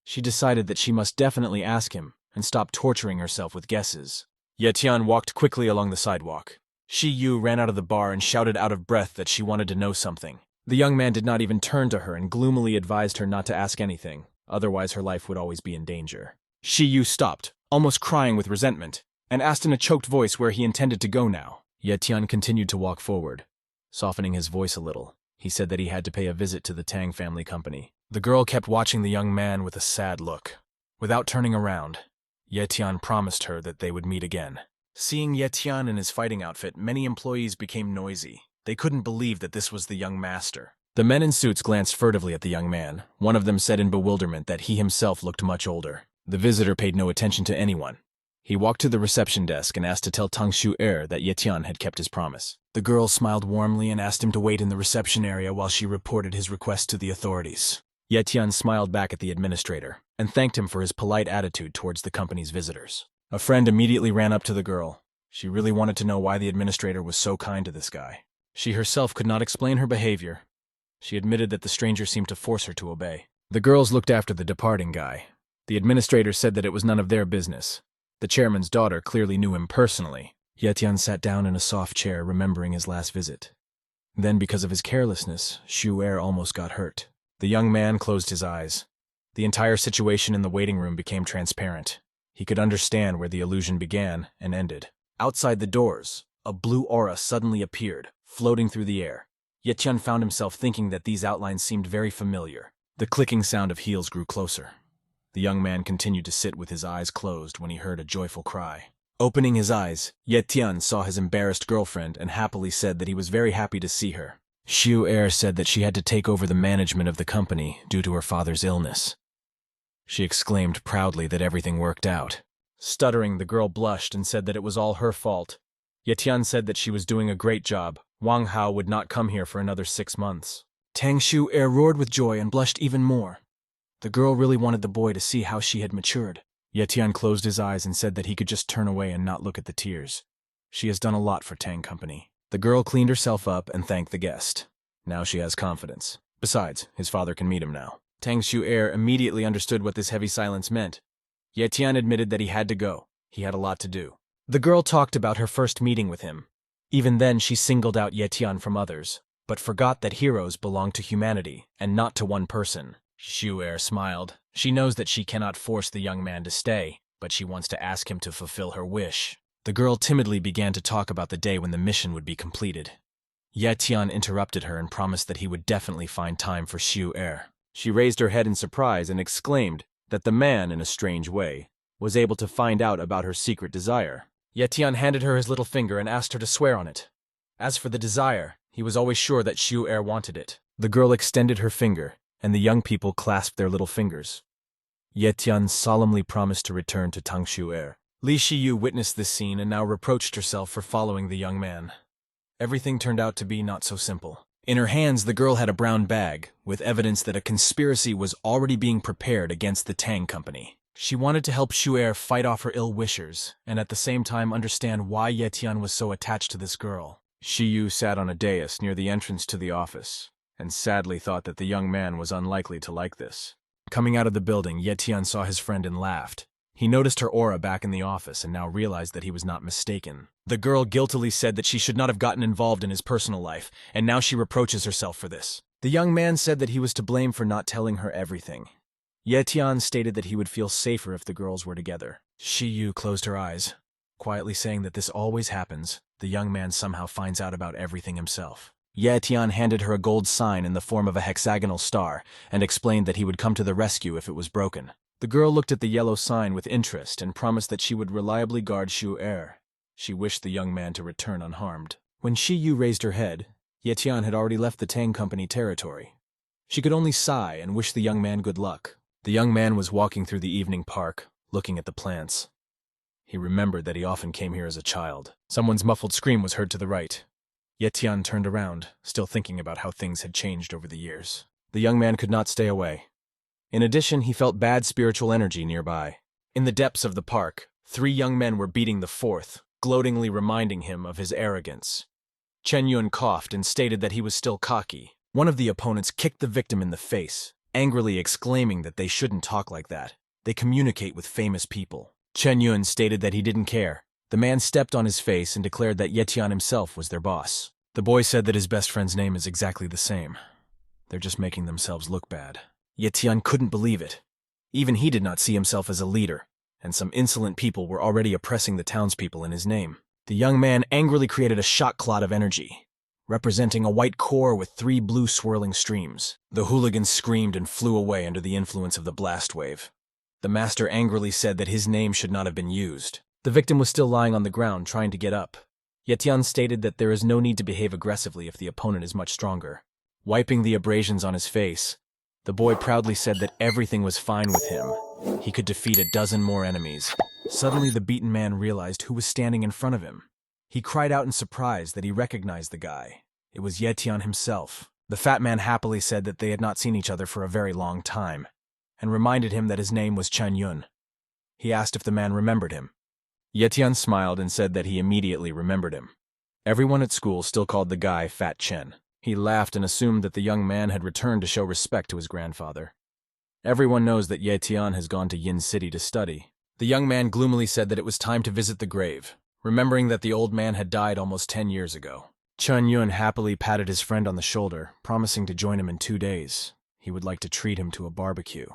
She decided that she must definitely ask him, and stop torturing herself with guesses. Ye Tian walked quickly along the sidewalk. Shi Yu ran out of the bar and shouted out of breath that she wanted to know something. The young man did not even turn to her and gloomily advised her not to ask anything, otherwise her life would always be in danger. Shi Yu stopped, almost crying with resentment, and asked in a choked voice where he intended to go now. Ye Tian continued to walk forward. Softening his voice a little, he said that he had to pay a visit to the Tang family company. The girl kept watching the young man with a sad look. Without turning around, Ye Tian promised her that they would meet again. Seeing Ye Tian in his fighting outfit, many employees became noisy. They couldn't believe that this was the young master. The men in suits glanced furtively at the young man. One of them said in bewilderment that he himself looked much older. The visitor paid no attention to anyone. He walked to the reception desk and asked to tell Tang Shu'er that Ye Tian had kept his promise. The girl smiled warmly and asked him to wait in the reception area while she reported his request to the authorities. Ye Tian smiled back at the administrator and thanked him for his polite attitude towards the company's visitors. A friend immediately ran up to the girl. She really wanted to know why the administrator was so kind to this guy. She herself could not explain her behavior. She admitted that the stranger seemed to force her to obey. The girls looked after the departing guy. The administrator said that it was none of their business. The chairman's daughter clearly knew him personally. Ye Tian sat down in a soft chair, remembering his last visit. Then, because of his carelessness, Shu'er almost got hurt. The young man closed his eyes. The entire situation in the waiting room became transparent. He could understand where the illusion began and ended. Outside the doors, a blue aura suddenly appeared, floating through the air. Ye Tian found himself thinking that these outlines seemed very familiar. The clicking sound of heels grew closer. The young man continued to sit with his eyes closed when he heard a joyful cry. Opening his eyes, Ye Tian saw his embarrassed girlfriend and happily said that he was very happy to see her. Xiu Er said that she had to take over the management of the company due to her father's illness. She exclaimed proudly that everything worked out. Stuttering, the girl blushed and said that it was all her fault. Ye Tian said that she was doing a great job. Wang Hao would not come here for another 6 months. Tang Xiu Er roared with joy and blushed even more. The girl really wanted the boy to see how she had matured. Ye Tian closed his eyes and said that he could just turn away and not look at the tears. She has done a lot for Tang Company. The girl cleaned herself up and thanked the guest. Now she has confidence. Besides, his father can meet him now. Tang Xiu Er immediately understood what this heavy silence meant. Ye Tian admitted that he had to go. He had a lot to do. The girl talked about her first meeting with him. Even then, she singled out Ye Tian from others, but forgot that heroes belong to humanity and not to one person. Xiu Er smiled. She knows that she cannot force the young man to stay, but she wants to ask him to fulfill her wish. The girl timidly began to talk about the day when the mission would be completed. Ye Tian interrupted her and promised that he would definitely find time for Xiu Er. She raised her head in surprise and exclaimed that the man, in a strange way, was able to find out about her secret desire. Ye Tian handed her his little finger and asked her to swear on it. As for the desire, he was always sure that Xiu Er wanted it. The girl extended her finger, and the young people clasped their little fingers. Ye Tian solemnly promised to return to Tang Xiu Er. Li Shiyu witnessed this scene and now reproached herself for following the young man. Everything turned out to be not so simple. In her hands, the girl had a brown bag, with evidence that a conspiracy was already being prepared against the Tang Company. She wanted to help Xiu Er fight off her ill-wishers, and at the same time understand why Ye Tian was so attached to this girl. Shiyu sat on a dais near the entrance to the office, and sadly thought that the young man was unlikely to like this. Coming out of the building, Ye Tian saw his friend and laughed. He noticed her aura back in the office and now realized that he was not mistaken. The girl guiltily said that she should not have gotten involved in his personal life, and now she reproaches herself for this. The young man said that he was to blame for not telling her everything. Ye Tian stated that he would feel safer if the girls were together. Shiyu closed her eyes, quietly saying that this always happens. The young man somehow finds out about everything himself. Ye Tian handed her a gold sign in the form of a hexagonal star and explained that he would come to the rescue if it was broken. The girl looked at the yellow sign with interest and promised that she would reliably guard Xiu Er. She wished the young man to return unharmed. When Shiyu raised her head, Ye Tian had already left the Tang Company territory. She could only sigh and wish the young man good luck. The young man was walking through the evening park, looking at the plants. He remembered that he often came here as a child. Someone's muffled scream was heard to the right. Ye Tian turned around, still thinking about how things had changed over the years. The young man could not stay away. In addition, he felt bad spiritual energy nearby. In the depths of the park, 3 young men were beating the 4th, gloatingly reminding him of his arrogance. Chen Yun coughed and stated that he was still cocky. One of the opponents kicked the victim in the face, angrily exclaiming that they shouldn't talk like that. They communicate with famous people. Chen Yun stated that he didn't care. The man stepped on his face and declared that Ye Tian himself was their boss. The boy said that his best friend's name is exactly the same. They're just making themselves look bad. Ye Tian couldn't believe it. Even he did not see himself as a leader, and some insolent people were already oppressing the townspeople in his name. The young man angrily created a shot cloud of energy, representing a white core with 3 blue swirling streams. The hooligans screamed and flew away under the influence of the blast wave. The master angrily said that his name should not have been used. The victim was still lying on the ground, trying to get up. Ye Tian stated that there is no need to behave aggressively if the opponent is much stronger. Wiping the abrasions on his face, the boy proudly said that everything was fine with him. He could defeat a dozen more enemies. Suddenly, the beaten man realized who was standing in front of him. He cried out in surprise that he recognized the guy. It was Ye Tian himself. The fat man happily said that they had not seen each other for a very long time, and reminded him that his name was Chen Yun. He asked if the man remembered him. Ye Tian smiled and said that he immediately remembered him. Everyone at school still called the guy Fat Chen. He laughed and assumed that the young man had returned to show respect to his grandfather. Everyone knows that Ye Tian has gone to Yin City to study. The young man gloomily said that it was time to visit the grave, remembering that the old man had died almost 10 years ago. Chen Yun happily patted his friend on the shoulder, promising to join him in 2 days. He would like to treat him to a barbecue.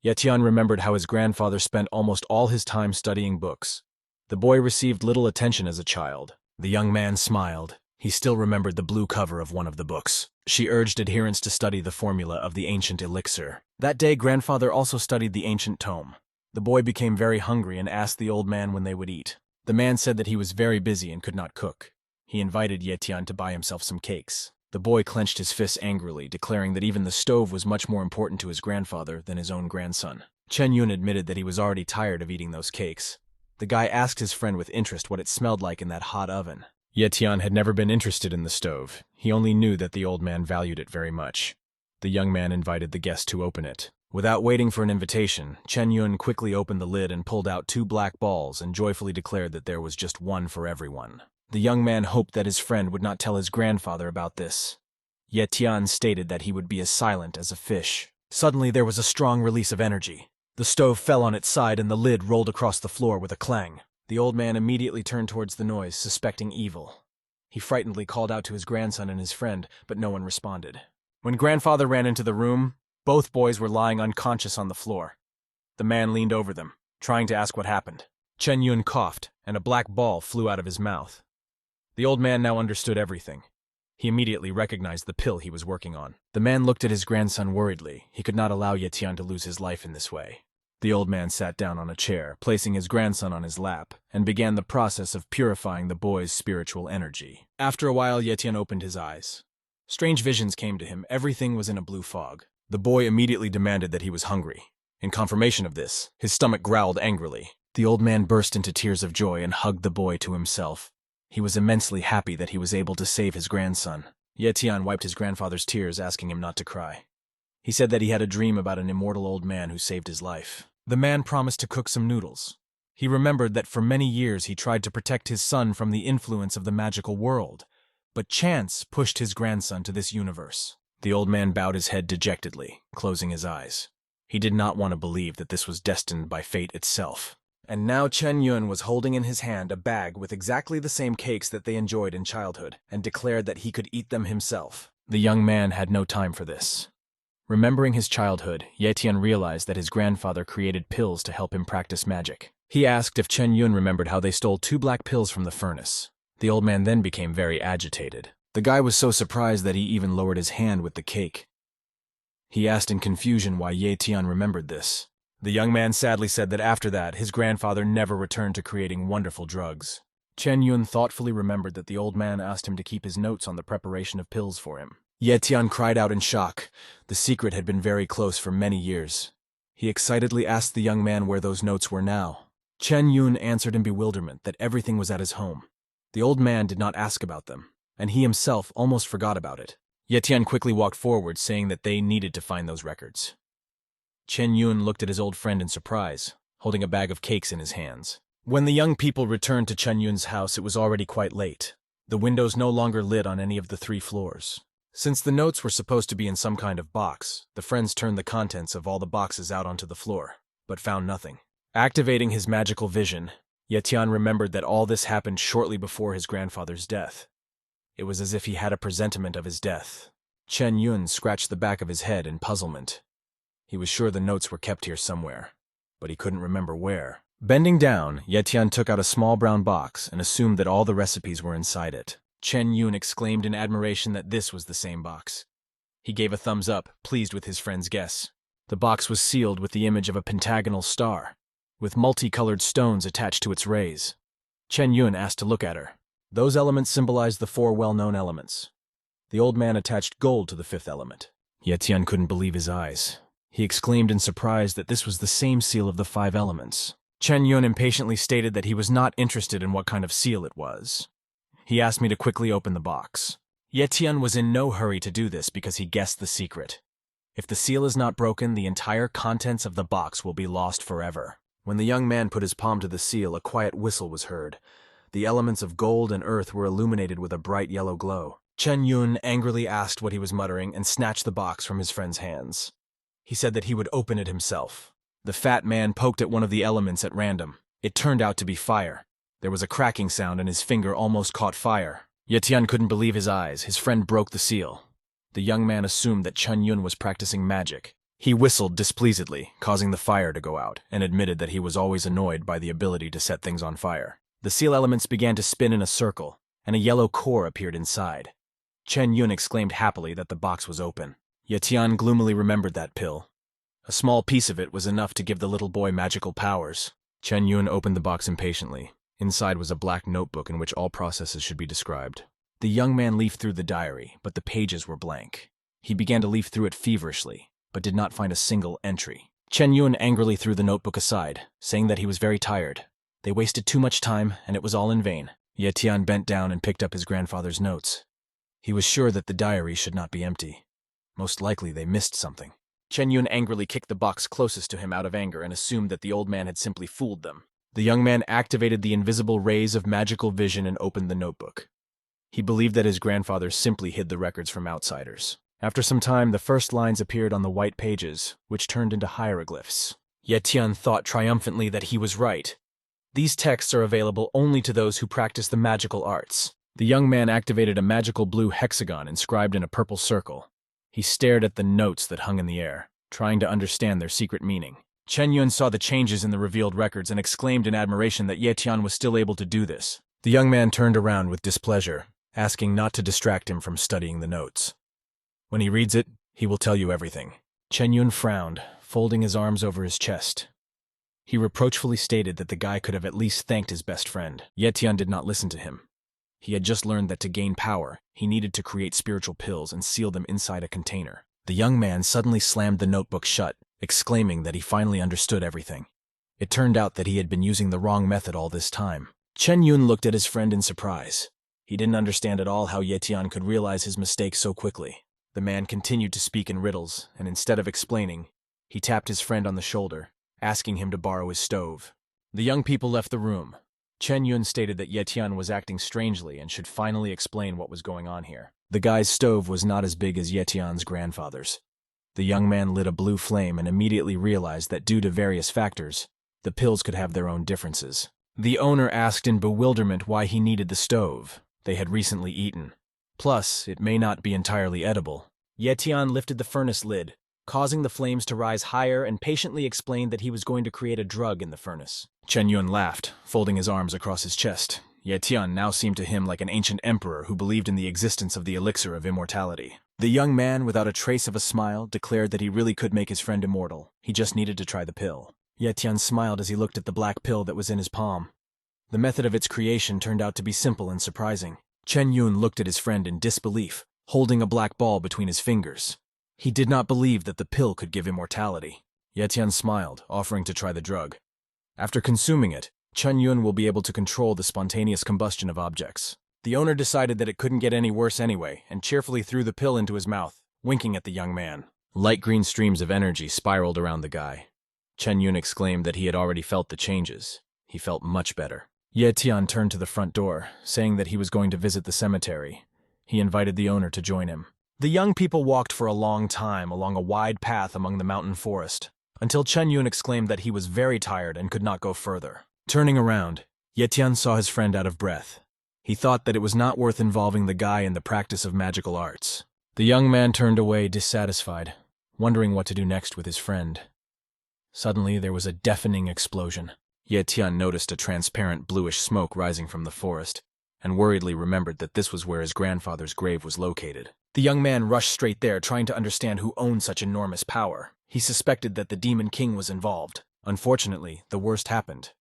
Ye Tian remembered how his grandfather spent almost all his time studying books. The boy received little attention as a child, The young man smiled. He still remembered the blue cover of one of the books. She urged adherents to study the formula of the ancient elixir. That day, grandfather also studied the ancient tome. The boy became very hungry and asked the old man when they would eat. The man said that he was very busy and could not cook. He invited Ye Tian to buy himself some cakes. The boy clenched his fists angrily, declaring that even the stove was much more important to his grandfather than his own grandson. Chen Yun admitted that he was already tired of eating those cakes. The guy asked his friend with interest what it smelled like in that hot oven. Ye Tian had never been interested in the stove. He only knew that the old man valued it very much. The young man invited the guest to open it. Without waiting for an invitation, Chen Yun quickly opened the lid and pulled out 2 black balls and joyfully declared that there was just one for everyone. The young man hoped that his friend would not tell his grandfather about this. Ye Tian stated that he would be as silent as a fish. Suddenly there was a strong release of energy. The stove fell on its side and the lid rolled across the floor with a clang. The old man immediately turned towards the noise, suspecting evil. He frightenedly called out to his grandson and his friend, but no one responded. When grandfather ran into the room, both boys were lying unconscious on the floor. The man leaned over them, trying to ask what happened. Chen Yun coughed, and a black ball flew out of his mouth. The old man now understood everything. He immediately recognized the pill he was working on. The man looked at his grandson worriedly. He could not allow Ye Tian to lose his life in this way. The old man sat down on a chair, placing his grandson on his lap, and began the process of purifying the boy's spiritual energy. After a while, Ye Tian opened his eyes. Strange visions came to him. Everything was in a blue fog. The boy immediately demanded that he was hungry. In confirmation of this, his stomach growled angrily. The old man burst into tears of joy and hugged the boy to himself. He was immensely happy that he was able to save his grandson. Ye Tian wiped his grandfather's tears, asking him not to cry. He said that he had a dream about an immortal old man who saved his life. The man promised to cook some noodles. He remembered that for many years he tried to protect his son from the influence of the magical world, but chance pushed his grandson to this universe. The old man bowed his head dejectedly, closing his eyes. He did not want to believe that this was destined by fate itself. And now Chen Yun was holding in his hand a bag with exactly the same cakes that they enjoyed in childhood, and declared that he could eat them himself. The young man had no time for this. Remembering his childhood, Ye Tian realized that his grandfather created pills to help him practice magic. He asked if Chen Yun remembered how they stole 2 black pills from the furnace. The old man then became very agitated. The guy was so surprised that he even lowered his hand with the cake. He asked in confusion why Ye Tian remembered this. The young man sadly said that after that, his grandfather never returned to creating wonderful drugs. Chen Yun thoughtfully remembered that the old man asked him to keep his notes on the preparation of pills for him. Ye Tian cried out in shock. The secret had been very close for many years. He excitedly asked the young man where those notes were now. Chen Yun answered in bewilderment that everything was at his home. The old man did not ask about them, and he himself almost forgot about it. Ye Tian quickly walked forward, saying that they needed to find those records. Chen Yun looked at his old friend in surprise, holding a bag of cakes in his hands. When the young people returned to Chen Yun's house, it was already quite late. The windows no longer lit on any of the 3 floors. Since the notes were supposed to be in some kind of box, the friends turned the contents of all the boxes out onto the floor, but found nothing. Activating his magical vision, Ye Tian remembered that all this happened shortly before his grandfather's death. It was as if he had a presentiment of his death. Chen Yun scratched the back of his head in puzzlement. He was sure the notes were kept here somewhere, but he couldn't remember where. Bending down, Ye Tian took out a small brown box and assumed that all the recipes were inside it. Chen Yun exclaimed in admiration that this was the same box. He gave a thumbs up, pleased with his friend's guess. The box was sealed with the image of a pentagonal star, with multicolored stones attached to its rays. Chen Yun asked to look at her. Those elements symbolized the 4 well-known elements. The old man attached gold to the 5th element. Ye Tian couldn't believe his eyes. He exclaimed in surprise that this was the same seal of the 5 elements. Chen Yun impatiently stated that he was not interested in what kind of seal it was. He asked me to quickly open the box. Ye Tian was in no hurry to do this because he guessed the secret. If the seal is not broken, the entire contents of the box will be lost forever. When the young man put his palm to the seal, a quiet whistle was heard. The elements of gold and earth were illuminated with a bright yellow glow. Chen Yun angrily asked what he was muttering and snatched the box from his friend's hands. He said that he would open it himself. The fat man poked at one of the elements at random. It turned out to be fire. There was a cracking sound and his finger almost caught fire. Ye Tian couldn't believe his eyes. His friend broke the seal. The young man assumed that Chen Yun was practicing magic. He whistled displeasedly, causing the fire to go out, and admitted that he was always annoyed by the ability to set things on fire. The seal elements began to spin in a circle. and a yellow core appeared inside. Chen Yun exclaimed happily that the box was open. Ye Tian gloomily remembered that pill. A small piece of it was enough to give the little boy magical powers. Chen Yun opened the box impatiently. Inside was a black notebook in which all processes should be described. The young man leafed through the diary, but the pages were blank. He began to leaf through it feverishly, but did not find a single entry. Chen Yun angrily threw the notebook aside, saying that he was very tired. They wasted too much time, and it was all in vain. Ye Tian bent down and picked up his grandfather's notes. He was sure that the diary should not be empty. Most likely they missed something. Chen Yun angrily kicked the box closest to him out of anger and assumed that the old man had simply fooled them. The young man activated the invisible rays of magical vision and opened the notebook. He believed that his grandfather simply hid the records from outsiders. After some time, the first lines appeared on the white pages, which turned into hieroglyphs. Ye Tian thought triumphantly that he was right. These texts are available only to those who practice the magical arts. The young man activated a magical blue hexagon inscribed in a purple circle. He stared at the notes that hung in the air, trying to understand their secret meaning. Chen Yun saw the changes in the revealed records and exclaimed in admiration that Ye Tian was still able to do this. The young man turned around with displeasure, asking not to distract him from studying the notes. When he reads it, he will tell you everything. Chen Yun frowned, folding his arms over his chest. He reproachfully stated that the guy could have at least thanked his best friend. Ye Tian did not listen to him. He had just learned that to gain power, he needed to create spiritual pills and seal them inside a container. The young man suddenly slammed the notebook shut, exclaiming that he finally understood everything. It turned out that he had been using the wrong method all this time. Chen Yun looked at his friend in surprise. He didn't understand at all how Ye Tian could realize his mistake so quickly. The man continued to speak in riddles, and instead of explaining, he tapped his friend on the shoulder, asking him to borrow his stove. The young people left the room. Chen Yun stated that Ye Tian was acting strangely and should finally explain what was going on here. The guy's stove was not as big as Ye Tian's grandfather's. The young man lit a blue flame and immediately realized that due to various factors, the pills could have their own differences. The owner asked in bewilderment why he needed the stove. They had recently eaten. Plus, it may not be entirely edible. Ye Tian lifted the furnace lid, causing the flames to rise higher, and patiently explained that he was going to create a drug in the furnace. Chen Yun laughed, folding his arms across his chest. Ye Tian now seemed to him like an ancient emperor who believed in the existence of the elixir of immortality. The young man, without a trace of a smile, declared that he really could make his friend immortal. He just needed to try the pill. Ye Tian smiled as he looked at the black pill that was in his palm. The method of its creation turned out to be simple and surprising. Chen Yun looked at his friend in disbelief, holding a black ball between his fingers. He did not believe that the pill could give immortality. Ye Tian smiled, offering to try the drug. After consuming it, Chen Yun will be able to control the spontaneous combustion of objects. The owner decided that it couldn't get any worse anyway, and cheerfully threw the pill into his mouth, winking at the young man. Light green streams of energy spiraled around the guy. Chen Yun exclaimed that he had already felt the changes. He felt much better. Ye Tian turned to the front door, saying that he was going to visit the cemetery. He invited the owner to join him. The young people walked for a long time along a wide path among the mountain forest, until Chen Yun exclaimed that he was very tired and could not go further. Turning around, Ye Tian saw his friend out of breath. He thought that it was not worth involving the guy in the practice of magical arts. The young man turned away dissatisfied, wondering what to do next with his friend. Suddenly, there was a deafening explosion. Ye Tian noticed a transparent bluish smoke rising from the forest, and worriedly remembered that this was where his grandfather's grave was located. The young man rushed straight there, trying to understand who owned such enormous power. He suspected that the Demon King was involved. Unfortunately, the worst happened.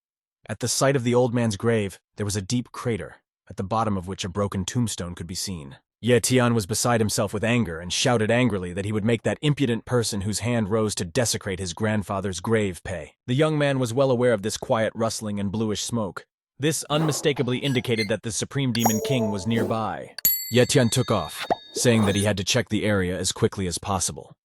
At the site of the old man's grave, there was a deep crater, at the bottom of which a broken tombstone could be seen. Ye Tian was beside himself with anger and shouted angrily that he would make that impudent person whose hand rose to desecrate his grandfather's grave pay. The young man was well aware of this quiet rustling and bluish smoke. This unmistakably indicated that the Supreme Demon King was nearby. Ye Tian took off, saying that he had to check the area as quickly as possible.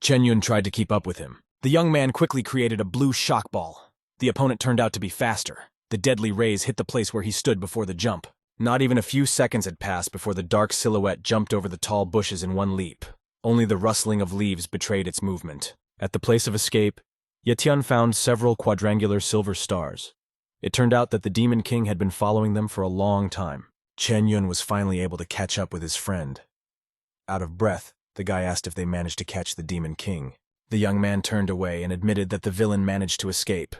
Chen Yun tried to keep up with him. The young man quickly created a blue shock ball. The opponent turned out to be faster. The deadly rays hit the place where he stood before the jump. Not even a few seconds had passed before the dark silhouette jumped over the tall bushes in one leap. Only the rustling of leaves betrayed its movement. At the place of escape, Ye Tian found several quadrangular silver stars. It turned out that the Demon King had been following them for a long time. Chen Yun was finally able to catch up with his friend. Out of breath, the guy asked if they managed to catch the Demon King. The young man turned away and admitted that the villain managed to escape.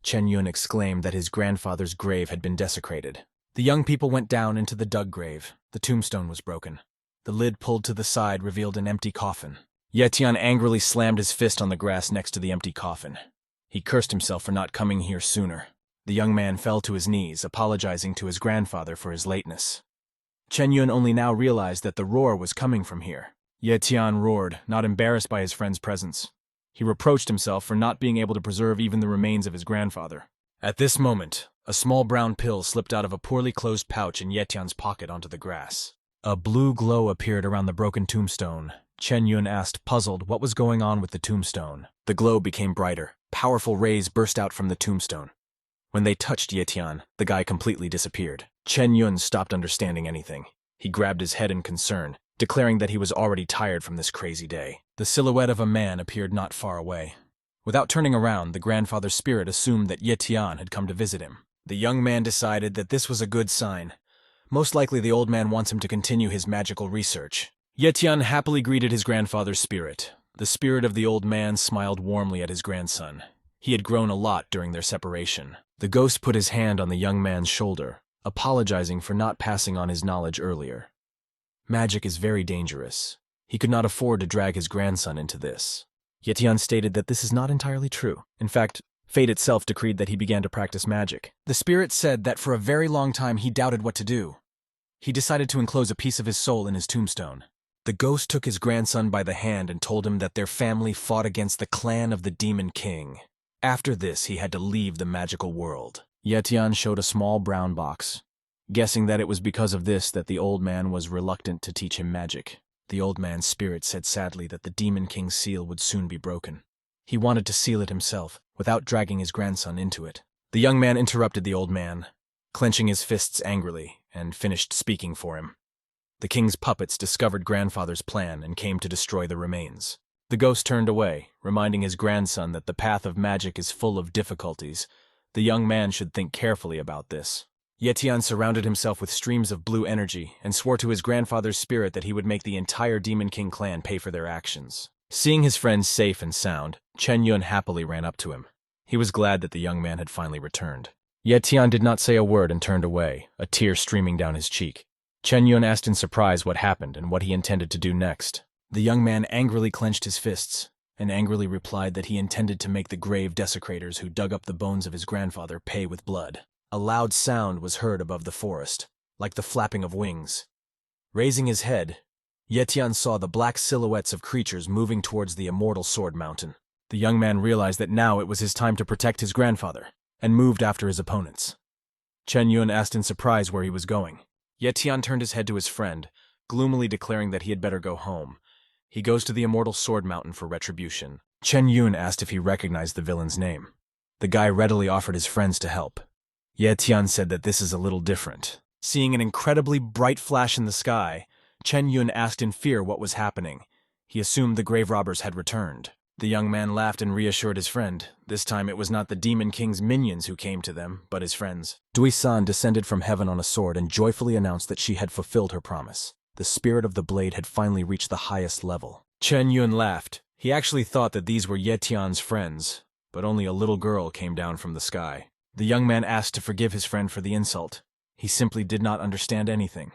Chen Yun exclaimed that his grandfather's grave had been desecrated. The young people went down into the dug grave. The tombstone was broken. The lid pulled to the side revealed an empty coffin. Yetian angrily slammed his fist on the grass next to the empty coffin. He cursed himself for not coming here sooner. The young man fell to his knees, apologizing to his grandfather for his lateness. Chen Yun only now realized that the roar was coming from here. Yetian roared, not embarrassed by his friend's presence. He reproached himself for not being able to preserve even the remains of his grandfather. At this moment, a small brown pill slipped out of a poorly closed pouch in Yetian's pocket onto the grass. A blue glow appeared around the broken tombstone. Chen Yun asked, puzzled, what was going on with the tombstone. The glow became brighter. Powerful rays burst out from the tombstone. When they touched Yetian, the guy completely disappeared. Chen Yun stopped understanding anything. He grabbed his head in concern, declaring that he was already tired from this crazy day. The silhouette of a man appeared not far away. Without turning around, the grandfather's spirit assumed that Yetian had come to visit him. The young man decided that this was a good sign. Most likely the old man wants him to continue his magical research. Yetian happily greeted his grandfather's spirit. The spirit of the old man smiled warmly at his grandson. He had grown a lot during their separation. The ghost put his hand on the young man's shoulder, apologizing for not passing on his knowledge earlier. Magic is very dangerous. He could not afford to drag his grandson into this. Yetian stated that this is not entirely true. In fact, fate itself decreed that he began to practice magic. The spirit said that for a very long time he doubted what to do. He decided to enclose a piece of his soul in his tombstone. The ghost took his grandson by the hand and told him that their family fought against the clan of the Demon King. After this, he had to leave the magical world. Yetian showed a small brown box, guessing that it was because of this that the old man was reluctant to teach him magic. The old man's spirit said sadly that the Demon King's seal would soon be broken. He wanted to seal it himself, without dragging his grandson into it. The young man interrupted the old man, clenching his fists angrily, and finished speaking for him. The king's puppets discovered grandfather's plan and came to destroy the remains. The ghost turned away, reminding his grandson that the path of magic is full of difficulties. The young man should think carefully about this. Yetian surrounded himself with streams of blue energy and swore to his grandfather's spirit that he would make the entire Demon King clan pay for their actions. Seeing his friend safe and sound, Chen Yun happily ran up to him. He was glad that the young man had finally returned. Yetian did not say a word and turned away, a tear streaming down his cheek. Chen Yun asked in surprise what happened and what he intended to do next. The young man angrily clenched his fists and angrily replied that he intended to make the grave desecrators who dug up the bones of his grandfather pay with blood. A loud sound was heard above the forest, like the flapping of wings. Raising his head, Yetian saw the black silhouettes of creatures moving towards the immortal sword mountain. The young man realized that now it was his time to protect his grandfather, and moved after his opponents. Chen Yun asked in surprise where he was going. Yetian turned his head to his friend, gloomily declaring that he had better go home. He goes to the immortal sword mountain for retribution. Chen Yun asked if he recognized the villain's name. The guy readily offered his friends to help. Yetian said that this is a little different. Seeing an incredibly bright flash in the sky, Chen Yun asked in fear what was happening. He assumed the grave robbers had returned. The young man laughed and reassured his friend. This time it was not the Demon King's minions who came to them, but his friends. Dui-san descended from heaven on a sword and joyfully announced that she had fulfilled her promise. The spirit of the blade had finally reached the highest level. Chen Yun laughed. He actually thought that these were Yetian's friends, but only a little girl came down from the sky. The young man asked to forgive his friend for the insult. He simply did not understand anything.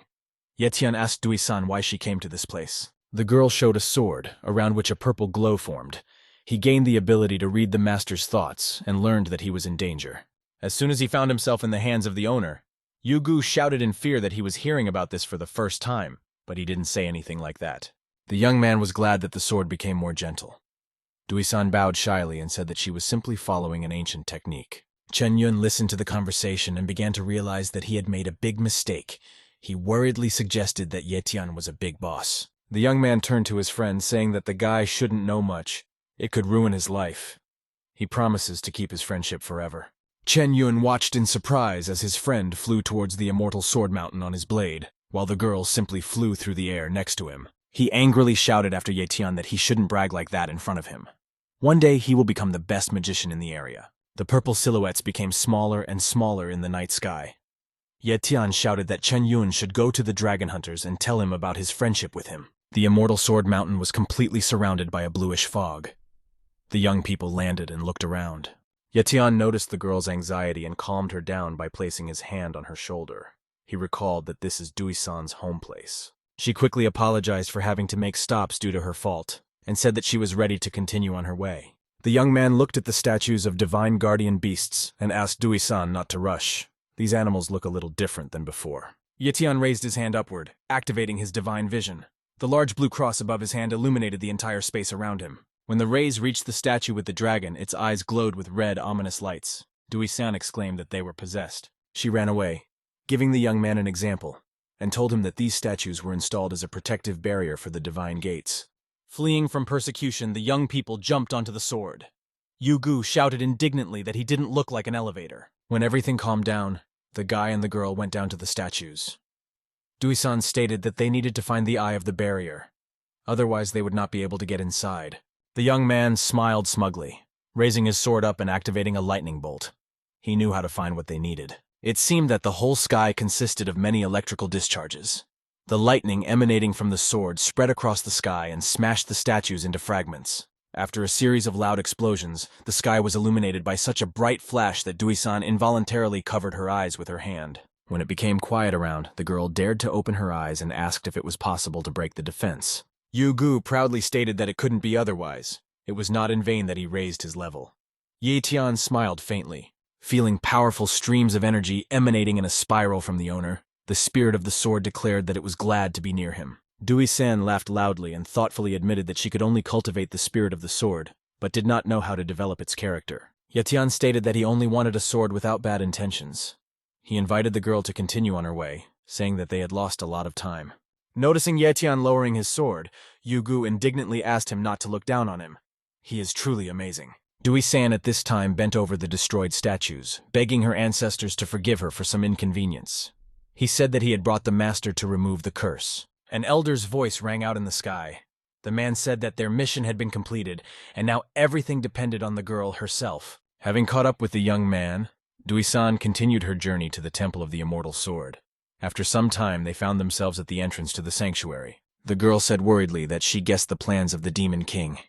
Yetian asked Dui-san why she came to this place. The girl showed a sword, around which a purple glow formed. He gained the ability to read the master's thoughts and learned that he was in danger. As soon as he found himself in the hands of the owner, Yugu shouted in fear that he was hearing about this for the first time, but he didn't say anything like that. The young man was glad that the sword became more gentle. Dui-san bowed shyly and said that she was simply following an ancient technique. Chen Yun listened to the conversation and began to realize that he had made a big mistake. He worriedly suggested that Yetian was a big boss. The young man turned to his friend, saying that the guy shouldn't know much. It could ruin his life. He promises to keep his friendship forever. Chen Yun watched in surprise as his friend flew towards the immortal sword mountain on his blade, while the girl simply flew through the air next to him. He angrily shouted after Yetian that he shouldn't brag like that in front of him. One day he will become the best magician in the area. The purple silhouettes became smaller and smaller in the night sky. Yetian shouted that Chen Yun should go to the dragon hunters and tell him about his friendship with him. The immortal sword mountain was completely surrounded by a bluish fog. The young people landed and looked around. Yetian noticed the girl's anxiety and calmed her down by placing his hand on her shoulder. He recalled that this is Dui-san's home place. She quickly apologized for having to make stops due to her fault, and said that she was ready to continue on her way. The young man looked at the statues of divine guardian beasts and asked Dui-san not to rush. These animals look a little different than before. Yetian raised his hand upward, activating his divine vision. The large blue cross above his hand illuminated the entire space around him. When the rays reached the statue with the dragon, its eyes glowed with red, ominous lights. Dui-san exclaimed that they were possessed. She ran away, giving the young man an example, and told him that these statues were installed as a protective barrier for the divine gates. Fleeing from persecution, the young people jumped onto the sword. Yu-gu shouted indignantly that he didn't look like an elevator. When everything calmed down, the guy and the girl went down to the statues. Dui-san stated that they needed to find the eye of the barrier. Otherwise, they would not be able to get inside. The young man smiled smugly, raising his sword up and activating a lightning bolt. He knew how to find what they needed. It seemed that the whole sky consisted of many electrical discharges. The lightning emanating from the sword spread across the sky and smashed the statues into fragments. After a series of loud explosions, the sky was illuminated by such a bright flash that Dui-san involuntarily covered her eyes with her hand. When it became quiet around, the girl dared to open her eyes and asked if it was possible to break the defense. Yu-gu proudly stated that it couldn't be otherwise. It was not in vain that he raised his level. Ye-tian smiled faintly, feeling powerful streams of energy emanating in a spiral from the owner. The spirit of the sword declared that it was glad to be near him. Dui-san laughed loudly and thoughtfully admitted that she could only cultivate the spirit of the sword, but did not know how to develop its character. Ye-tian stated that he only wanted a sword without bad intentions. He invited the girl to continue on her way, saying that they had lost a lot of time. Noticing Ye-tian lowering his sword, Yu-gu indignantly asked him not to look down on him. He is truly amazing. Dui-san at this time bent over the destroyed statues, begging her ancestors to forgive her for some inconvenience. He said that he had brought the master to remove the curse. An elder's voice rang out in the sky. The man said that their mission had been completed, and now everything depended on the girl herself. Having caught up with the young man, Dui-san continued her journey to the Temple of the Immortal Sword. After some time, they found themselves at the entrance to the sanctuary. The girl said worriedly that she guessed the plans of the Demon King.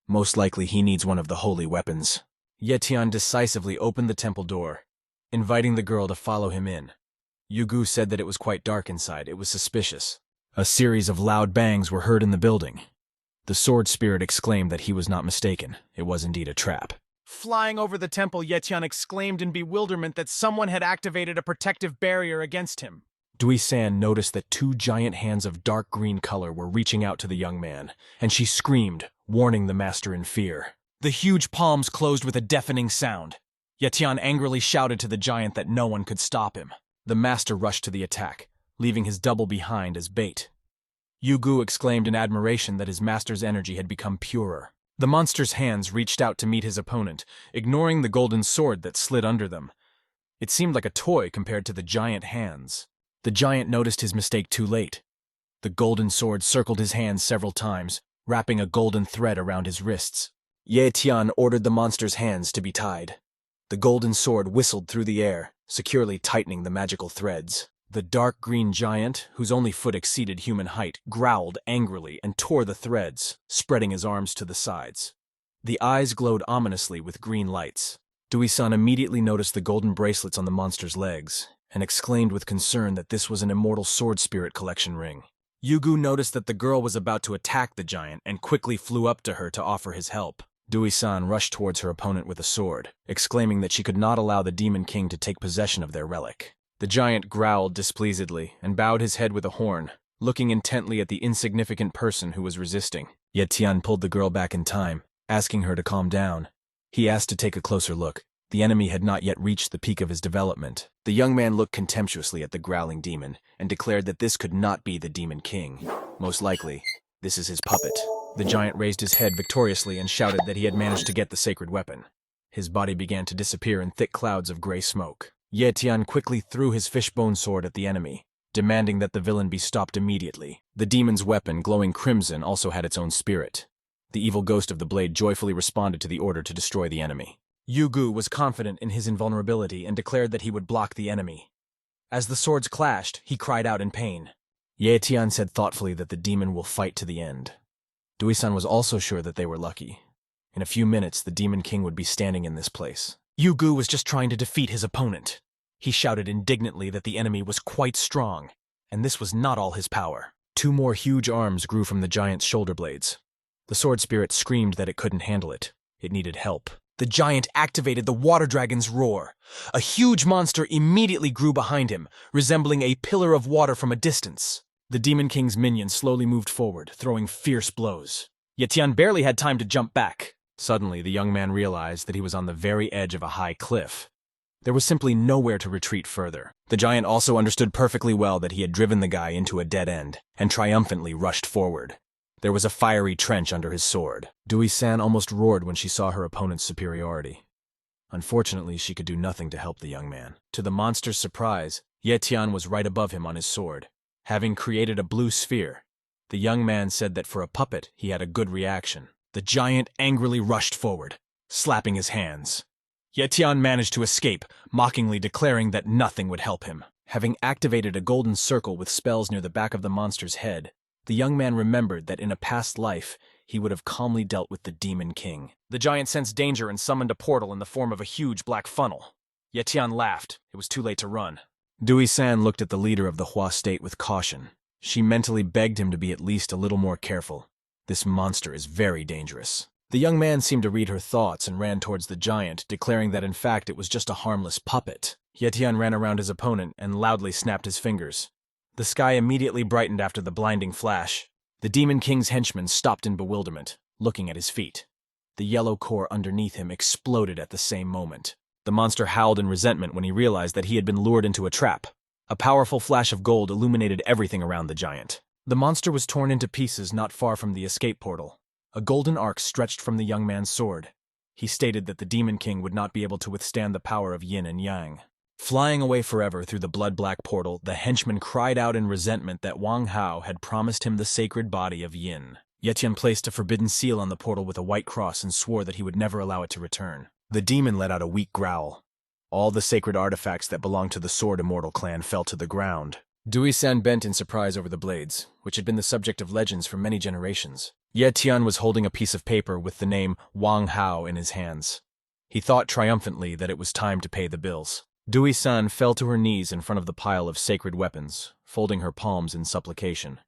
Most likely he needs one of the holy weapons. Ye-tian decisively opened the temple door, inviting the girl to follow him in. Yu-gu said that it was quite dark inside. It was suspicious. A series of loud bangs were heard in the building. The sword spirit exclaimed that he was not mistaken. It was indeed a trap. Flying over the temple, Ye-tian exclaimed in bewilderment that someone had activated a protective barrier against him. Dui-san noticed that two giant hands of dark green color were reaching out to the young man, and she screamed, warning the master in fear. The huge palms closed with a deafening sound. Ye-tian angrily shouted to the giant that no one could stop him. The master rushed to the attack, leaving his double behind as bait. Yu-gu exclaimed in admiration that his master's energy had become purer. The monster's hands reached out to meet his opponent, ignoring the golden sword that slid under them. It seemed like a toy compared to the giant hands. The giant noticed his mistake too late. The golden sword circled his hands several times, wrapping a golden thread around his wrists. Ye-tian ordered the monster's hands to be tied. The golden sword whistled through the air, securely tightening the magical threads. The dark green giant, whose only foot exceeded human height, growled angrily and tore the threads, spreading his arms to the sides. The eyes glowed ominously with green lights. Dui-san immediately noticed the golden bracelets on the monster's legs, and exclaimed with concern that this was an immortal sword spirit collection ring. Yu-gu noticed that the girl was about to attack the giant and quickly flew up to her to offer his help. Dui-san rushed towards her opponent with a sword, exclaiming that she could not allow the Demon King to take possession of their relic. The giant growled displeasedly and bowed his head with a horn, looking intently at the insignificant person who was resisting. Ye-tian pulled the girl back in time, asking her to calm down. He asked to take a closer look. The enemy had not yet reached the peak of his development. The young man looked contemptuously at the growling demon and declared that this could not be the Demon King. Most likely, this is his puppet. The giant raised his head victoriously and shouted that he had managed to get the sacred weapon. His body began to disappear in thick clouds of gray smoke. Ye-tian quickly threw his fishbone sword at the enemy, demanding that the villain be stopped immediately. The demon's weapon, glowing crimson, also had its own spirit. The evil ghost of the blade joyfully responded to the order to destroy the enemy. Yu-gu was confident in his invulnerability and declared that he would block the enemy. As the swords clashed, he cried out in pain. Ye-tian said thoughtfully that the demon will fight to the end. Dui-san was also sure that they were lucky. In a few minutes, the Demon King would be standing in this place. Yu-gu was just trying to defeat his opponent. He shouted indignantly that the enemy was quite strong, and this was not all his power. 2 more huge arms grew from the giant's shoulder blades. The sword spirit screamed that it couldn't handle it. It needed help. The giant activated the water dragon's roar. A huge monster immediately grew behind him, resembling a pillar of water from a distance. The Demon King's minion slowly moved forward, throwing fierce blows. Ye Tian barely had time to jump back. Suddenly, the young man realized that he was on the very edge of a high cliff. There was simply nowhere to retreat further. The giant also understood perfectly well that he had driven the guy into a dead end, and triumphantly rushed forward. There was a fiery trench under his sword. Dui-san almost roared when she saw her opponent's superiority. Unfortunately, she could do nothing to help the young man. To the monster's surprise, Ye Tian was right above him on his sword. Having created a blue sphere, the young man said that for a puppet, he had a good reaction. The giant angrily rushed forward, slapping his hands. Ye Tian managed to escape, mockingly declaring that nothing would help him. Having activated a golden circle with spells near the back of the monster's head, the young man remembered that in a past life, he would have calmly dealt with the Demon King. The giant sensed danger and summoned a portal in the form of a huge black funnel. Ye Tian laughed. It was too late to run. Dui-san looked at the leader of the Hua state with caution. She mentally begged him to be at least a little more careful. This monster is very dangerous. The young man seemed to read her thoughts and ran towards the giant, declaring that in fact it was just a harmless puppet. Ye Tian ran around his opponent and loudly snapped his fingers. The sky immediately brightened after the blinding flash. The Demon King's henchman stopped in bewilderment, looking at his feet. The yellow core underneath him exploded at the same moment. The monster howled in resentment when he realized that he had been lured into a trap. A powerful flash of gold illuminated everything around the giant. The monster was torn into pieces not far from the escape portal. A golden arc stretched from the young man's sword. He stated that the Demon King would not be able to withstand the power of yin and yang. Flying away forever through the blood-black portal, the henchman cried out in resentment that Wang Hao had promised him the sacred body of yin. Ye Tian placed a forbidden seal on the portal with a white cross and swore that he would never allow it to return. The demon let out a weak growl. All the sacred artifacts that belonged to the Sword Immortal clan fell to the ground. Dui-san bent in surprise over the blades, which had been the subject of legends for many generations. Ye Tian was holding a piece of paper with the name Wang Hao in his hands. He thought triumphantly that it was time to pay the bills. Dui-san fell to her knees in front of the pile of sacred weapons, folding her palms in supplication.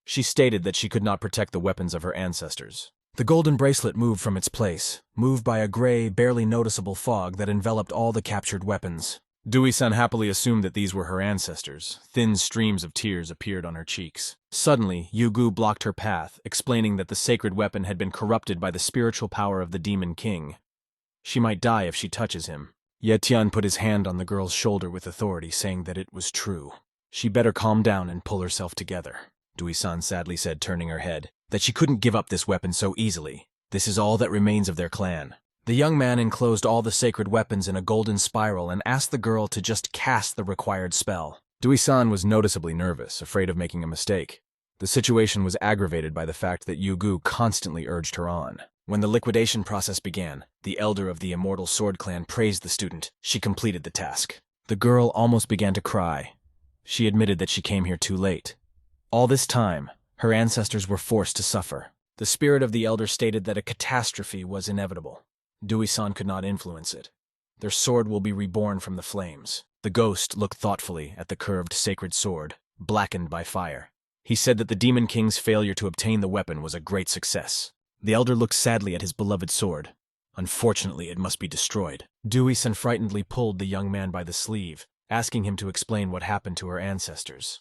She stated that she could not protect the weapons of her ancestors. The golden bracelet moved from its place, moved by a gray, barely noticeable fog that enveloped all the captured weapons. Dui-san happily assumed that these were her ancestors. Thin streams of tears appeared on her cheeks. Suddenly, Yu-gu blocked her path, explaining that the sacred weapon had been corrupted by the spiritual power of the Demon King. She might die if she touches him. Ye Tian put his hand on the girl's shoulder with authority, saying that it was true. She better calm down and pull herself together, Dui-san sadly said, turning her head. That she couldn't give up this weapon so easily. This is all that remains of their clan. The young man enclosed all the sacred weapons in a golden spiral and asked the girl to just cast the required spell. Dui-san was noticeably nervous, afraid of making a mistake. The situation was aggravated by the fact that Yu-gu constantly urged her on. When the liquidation process began, the elder of the Immortal Sword Clan praised the student. She completed the task. The girl almost began to cry. She admitted that she came here too late. All this time, her ancestors were forced to suffer. The spirit of the elder stated that a catastrophe was inevitable. Dui-san could not influence it. Their sword will be reborn from the flames. The ghost looked thoughtfully at the curved sacred sword, blackened by fire. He said that the Demon King's failure to obtain the weapon was a great success. The elder looked sadly at his beloved sword. Unfortunately, it must be destroyed. Dui-san frightenedly pulled the young man by the sleeve, asking him to explain what happened to her ancestors.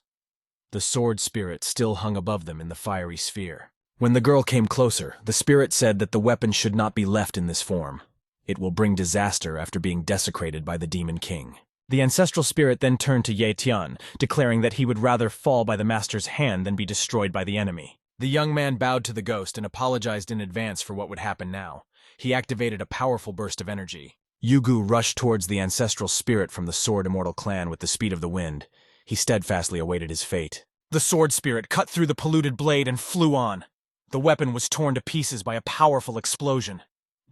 The sword spirit still hung above them in the fiery sphere. When the girl came closer, the spirit said that the weapon should not be left in this form. It will bring disaster after being desecrated by the Demon King. The ancestral spirit then turned to Ye Tian, declaring that he would rather fall by the master's hand than be destroyed by the enemy. The young man bowed to the ghost and apologized in advance for what would happen now. He activated a powerful burst of energy. Yu-gu rushed towards the ancestral spirit from the Sword Immortal clan with the speed of the wind. He steadfastly awaited his fate. The sword spirit cut through the polluted blade and flew on. The weapon was torn to pieces by a powerful explosion.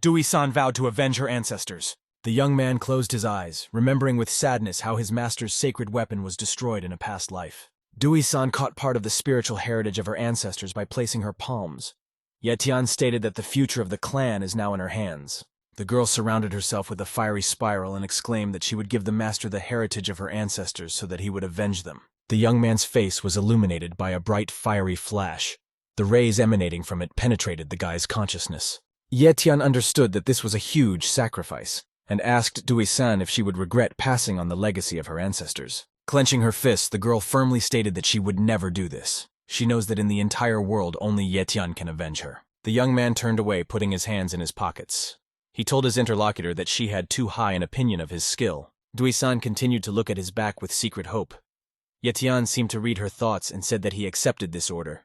Dui-san vowed to avenge her ancestors. The young man closed his eyes, remembering with sadness how his master's sacred weapon was destroyed in a past life. Dui-san caught part of the spiritual heritage of her ancestors by placing her palms. Ye Tian stated that the future of the clan is now in her hands. The girl surrounded herself with a fiery spiral and exclaimed that she would give the master the heritage of her ancestors so that he would avenge them. The young man's face was illuminated by a bright fiery flash. The rays emanating from it penetrated the guy's consciousness. Ye Tian understood that this was a huge sacrifice, and asked Dui-san if she would regret passing on the legacy of her ancestors. Clenching her fists, the girl firmly stated that she would never do this. She knows that in the entire world only Ye Tian can avenge her. The young man turned away, putting his hands in his pockets. He told his interlocutor that she had too high an opinion of his skill. Dui-san continued to look at his back with secret hope. Ye Tian seemed to read her thoughts and said that he accepted this order.